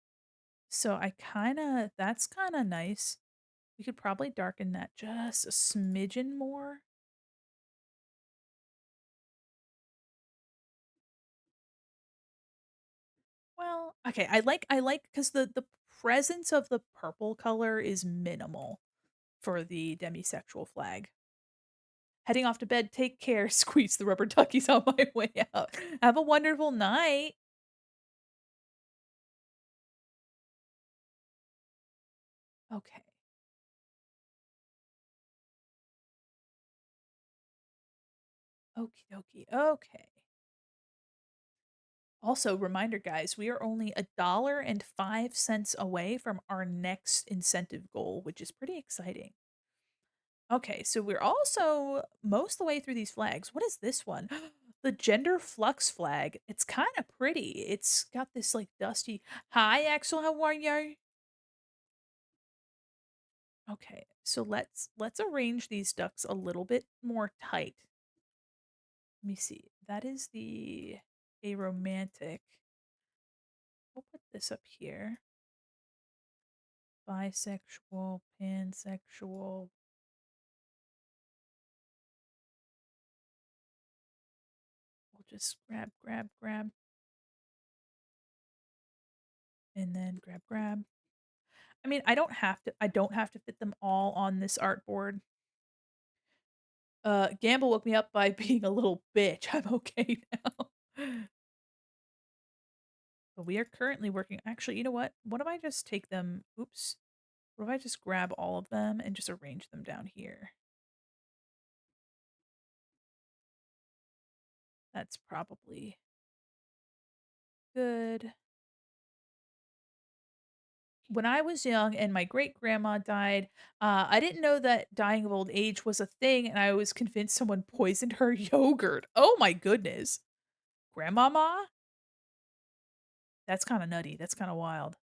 So I kind of that's kind of nice. We could probably darken that just a smidgen more. Well, okay, I like because the presence of the purple color is minimal for the demisexual flag. Heading off to bed, take care, squeeze the rubber duckies on my way out. Have a wonderful night. Okay. Okie dokie. Okay. Also, reminder guys, we are only $1.05 away from our next incentive goal, which is pretty exciting. Okay, so we're also most of the way through these flags. What is this one? The gender flux flag. It's kind of pretty. It's got this like dusty. Hi, Axel. How are you? Okay, so let's arrange these ducks a little bit more tight. Let me see. That is the aromantic. We'll put this up here. Bisexual, pansexual. We'll just grab, and then grab. I mean, I don't have to fit them all on this artboard. Gamble woke me up by being a little bitch. I'm okay now. But we are currently working actually, you know what? What if I just take them oops. What if I just grab all of them and just arrange them down here? That's probably good. When I was young and my great grandma died, I didn't know that dying of old age was a thing, and I was convinced someone poisoned her yogurt. Oh my goodness. Grandmama? That's kind of nutty. That's kind of wild.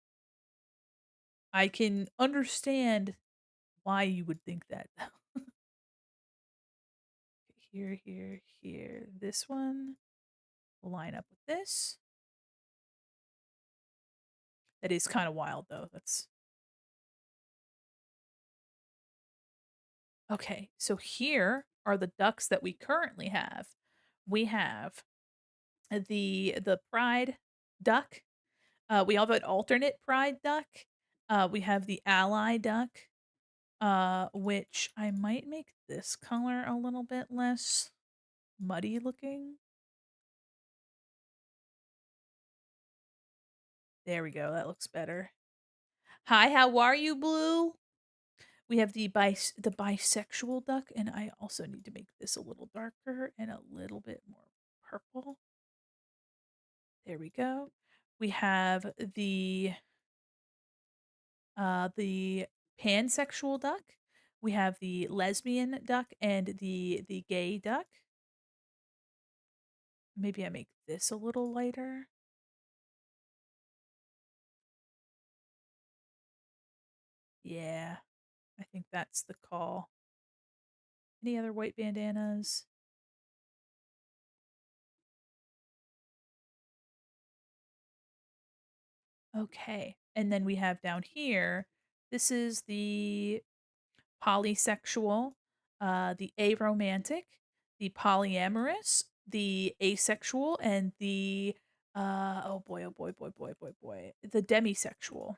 I can understand why you would think that. Here. This one will line up with this. That is kind of wild, though. That's okay. So here are the ducks that we currently have. We have the pride duck. We have an alternate pride duck. We have the ally duck, which I might make this color a little bit less muddy looking. There we go. That looks better. Hi, how are you, Blue? We have the bisexual duck, and I also need to make this a little darker and a little bit more purple. There we go. We have the pansexual duck. We have the lesbian duck and the gay duck. Maybe I make this a little lighter. Yeah, I think that's the call. Any other white bandanas? Okay. And then we have down here, this is the polysexual, the aromantic, the polyamorous, the asexual, and the the demisexual.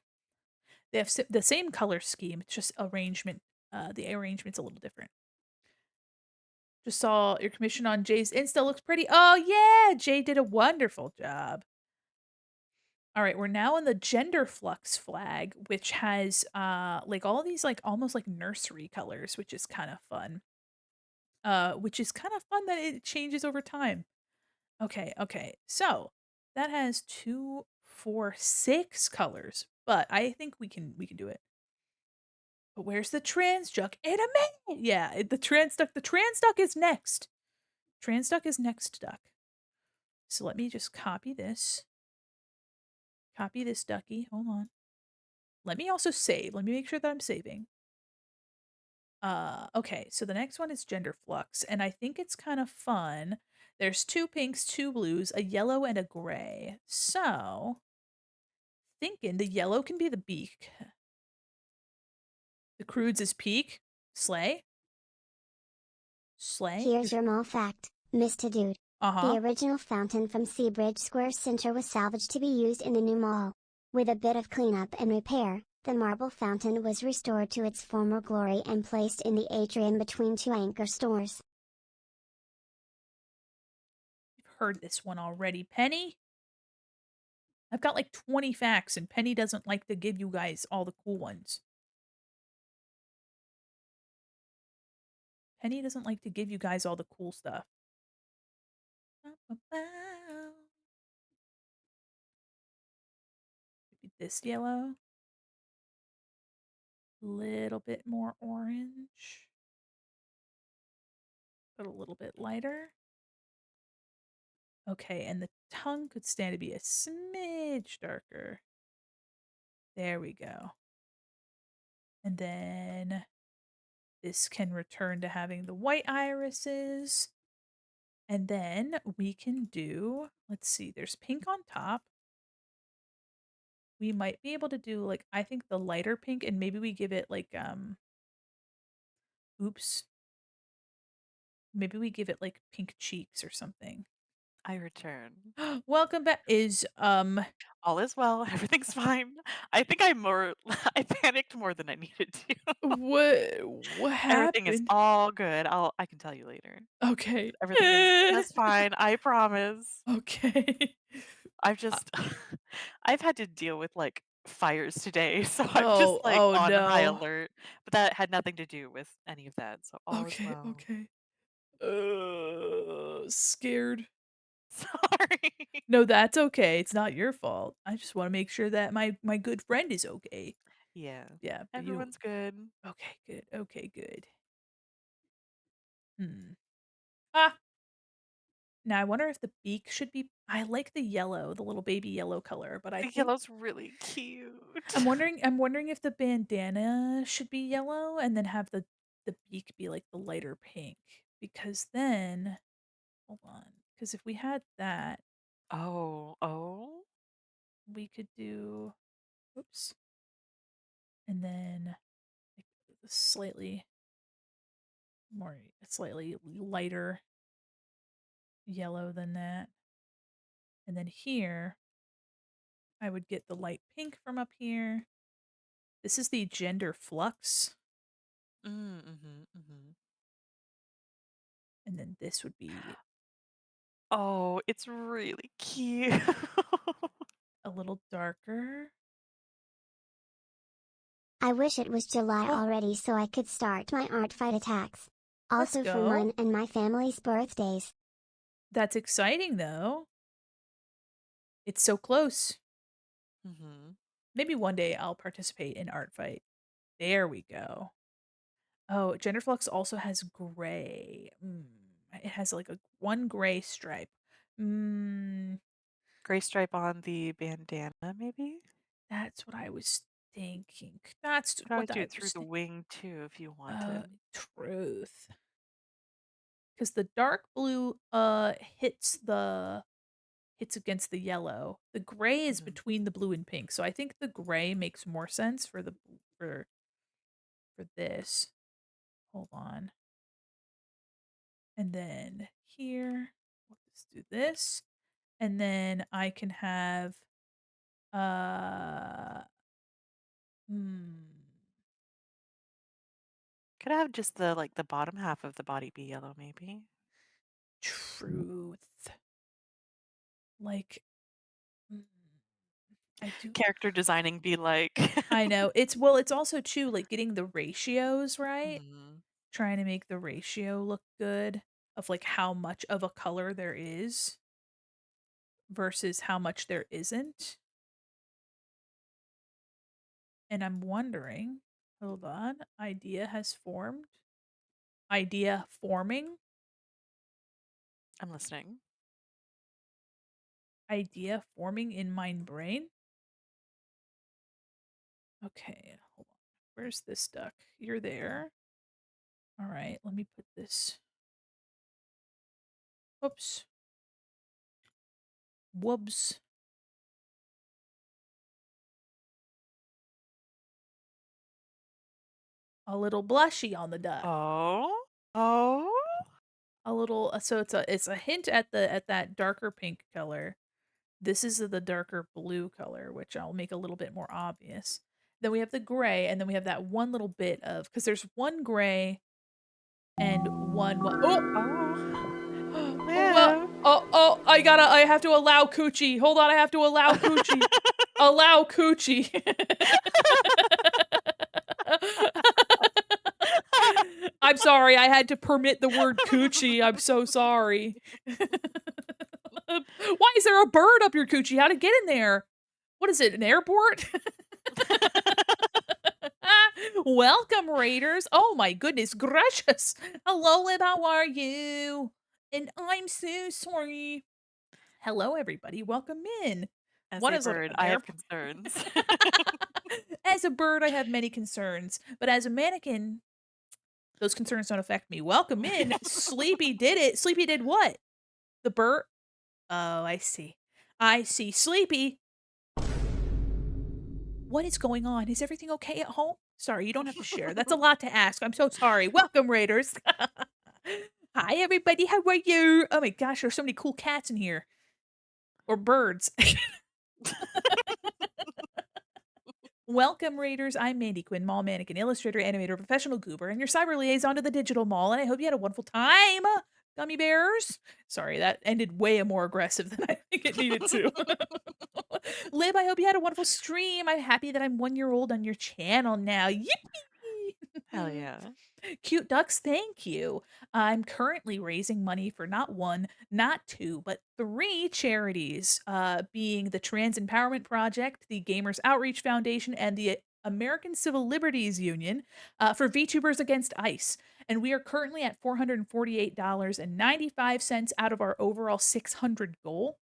They have the same color scheme. It's just arrangement. The arrangement's a little different. Just saw your commission on Jay's Insta looks pretty. Oh yeah, Jay did a wonderful job. All right, we're now in the gender flux flag, which has like all these like almost like nursery colors, which is kind of fun. which is kind of fun that it changes over time. Okay, okay. So that has 2, 4, 6 colors, but I think we can do it. But where's the trans duck? Anime! Yeah, the trans duck is next. Trans duck is next duck. So let me just copy this. Copy this ducky. Hold on. Let me also save. Let me make sure that I'm saving. Okay, so the next one is gender flux, and I think it's kind of fun. There's 2 pinks, 2 blues, a yellow, and a gray. So, thinking the yellow can be the beak. The Croods is peak. Slay. Slay. Here's your mall fact, Mr. Dude. The Uh-huh. original fountain from Seabridge Square Center was salvaged to be used in the new mall. With a bit of cleanup and repair, the marble fountain was restored to its former glory and placed in the atrium between 2 anchor stores. You've heard this one already. Penny? I've got like 20 facts, and Penny doesn't like to give you guys all the cool ones. Penny doesn't like to give you guys all the cool stuff. Maybe this yellow. Little bit more orange. But a little bit lighter. Okay, and the tongue could stand to be a smidge darker. There we go. And then this can return to having the white irises. And then we can do, let's see, there's pink on top. We might be able to do like I think the lighter pink and maybe we give it like oops. Maybe we give it like pink cheeks or something. I return. Welcome back. Is All is well. Everything's fine. I think I more I panicked more than I needed to. what Everything is happened? all good. I can tell you later. Okay. Everything is just fine. I promise. Okay. I've Uh, just I've had to deal with like fires today, so I'm just oh, like oh on high no. alert. But that had nothing to do with any of that. So all is Okay, well. okay. Scared. Sorry. No, that's okay. It's not your fault. I just want to make sure that my good friend is okay. Yeah. Yeah, but you Everyone's good. okay, good. Okay, good. Hmm. Ah, now I wonder if the beak should be I like the yellow, the little baby yellow color, but I The think yellow's really cute. I'm wondering if the bandana should be yellow and then have the beak be like the lighter pink because then hold on, because if we had that, Oh, oh. we could do oops, and then like slightly more slightly lighter yellow than that. And then here, I would get the light pink from up here. This is the gender flux, Mm, mhm. and then this would be Oh, it's really cute. a little darker. I wish it was July Oh, already so I could start my art fight attacks. let's Also for go. mine and my family's birthdays. That's exciting though. It's so close. Mhm. Maybe one day I'll participate in art fight. There we go. Oh, gender flux also has gray. It has like a one gray stripe. Mm, Gray stripe on the bandana, maybe? that's what I was thinking. That's Could always what do I it through was the thinking. wing too if you wanted. Truth. Because the dark blue hits against the yellow. The gray is Mhm. between the blue and pink. So I think the gray makes more sense for for this. Hold on. And then here, let's do this. And then I can have uh hmm, Could I have just the like the bottom half of the body be yellow, maybe? truth. Like mm, I do Character designing be like I know. It's well, it's also too like getting the ratios right. Mhm. trying to make the ratio look good of, like, how much of a color there is versus how much there isn't, and I'm wondering hold on, idea has formed. Idea forming? I'm listening. Idea forming in my brain? Okay, hold on. Where's this duck? You're there. Alright, let me put this Oops. Whoops. A little blushy on the duck. Oh? Oh? A little so it's a hint at that darker pink color. This is the darker blue color, which I'll make a little bit more obvious. Then we have the gray, and then we have that one little bit of because there's one gray and one oh! Oh. Well, Liv. I have to allow coochie. Hold on, I have to allow coochie. Allow coochie. I'm sorry, I had to permit the word coochie. I'm so sorry. Why is there a bird up your coochie? How'd it get in there? What is it, an airport? Welcome, Raiders. Oh my goodness gracious. Hello, Lib, how are you? And I'm so sorry. Hello, everybody. Welcome in. As One a is bird, an I have airport. concerns. As a bird, I have many concerns, but as a mannequin, those concerns don't affect me. Welcome in. Sleepy did it. Sleepy did what? The bird? Oh, I see. I see. Sleepy, what is going on? Is everything okay at home? Sorry, you don't have to share. That's a lot to ask. I'm so sorry. Welcome, Raiders. Hi, everybody. How are you? Oh my gosh, there's so many cool cats in here. Or birds. Welcome, Raiders. I'm Mandy Quin, mall mannequin, illustrator, animator, professional goober, and your cyber liaison to the digital mall, and I hope you had a wonderful time, gummy bears. Sorry, that ended way more aggressive than I think it needed to. Lib, I hope you had a wonderful stream. I'm happy that I'm 1 year old on your channel now. Hell Yippee! yeah. Cute ducks, thank you. I'm currently raising money for not one, not two, but three charities, being the Trans Empowerment Project, the Gamers Outreach Foundation, and the American Civil Liberties Union for VTubers Against ICE. And we are currently at $448.95 out of our overall 600 goal.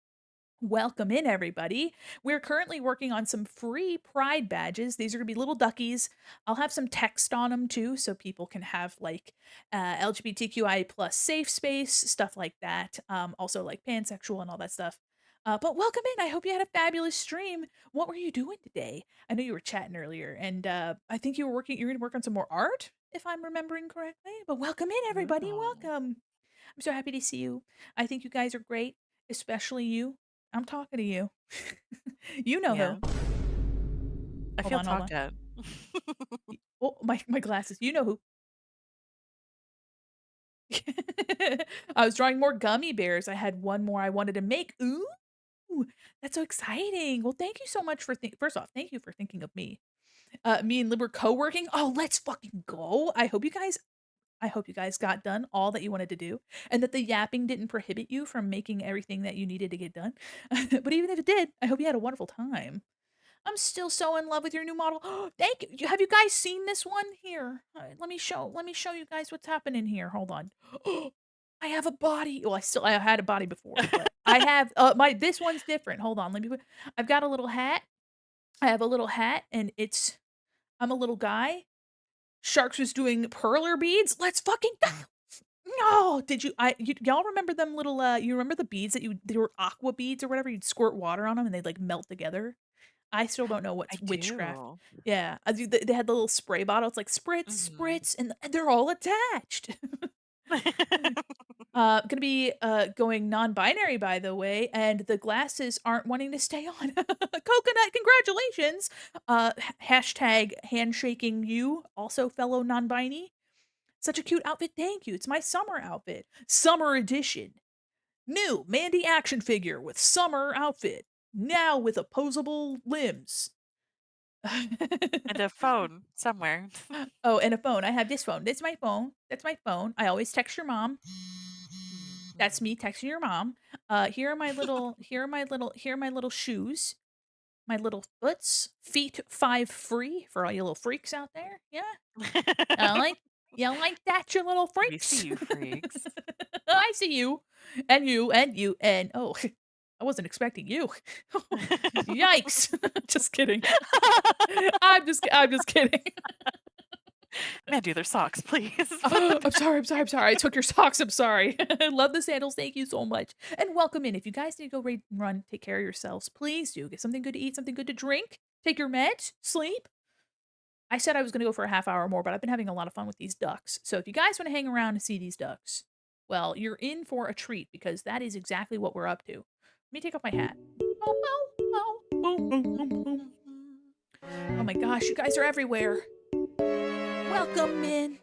Welcome in, everybody. We're currently working on some free Pride badges. These are going to be little duckies. I'll have some text on them too, so people can have like LGBTQI plus safe space, stuff like that. Also like pansexual and all that stuff. But welcome in. I hope you had a fabulous stream. What were you doing today? I know you were chatting earlier, and I think you were working. You're going to work on some more art, if I'm remembering correctly. But welcome in, everybody. Ooh. Welcome. I'm so happy to see you. I think you guys are great, especially you. I'm talking to you. You know Yeah. who. I Hold feel on, hold on. talked at. Oh, my glasses. You know who. I was drawing more gummy bears. I had one more I wanted to make. Ooh, that's so exciting. Well, thank you so much for first off, thank you for thinking of me. Me and Lib were co-working. Oh, let's fucking go. I hope you guys got done all that you wanted to do, and that the yapping didn't prohibit you from making everything that you needed to get done. But even if it did, I hope you had a wonderful time. I'm still so in love with your new model. Thank you. Have you guys seen this one? Here, let me show you guys what's happening here. Hold on. I have a body. Well, I had a body before, but I have my this one's different. Hold on. Let me put I've got a little hat. I have a little hat and I'm a little guy. Sharks was doing perler beads. Let's fucking go. No, did y'all remember them little you remember the beads that they were aqua beads or whatever, you'd squirt water on them and they'd like melt together? I still don't know I what's witchcraft. do. Yeah, they had the little spray bottle, it's like spritz, Mhm. spritz, and they're all attached. Gonna be, going non-binary, by the way, and the glasses aren't wanting to stay on. Coconut, congratulations! Hashtag handshaking you, also fellow non-binary. Such a cute outfit, thank you, it's my summer outfit. Summer edition. New Mandy action figure with summer outfit. Now with opposable limbs. And a phone somewhere. Oh, and a phone. I have this phone. That's my phone. That's my phone. I always text your mom. Mhm, That's mhm. me texting your mom. Here are my little shoes. My little feet 5 free for all you little freaks out there. Yeah. I like you like that, you little We see freaks? you freaks. I see you. And you, and you, and oh, I wasn't expecting you. Yikes. Just kidding. I'm just kidding. Mandy, their socks, please. Oh, I'm sorry. I took your socks. I'm sorry. I love the sandals. Thank you so much. And welcome in. If you guys need to go read and run, take care of yourselves. Please do. Get something good to eat, something good to drink. Take your meds, sleep. I said I was going to go for a half hour more, but I've been having a lot of fun with these ducks. So if you guys want to hang around and see these ducks, well, you're in for a treat because that is exactly what we're up to. Let me take off my hat. Bow, bow, bow, boom, boom, boom, boom. Oh my gosh, you guys are everywhere. Welcome in.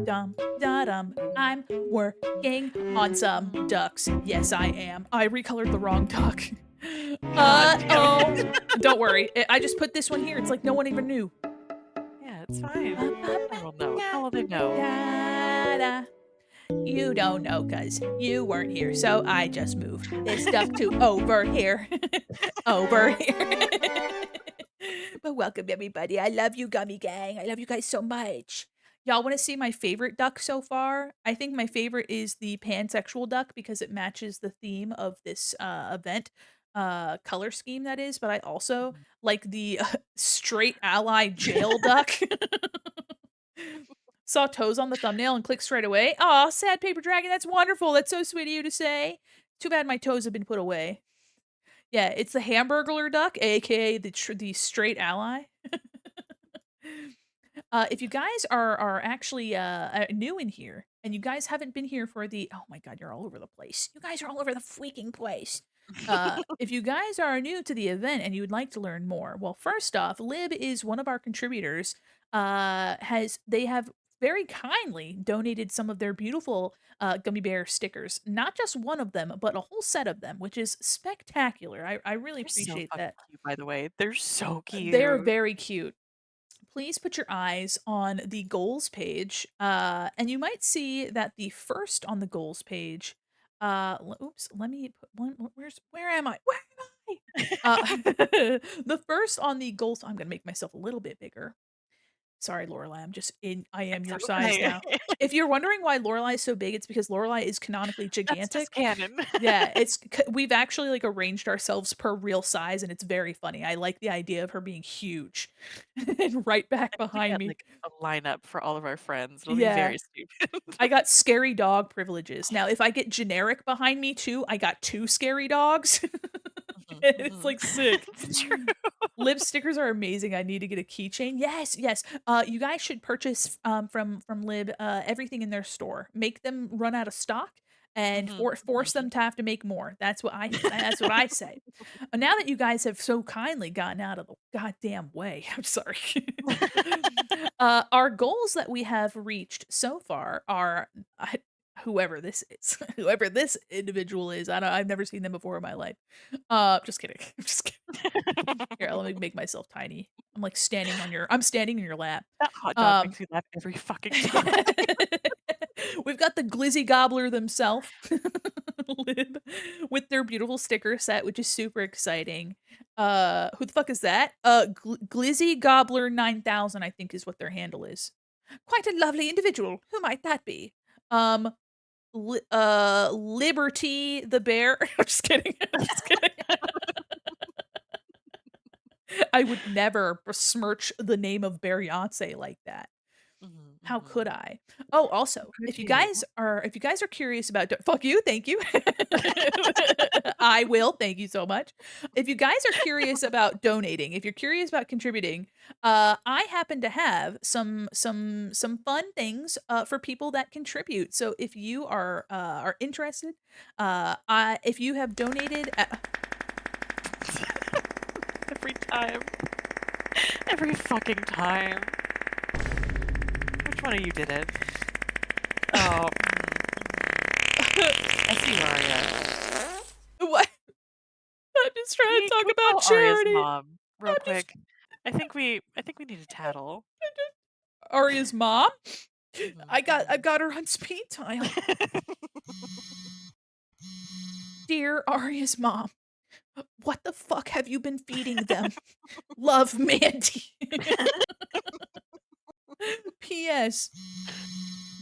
Dum da dum. I'm working on some ducks. Yes, I am. I recolored the wrong duck. God damn Oh. it. Don't worry. I just put this one here. It's like no one even knew. Yeah, it's fine. Ba, ba, I ba, will know. ga, How will they know? da, da. You don't know because you weren't here, so I just moved this duck to over here. Over here. But welcome, everybody. I love you, Gummy Gang. I love you guys so much. Y'all want to see my favorite duck so far? I think my favorite is the pansexual duck because it matches the theme of this event color scheme that is, but I also Mhm. like the straight ally jail duck. Saw toes on the thumbnail and clicked straight away. Aw, sad paper dragon. That's wonderful. That's so sweet of you to say. Too bad my toes have been put away. Yeah, it's the Hamburglar duck, aka the straight ally. If you guys are actually new in here and you guys haven't been here for the oh my god, you're all over the place. You guys are all over the freaking place. If you guys are new to the event and you would like to learn more, well, first off, Lib is one of our contributors. Has they have very kindly donated some of their beautiful gummy bear stickers. Not just one of them, but a whole set of them, which is spectacular. I really They're so appreciate fucking that. cute, by the way. They're so They're cute. very cute. Please put your eyes on the goals page, and you might see that the first on the goals page, oops, let me put one. Where am I? Where am I? The first on the goals. I'm gonna make myself a little bit bigger. Sorry, Lorelai. I am It's your size okay. now. If you're wondering why Lorelai is so big, it's because Lorelai is canonically That's just gigantic. canon. Yeah, we've actually like arranged ourselves per real size, and it's very funny. I like the idea of her being huge and right back I need to behind get, me. like, a lineup for all of our friends. It'll be Yeah, very stupid. I got scary dog privileges. Now, if I get generic behind me too, I got 2 scary dogs. Mhm, It's, mhm. like, sick. It's true. Lip stickers are amazing. I need to get a keychain. Yes, yes. You guys should purchase, from Lib, everything in their store. Make them run out of stock and Mhm, force mhm. them to have to make more. That's what I say. Now that you guys have so kindly gotten out of the goddamn way, I'm sorry. Our goals that we have reached so far are whoever this is, whoever this individual is. I've never seen them before in my life. Just kidding. I'm just kidding. Here, let me make myself tiny. I'm standing in your lap. That hot dog Um makes me laugh every fucking time. We've got the Glizzy Gobbler themselves, Lib, with their beautiful sticker set, which is super exciting. Who the fuck is that? Glizzy Gobbler 9000, I think is what their handle is. Quite a lovely individual. Who might that be? Um, Liberty the bear. I'm just kidding. I'm just kidding. I would never besmirch the name of Beyonce like that. Mhm, How could mhm. I? Oh, also, Could you? if you guys are curious about fuck you, thank you. I will, thank you so much. If you guys are curious about donating, if you're curious about contributing, I happen to have some fun things for people that contribute. So if you are interested, if you have donated Every time. Every fucking time. Which one of you did it? Oh, I see Aria. what? I'm just trying Can to we talk can we about call Aria's charity. mom real I'm just quick? I think we need a tattle. Arya's mom? Mhm, I mhm. got her on speed dial. Dear Arya's mom, what the fuck have you been feeding them? Love, Mandy. P.S.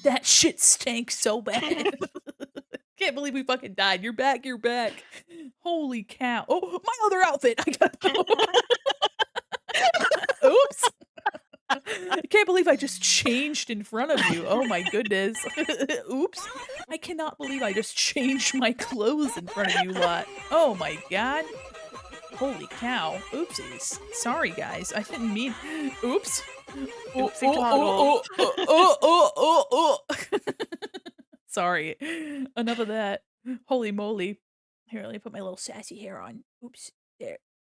That shit stank so bad. Can't believe we fucking died. You're back, you're back. Holy cow. Oh, my other outfit. I got Oops. I can't believe I just changed in front of you. Oh my goodness. Oops. I cannot believe I just changed my clothes in front of you lot. Oh my god. Holy cow. Oopsies. Sorry guys. I didn't mean Oops. Oh, Oopsie oh, toddle. oh, oh, Sorry. Enough of that. Holy moly. Here, let me put my little sassy hair on. Oops.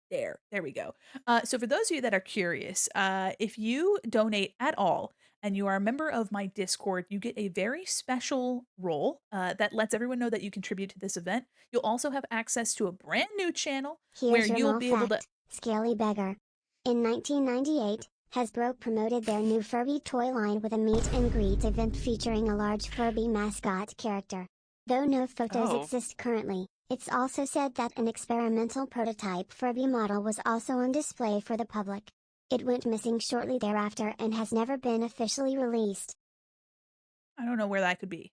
There we go. So for those of you that are curious, if you donate at all and you are a member of my Discord, you get a very special role that lets everyone know that you contribute to this event. You'll also have access to a brand new channel where Here's your you'll mall be able to fact, Scaly Beggar. In 1998, Hasbro promoted their new Furby toy line with a meet and greet event featuring a large Furby mascot character. Though no photos Oh, exist currently, it's also said that an experimental prototype Furby model was also on display for the public. It went missing shortly thereafter and has never been officially released. I don't know where that could be.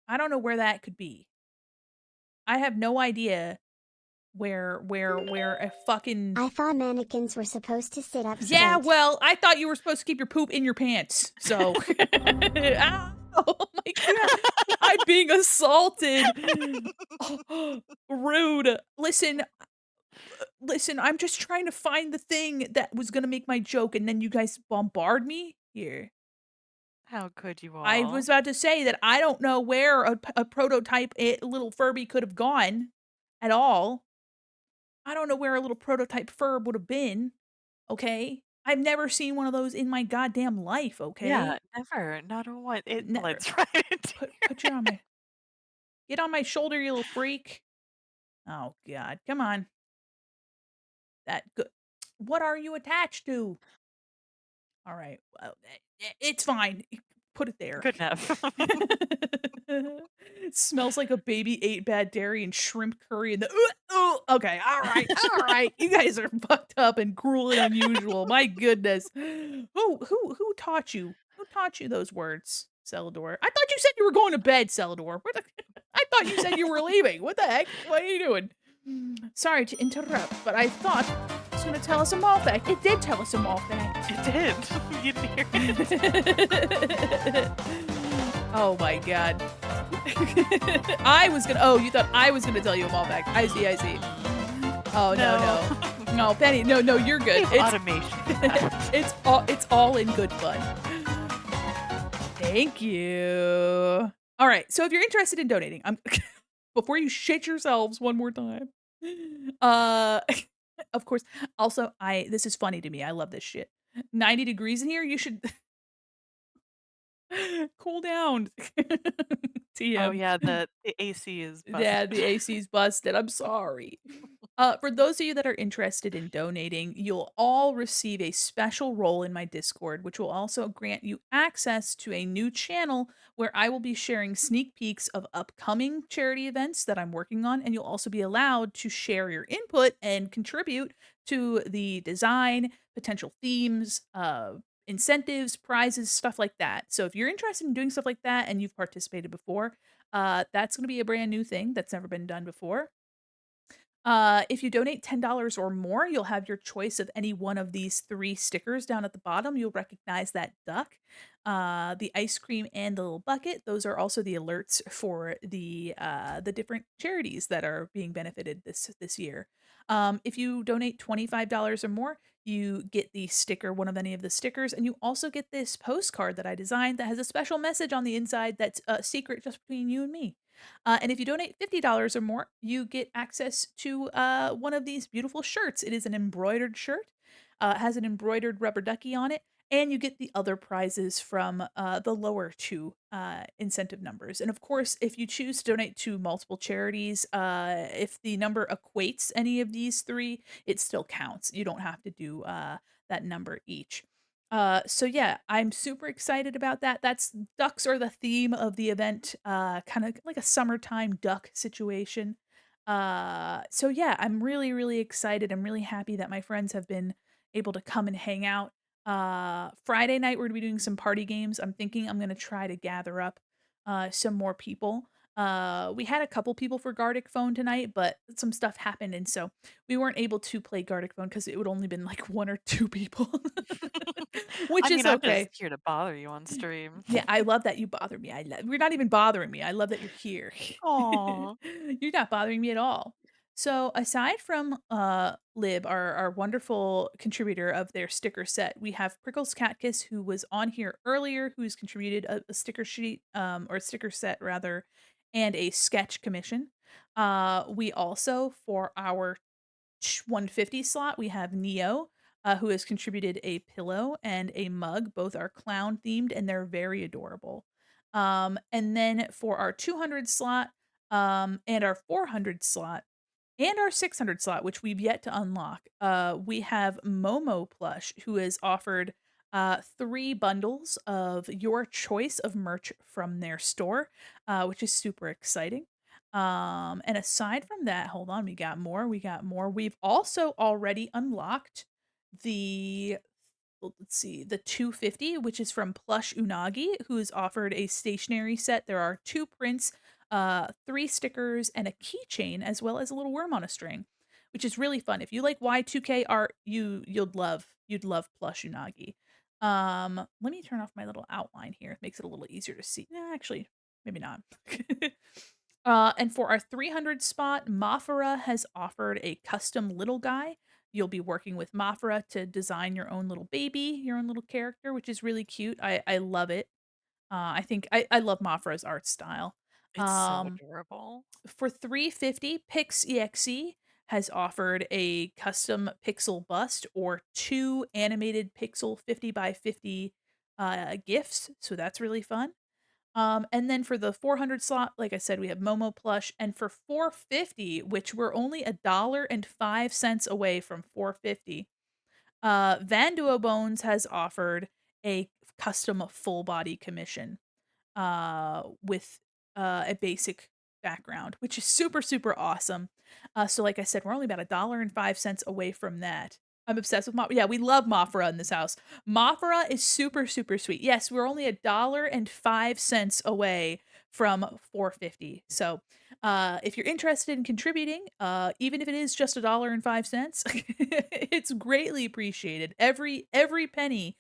I don't know where that could be. I have no idea where a fucking I thought mannequins were supposed to sit up Yeah, straight. well, I thought you were supposed to keep your poop in your pants. So Ow! Oh my god. I'm being assaulted. Rude. Listen, I'm just trying to find the thing that was gonna make my joke, and then you guys bombard me? Here. how could you I was all? about to say that I don't know where a prototype little Furby could have gone at all. I don't know where a little prototype Furb would have been, okay? I've never seen one of those in my goddamn life, Yeah, okay? never, not a one. It Never. blends right into Put you on my Get on my shoulder, you little freak. Oh god, come on. That good. What are you attached to? All right. Well, it's fine. Put it there. good enough. Smells like a baby ate bad dairy and shrimp curry and the okay, all right, all right. You guys are fucked up and cruel and unusual. My goodness. Who taught you? Who taught you those words, Celador? I thought you said you were going to bed, Celador. I thought you said you were leaving. What the heck? What are you doing? Sorry to interrupt, but I thought it was going to tell us a mall fact. It did tell us a mall fact. It did. You didn't hear it. Oh my god. I was gonna Oh, you thought I was gonna tell you a mall fact. I see, I see. Oh, no, No. no. No, Penny, no, you're We good. have automation for that. It's all in good fun. Thank you. All right, so if you're interested in donating, I'm before you shit yourselves one more time. Uh, of course, also, this is funny to me. I love this shit. 90 degrees in here, you should cool down. Oh, TM. yeah, the AC is Yeah, busted. the AC's busted. I'm sorry. For those of you that are interested in donating, you'll all receive a special role in my Discord, which will also grant you access to a new channel where I will be sharing sneak peeks of upcoming charity events that I'm working on. And you'll also be allowed to share your input and contribute to the design, potential themes, incentives, prizes, stuff like that. So if you're interested in doing stuff like that and you've participated before, that's going to be a brand new thing that's never been done before. If you donate $10 or more, you'll have your choice of any one of these 3 stickers down at the bottom. You'll recognize that duck, the ice cream, and the little bucket. Those are also the alerts for the different charities that are being benefited this year. If you donate $25 or more, you get the sticker, one of any of the stickers, and you also get this postcard that I designed that has a special message on the inside that's secret just between you and me. And if you donate $50 or more, you get access to one of these beautiful shirts. It is an embroidered shirt. It has an embroidered rubber ducky on it, and you get the other prizes from, the lower 2, incentive numbers, and of course, if you choose to donate to multiple charities, if the number equates any of these 3, it still counts. You don't have to do, that number each. So yeah, I'm super excited about that. That's ducks are the theme of the event, kinda like a summertime duck situation. So yeah, I'm really, really excited. I'm really happy that my friends have been able to come and hang out. Friday night, we're gonna be doing some party games. I'm thinking I'm gonna try to gather up some more people. We had a couple people for Gartic Phone tonight, but some stuff happened, and so we weren't able to play Gartic Phone because it would only been like 1 or 2 people, I which mean, is I'm just okay. here to bother you on stream. Yeah, I love that you bother me. You're not even bothering me. I love that you're here. Aw. You're not bothering me at all. So aside from Lib, our wonderful contributor of their sticker set, we have Prickles Catkiss, who was on here earlier, who's contributed a sticker sheet, or a sticker set rather, and a sketch commission. We also, for our 150 slot, we have Neo, who has contributed a pillow and a mug. Both are clown themed and they're very adorable. And then for our 200 slot, and our 400 slot, and our 600 slot, which we've yet to unlock, we have Momo Plush, who has offered 3 bundles of your choice of merch from their store, which is super exciting. And aside from that, hold on, we got more. We got more. We've also already unlocked the let's see, the 250, which is from Plush Unagi, who's offered a stationery set. There are 2 prints, 3 stickers, and a keychain, as well as a little worm on a string, which is really fun. If you like Y2K art, you'd love Plush Unagi. Let me turn off my little outline here. It makes it a little easier to see. Nah, actually, maybe not. And for our 300 spot, Mafara has offered a custom little guy. You'll be working with Mafra to design your own little baby, your own little character, which is really cute. I love it. I think I love Mafra's art style. It's so Um, adorable. for 350, Pix EXE has offered a custom pixel bust or 2 animated pixel 50 by 50 gifts. So that's really fun. And then for the 400 slot, like I said, we have Momo plush, and for 450, which we're only $1.05 away from 450, Van Duo Bones has offered a custom full body commission with a basic background, which is super, super awesome. So, like I said, we're only about $1.05 away from that. I'm obsessed with Mothra. Yeah, we love Mothra in this house. Mothra is super, super sweet. Yes, we're only $1.05 away from 450. So, if you're interested in contributing, even if it is just $1.05, it's greatly appreciated. Every penny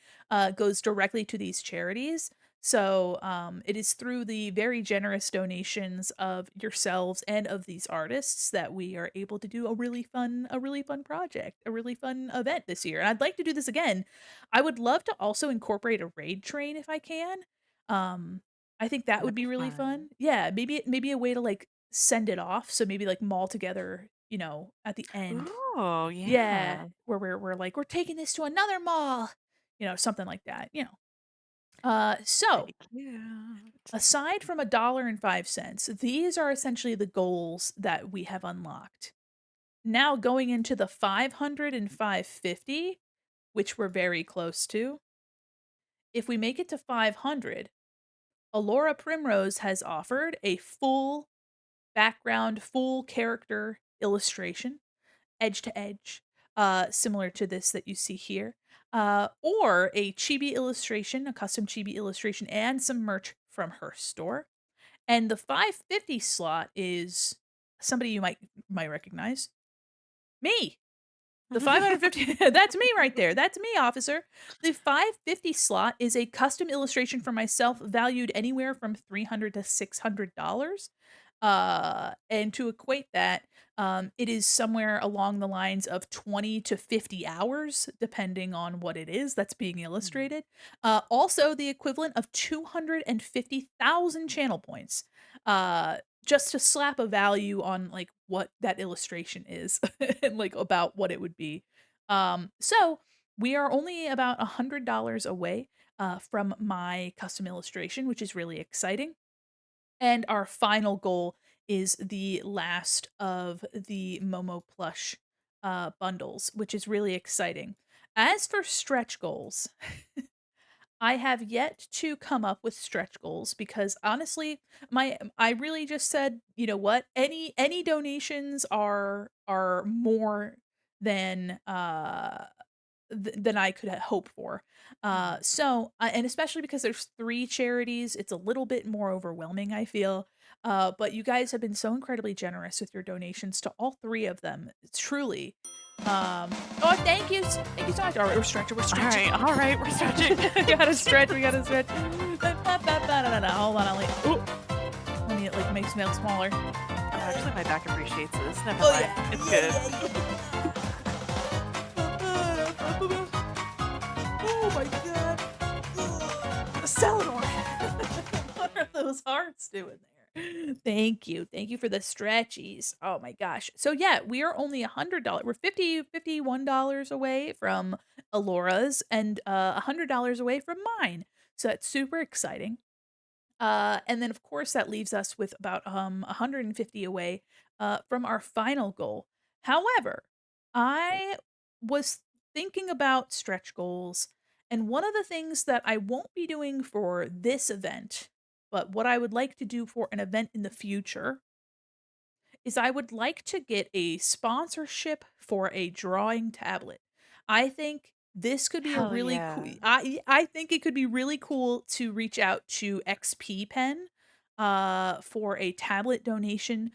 goes directly to these charities. So, it is through the very generous donations of yourselves and of these artists that we are able to do a really fun project, a really fun event this year. And I'd like to do this again. I would love to also incorporate a raid train if I can. Um, I think that would That'd be be really fun. fun. Yeah, maybe a way to like send it off. So maybe like mall together, at the end. Ooh, Yeah, yeah. where we're like we're taking this to another mall, something like that. So Pretty cute. aside from $1.05, these are essentially the goals that we have unlocked. Now going into the 500 and 550, which we're very close to. If we make it to 500, Alora Primrose has offered a full background, full character illustration, edge to edge, similar to this that you see here, or a chibi illustration, a custom chibi illustration, and some merch from her store. And the 550 slot is somebody you might recognize. Me. The 550 that's me right there. That's me, officer. The 550 slot is a custom illustration for myself valued anywhere from $300 to $600. And to equate that, it is somewhere along the lines of 20 to 50 hours, depending on what it is that's being Mhm. illustrated. Also, the equivalent of 250,000 channel points. Just to slap a value on like what that illustration is and like about what it would be. So We are only about $100 away, from my custom illustration, which is really exciting. And our final goal is the last of the Momo plush, bundles, which is really exciting. As for stretch goals, I have yet to come up with stretch goals because honestly, I really just said, "You know what? Any donations are more than, than I could hope for." Mhm. And especially because there's 3 charities, it's a little bit more overwhelming, I feel. But you guys have been so incredibly generous with your donations to all 3 of them. It's truly. Oh, thank you so much. All right, we're stretching. All right, we're stretching. We gotta stretch, we gotta stretch. Hold on, ooh, let me, like, make smell smaller. Oh, actually, my back appreciates this. Never Oh, mind. yeah. It's Yeah, good. yeah, yeah. Oh my god. Celador. What are those hearts doing there? Thank you. Thank you for the stretchies. Oh my gosh. So yeah, we are only $100. We're $51 away from Alora's and $100 away from mine. So that's super exciting. And then of course that leaves us with about 150 away from our final goal. However, I was thinking about stretch goals, and one of the things that I won't be doing for this event, but what I would like to do for an event in the future is I would like to get a sponsorship for a drawing tablet. I think this could be a Hell really cool. yeah. I think it could be really cool to reach out to XP Pen for a tablet donation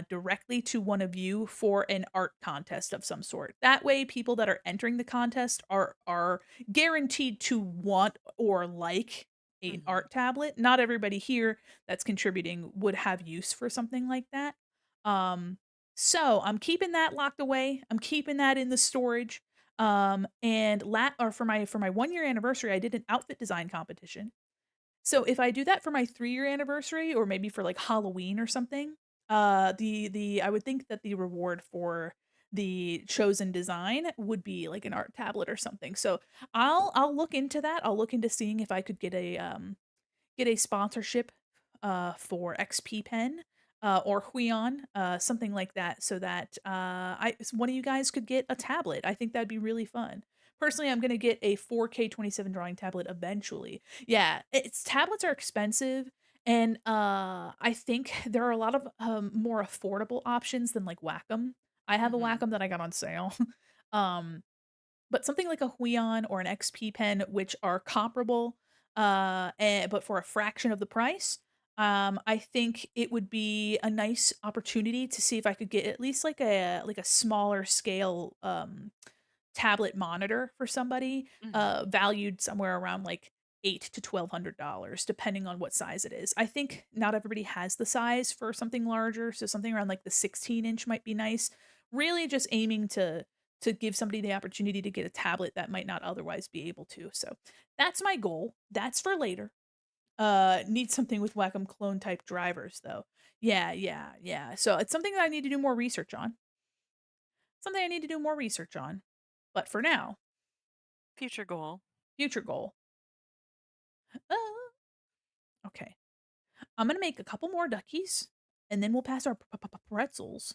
directly to one of you for an art contest of some sort. That way people that are entering the contest are guaranteed to want or like an Mhm. art tablet. Not everybody here that's contributing would have use for something like that. Um, so I'm keeping that locked away. I'm keeping that in the storage. And or for my 1 year anniversary, I did an outfit design competition. So if I do that for my 3 year anniversary or maybe for like Halloween or something, the I would think that the reward for the chosen design would be like an art tablet or something. So I'll look into that. I'll look into seeing if I could get a sponsorship for XP Pen or Huion, something like that, so that one of you guys could get a tablet. I think that'd be really fun. Personally, I'm gonna get a 4K 27 drawing tablet eventually. Yeah, it's tablets are expensive, and I think there are a lot of more affordable options than like Wacom. I have a Mhm. Wacom that I got on sale. um, but something like a Huion or an XP Pen, which are comparable, but for a fraction of the price, I think it would be a nice opportunity to see if I could get at least like a smaller scale tablet monitor for somebody, Mhm. valued somewhere around like eight to $1,200, depending on what size it is. I think not everybody has the size for something larger, so something around like the 16-inch might be nice. Really, just aiming to give somebody the opportunity to get a tablet that might not otherwise be able to. So that's my goal. That's for later. Need something with Wacom clone type drivers though. Yeah, yeah, yeah. So it's something that I need to do more research on. Something I need to do more research on. But for now, Future goal. future goal. Uh, okay. I'm gonna make a couple more duckies, and then we'll pass our pretzels.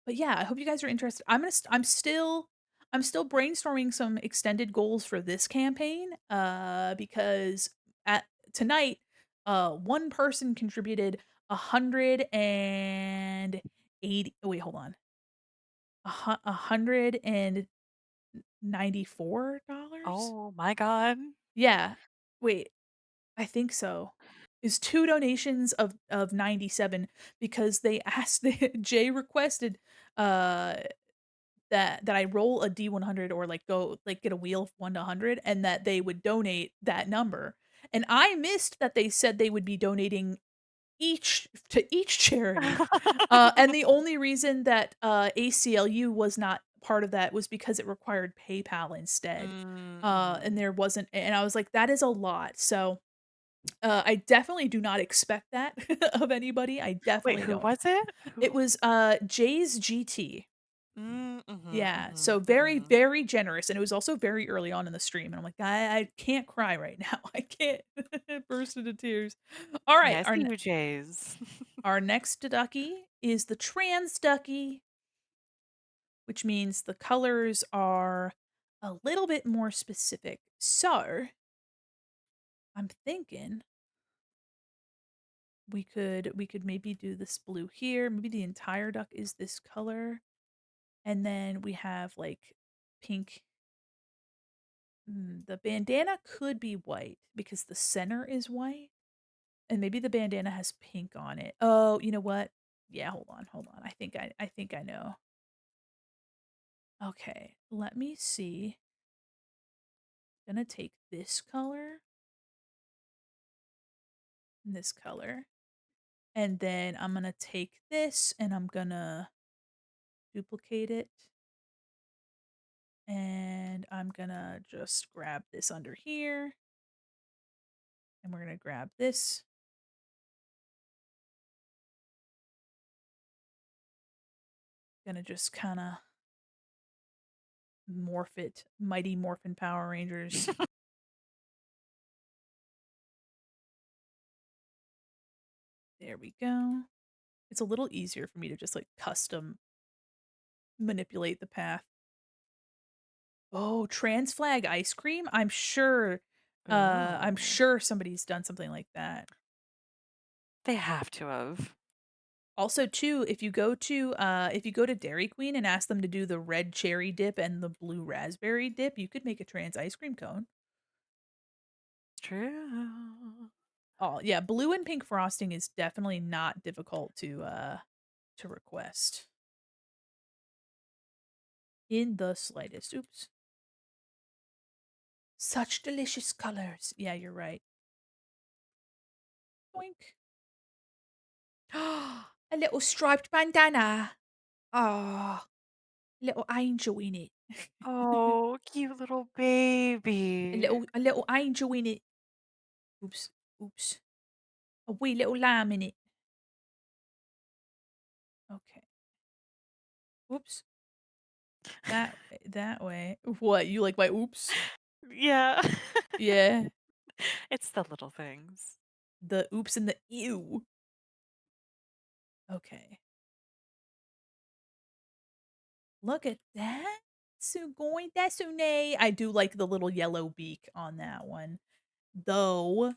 But yeah, I hope you guys are interested. I'm still brainstorming some extended goals for this campaign. Because at tonight, one person contributed 180. Oh, wait, hold on. $194. Oh my god. Yeah. Wait. I think so. Is 2 donations of 97 because they asked Jay requested, uh, that I roll a D100 or, like, go like, get a wheel of 1 to 100 and that they would donate that number, and I missed that they said they would be donating each charity, and the only reason that, ACLU was not part of that was because it required PayPal instead, and Mhm. there wasn't and I was like, "That is a lot," so I definitely do not expect that of anybody, I Wait, definitely who don't. was it? It Who? was, Jay's GT. Yeah, Mhm, so very, mhm. very generous, and it was also very early on in the stream, and I'm like, I can't cry right now. I can't burst into tears. All right, Yes, you Jays. our next ducky is the trans ducky, which means the colors are a little bit more specific. So, I'm thinking we could maybe do this blue here. Maybe the entire duck is this color, and then we have like pink. The bandana could be white because the center is white, and maybe the bandana has pink on it. Oh, you know what? Yeah, hold on. I think I know. Okay, let me see. Gonna take this color and this color, and then I'm gonna take this and I'm gonna duplicate it, and I'm gonna just grab this under here, and we're gonna grab this. Gonna just kind of morph it, Mighty Morphin Power Rangers. There we go. It's a little easier for me to just like custom manipulate the path. Oh, trans flag ice cream? I'm Ooh. sure somebody's done something like that. They have to have. Also, too, if you go to Dairy Queen and ask them to do the red cherry dip and the blue raspberry dip, you could make a trans ice cream cone. True. Oh, yeah, blue and pink frosting is definitely not difficult to request in the slightest. Oops. Such delicious colors. Yeah, you're right. Boink. A little striped bandana. Ah, little angel in it. Oh, cute little baby. A little angel in it. Oops. Oops. A wee little lamb in it. Okay. Oops. That way. What? You like my oops? Yeah. Yeah. It's the little things. The oops and the ew. Okay. Look at that. Sugoi desune. I do like the little yellow beak on that one. Though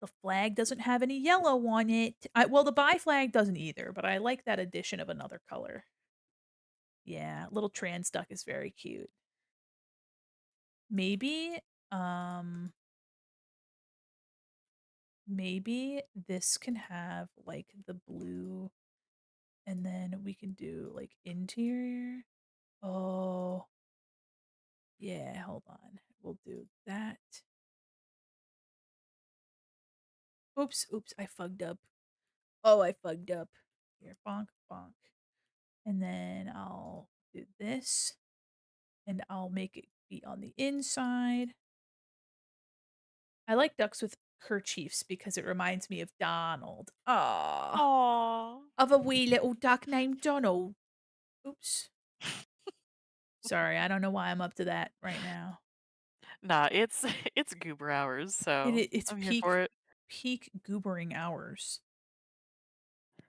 the flag doesn't have any yellow on it. Well, the bi flag doesn't either, but I like that addition of another color. Yeah, little trans duck is very cute. Maybe, um, maybe this can have like the blue, and then we can do like interior. Oh, yeah, hold on. We'll do that. Oops, oops, I fugged up. Oh, I fugged up. Here, bonk, bonk. And then I'll do this, and I'll make it be on the inside. I like ducks with kerchiefs because it reminds me of Donald. Ah, Aw. of a wee little duck named Donald. Oops. Sorry, I don't know why I'm up to that right now. Nah, it's it's goober hours, so It's I'm here for it. peak goobering hours.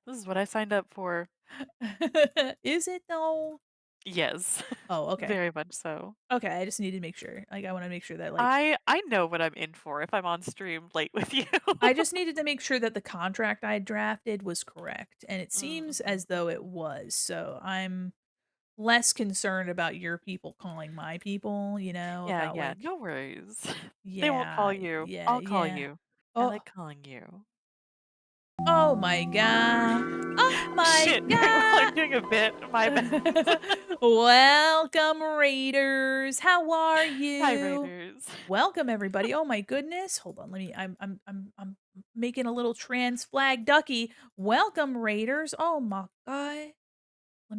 This is what I signed up for. Is it though? Yes. Oh, okay. Very much so. Okay, I just need to make sure. Like, I want to make sure that like I know what I'm in for if I'm on stream late with you. I just needed to make sure that the contract I drafted was correct, and it seems Mhm, as though it mhm. was. So I'm less concerned about your people calling my people, Yeah, about yeah, like no worries. They won't call yeah, you. yeah, I'll call yeah. you. I Oh, like calling you. oh my god. Oh my Shit, I'm god. doing a bit. My bad. Welcome, Raiders. How are Hi, you? Raiders. Welcome, everybody. Oh my goodness. Hold on. Let me. I'm making a little trans flag ducky. Welcome, Raiders. Oh my god. Let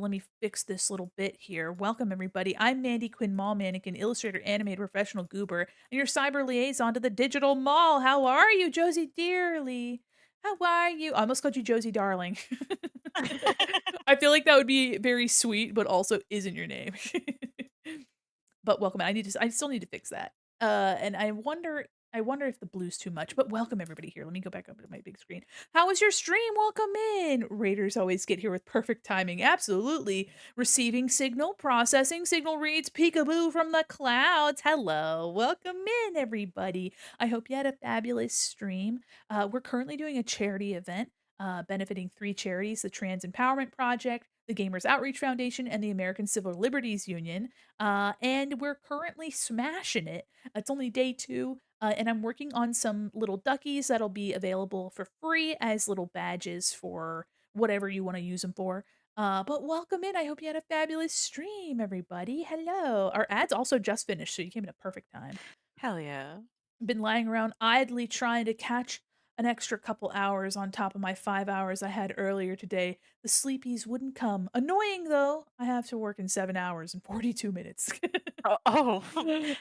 me fix this little bit here. Welcome, everybody. I'm Mandy Quin Mall Mannequin, illustrator, animator, professional goober, and your cyber liaison to the digital mall. How are you, Josie Dearly? How are you? I almost called you Josie Darling. I feel like that would be very sweet, but also isn't your name. But welcome. I still need to fix that. And I wonder if the blue's too much, but welcome everybody here. Let me go back up to my big screen. How was your stream? Welcome in. Raiders always get here with perfect timing. Absolutely. Receiving signal, processing signal reads peekaboo from the clouds. Hello. Welcome in everybody. I hope you had a fabulous stream. We're currently doing a charity event benefiting three charities: the Trans Empowerment Project, the Gamers Outreach Foundation, and the American Civil Liberties Union. And we're currently smashing it. It's only day two, and I'm working on some little duckies that'll be available for free as little badges for whatever you want to use them for. But welcome in. I hope you had a fabulous stream, everybody. Hello. Our ads also just finished, so you came at a perfect time. Hell yeah. Been lying around idly trying to catch an extra couple hours on top of my 5 hours I had earlier today. The sleepies wouldn't come. Annoying though, I have to work in 7 hours and 42 minutes. Oh,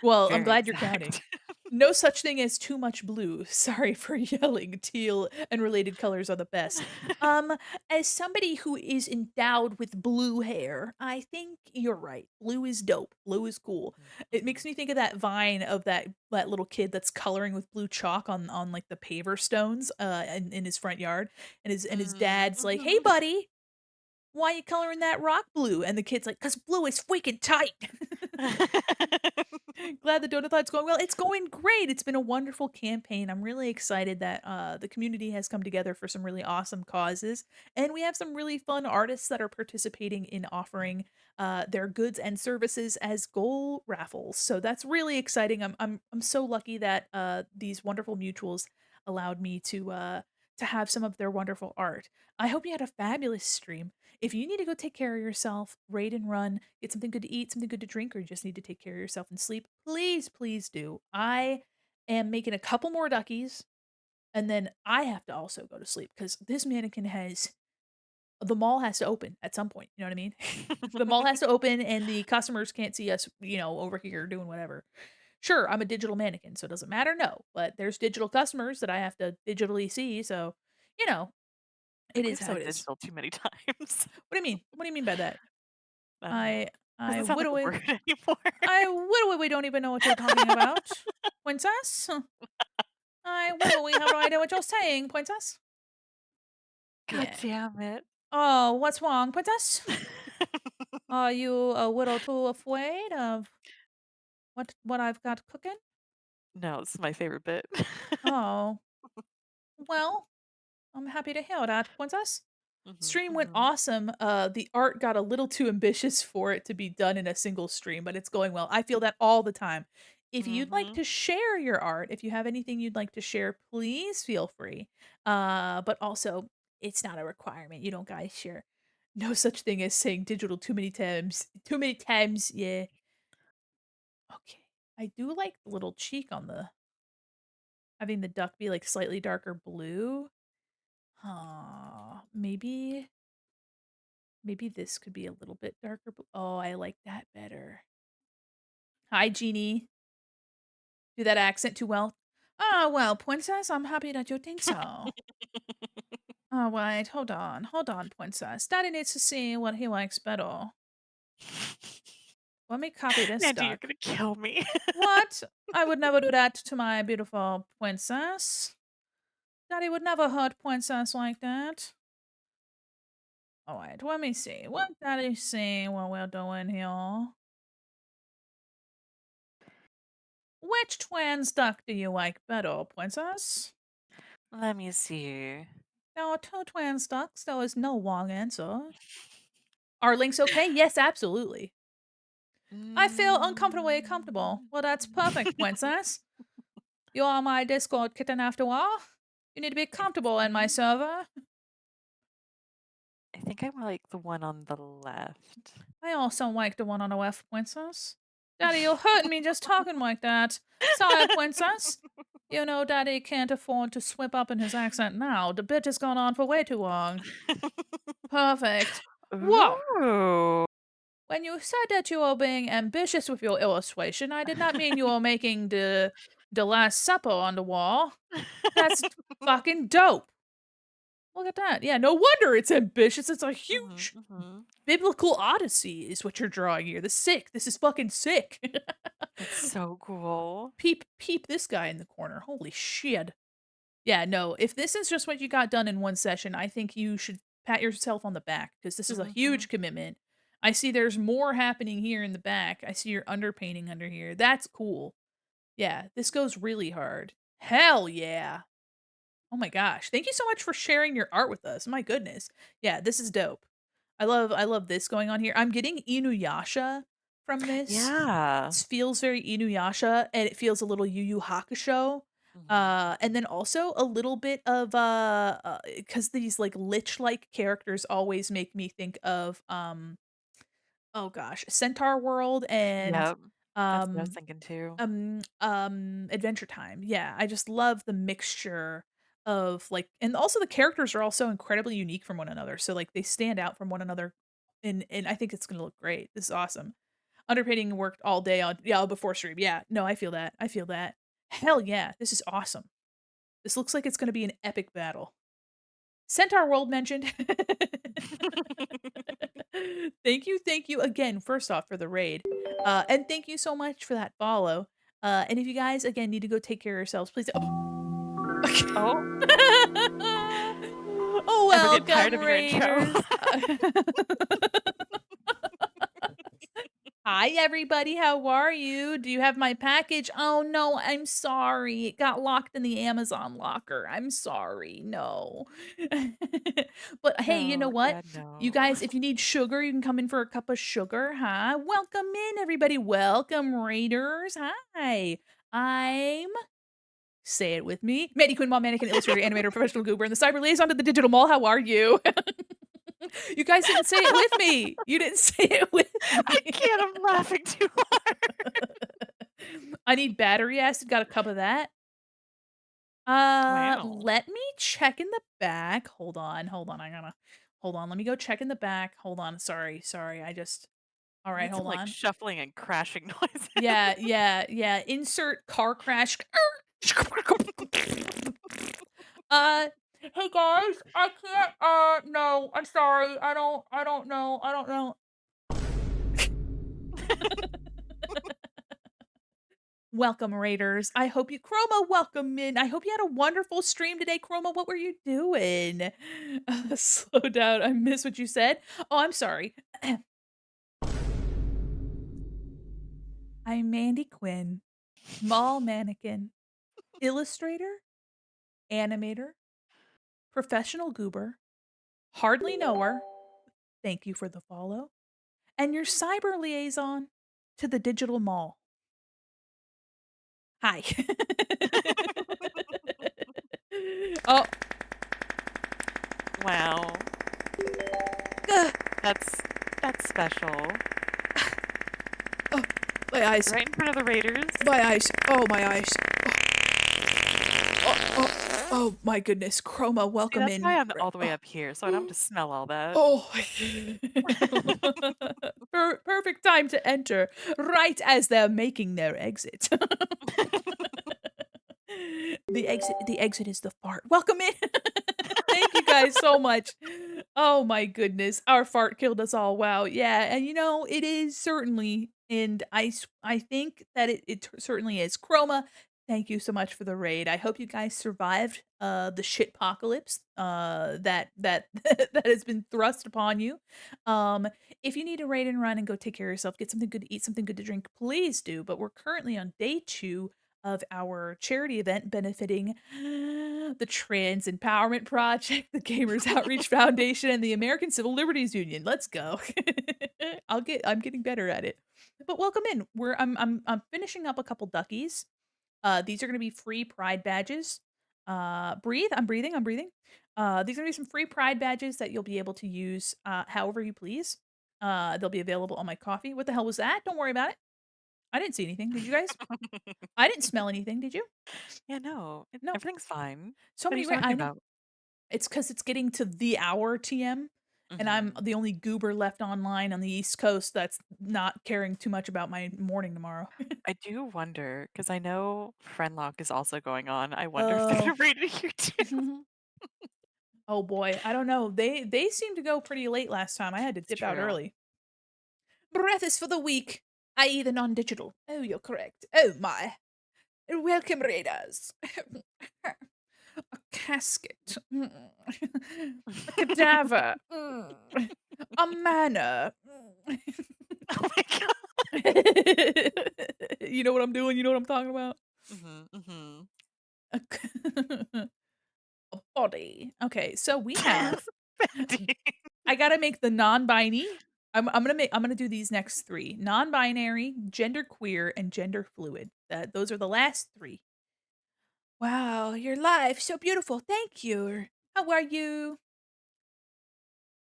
Well, I'm very glad you're counting. exact. No such thing as too much blue. Sorry for yelling. Teal and related colors are the best. Um, as somebody who is endowed with blue hair, I think you're right. Blue is dope. Blue is cool. It Mhm. makes me think of that vine of that little kid that's coloring with blue chalk on like the paver stones in his front yard, and his dad's like, "Hey Mhm. buddy, why you coloring that rock blue?" And the kid's like, "'Cause blue is freaking tight." Glad the Donut-Thon's going well. It's going great. It's been a wonderful campaign. I'm really excited that the community has come together for some really awesome causes, and we have some really fun artists that are participating in offering their goods and services as goal raffles. So that's really exciting. I'm so lucky that these wonderful mutuals allowed me to have some of their wonderful art. I hope you had a fabulous stream. If you need to go take care of yourself, raid and run, get something good to eat, something good to drink, or you just need to take care of yourself and sleep, please, please do. I am making a couple more duckies, and then I have to also go to sleep because this mannequin has the mall has to open at some point. You know what I mean? The mall has to open, and the customers can't see us, over here doing whatever. Sure, I'm a digital mannequin, so it doesn't matter. No, but there's digital customers that I have to digitally see. So, you know, I it think is we've how said it is. digital too many times. What do you mean? What do you mean by that? I don't I know. I Doesn't sound like a wittily word anymore. I wittily don't even know what you're talking about, princess. I wittily have no idea what you're saying, princess. God Yeah. damn it. Oh, what's wrong, princess? Are you a little too afraid of what I've got cooking? No, it's my favorite bit. Oh, well, I'm happy to hear that, princess. Mhm, Stream went mhm, awesome. The art got a little too ambitious for it to be done in a single stream, but it's going well. I feel that all the time. If you'd like mhm. to share your art, if you have anything you'd like to share, please feel free. But also, it's not a requirement. You don't guys share. No such thing as saying digital too many times. Too many times, yeah. Okay. I do like the little cheek on the having the duck be like slightly darker blue. Maybe this could be a little bit darker blue. Oh, I like that better. Hi, Jeannie. Do that accent too well. Ah, well, princess, I'm happy that you think so. All right, hold on, princess. Daddy needs to see what he likes better. Let me copy this Mandy, you're duck. gonna kill me. What? I would never do that to my beautiful princess. Daddy would never hurt princess like that. All right, let me see. What Daddy see what we're doing here? Which twins duck do you like better, princess? Let me see. There are two twins ducks. There is no wrong answer. Are links okay? Yes, absolutely. I feel uncomfortably comfortable. Mm. Well, that's perfect, princess. You are my Discord kitten after all. You need to be I comfortable in my think server. I think I like the one on the left. I also like the one on the left, princess. Daddy, you're hurting me just talking like that. Sorry, princess. You know, Daddy can't afford to slip up in his accent now. The bit has gone on for way too long. Perfect. Whoa! Ooh. When you said that you were being ambitious with your illustration, I did not mean you were making the Last Supper on the wall. That's fucking dope. Look at that. Yeah, no wonder it's ambitious. It's a Mhm, huge mhm. biblical odyssey is what you're drawing here. This is fucking sick. It's so cool. Peep this guy in the corner. Holy shit. Yeah, no, if this is just what you got done in one session, I think you should pat yourself on the back because this is a huge Mhm. commitment. I see there's more happening here in the back. I see your underpainting under here. That's cool. Yeah, this goes really hard. Hell yeah. Oh my gosh. Thank you so much for sharing your art with us. My goodness. Yeah, this is dope. I love this going on here. I'm getting Inuyasha from this. Yeah. This feels very Inuyasha and it feels a little Yu Yu Hakusho. Mhm. And then also a little bit of cuz these like lich-like characters always make me think of oh gosh, Centaur World and Yep. That's what I was um thinking too. Adventure Time. Yeah, I just love the mixture of like and also the characters are also incredibly unique from one another. So like they stand out from one another and I think it's going to look great. This is awesome. Underpainting worked all day on yeah, before stream. Yeah, no, I feel that. I feel that. Hell yeah, this is awesome. This looks like it's going to be an epic battle. Centaur World mentioned. Thank you again, first off, for the raid. And thank you so much for that follow. And if you guys, again, need to go take care of yourselves, please. Oh, Oh, and we're getting tired welcome, of your intro. Raiders. Hi, everybody. How are you? Do you have my package? Oh, no, I'm sorry. It got locked in the Amazon locker. I'm sorry. No. But hey, you know No, what? yeah, You no. guys, if you need sugar, you can come in for a cup of sugar, huh? Welcome in, everybody. Welcome, Raiders. Hi. I'm say it with me. Mandi Quin, mom, mannequin, illustrator, animator, professional goober, and the cyber liaison to the digital mall. How are you? You guys didn't say it with me. You didn't say it with I me. can't, I'm laughing too hard. I need battery acid. Got a cup of that. Wow. Let me check in the back. Hold on. I gotta hold on. Let me go check in the back. Hold on. Sorry. I just all I right, need some hold like on. shuffling and crashing Yeah, noises. yeah. Insert car crash. Hey guys, I can't no, I'm sorry. I don't know. I don't know. Welcome, Raiders. I hope you Chroma, welcome in. I hope you had a wonderful stream today, Chroma. What were you doing? Slow down. I missed what you said. Oh, I'm sorry. I'm Mandi Quin, mall mannequin, illustrator, animator, professional goober, hardly knower. Thank you for the follow. And your cyber liaison to the digital mall. Hi. Oh, Wow. ugh, That's special. oh, my eyes. Right in front of the Raiders. My eyes. Oh, my eyes. Oh, my goodness. Chroma, See, welcome that's why in. I'm all the way Oh, up here, so I don't have to smell all that. oh. Perfect time to enter, right as they're making their exit. The exit is the fart. Welcome in. Thank you guys so much. Oh my goodness. Our fart killed us all. Wow. Yeah, and it is certainly and I think that it certainly is. Chroma, thank you so much for the raid. I hope you guys survived the shitpocalypse that that has been thrust upon you. Um if you need to raid and run and go take care of yourself, get something good to eat, something good to drink, please do. But we're currently on day 2 of our charity event benefiting the Trans Empowerment Project, the Gamers Outreach Foundation, and the American Civil Liberties Union. Let's go. I'm getting better at it. But welcome in. I'm finishing up a couple duckies. These are gonna be free pride badges. Breathe. I'm breathing. These are gonna be some free pride badges that you'll be able to use however you please. They'll be available on my coffee. What the hell was that? Don't worry about it. I didn't see anything. Did you guys? I didn't smell anything, did you? Yeah, no, No. everything's fine. So What are many you ra talking I know. about? It's because it's getting to the hour TM, and I'm Mhm. the only goober left online on the East Coast that's not caring too much about my morning tomorrow. I do wonder because I know Friendlock is also going on. I wonder if they're Oh. rated here too. Oh boy, I don't know. They seemed to go pretty late last time. I had to It's dip out true. early. Breath is for the weak, i.e. the non-digital. Oh, you're correct. Oh my. Welcome, raiders. A casket. Mm. A cadaver. Mm. A manor. Mm. Oh my god. You know what I'm doing? You know what I'm talking about? Mhm, mhm. A a body. Okay, so we have Bendy. I gotta make the non-binary. I'm gonna do these next 3. Non-binary, genderqueer, and gender fluid. Those are the last 3. Wow, your life so beautiful. Thank you. How are you?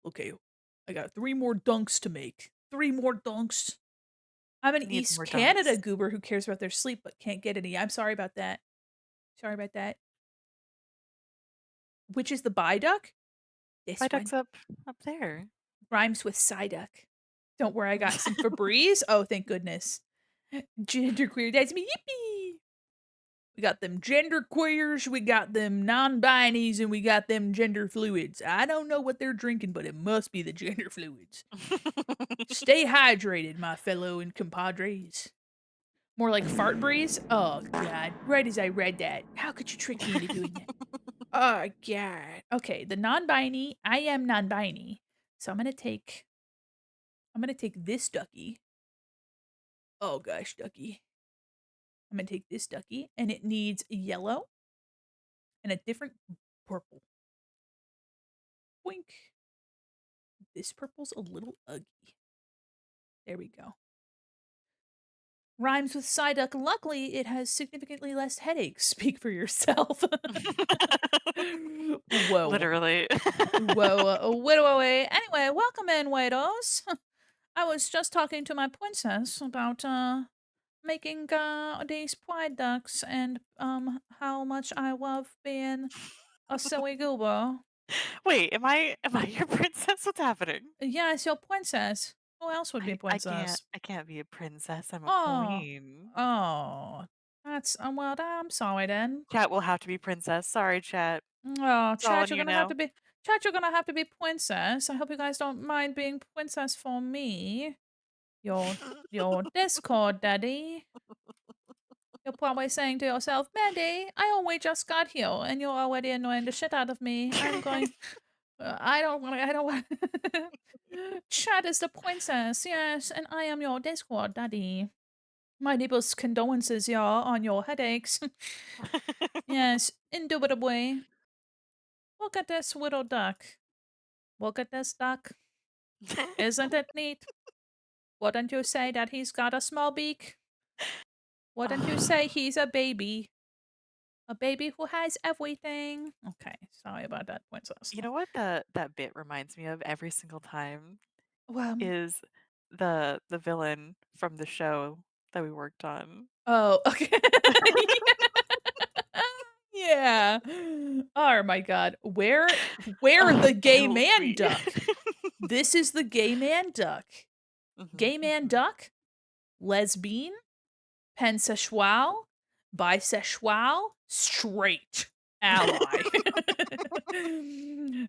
Okay, I got 3 more dunks to make. 3 more dunks. I'm an Needs East more Canada dunks. goober who cares about their sleep but can't get any. I'm sorry about that. Sorry about that. Which is the duck? My This one duck's up there. rhymes with Psyduck. Don't worry, I got some Febreze. Oh, thank goodness. Genderqueer, that's me. Yippee! We got them gender queers, we got them non-binies, and we got them gender fluids. I don't know what they're drinking, but it must be the gender fluids. Stay hydrated, my fellow and compadres. More like fart breeze? Oh, God. Right as I read that. How could you trick me into doing that? Oh, God. Okay, the non-binary. I am non-binary. So I'm gonna take this ducky. Oh gosh, ducky. I'm gonna take this ducky, and it needs yellow and a different purple. Wink. This purple's a little ugly. There we go. Rhymes with Psyduck. Luckily, it has significantly less headaches. Speak for yourself. Whoa. Literally. Whoa. Widow. Anyway, welcome in, widows. I was just talking to my princess about making these pride ducks and how much I love being a silly goober. Wait, am I your princess? What's happening? Yes, your princess. Who else would be I can't princess? I can't be a princess. I'm a Oh, queen. oh, that's well. I'm sorry then. Chat will have to be princess. Sorry, chat. Oh, It's all Chad, on you're you gonna have to now. be. Chad, you're gonna have to be princess. I hope you guys don't mind being princess for me. Your your Discord daddy. You're probably saying to yourself, Mandy, I only just got here, and you're already annoying the shit out of me. I'm going. I don't want. I don't want. Chad is the princess, yes, and I am your Discord daddy. My deepest condolences, y'all, on your headaches. Yes, indubitably. Look at this little duck. Look at this duck. Isn't it neat? Wouldn't you say that he's got a small beak? Wouldn't you say he's a baby? A baby who has everything. Okay, sorry about that, princess. You know what that bit reminds me of every single time Well, is the villain from the show that we worked on. oh, okay. Yeah. Oh my god. Where Oh, the gay kills man me. duck? This is the gay man duck. Mhm, Gay man mhm. duck, lesbian, pansexual, bisexual, straight ally.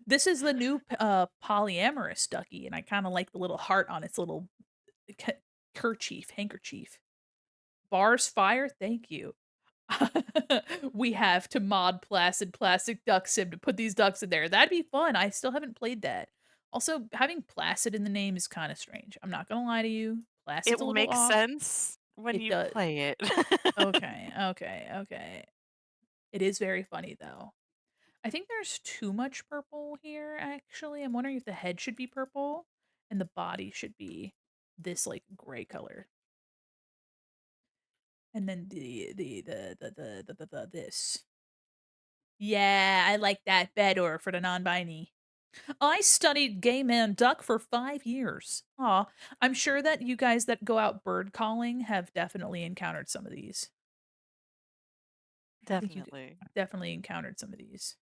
This is the new polyamorous ducky, and I kind of like the little heart on its little k- handkerchief. Bars fire, thank you. We have to mod Placid Plastic Duck Sim to put these ducks in there. That'd be fun. I still haven't played that. Also, having Placid in the name is kind of strange. I'm not gonna lie to you. It Placid's a will little make off. sense when It you does. play it. Okay. It is very funny though. I think there's too much purple here, actually. I'm wondering if the head should be purple and the body should be this like gray color. And then the this. Yeah, I like that better for the non-binary. I studied gay man duck for 5 years. Aw, I'm sure that you guys that go out bird calling have definitely encountered some of these. I think you Definitely. definitely encountered some of these.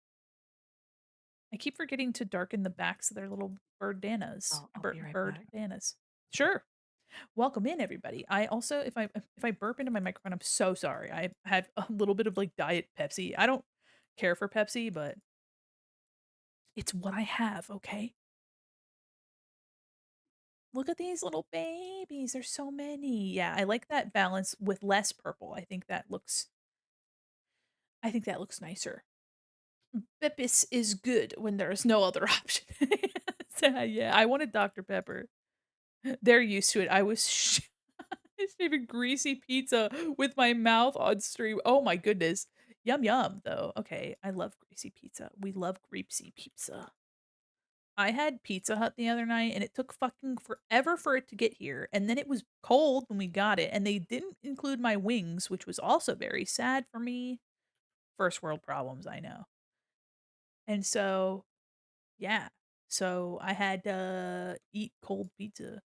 I keep forgetting to darken the backs of their little I'll be right Bird back. danas. Sure. Welcome in everybody. I also if I burp into my microphone, I'm so sorry. I had a little bit of like diet Pepsi. I don't care for Pepsi, but It's what I have, okay? Look at these little babies, there's so many. Yeah, I like that balance with less purple. I think that looks nicer. Pepis is good when there is no other option. So, yeah, I wanted Dr. Pepper. They're used to it. I was shaving greasy pizza with my mouth on stream. Oh my goodness. Yum yum though. Okay, I love greasy pizza. We love greasy pizza. I had Pizza Hut the other night and it took fucking forever for it to get here. And then it was cold when we got it and they didn't include my wings, which was also very sad for me. First world problems, I know. And so, yeah. So I had to eat cold pizza.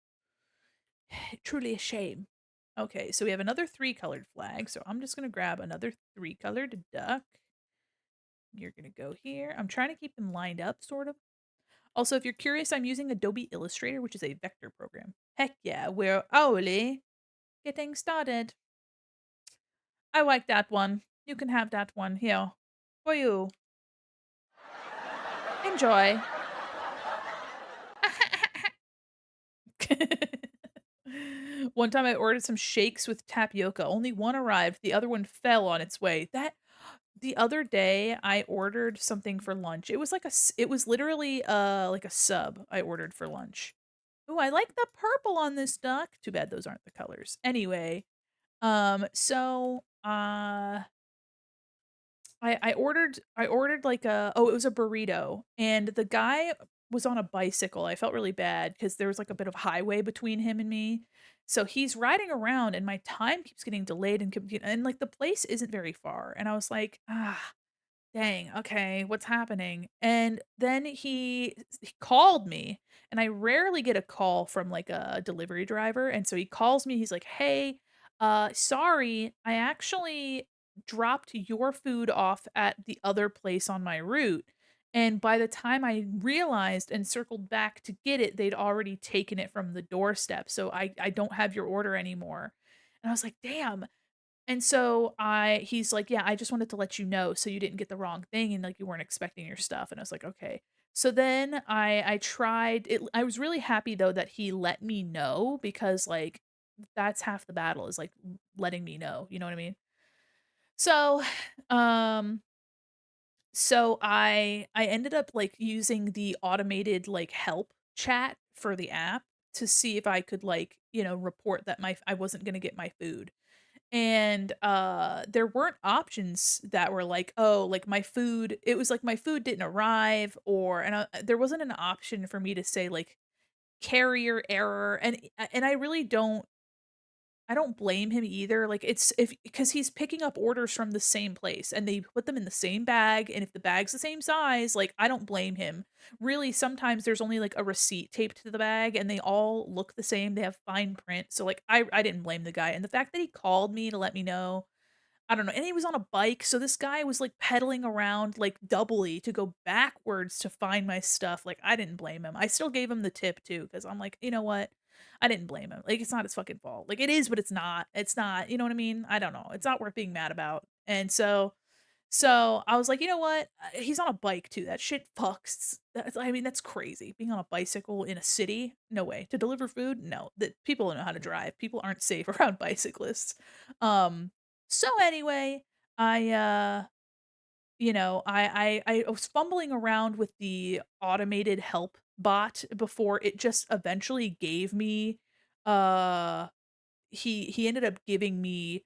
Truly a shame. Okay, so we have another 3-colored flag, so I'm just gonna grab another 3-colored duck. You're gonna go here. I'm trying to keep them lined up, sort of. Also, if you're curious, I'm using Adobe Illustrator, which is a vector program. Heck yeah, we're only getting started. I like that one. You can have that one here. For you. Enjoy. One time I ordered some shakes with tapioca. Only one arrived. The other one fell on its way. That The other day I ordered something for lunch. It was like it was literally like a sub I ordered for lunch. Ooh, I like the purple on this duck. Too bad those aren't the colors. Anyway, so I ordered like it was a burrito, and the guy was on a bicycle. I felt really bad because there was like a bit of highway between him and me. So he's riding around and my time keeps getting delayed and like the place isn't very far. And I was like, ah, dang, okay, what's happening? And then he called me, and I rarely get a call from, like, a delivery driver, and so he calls me, he's like, "Hey, sorry, I actually dropped your food off at the other place on my route, and by the time I realized and circled back to get it, they'd already taken it from the doorstep, so I don't have your order anymore." And I was like, "Damn." And so he's like, "Yeah, I just wanted to let you know so you didn't get the wrong thing and, like, you weren't expecting your stuff." And I was like, "Okay." So then I tried it. I was really happy though that he let me know because, like, that's half the battle is, like, letting me know, you know what I mean? So, um, so I ended up, like, using the automated, like, help chat for the app to see if I could, like, report that I wasn't gonna get my food. And, there weren't options that were like, "Oh, like, my food" it was like my food didn't arrive there wasn't an option for me to say, like, "carrier error," and I don't blame him either, like, it's if because he's picking up orders from the same place, and they put them in the same bag, and if the bag's the same size, like, I don't blame him. Really, sometimes there's only, like, a receipt taped to the bag, and they all look the same, they have fine print, so, like, I didn't blame the guy, and the fact that he called me to let me know I don't know, and he was on a bike, so this guy was, like, pedaling around, like, doubly to go backwards to find my stuff, like, I didn't blame him. I still gave him the tip too, because 'cause I'm like, "You know what? I didn't blame him." Like, it's not his fucking fault. Like, it is, but it's not. It's not, you know what I mean? I don't know. It's not worth being mad about. And so I was like, "You know what? He's on a bike too. That shit fucks." I mean, that's crazy. Being on a bicycle in a city? No way. To deliver food? No. That people don't know how to drive. People aren't safe around bicyclists. Um, so anyway, I I was fumbling around with the automated help bot before it just eventually gave me uh he ended up giving me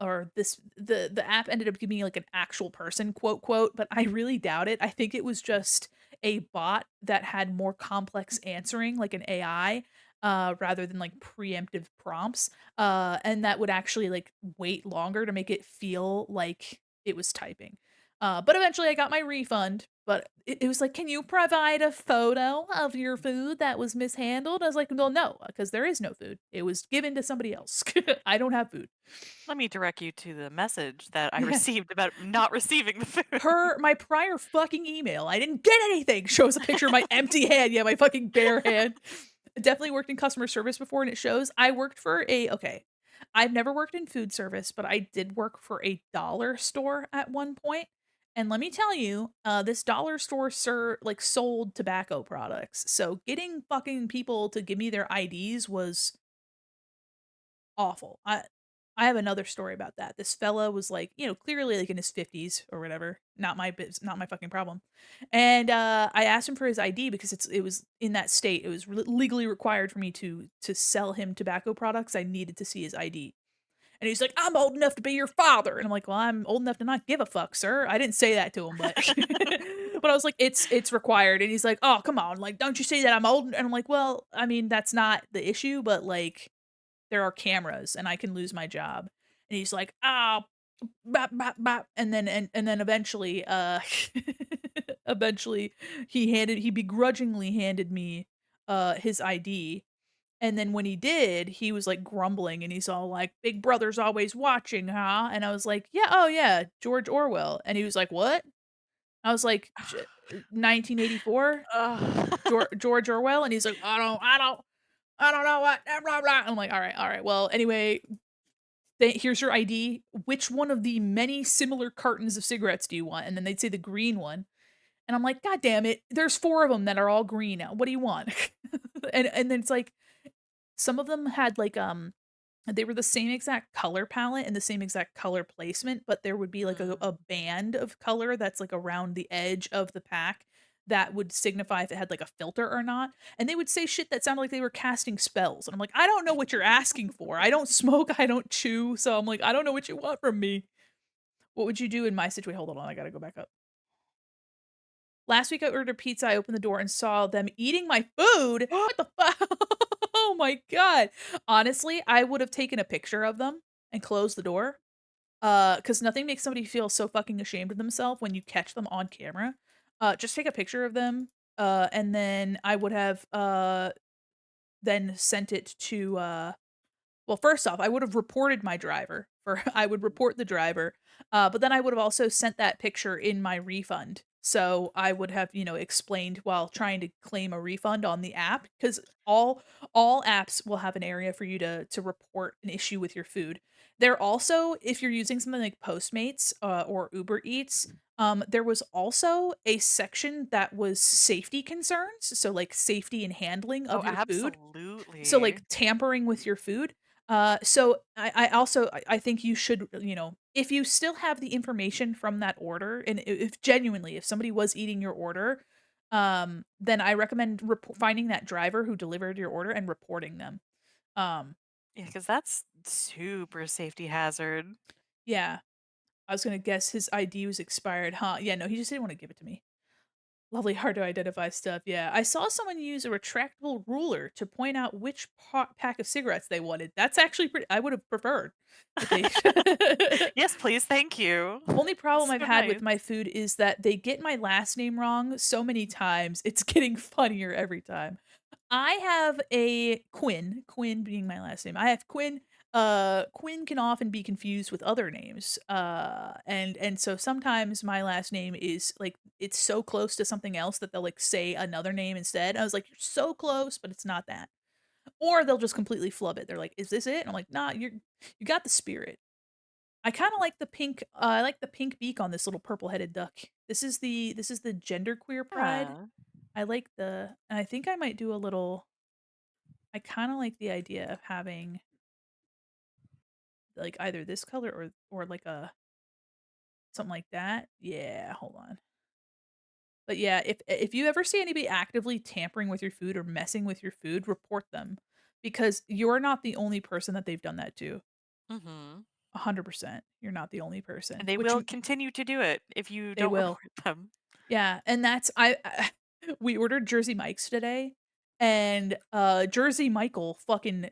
or this the app ended up giving me like an actual person quote quote, but I really doubt it. I think it was just a bot that had more complex answering like an AI rather than like preemptive prompts and that would actually like wait longer to make it feel like it was typing. But eventually I got my refund, but it was like, "Can you provide a photo of your food that was mishandled?" I was like, "Well, no, because there is no food. It was given to somebody else. I don't have food." Let me direct you to the message that I Yeah. received about not receiving the food. Per my prior fucking email, I didn't get anything. Shows a picture of my empty hand. Yeah, my fucking bare hand. Definitely worked in customer service before, and it shows. I worked for a okay. I've never worked in food service, but I did work for a dollar store at one point, And let me tell you, this dollar store like sold tobacco products. So getting fucking people to give me their IDs was awful. I have another story about that. This fella was like, clearly like in his 50s or whatever. Not my fucking problem. And I asked him for his ID because it was in that state. It was legally required for me to sell him tobacco products. I needed to see his ID. And he's like, "I'm old enough to be your father." And I'm like, "Well, I'm old enough to not give a fuck, sir." I didn't say that to him, but but I was like, "It's required." And he's like, "Oh, come on. Like, don't you see that I'm old?" And I'm like, "Well, I mean, that's not the issue, but like there are cameras and I can lose my job." And he's like, "Oh, bop, bop, bop." And then eventually eventually he begrudgingly handed me his ID, and then when he did, he was, like, grumbling, and he's all like, "Big brother's always watching, huh?" And I was like, "Yeah, oh, yeah, George Orwell." And he was like, "What?" I was like, 1984? Ugh. George Orwell?" And he's like, I don't know what, blah, blah." I'm like, all right, well, anyway, here's your ID. Which one of the many similar cartons of cigarettes do you want?" And then they'd say the green one, and I'm like, "God damn it, there's 4 of them that are all green now. What do you want?" And then it's like, some of them had, like, they were the same exact color palette and the same exact color placement, but there would be, like, Mm. a band of color that's, like, around the edge of the pack that would signify if it had, like, a filter or not, and they would say shit that sounded like they were casting spells, and I'm like, "I don't know what you're asking for. I don't smoke, I don't chew," so I'm like, "I don't know what you want from me." What would you do in my situation? Hold on, I gotta go back up. Last week I ordered pizza, I opened the door and saw them eating my food. What the fuck? Oh my god. Honestly, I would have taken a picture of them and closed the door. Because nothing makes somebody feel so fucking ashamed of themselves when you catch them on camera. Just take a picture of them, and then I would have, then sent it to, well, first off, I would have reported my driver for I would report the driver, but then I would have also sent that picture in my refund. So I would have, explained while trying to claim a refund on the app, because all apps will have an area for you to report an issue with your food. There also, if you're using something like Postmates, or Uber Eats, there was also a section that was safety concerns, so like safety and handling Oh, of your food. So absolutely. like tampering with your food. So I also I think you should, if you still have the information from that order, and if genuinely if somebody was eating your order, then I recommend finding that driver who delivered your order and reporting them. Um, Yeah, because that's super safety hazard. yeah, I was gonna guess his ID was expired, huh? Yeah, no, he just didn't want to give it to me. Lovely, hard to identify stuff. Yeah, I saw someone use a retractable ruler to point out which pack of cigarettes they wanted. That's actually pretty. I would have preferred if they. Yes, please, thank you. Only problem I've So had nice. with my food is that they get my last name wrong so many times. It's getting funnier every time. I have a Quin, Quin being my last name. I have Quin. Quin can often be confused with other names. And so sometimes my last name is like it's so close to something else that they'll like say another name instead. I was like, "You're so close, but it's not that." Or they'll just completely flub it. They're like, "Is this it?" And I'm like, "Nah, you got the spirit." I kinda like the pink, I like the pink beak on this little purple-headed duck. This is the genderqueer pride. Yeah. I like the and I think I might do a little I kinda like the idea of having, like, either this color or like a something like that. Yeah, hold on. But yeah, if you ever see anybody actively tampering with your food or messing with your food, report them because you're not the only person that they've done that to. Mhm. 100%. You're not the only And person, they which will continue to do it if you they don't will. report them. Yeah, and that's I we ordered Jersey Mike's today, and, Jersey Michael fucking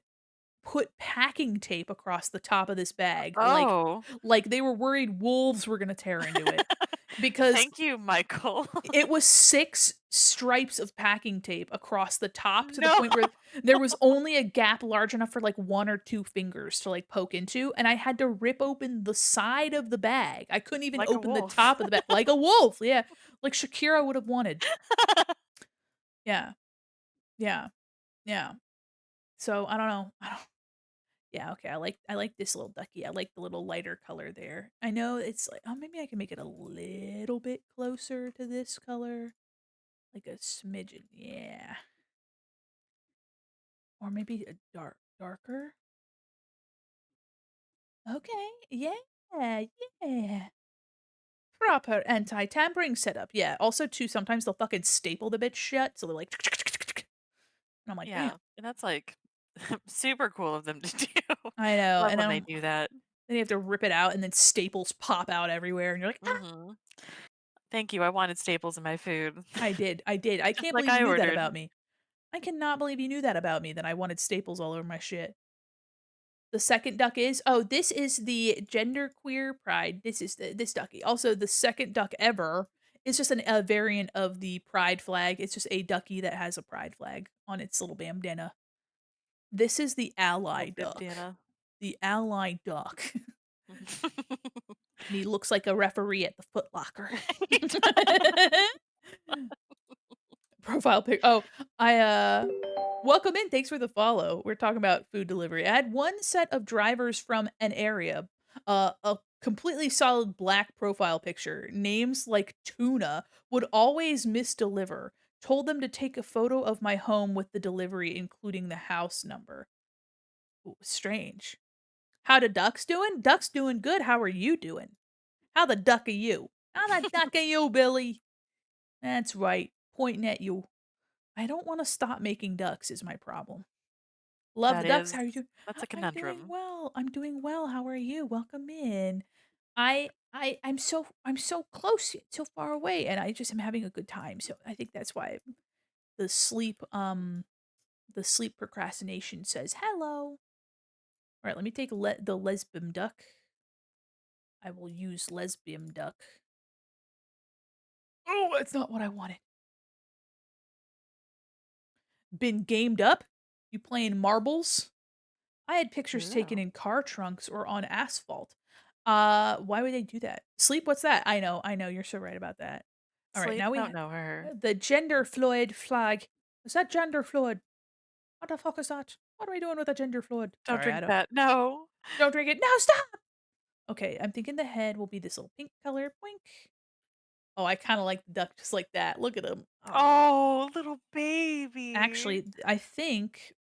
put packing tape across the top of this bag, Oh. like they were worried wolves were gonna tear into it, because Thank you, Michael. it was 6 stripes of packing tape across the top to the No. point where there was only a gap large enough for, like, 1 or 2 fingers to, like, poke into, and I had to rip open the side of the bag. I couldn't even Like a open the wolf. top of the bag like a wolf, yeah, like Shakira would have wanted. Yeah, yeah, yeah. So, I don't know. Yeah, okay, I like this little ducky, I like the little lighter color there. I know it's like, oh, maybe I can make it a little bit closer to this color, like a smidgen, yeah. Or maybe a darker? Okay, yeah, yeah. Proper anti-tampering setup, yeah. Also, too, sometimes they'll fucking staple the bitch shut, so they're like and I'm like, "Damn." Yeah, and that's, like, super cool of them to do. I know, Love and when they then do that. you have to rip it out, and then staples pop out everywhere, and you're like, "Ah!" Mhm. Thank you, I wanted staples in my food. I did. I Just can't like believe you I knew that ordered. about me. I cannot believe you knew that about me, that I wanted staples all over my shit. The second duck is this is the genderqueer pride. This is this ducky. Also, the second duck ever is just a variant of the pride flag. It's just a ducky that has a pride flag on its little bandana. This is the ally Little duck. bibdana. The ally duck. And he looks like a referee at the Foot Locker. He does. Profile pic oh, welcome in, thanks for the follow. We're talking about food delivery. I had one set of drivers from an area, a completely solid black profile picture, names like Tuna, would always misdeliver. Told them to take a photo of my home with the delivery, including the house number. Ooh, strange. How the ducks doing? Ducks doing good, how are you doing? How the duck are you? How the duck are you, Billy? That's right, pointing at you. I don't wanna stop making ducks is my problem. Love the That ducks, is how are you doing? that's a I'm doing conundrum. well, I'm doing well, how are you? Welcome in. I'm so close yet so far away, and I just am having a good time, so I think that's why the sleep, the sleep procrastination says, "Hello." Alright, let me take the lesbian duck. I will use lesbian duck. Oh, that's not what I wanted. Been gamed up? You playing marbles? I had pictures taken Ooh. in car trunks or on asphalt. Why would they do that? Sleep, what's that? I know, you're so right about that. Alright, Sleep, now we don't know her. the gender fluid flag. Is that gender fluid? What the fuck is that? What are we doing with a gender fluid? Don't Sorry, I drink don't that. No. don't drink it. No, stop! Okay, I'm thinking the head will be this little pink color. Boink. Oh, I kinda like the duck just like that. Look at him. Aw. Oh, little baby. Actually, I think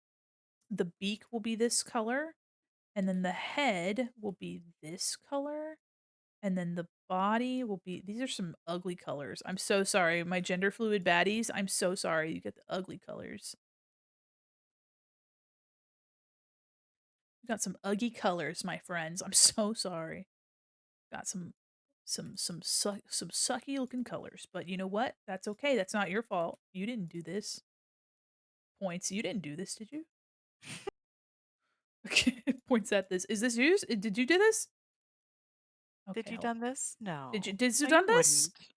the beak will be this color, and then the head will be this color. And then the body will be these are some ugly colors. I'm so sorry, my gender fluid baddies, I'm so sorry you get the ugly colors. You got some ugly colors, my friends. I'm so sorry. Got some sucky looking colors, but you know what? That's okay. That's not your fault. You didn't do this. Points. You didn't do this, did you? Okay. Points at this. Is this yours? Did you do this? Did Okay, you hold done this? No. did you No, done you this? wouldn't.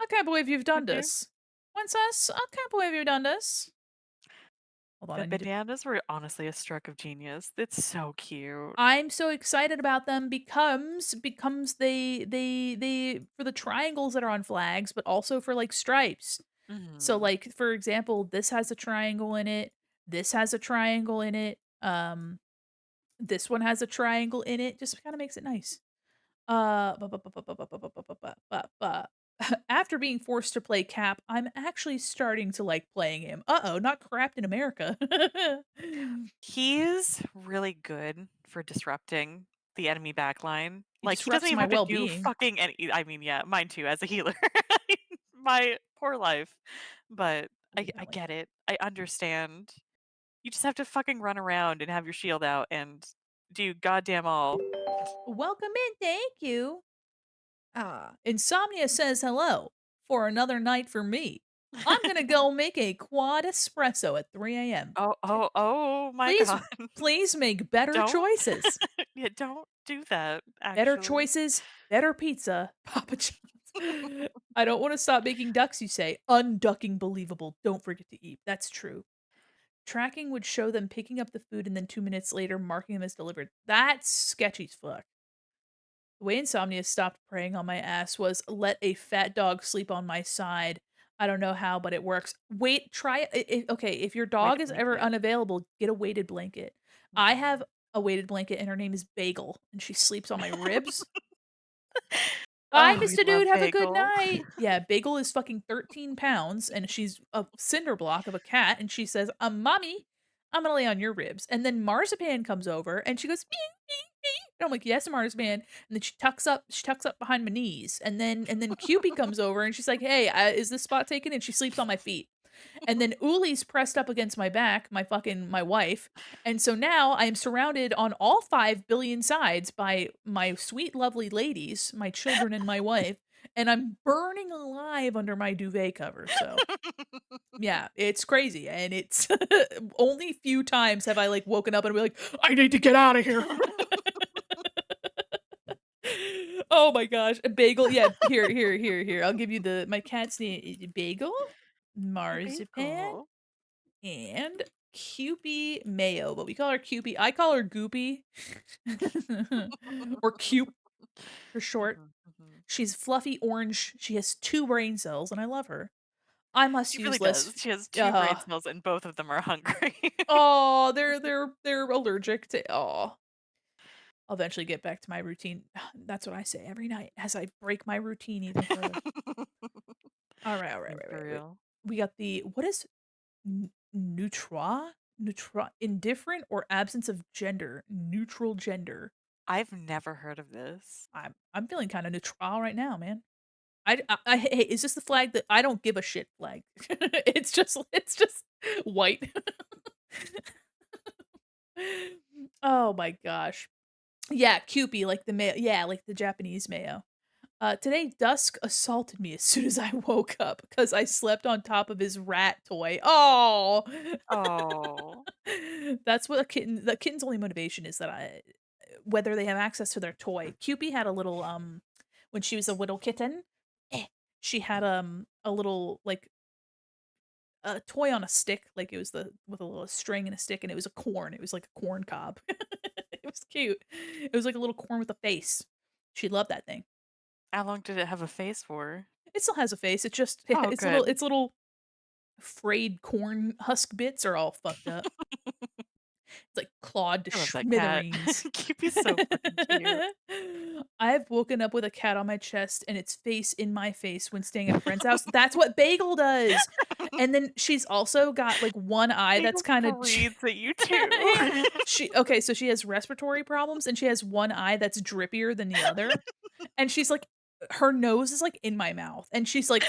I can't believe you've done Would you? this. Princess, I can't believe you've done this. Hold on, The I need to bananas were honestly a stroke of genius. It's so cute. I'm so excited about them becomes they for the triangles that are on flags, but also for like stripes. So Mhm. like for example, this has a triangle in it. This has a triangle in it. This one has a triangle in it. Just kind of makes it nice. Bu- bu- bu- bu- bu- bu- bu- bu- bu- bu- bu- bu- bu- After being forced to play Cap, I'm actually starting to like playing him. Uh-oh, not crapped in America. He's really good for disrupting the enemy backline. He Like, he doesn't disrupts even my have to do well-being. fucking any I mean, yeah, mine too as a healer. My poor life. But Believe I that like get it. I understand. You just have to fucking run around and have your shield out and do goddamn all. welcome in, thank you. Insomnia says hello for another night for me. I'm gonna go make a quad espresso at 3 a.m. Oh my Please, god. please make better Don't choices. yeah, don't do that, Better actually. choices, better pizza, Papa John's. I don't want to stop making ducks, you say. Unducking believable. Don't forget to eat. That's true. Tracking would show them picking up the food and then 2 minutes later marking them as delivered. That's sketchy as fuck. The way Insomnia stopped preying on my ass was let a fat dog sleep on my side. I don't know how, but it works. Wait, try it. Okay, if your Weighted dog is ever blanket. unavailable, get a weighted blanket. I Mhm. have a weighted blanket, and her name is Bagel, and she sleeps on my ribs. "Bye, Oh, we Mr. love Dude, have a good bagel. night." Yeah, Bagel is fucking 13 pounds, and she's a cinder block of a cat, and she says, Mommy, I'm gonna lay on your ribs." And then Marzipan comes over, and she goes, "Meow, meow, meow." And I'm like, "Yes, Marzipan." And then she tucks up behind my knees, and then Cupid comes over, and she's like, "Hey, is this spot taken?" And she sleeps on my feet. And then Uli's pressed up against my back, my wife, and so now I am surrounded on all 5 billion sides by my sweet, lovely ladies, my children and my wife, and I'm burning alive under my duvet cover, so yeah, it's crazy, and it's only few times have I, like, woken up and be like, "I need to get out of here." Oh my gosh, a bagel, yeah, here, I'll give you my cat's name is Bagel, Marzipan, Bagel. and Kewpie Mayo, but we call her Kewpie. I call her Goopy or Cute for short. Mhm, mhm. She's fluffy orange. She has 2 brain cells, and I love her. I must She use really less does. She has 2 brain uh, cells and both of them are hungry. they're allergic to I'll eventually get back to my routine. That's what I say every night as I break my routine even further. Alright, alright, No, right, for right, wait. real. We got the what is indifferent or absence of gender, neutral gender. I've never heard of this. I'm feeling kinda neutral right now, man. Hey, is this the flag that I don't give a shit flag? It's just white. Oh my gosh. Yeah, Kewpie, like the mayo, yeah, like the Japanese mayo. Today, Dusk assaulted me as soon as I woke up because I slept on top of his rat toy. Oh, Oh. that's what the kitten's only motivation is that whether they have access to their toy. Cupie had a little when she was a little kitten, eh, she had a little like a toy on a stick, like it was the with a little string and a stick, and it was a corn. It was like a corn cob. It was cute. It was like a little corn with a face. She loved that thing. How long did it have a face for? It still has a face. It's just Oh, good. its little frayed corn husk bits are all fucked up. It's like clawed to I love that cat. smithereens. Cupid's so fucking cute. I've woken up with a cat on my chest and its face in my face when staying at a friend's house. That's what Bagel does. And then she's also got like one eye that's Bagel kind of breathes at you too. she okay, so she has respiratory problems and she has one eye that's drippier than the other. And she's like her nose is like in my mouth and she's like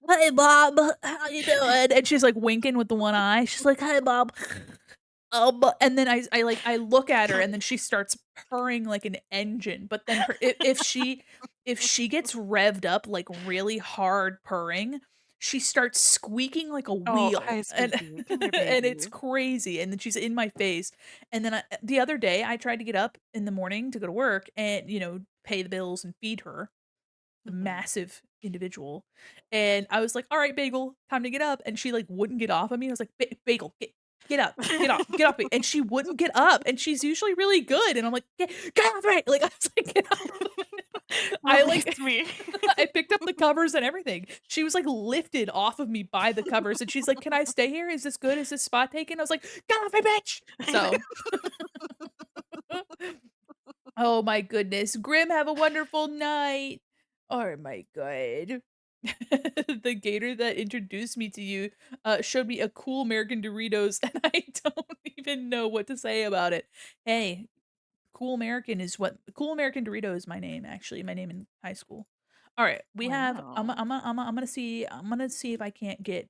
"Hey, Bob, how you doing?" And she's, like, winking with the one eye. She's like, "Hey, Bob." And then I look at her, and then she starts purring like an engine, but then her if she gets revved up, like, really hard purring, she starts squeaking like a Oh, wheel, hi, and Squeaky. Come here, and it's baby. crazy, and then she's in my face, and then the other day, I tried to get up in the morning to go to work and, pay the bills and feed her the Mhm. massive individual. And I was like, "All right, Bagel, time to get up." And she like wouldn't get off of me. I was like, Bagel, get up, get off me." And she wouldn't get up. And she's usually really good. And I'm like, get off me. Like I was like, get off of me. I Release like me. I picked up the covers and everything. She was like lifted off of me by the covers. And she's like, "Can I stay here? Is this good? Is this spot taken?" I was like, "Get off me, bitch." So oh my goodness. Grim, have a wonderful night. Oh my god. The gator that introduced me to you showed me a cool American Doritos, and I don't even know what to say about it. Hey, Cool American Dorito is my name, actually, my name in high school. All right, we have. Wow. I'm gonna see. I'm gonna see if I can't get.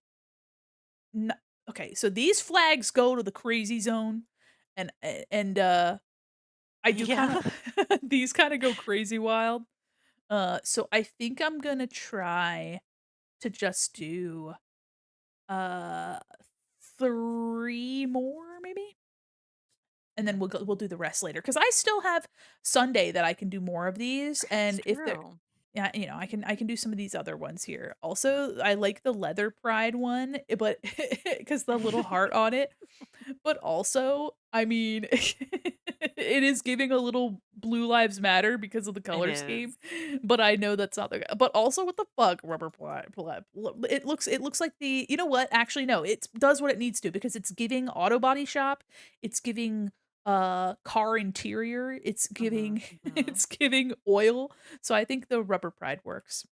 n- Okay, so these flags go to the crazy zone, and I do kind Yeah. of these kind of go crazy wild. So I think I'm gonna try to just do uh 3 more maybe, and then we'll do the rest later because I still have Sunday that I can do more of these, It's and if they're true. yeah, I can do some of these other ones here. Also, I like the leather pride one, but because the little heart on it, but also, I mean, it is giving a little Blue Lives Matter because of the It color scheme, is. but I know that's not the guy. But also, what the fuck, rubber it looks like the you know what? Actually, no, it does what it needs to because it's giving auto body shop, it's giving car interior, it's Mhm, giving mhm. it's giving oil. So I think the rubber pride works.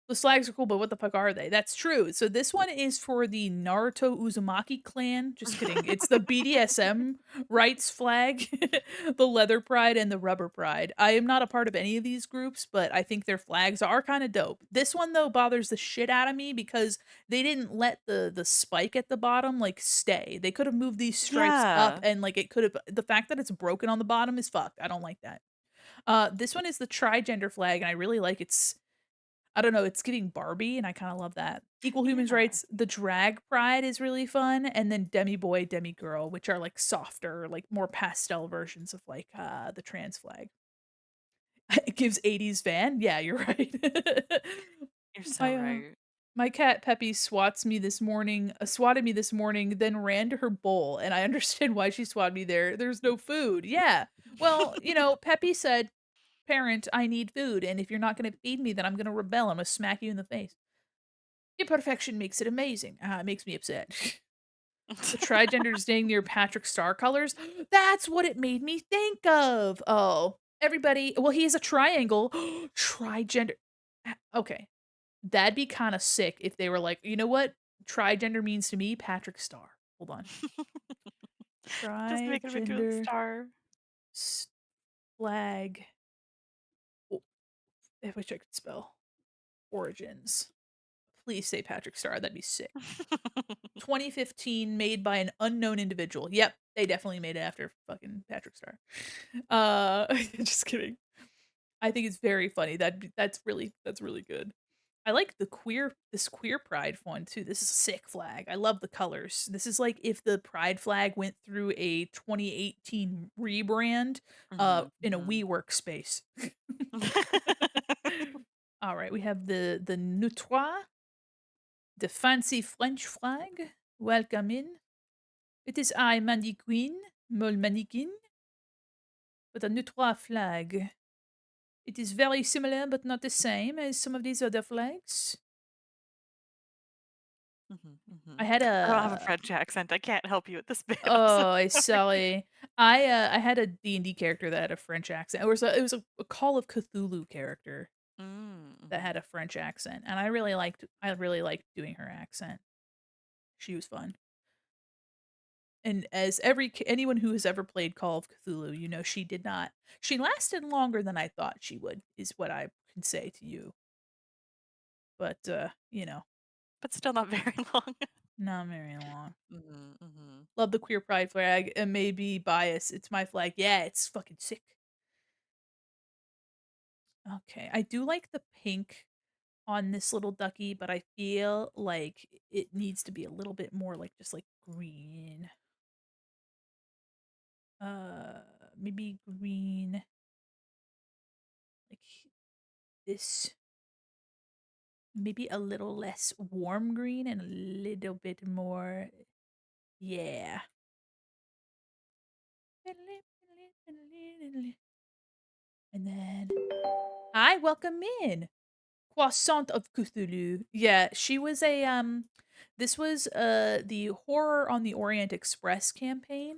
The slags are cool, but what the fuck are they? That's true. So this one is for the Naruto Uzumaki clan. Just kidding. It's the BDSM rights flag, the leather pride, and the rubber pride. I am not a part of any of these groups, but I think their flags are kind of dope. This one though bothers the shit out of me because they didn't let the spike at the bottom like stay. They could have moved these stripes up Yeah. and like it could have the fact that it's broken on the bottom is fucked. I don't like that. This one is the trigender flag, and I really like its I don't know, it's giving Barbie, and I kinda love that. Equal humans Yeah. rights, the drag pride is really fun, and then demi boy, demi girl, which are, like, softer, like, more pastel versions of, like, the trans flag. It gives '80s van? Yeah, you're right. You're so My, right. my cat Peppy swatted me this morning, then ran to her bowl, and I understand why she swatted me there. There's no food. Yeah. Well, Peppy said, "Parent, I need food, and if you're not gonna feed me, then I'm gonna rebel. I'm gonna smack you in the face." Imperfection makes it amazing. It makes me upset. The trigender staying near Patrick Star colors. That's what it made me think of. Oh, everybody. Well, he is a triangle. Trigender. Okay. That'd be kind of sick if they were like, you know what? Trigender means to me Patrick Star. Hold on. Just making him into a Trigender star. flag. Oh, I wish I could spell. Origins. Please say Patrick Star. That'd be sick. 2015, made by an unknown individual. Yep, they definitely made it after fucking Patrick Star. Just kidding. I think it's very funny. That's really good. I like this queer pride one too. This is a sick flag. I love the colors. This is like if the pride flag went through a 2018 rebrand Mhm, in a mhm. WeWork space. All right, we have the Nutrois, the fancy French flag. Welcome in. It is I, Mandi Quin, Mol Manikin, with a Nutrois flag. It is very similar but not the same as some of these other flags. Mhm, I mhm. had I don't have a a French accent. I can't help you with this bit. I'm so oh, I sorry. sorry. I had a D&D character that had a French accent. It was a Call of Cthulhu character that Mhm. had a French accent, and I really liked doing her accent. She was fun. And as anyone who has ever played Call of Cthulhu, she lasted longer than I thought she would, is what I can say to you. But, But still not very long. not very long. Mhm, mhm. Love the queer pride flag. It may be biased. It's my flag. Yeah, it's fucking sick. Okay. I do like the pink on this little ducky, but I feel like it needs to be a little bit more like just like green. Uh, Maybe green like this. Maybe a little less warm green and a little bit more yeah. And then hi, welcome in. Croissant of Cthulhu. Yeah, she was a this was the Horror on the Orient Express campaign.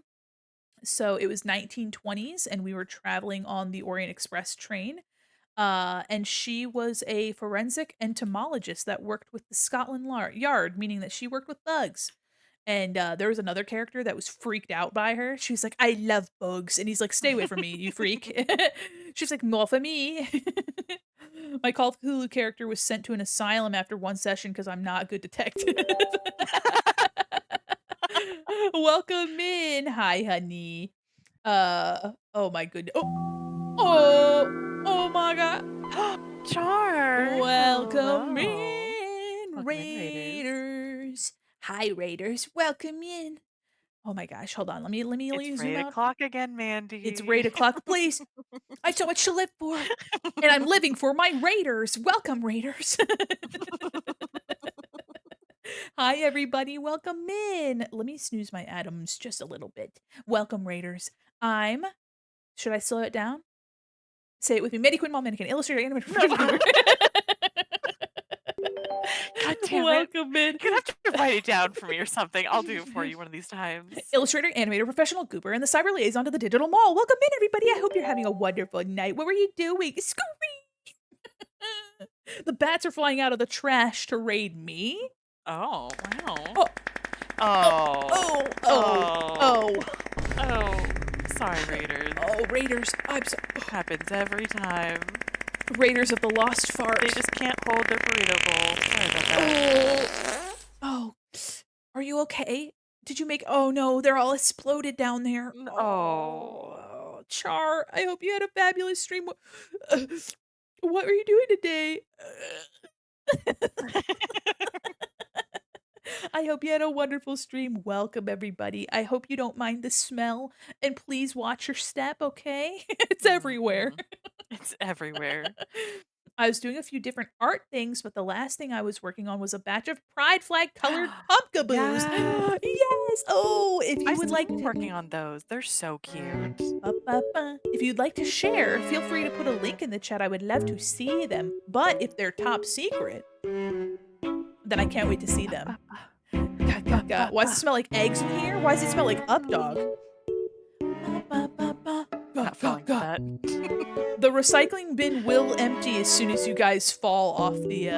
So it was 1920s and we were traveling on the Orient Express train. And she was a forensic entomologist that worked with the Scotland Yard, meaning that she worked with bugs. And there was another character that was freaked out by her. She was like, "I love bugs," and he's like, "Stay away from me, you freak." She's like, "More for me." My Call of Cthulhu character was sent to an asylum after one session because I'm not a good detective. Welcome in, hi, honey. Oh my goodness. Oh my god. Char! Welcome Hello. in, Welcome in, Raiders. Raiders. Hi, Raiders. Welcome in. Oh my gosh, hold on. Let me It's zoom raid out. o'clock again, It's Mandy. raid o'clock. Please. I have so much to live for. And I'm living for my Raiders. Welcome, Raiders. Hi, everybody. Welcome in. Let me snooze my atoms just a little bit. Welcome, Raiders. I'm Should I slow it down? Say it with me. Medi Quinn Mall Mannequin, illustrator, animator, No. professional goober. God damn it. Welcome in. You're gonna have to write it down for me or something. I'll do it for you one of these times. Illustrator, animator, professional goober, and the cyber liaison to the digital mall. Welcome in, everybody. I hope you're having a wonderful night. What were you doing? Scooby! The bats are flying out of the trash to raid me. Oh, wow. Oh, Oh. oh, oh, Oh. oh, Oh. Sorry, Raiders. oh, Raiders. I'm sorry. Happens every time. Raiders of the Lost Fart. They just can't hold their burrito bowl. Sorry about that. Oh, are you okay? Did you make? Oh no, they're all exploded down there. Oh. Oh, Char, I hope you had a fabulous stream. What were you doing today? I hope you had a wonderful stream. Welcome, everybody. I hope you don't mind the smell, and please watch your step, okay? It's everywhere. Mhm. It's everywhere. I was doing a few different art things, but the last thing I was working on was a batch of pride flag colored pumpkaboos. Yes. Yes. Oh, if you I've would like been to working on those. They're so cute. If you'd like to share, feel free to put a link in the chat. I would love to see them. But if they're top secret, then I can't wait to see them. Why does it smell like eggs in here? Why does it smell like Updog? Not falling for that. The recycling bin will empty as soon as you guys fall off the,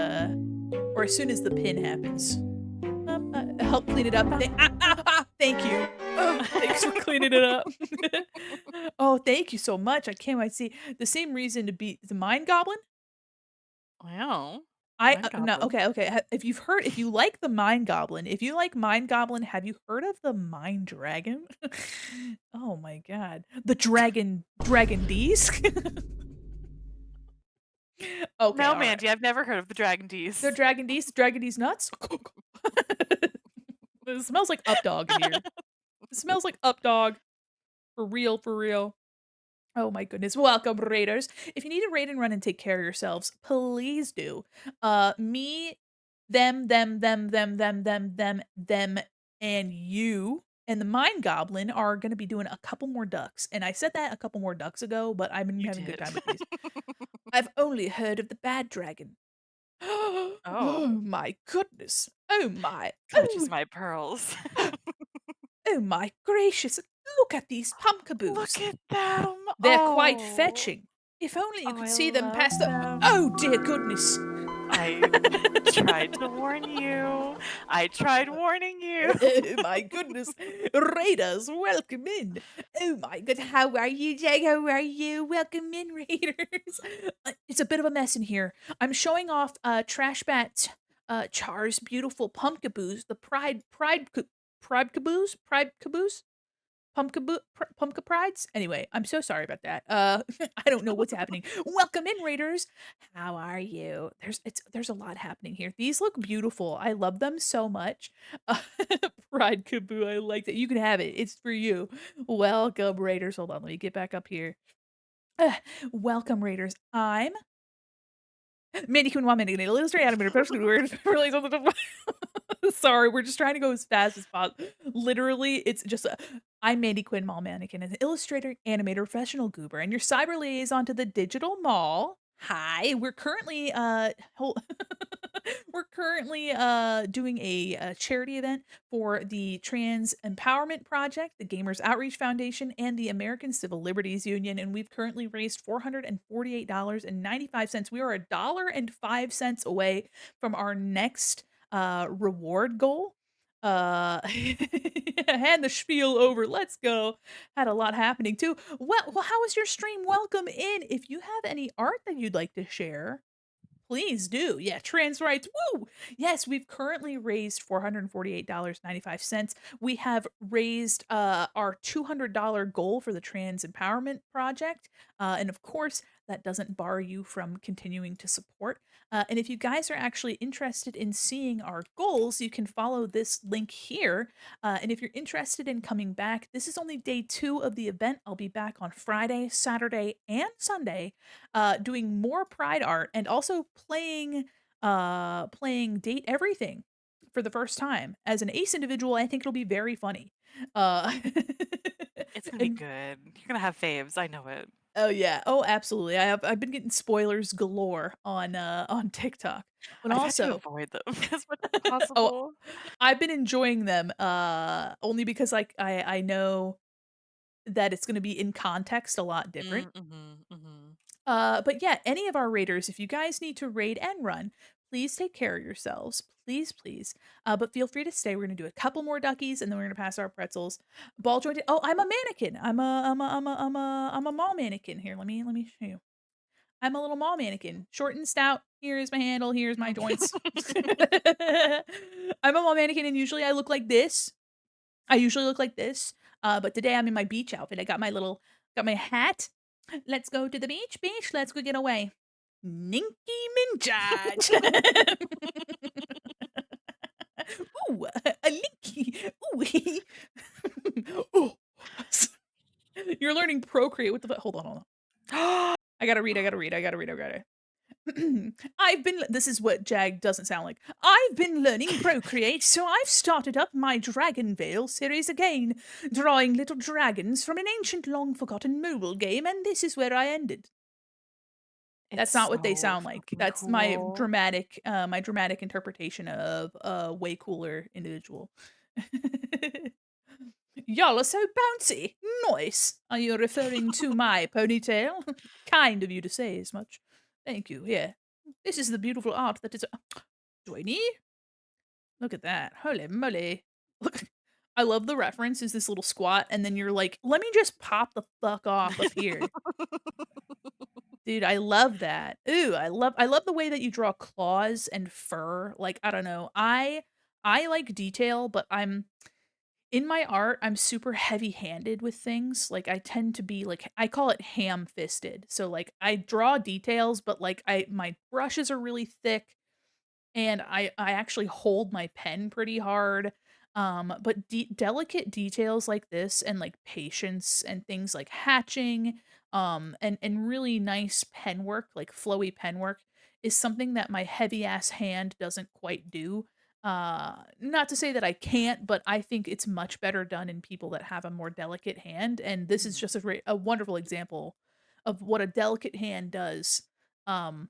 or as soon as the pin happens. Help clean it up. Thank you. Thanks for cleaning it up. Oh, thank you so much. I can't wait to see. The same reason to beat the Mind Goblin? Wow. I Mind no, Goblin. okay. If you like the Mind Goblin, if you like Mind Goblin, have you heard of the Mind Dragon? Oh my god. The Dragon D's? Okay, No, all right. Mandy, I've never heard of the Dragon D's. The Dragon D's nuts? It smells like Updog in here. It smells like Updog. For real, for real. Oh my goodness. Welcome, Raiders. If you need to raid and run and take care of yourselves, please do. Me, them, and you and the Mind Goblin are going to be doing a couple more ducks. And I said that a couple more ducks ago, but I've been You having a good did. time with these. I've only heard of the bad dragon. Oh. Oh my goodness. Oh my. Clutches Oh, my pearls. oh my gracious. Look at these pumpkaboos. Look at them. They're quite Oh. fetching. If only you Oh, could I see them love past the. them. Oh dear goodness. I tried to warn you. I tried warning you. Oh my goodness. Raiders, welcome in. Oh my god, how are you, Jay? How are you? Welcome in, Raiders. It's a bit of a mess in here. I'm showing off Trash Bat Char's beautiful pumpkaboos, the pride caboose? Pumpkin prides? Anyway, I'm so sorry about that. I don't know what's happening. Welcome in, Raiders. How are you? There's a lot happening here. These look beautiful. I love them so much. Uh, Pride Kaboo, I like that. You can have it. It's for you. Welcome, Raiders. Hold on, let me get back up here. Uh, Welcome, Raiders. I'm Mandy Quinn Woman, an illustrator, animator, professional word relays on the Sorry, we're just trying to go as fast as possible. Literally, it's just I'm Mandy Quinn Mall Mannequin, an illustrator, animator, professional goober, and your cyber liaison to the digital mall. Hi, we're currently we're currently doing a charity event for the Trans Empowerment Project, the Gamers Outreach Foundation, and the American Civil Liberties Union, and we've currently raised $448.95. We are $1.05 away from our next reward goal. Hand the spiel over. Let's go. Had a lot happening too. Well, how was your stream? Welcome in. If you have any art that you'd like to share, please do. Yeah, trans rights. Woo! Yes, we've currently raised $448.95. We have raised our $200 goal for the Trans Empowerment Project. And of course, that doesn't bar you from continuing to support. And if you guys are actually interested in seeing our goals, you can follow this link here. And if you're interested in coming back, this is only day 2 of the event. I'll be back on Friday, Saturday, and Sunday doing more Pride art and also playing Date Everything for the first time. As an ace individual, I think it'll be very funny. Uh, It's gonna be And good. You're gonna have faves, I know it. oh, yeah. Oh, absolutely. I've been getting spoilers galore on TikTok. But I try to also avoid them as much as oh, possible. I've been enjoying them, only because, I know that it's gonna be in context a lot different. Mhm, mhm. But yeah, any of our raiders, if you guys need to raid and run, please take care of yourselves. Please, please. But feel free to stay. We're gonna do a couple more duckies and then we're gonna pass our pretzels. Ball jointed. Oh, I'm a mannequin. I'm a mall mannequin. Here, let me show you. I'm a little mall mannequin. Short and stout. Here is my handle. Here's my joints. I'm a mall mannequin and usually I look like this. I usually look like this. But today I'm in my beach outfit. I got my hat. Let's go to the beach, beach. Let's go get away. Ninky Minjaj. Ooh, a linky. Ooh. Oh. You're learning Procreate. What the fu Hold on, hold on. I gotta read, I gotta read, I gotta read, I gotta I've been this is what Jag doesn't sound like. I've been learning Procreate, so I've started up my Dragon Veil series again, drawing little dragons from an ancient long forgotten mobile game, and this is where I ended. It's That's not what they so sound like. fucking That's cool. my dramatic interpretation of a way cooler individual. Y'all are so bouncy. Nice. Are you referring to my ponytail? Kind of you to say as much. Thank you. Here. This is the beautiful art that is. Joiny? Look at that. Holy moly. Look. I love the reference is this little squat, and then you're like, let me just pop the fuck off up here. Dude, I love that. Ooh, I love the way that you draw claws and fur. Like, I don't know. I like detail, but I'm in my art, I'm super heavy-handed with things. Like, I tend to be like I call it ham-fisted. So like I draw details, but like I my brushes are really thick and I actually hold my pen pretty hard. But delicate details like this and like patience and things like hatching, and really nice pen work, like flowy pen work, is something that my heavy ass hand doesn't quite do. Not to say that I can't, but I think it's much better done in people that have a more delicate hand. And this is Mhm. just a wonderful example of what a delicate hand does. Um,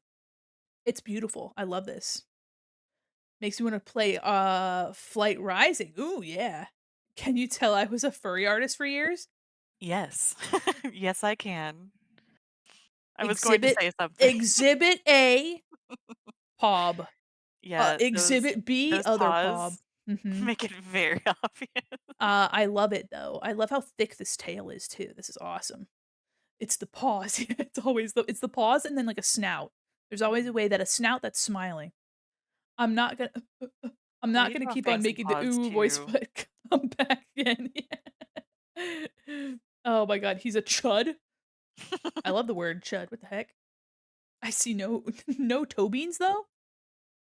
it's beautiful. I love this. Makes me wanna play, Flight Rising. Ooh, yeah. Can you tell I was a furry artist for years? Yes. Yes, I can. I was going to Exhibit say something. Exhibit A, Pob. Yeah, Exhibit B, those other Pob. paws Mhm. make it very obvious. I love it, though. I love how thick this tail is, too. This is awesome. It's the paws. It's the paws and then, like, a snout. There's always a Mhm. way that a snout that's smiling. I'm not gonna I'm Well, not you gonna draw keep on fancy making the paws "ooh" voice, too. but come back again. Yeah. Oh my god, he's a chud? I love the word chud, what the heck? I see no no toe beans, though?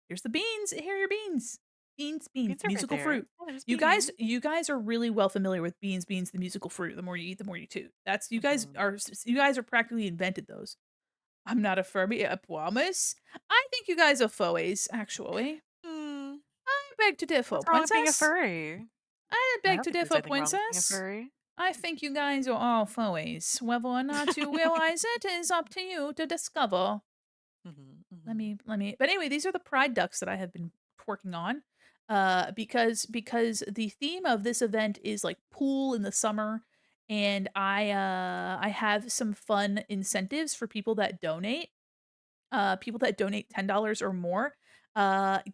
Here's the beans, here are your beans. Beans, beans, Beans are right musical there. fruit. Yeah, there's You guys beans. you guys are really well familiar with beans, beans, the musical fruit. The more you eat, the more you toot. That's Mhm. you guys are practically invented those. I'm not a Furby, I promise. I think you guys are foes, actually. Mm, I beg to differ, what's wrong with being a princess. furry? I I beg don't to think there's differ, anything wrong with being a princess. furry. I think you guys are all foes. Whether or not you realize it is up to you to discover. Mhm, mhm. But anyway, these are the pride ducks that I have been working on. Because the theme of this event is like pool in the summer, and I have some fun incentives for people that donate $10 or more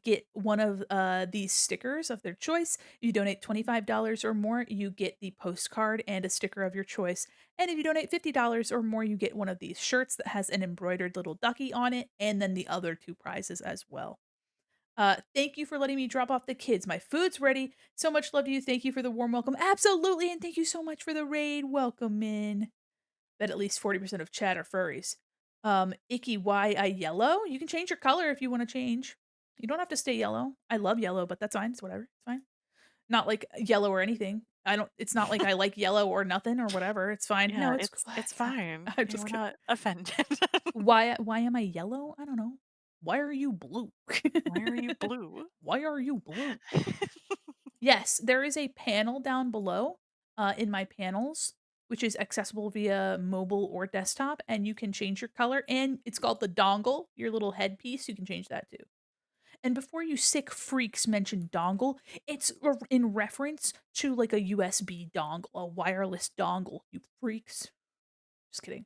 get one of these stickers of their choice. If you donate $25 or more, you get the postcard and a sticker of your choice. And if you donate $50 or more, you get one of these shirts that has an embroidered little ducky on it, and then the other two prizes as well. Thank you for letting me drop off the kids. My food's ready. So much love to you. Thank you for the warm welcome. Absolutely. And thank you so much for the raid. Welcome in. Bet at least 40% of chat are furries. Icky, why I yellow? You can change your color if you want to change. You don't have to stay yellow. I love yellow, but that's fine. It's whatever. It's fine. Not like yellow or anything. I don't. It's not like I like yellow or nothing or whatever. It's fine. No, Yeah, it's it's it's fine. fine. I'm You know, just we're kidding. not offended. Why am I yellow? I don't know. Why are you blue? Why are you blue? Why are you blue? Yes, there is a panel down below in my panels. which is accessible via mobile or desktop, and you can change your color, and it's called the dongle, your little headpiece, you can change that too. And before you sick freaks mention dongle, it's in reference to like a USB dongle, a wireless dongle, you freaks. Just kidding.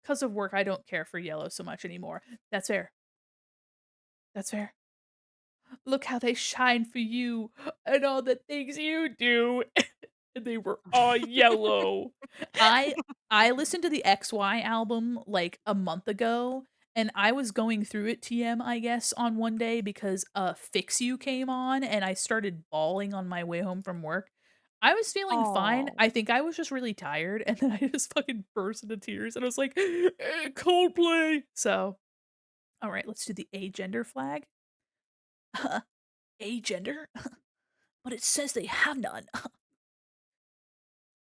Because of work, I don't care for yellow so much anymore. That's fair. That's fair. Look how they shine for you and all the things you do. And they were all yellow. I I listened to the XY album like a month ago, and I was going through it TM, I guess, on one day because Fix You came on and I started bawling on my way home from work. I was feeling fine. Oh. I think I was just really tired, and then I just fucking burst into tears and I was like, Coldplay. So, all right, let's do the agender flag. Agender? But it says they have none.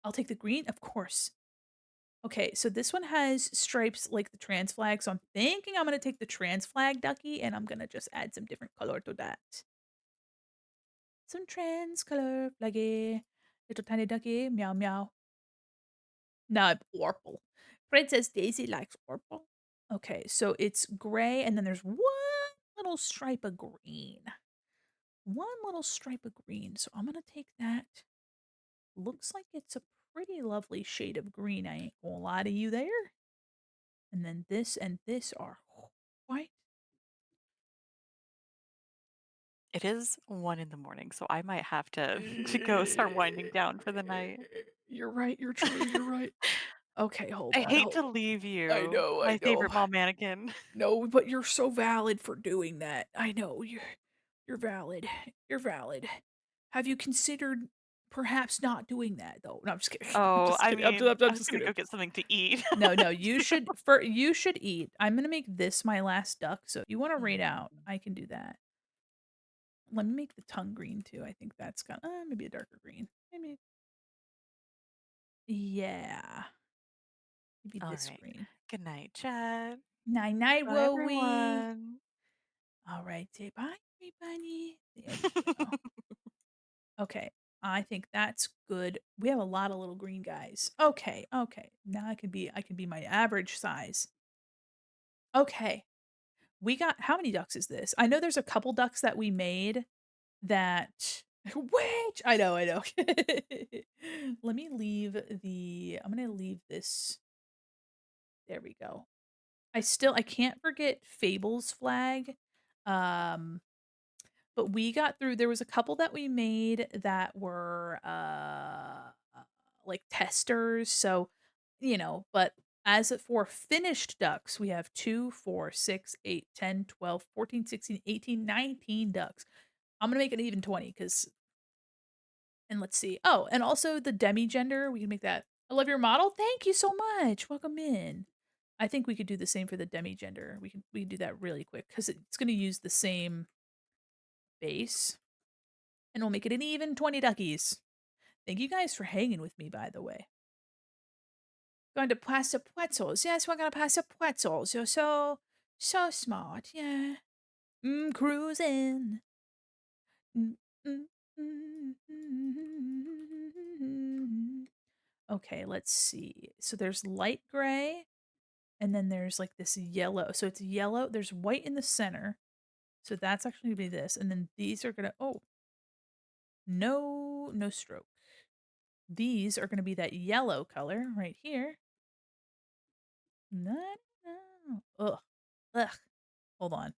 I'll take the green, of course. Okay, so this one has stripes like the trans flag, so I'm thinking I'm gonna take the trans flag ducky, and I'm gonna just add some different color to that. Some trans color flaggy. Little tiny ducky, meow meow. Now I'm purple. Princess Daisy likes purple. Okay, so it's gray, and then there's one little stripe of green. One little stripe of green, so I'm gonna take that. Looks like it's a pretty lovely shade of green, I ain't gonna lie to you there. And then this and this are white. It is 1 in the morning, so I might have to to go start winding down for the night. You're right, you're true, you're right. Okay, hold I on, hate hold to leave I you, know, I my know. favorite mall mannequin. No, but you're so valid for doing that. I know, you're valid. You're valid. Have you considered perhaps not doing that, though? No, I'm just kidding. I'm Oh, just I kidding. mean, I'm I was just gonna kidding. go get something to eat. No, no, you should eat. I'm gonna make this my last duck, so if you wanna raid out, Mm. I can do that. Let me make the tongue green too. I think that's got maybe a darker green. Maybe yeah. Maybe this Alright. green. Good night, chat. Night night, Bye, Wowie. everyone. All right, say bye, everybody. There we go. Okay, I think that's good. We have a lot of little green guys. Okay, okay. Now I can be my average size. Okay. We got how many ducks is this? I know there's a couple ducks that we made that which I know, I know. Let me leave I'm gonna leave this. There we go. I can't forget Fable's flag. Um, but we got through there was a couple that we made that were like testers. So, but as for finished ducks, we have 2, 4, 6, 8, 10, 12, 14, 16, 18, 19 ducks. I'm gonna make it even 20 because and let's see. Oh, and also the demi gender, we can make that. I love your model. Thank you so much. Welcome in. I think we could do the same for the demi gender. We can do that really quick because it's going to use the same base, and we'll make it an even 20 duckies. Thank you guys for hanging with me, by the way. Going to Plaza Puetzels. Yes, we're going to Plaza Puetzels. You're so smart. Yeah. Cruising. Mm, mm, mm, Okay, let's see. So there's light gray, and then there's like this yellow. So it's yellow. There's white in the center. So that's actually gonna be this. And then these are gonna no stroke. These are gonna be that yellow color right here. No, no. Ugh. Ugh. Hold on.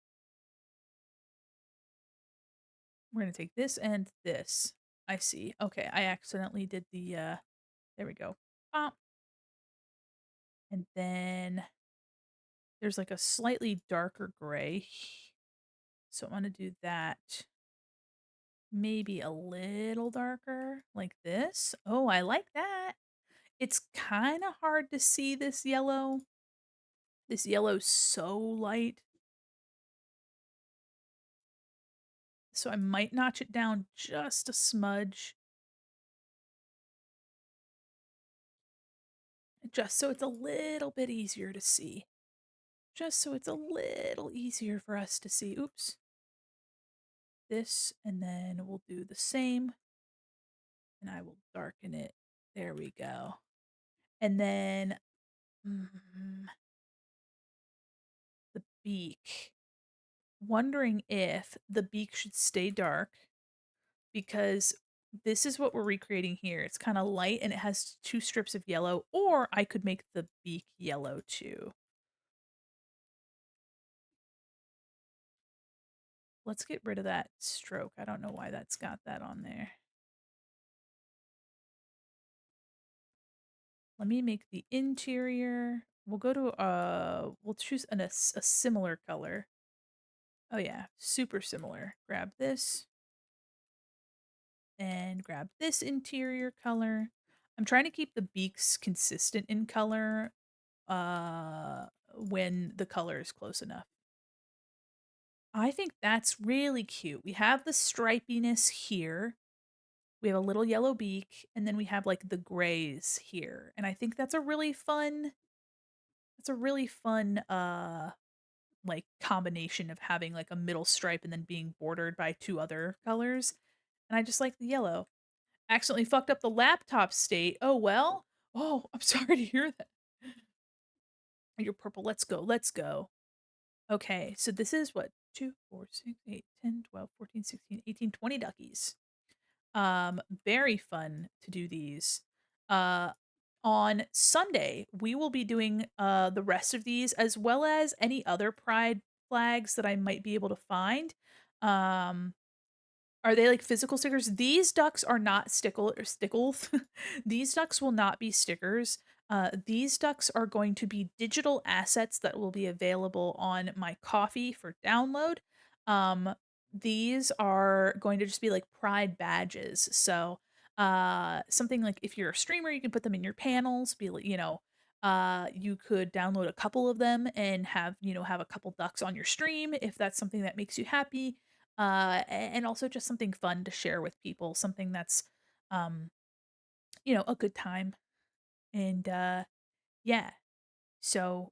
We're gonna take this and this. I see. Okay, I accidentally did the there we go. Pop. And then there's like a slightly darker gray. So I'm gonna do that. Maybe a little darker, like this. Oh, I like that. It's kinda hard to see this yellow. This yellow's so light. So I might notch it down just a smudge. Just so it's a little bit easier to see. Just so it's a little easier for us to see. Oops. This, and then we'll do the same. And I will darken it. There we go. And then, mm, the beak. Wondering if the beak should stay dark because this is what we're recreating here. It's kinda light and it has 2 strips of yellow, or I could make the beak yellow too. Let's get rid of that stroke. I don't know why that's got that on there. Let me make the interior. We'll go to, we'll choose a similar color. Oh yeah, super similar. Grab this and grab this interior color. I'm trying to keep the beaks consistent in color, when the color is close enough. I think that's really cute. We have the stripiness here. We have a little yellow beak, and then we have, like, the grays here, and I think that's a really fun, like, combination of having, like, a middle stripe and then being bordered by 2 other colors, and I just like the yellow. Accidentally fucked up the laptop state. Oh, well. Oh, I'm sorry to hear that. You're purple. Let's go. Let's go. Okay, so this is what? 2, 4, 6, 8, 10, 12, 14, 16, 18, 20 duckies. Very fun to do these. Uh, on Sunday, we will be doing the rest of these as well as any other pride flags that I might be able to find. Um, are they like physical stickers? These ducks are not stickle or stickles. These ducks will not be stickers. These ducks are going to be digital assets that will be available on my coffee for download. Um, these are going to just be like pride badges. So, something like if you're a streamer, you can put them in your panels, be like, you could download a couple of them and have a couple ducks on your stream if that's something that makes you happy, and also just something fun to share with people, something that's, um, a good time. And yeah, so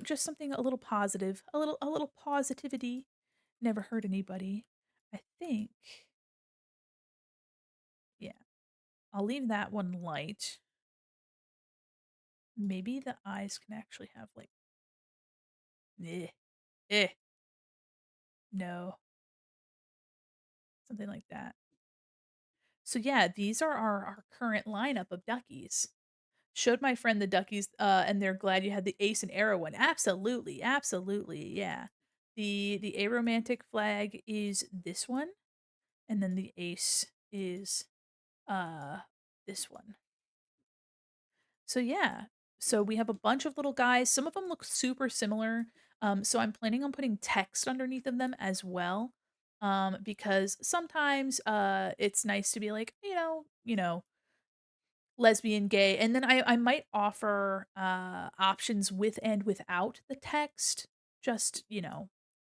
just something a little positive, a little positivity never hurt anybody. I think, yeah, I'll leave that one light. Maybe the eyes can actually have like, eh, eh, no, something like that. So yeah, these are our current lineup of duckies. Showed my friend the duckies, and they're glad you had the ace and arrow one. Absolutely, absolutely, yeah. The aromantic flag is this one, and then the ace is, uh, this one. So, yeah. So we have a bunch of little guys. Some of them look super similar, so I'm planning on putting text underneath of them as well, because sometimes, it's nice to be like, lesbian, gay, and then I might offer, options with and without the text, just,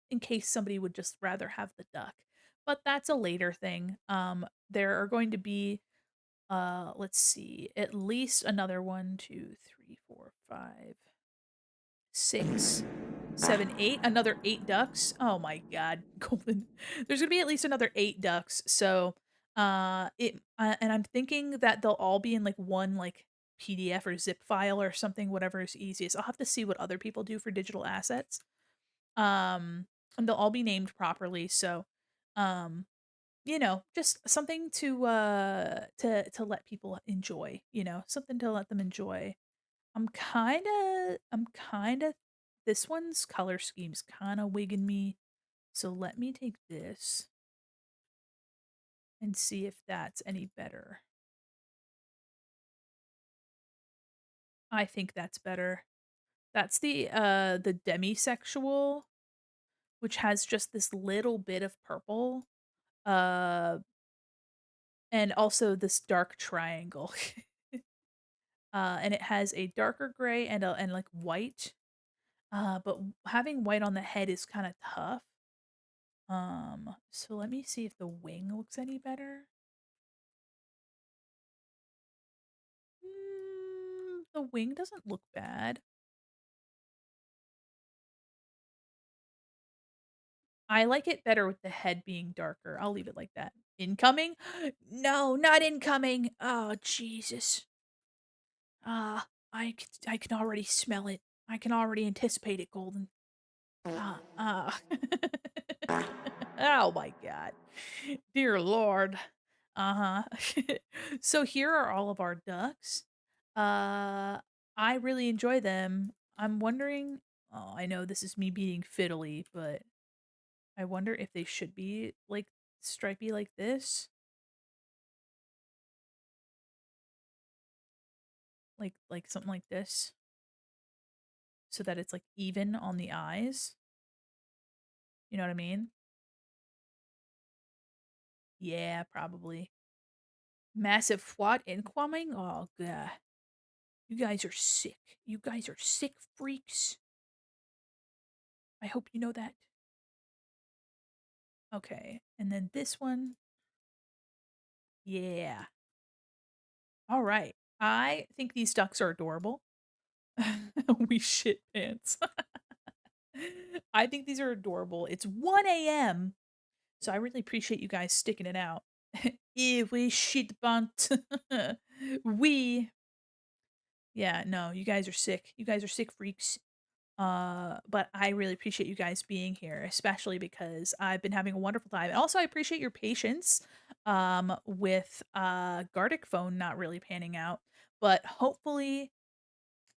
in case somebody would just rather have the duck, but that's a later thing. There are going to be, let's see, at least another 1, 2, 3, 4, 5, 6, 7, 8, another 8 ducks. Oh my god, golden. There's gonna be at least another 8 ducks, so, and I'm thinking that they'll all be in, like, one, like, PDF or zip file or something, whatever is easiest. I'll have to see what other people do for digital assets. Um, and they'll all be named properly, so, um, just something to let people enjoy, something to let them enjoy. I'm kinda this one's color scheme's kinda wigging me, so let me take this and see if that's any better. I think that's better. That's the demisexual, which has just this little bit of purple, uh, and also this dark triangle. And it has a darker gray and, like, white, but having white on the head is kinda tough. So let me see if the wing looks any better. The wing doesn't look bad. I like it better with the head being darker. I'll leave it like that. Incoming? No, not incoming. Oh, Jesus. Ah. I can already smell it. I can already anticipate it, Golden. Oh my god. Dear Lord. Uh-huh. So here are all of our ducks. I really enjoy them. I'm wondering, oh, I know this is me being fiddly, but I wonder if they should be like stripy like this, like something like this, so that it's like even on the eyes. You know what I mean? Yeah, probably. Massive what incoming? Oh god. You guys are sick. You guys are sick freaks. I hope you know that. Okay. And then this one. Yeah. All right. I think these ducks are adorable. We shit pants. I think these are adorable. It's 1 a.m. So I really appreciate you guys sticking it out. If we shit bunt. We. Yeah, no, you guys are sick. You guys are sick freaks. But I really appreciate you guys being here, especially because I've been having a wonderful time. And also I appreciate your patience with Gardic phone not really panning out. But hopefully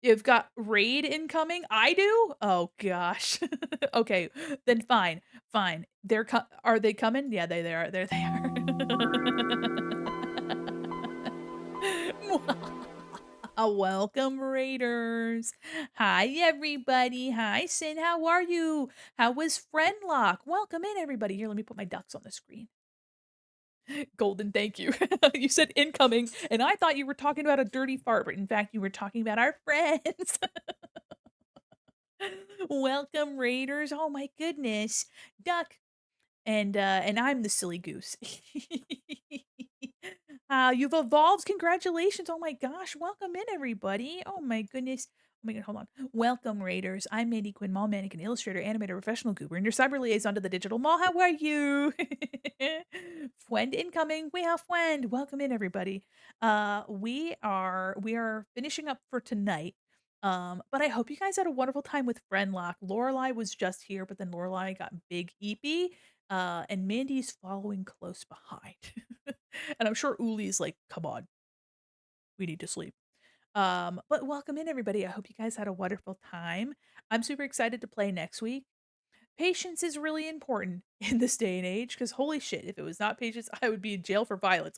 you've got raid incoming. I do? Oh gosh. Okay, then fine. Fine. Are they coming? Yeah, they are. There they are. Welcome, Raiders. Hi, everybody. Hi, Sin. How are you? How was Friendlock? Welcome in, everybody. Here, let me put my ducks on the screen. Golden, thank you. You said incoming, and I thought you were talking about a dirty fart, but in fact, you were talking about our friends. Welcome, Raiders. Oh my goodness. Duck, and I'm the silly goose. You've evolved. Congratulations. Oh my gosh. Welcome in, everybody. Oh my goodness. Oh my god, hold on. Welcome, Raiders. I'm Mandi Quin, mall mannequin, illustrator, animator, professional goober, and your cyber liaison to the digital mall. How are you? Friend incoming. We have friend. Welcome in, everybody. We are finishing up for tonight. But I hope you guys had a wonderful time with Friendlock. Lorelai was just here, but then Lorelai got big eepy. And Mandy's following close behind. And I'm sure Uli's like, come on, we need to sleep. But welcome in, everybody. I hope you guys had a wonderful time. I'm super excited to play next week. Patience is really important in this day and age because holy shit, if it was not patience, I would be in jail for violence.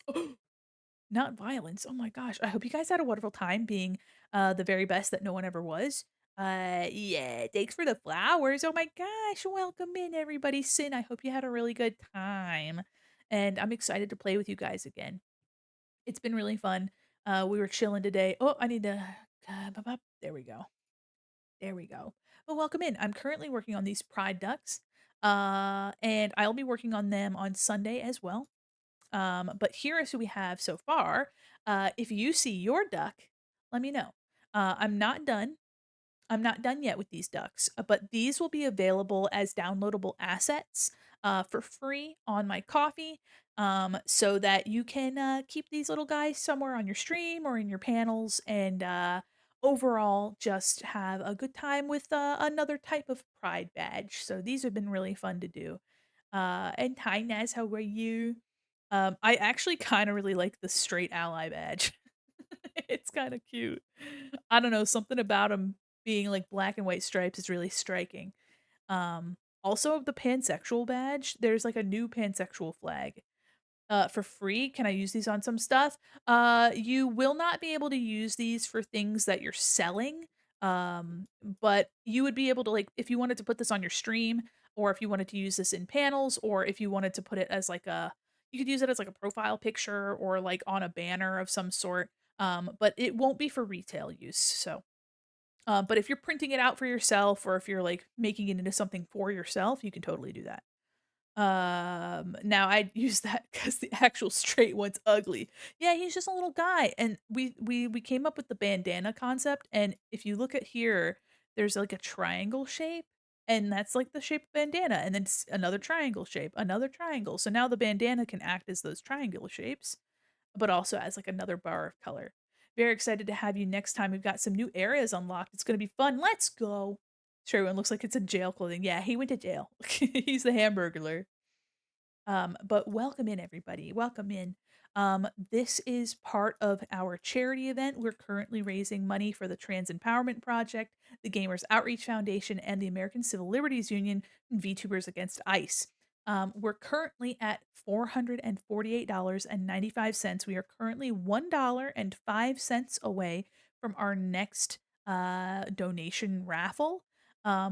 Not violence. Oh my gosh. I hope you guys had a wonderful time being the very best that no one ever was. Yeah, thanks for the flowers. Oh my gosh. Welcome in, everybody. Sin, I hope you had a really good time. And I'm excited to play with you guys again. It's been really fun. We were chilling today. Oh, I need to. There we go. There we go. Well, welcome in. I'm currently working on these pride ducks. And I'll be working on them on Sunday as well. But here is who we have so far. If you see your duck, let me know. I'm not done. I'm not done yet with these ducks, but these will be available as downloadable assets for free on my coffee so that you can keep these little guys somewhere on your stream or in your panels and overall just have a good time with another type of pride badge. So these have been really fun to do. And hi, Naz, how are you? I actually kind of really like the straight ally badge. It's kind of cute. I don't know, something about them being like black and white stripes is really striking. Also the pansexual badge, there's like a new pansexual flag for free. Can I use these on some stuff? You will not be able to use these for things that you're selling. But you would be able to like if you wanted to put this on your stream, or if you wanted to use this in panels, or if you wanted to put it as like a you could use it as like a profile picture or like on a banner of some sort. But it won't be for retail use. So but if you're printing it out for yourself or if you're like making it into something for yourself, you can totally do that. Now I'd use that because the actual straight one's ugly. Yeah, he's just a little guy, and we came up with the bandana concept. And if you look at here, there's like a triangle shape, and that's like the shape of bandana, and then another triangle shape, another triangle. So now the bandana can act as those triangle shapes, but also as like another bar of color. Very excited to have you next time. We've got some new areas unlocked. It's gonna be fun. Let's go. Sure, everyone looks like it's in jail clothing. Yeah, he went to jail. He's the Hamburglar. But welcome in, everybody. Welcome in. This is part of our charity event. We're currently raising money for the Trans Empowerment Project, the Gamers Outreach Foundation, and the American Civil Liberties Union, and VTubers Against ICE. We're currently at $448.95. We are currently $1.05 away from our next donation raffle,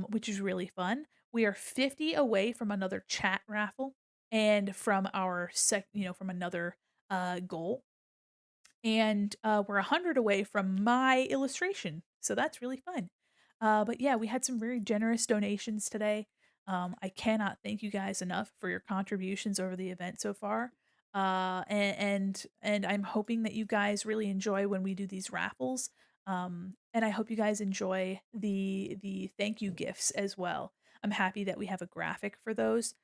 which is really fun. We are 50 away from another chat raffle and from our from another goal, and we're 100 away from my illustration, so that's really fun. But yeah, we had some very generous donations today. I cannot thank you guys enough for your contributions over the event so far. And I'm hoping that you guys really enjoy when we do these raffles. And I hope you guys enjoy the thank you gifts as well. I'm happy that we have a graphic for those.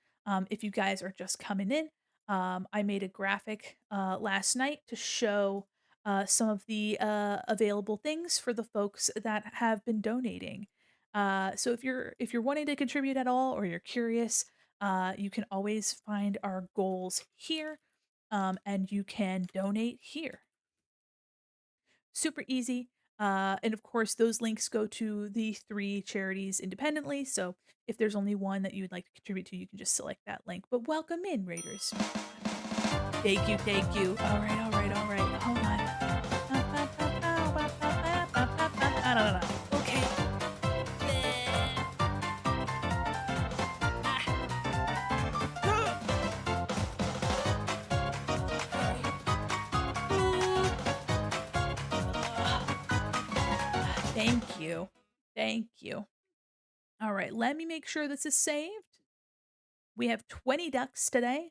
If you guys are just coming in, I made a graphic last night to show some of the available things for the folks that have been donating. So if you're wanting to contribute at all or you're curious, you can always find our goals here, and you can donate here. Super easy. And of course, those links go to the three charities independently. So if there's only one that you would like to contribute to, you can just select that link. But welcome in, Raiders. Thank you, thank you. All right, all right, all right. Hold on. Okay. Thank you. Thank you. All right, let me make sure this is saved. We have 20 ducks today.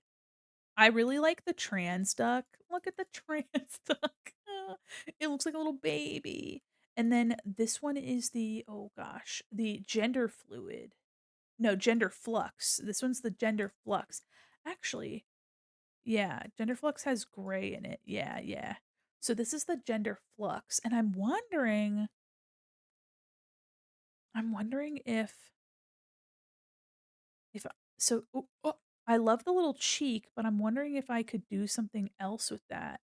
I really like the trans duck. Look at the trans duck. It looks like a little baby. And then this one is the, oh gosh, the gender fluid. No, gender flux. This one's the gender flux. Actually, yeah, gender flux has gray in it. Yeah, yeah. So this is the gender flux. And I'm wondering if so oh, I love the little cheek, but I'm wondering if I could do something else with that.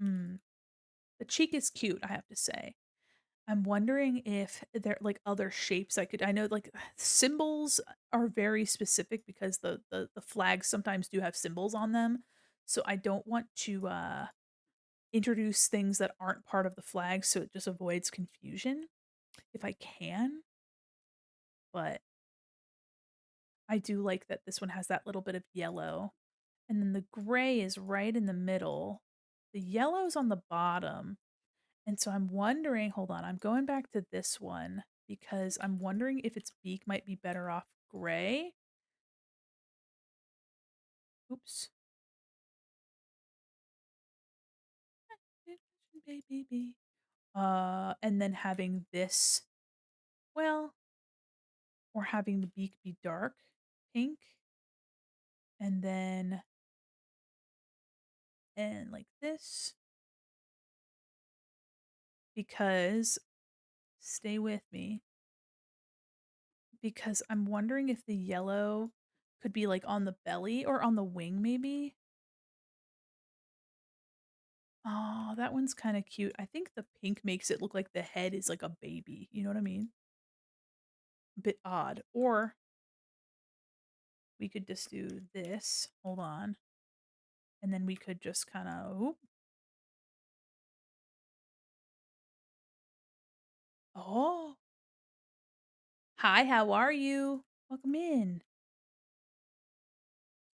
Hmm. The cheek is cute, I have to say. I'm wondering if there are, like, other shapes I know, like, symbols are very specific because the flags sometimes do have symbols on them, so I don't want to, introduce things that aren't part of the flag so it just avoids confusion, if I can, but I do like that this one has that little bit of yellow, and then the gray is right in the middle. The yellow's on the bottom. And so I'm wondering, hold on, I'm going back to this one because I'm wondering if its beak might be better off gray. Oops. Baby. And then having this, well, or having the beak be dark pink, and then and like this, because stay with me, because I'm wondering if the yellow could be like on the belly or on the wing, maybe. Oh, that one's kinda cute. I think the pink makes it look like the head is like a baby, you know what I mean? A bit odd. Or we could just do this, hold on, and then we could just kinda oop. Oh, hi, how are you? Welcome in.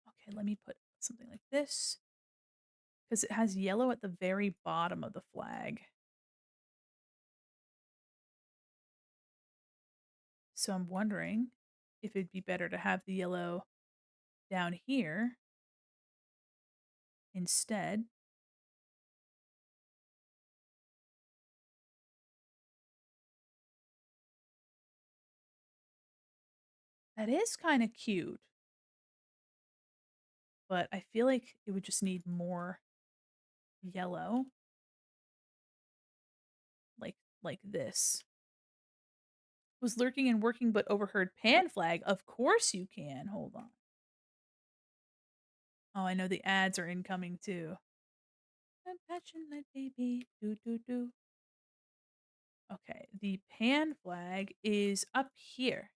Okay, let me put something like this because it has yellow at the very bottom of the flag. So I'm wondering if it'd be better to have the yellow down here instead. That is kinda cute, but I feel like it would just need more yellow. like this. Was lurking and working but overheard pan flag. Of course you can. Hold on. Oh, I know the ads are incoming too. Compassionate baby. Do do do. Okay, the pan flag is up here.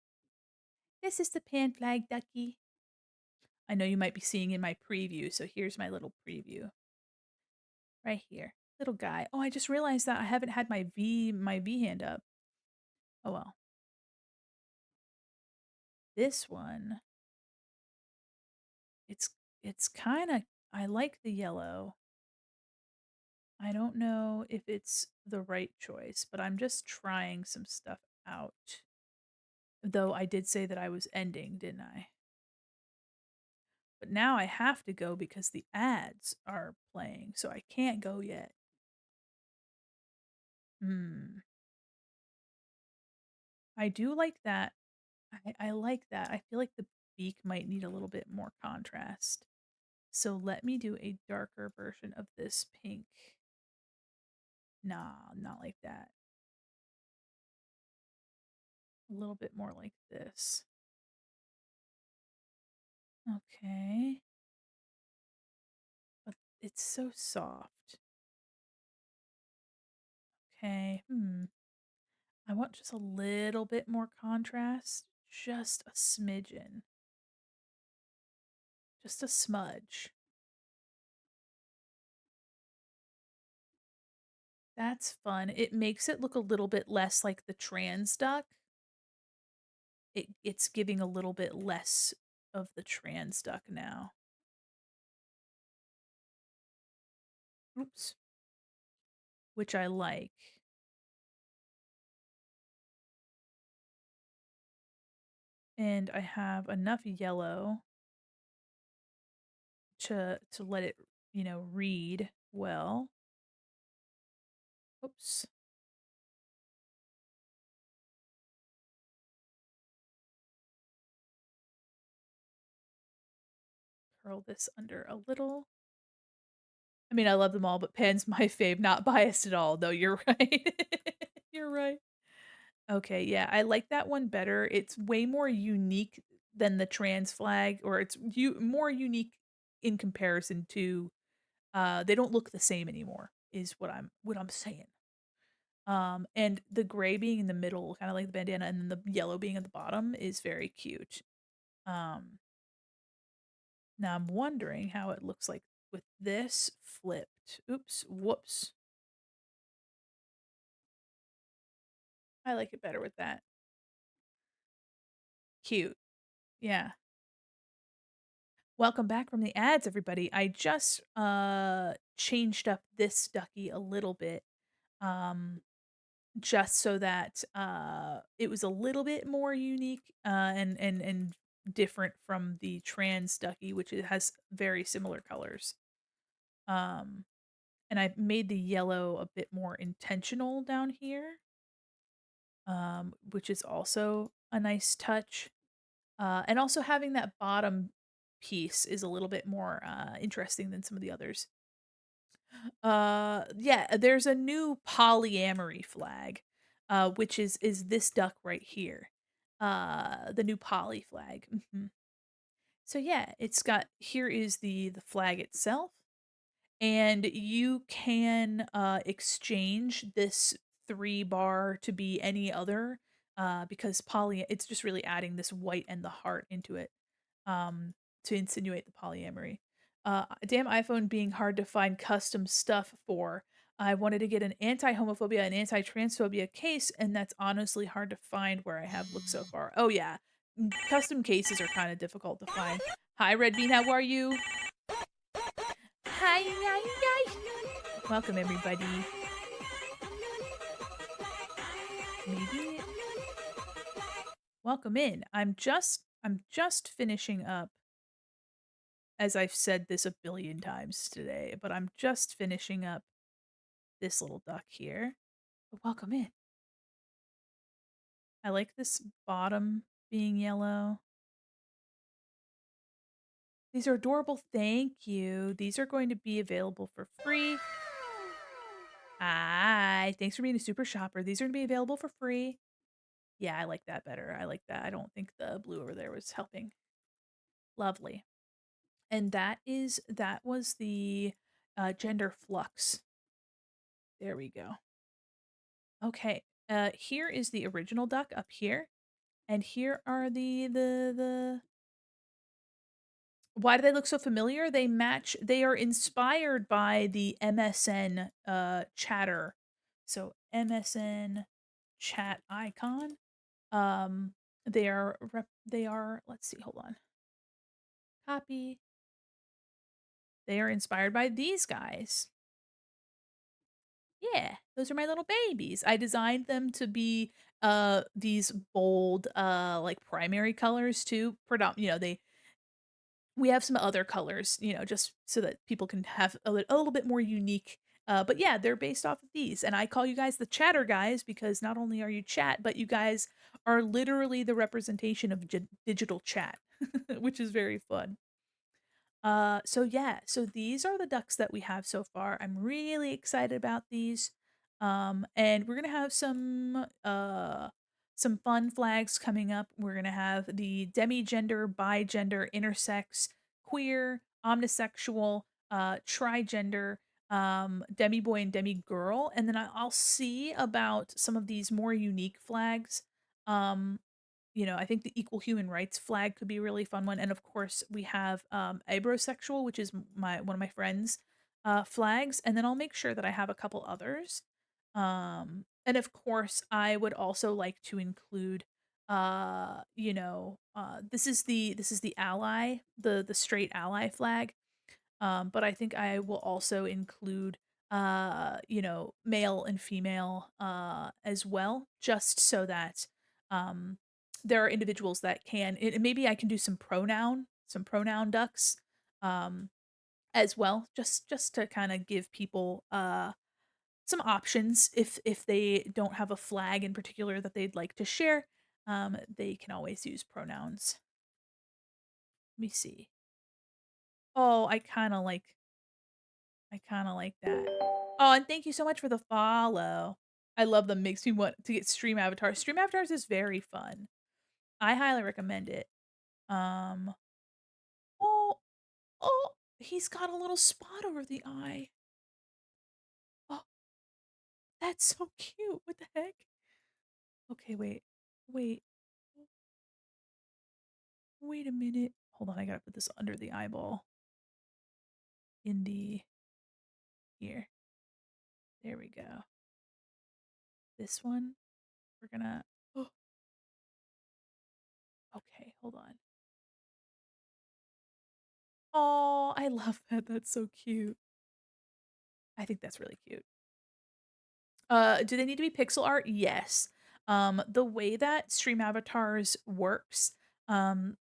This is the pan flag, ducky. I know you might be seeing in my preview, so here's my little preview. Right here. Little guy. Oh, I just realized that I haven't had my V hand up. Oh well. This one, it's it's kind of, I like the yellow. I don't know if it's the right choice, but I'm just trying some stuff out. Though I did say that I was ending, didn't I? But now I have to go because the ads are playing, so I can't go yet. Hmm. I do like that. I like that. I feel like the beak might need a little bit more contrast. So let me do a darker version of this pink. Nah, not like that. A little bit more like this. Okay. But it's so soft. Okay. I want just a little bit more contrast. Just a smidgen. Just a smudge. That's fun. It makes it look a little bit less like the trans duck. It's giving a little bit less of the trans duck now. Oops. Which I like. And I have enough yellow to let it, read well. Oops. Curl this under a little. I mean, I love them all, but Pan's my fave. Not biased at all, though. You're right. You're right. Okay, yeah, I like that one better. It's way more unique than the trans flag, or it's more unique in comparison to. They don't look the same anymore. Is what I'm saying. And the gray being in the middle, kind of like the bandana, and then the yellow being at the bottom is very cute. Um, Now I'm wondering how it looks like with this flipped. Oops, whoops. I like it better with that. Cute. Yeah. Welcome back from the ads, everybody. I just changed up this ducky a little bit. Um just so that it was a little bit more unique and different from the trans ducky, which it has very similar colors. Um and I've made the yellow a bit more intentional down here. Which is also a nice touch. And also having that bottom piece is a little bit more interesting than some of the others. Yeah, there's a new polyamory flag, which is this duck right here. The new poly flag. So yeah, it's got, here is the flag itself, and you can exchange this 3 bar to be any other, because poly, it's just really adding this white and the heart into it, to insinuate the polyamory. Damn iPhone being hard to find custom stuff for. I wanted to get an anti-homophobia and anti-transphobia case, and that's honestly hard to find where I have looked so far. Oh yeah, custom cases are kind of difficult to find. Hi Red Bean, how are you? Hi, hi, hi. Welcome everybody. Maybe welcome in. I'm just finishing up, as I've said this a billion times today, but I'm just finishing up this little duck here. But welcome in. I like this bottom being yellow. These are adorable. Thank you. These are going to be available for free. Hi, thanks for being a super shopper. These are gonna be available for free. Yeah, I like that better. I like that. I don't think the blue over there was helping. Lovely. And that was the gender flux. There we go. Okay. Here is the original duck up here, and here are the. Why do they look so familiar? They match. They are inspired by the MSN chatter. So MSN chat icon. Um, they are. Let's see. Hold on. Copy. They are inspired by these guys. Yeah, those are my little babies. I designed them to be these bold like primary colors too. They we have some other colors, just so that people can have a little bit more unique. But yeah, they're based off of these. And I call you guys the chatter guys because not only are you chat, but you guys are literally the representation of digital chat, which is very fun. So yeah, so these are the ducks that we have so far. I'm really excited about these. And we're gonna have some fun flags coming up. We're gonna have the demi-gender, bi-gender, intersex, queer, omnisexual, trigender, demi-boy and demi-girl. And then I'll see about some of these more unique flags. Um, I think the equal human rights flag could be a really fun one, and of course, we have, abrosexual, which is my one of my friends' flags, and then I'll make sure that I have a couple others. And of course, I would also like to include, this is the ally, the straight ally flag. But I think I will also include, male and female, as well, just so that, um, there are individuals that and maybe I can do some pronoun ducks, um, as well, just to kinda give people, some options if they don't have a flag in particular that they'd like to share, they can always use pronouns. Let me see. Oh, I kinda like that. Oh, and thank you so much for the follow. I love them, makes me want to get Stream Avatars. Stream Avatars is very fun. I highly recommend it. Um, oh, oh, he's got a little spot over the eye. Oh, that's so cute. What the heck? Okay, wait. Wait. Wait a minute. Hold on, I gotta put this under the eyeball. In the here. There we go. This one, we're gonna oh, okay, hold on. Oh, I love that. That's so cute. I think that's really cute. Do they need to be pixel art? Yes. The way that Stream Avatars works,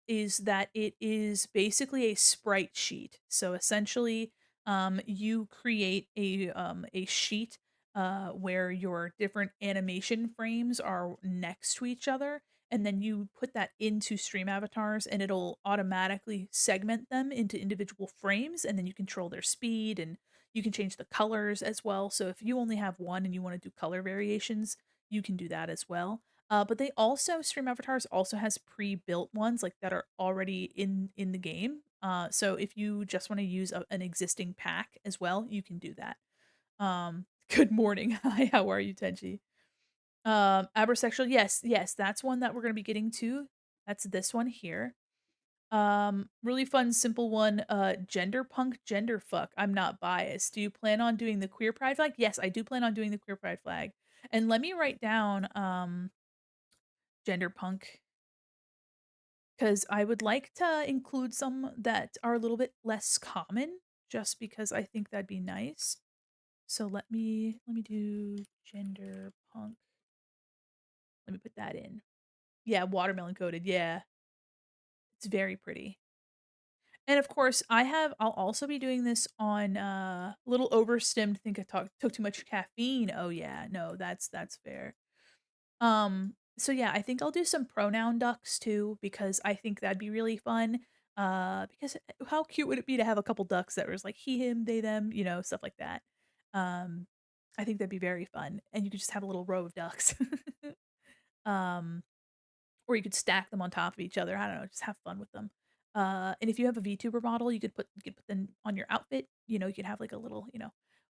is that it is basically a sprite sheet. So essentially, you create a sheet where your different animation frames are next to each other, and then you put that into Stream Avatars, and it'll automatically segment them into individual frames, and then you control their speed and you can change the colors as well. So if you only have one and you want to do color variations, you can do that as well. But they also Stream Avatars also has pre-built ones like that are already in the game. So if you just want to use an existing pack as well, you can do that. Good morning. Hi, how are you, Tenchi? Abrosexual, yes, yes, that's one that we're gonna be getting to. That's this one here. Really fun, simple one, gender punk, gender fuck. I'm not biased. Do you plan on doing the queer pride flag? Yes, I do plan on doing the queer pride flag. And let me write down, gender punk because I would like to include some that are a little bit less common, just because I think that'd be nice. So let me do gender punk. Let me put that in. Yeah, watermelon coated. Yeah, it's very pretty. And of course, I'll also be doing this on, little overstimmed, think I took too much caffeine. Oh, yeah, no, that's fair. So yeah, I think I'll do some pronoun ducks too, because I think that'd be really fun. Because how cute would it be to have a couple ducks that was like he, him, they, them, stuff like that. Um, I think that'd be very fun, and you could just have a little row of ducks. Um, or you could stack them on top of each other. I don't know, just have fun with them. And if you have a VTuber model, you could put them on your outfit. You could have like a little,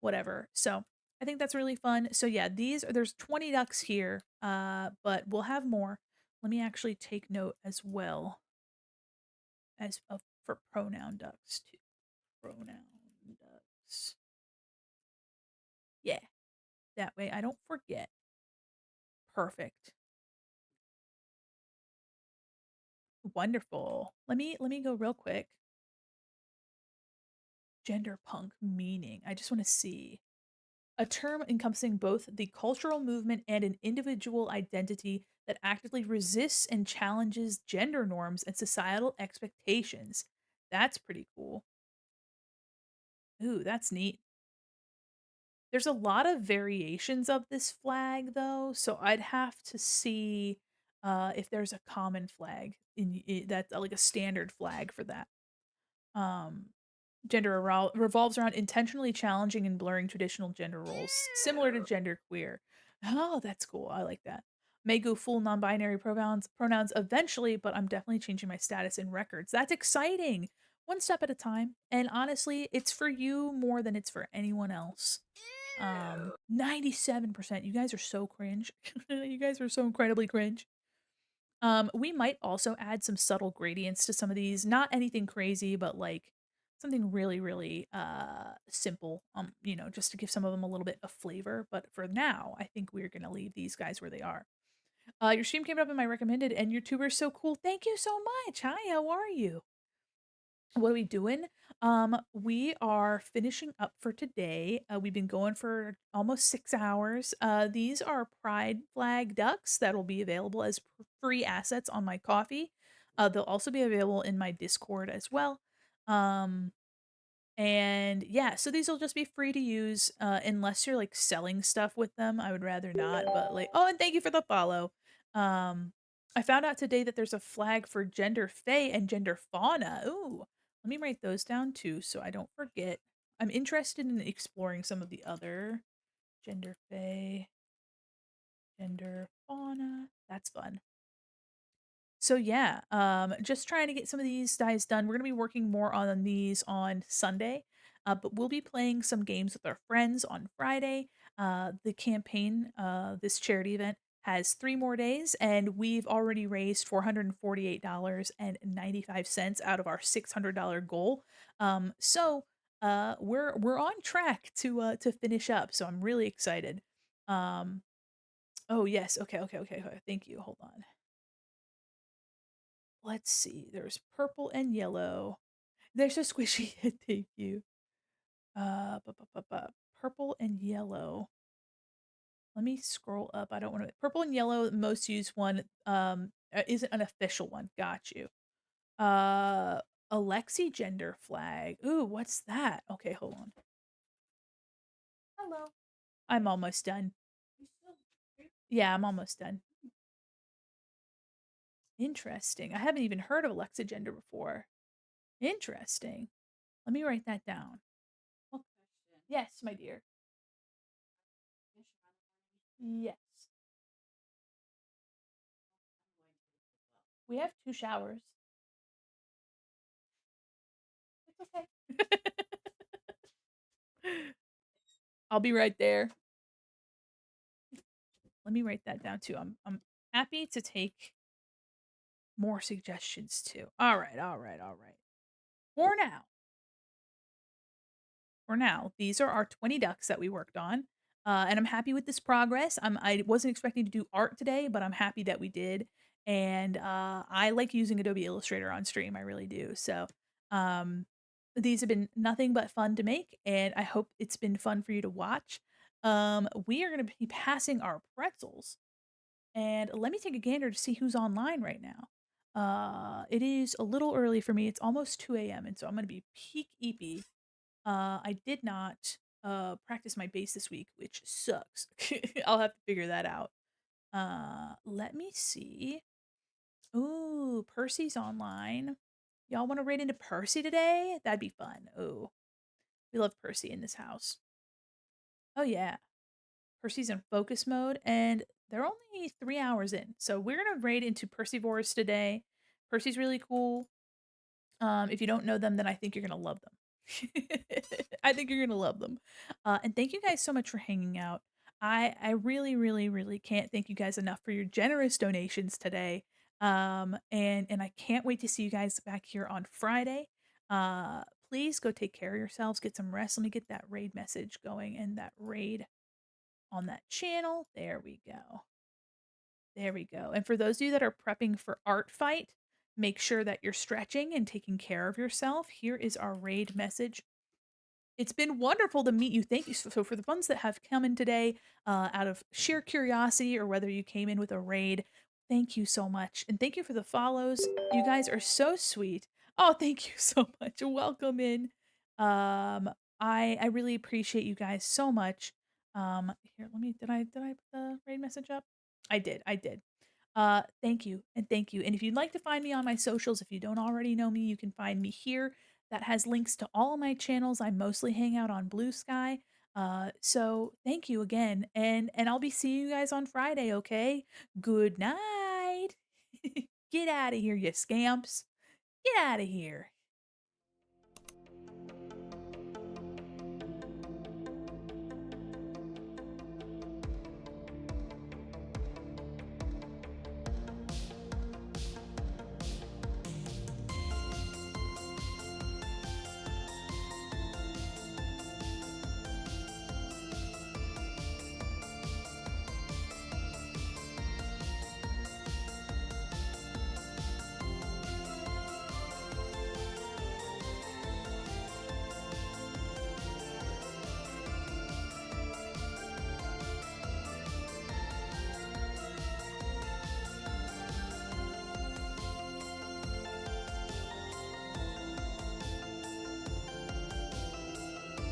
whatever. So I think that's really fun. So yeah, there's 20 ducks here, but we'll have more. Let me actually take note as well as of for pronoun ducks too. Pronoun ducks. Yeah, that way I don't forget. Perfect. Wonderful. Let me go real quick. Gender punk meaning. I just want to see. A term encompassing both the cultural movement and an individual identity that actively resists and challenges gender norms and societal expectations. That's pretty cool. Ooh, that's neat. There's a lot of variations of this flag though, so I'd have to see if there's a common flag that's like a standard flag for that. Um, revolves around intentionally challenging and blurring traditional gender roles, similar to genderqueer. Oh, that's cool. I like that. May go full non-binary pronouns eventually, but I'm definitely changing my status in records. That's exciting. One step at a time. And honestly, it's for you more than it's for anyone else. 97%. You guys are so cringe. You guys are so incredibly cringe. We might also add some subtle gradients to some of these. Not anything crazy, but like something really, really simple. Just to give some of them a little bit of flavor. But for now, I think we're gonna leave these guys where they are. Your stream came up in my recommended, and your tuber's so cool. Thank you so much. Hi, how are you? What are we doing? We are finishing up for today. We've been going for almost 6 hours. These are pride flag ducks that'll be available as free assets on my coffee. They'll also be available in my Discord as well. Um, and yeah, so these will just be free to use unless you're like selling stuff with them. I would rather not, but like, oh, and thank you for the follow. Um, I found out today that there's a flag for gender fae and gender fauna. Ooh, let me write those down too so I don't forget. I'm interested in exploring some of the other gender fae, gender fauna. That's fun. So yeah, just trying to get some of these guys done. We're gonna be working more on these on Sunday, but we'll be playing some games with our friends on Friday. The campaign, this charity event, has 3 more days, and we've already raised $448.95 out of our $600 goal. We're on track to finish up. So I'm really excited. Um, oh yes, okay. Thank you. Hold on. Let's see. There's purple and yellow. There's a squishy head. Thank you. Purple and yellow. Let me scroll up. I don't want to. Purple and yellow, most used one. Isn't an official one. Got you. Uh, Alexi gender flag. Ooh, what's that? Okay, hold on. Hello. I'm almost done. Yeah, I'm almost done. Interesting. I haven't even heard of Alexa gender before. Interesting. Let me write that down. Yes, my dear. Yes. We have 2 showers. It's okay. I'll be right there. Let me write that down too. I'm happy to take more suggestions too. All right. For now, these are our 20 ducks that we worked on. And I'm happy with this progress. I wasn't expecting to do art today, but I'm happy that we did. And I like using Adobe Illustrator on stream. I really do. So um, these have been nothing but fun to make, and I hope it's been fun for you to watch. We are going to be passing our pretzels, and let me take a gander to see who's online right now. It is a little early for me. It's almost 2 a.m., and so I'm going to be peak eepy. I did not practice my bass this week, which sucks. I'll have to figure that out. Let me see. Ooh, Percy's online. Y'all want to raid into Percy today? That'd be fun. Ooh, we love Percy in this house. Oh yeah. Percy's in focus mode, and they're only 3 hours in. So we're gonna raid into Persevores today. Percy's really cool. If you don't know them, then I think you're gonna love them. I think you're gonna love them. And thank you guys so much for hanging out. I really, really, really can't thank you guys enough for your generous donations today. And I can't wait to see you guys back here on Friday. Please go take care of yourselves, get some rest. Let me get that raid message going and that raid on that channel. There we go. There we go. And for those of you that are prepping for art fight, make sure that you're stretching and taking care of yourself. Here is our raid message. It's been wonderful to meet you. Thank you. So for the ones that have come in today, out of sheer curiosity or whether you came in with a raid, thank you so much. And thank you for the follows. You guys are so sweet. Oh, thank you so much. Welcome in. Um, I really appreciate you guys so much. Here, let me did I put the raid message up? I did. I did. Thank you and thank you. And if you'd like to find me on my socials, if you don't already know me, you can find me here. That has links to all of my channels. I mostly hang out on Blue Sky. So thank you again, and I'll be seeing you guys on Friday. Okay. Good night. Get out of here, you scamps. Get out of here.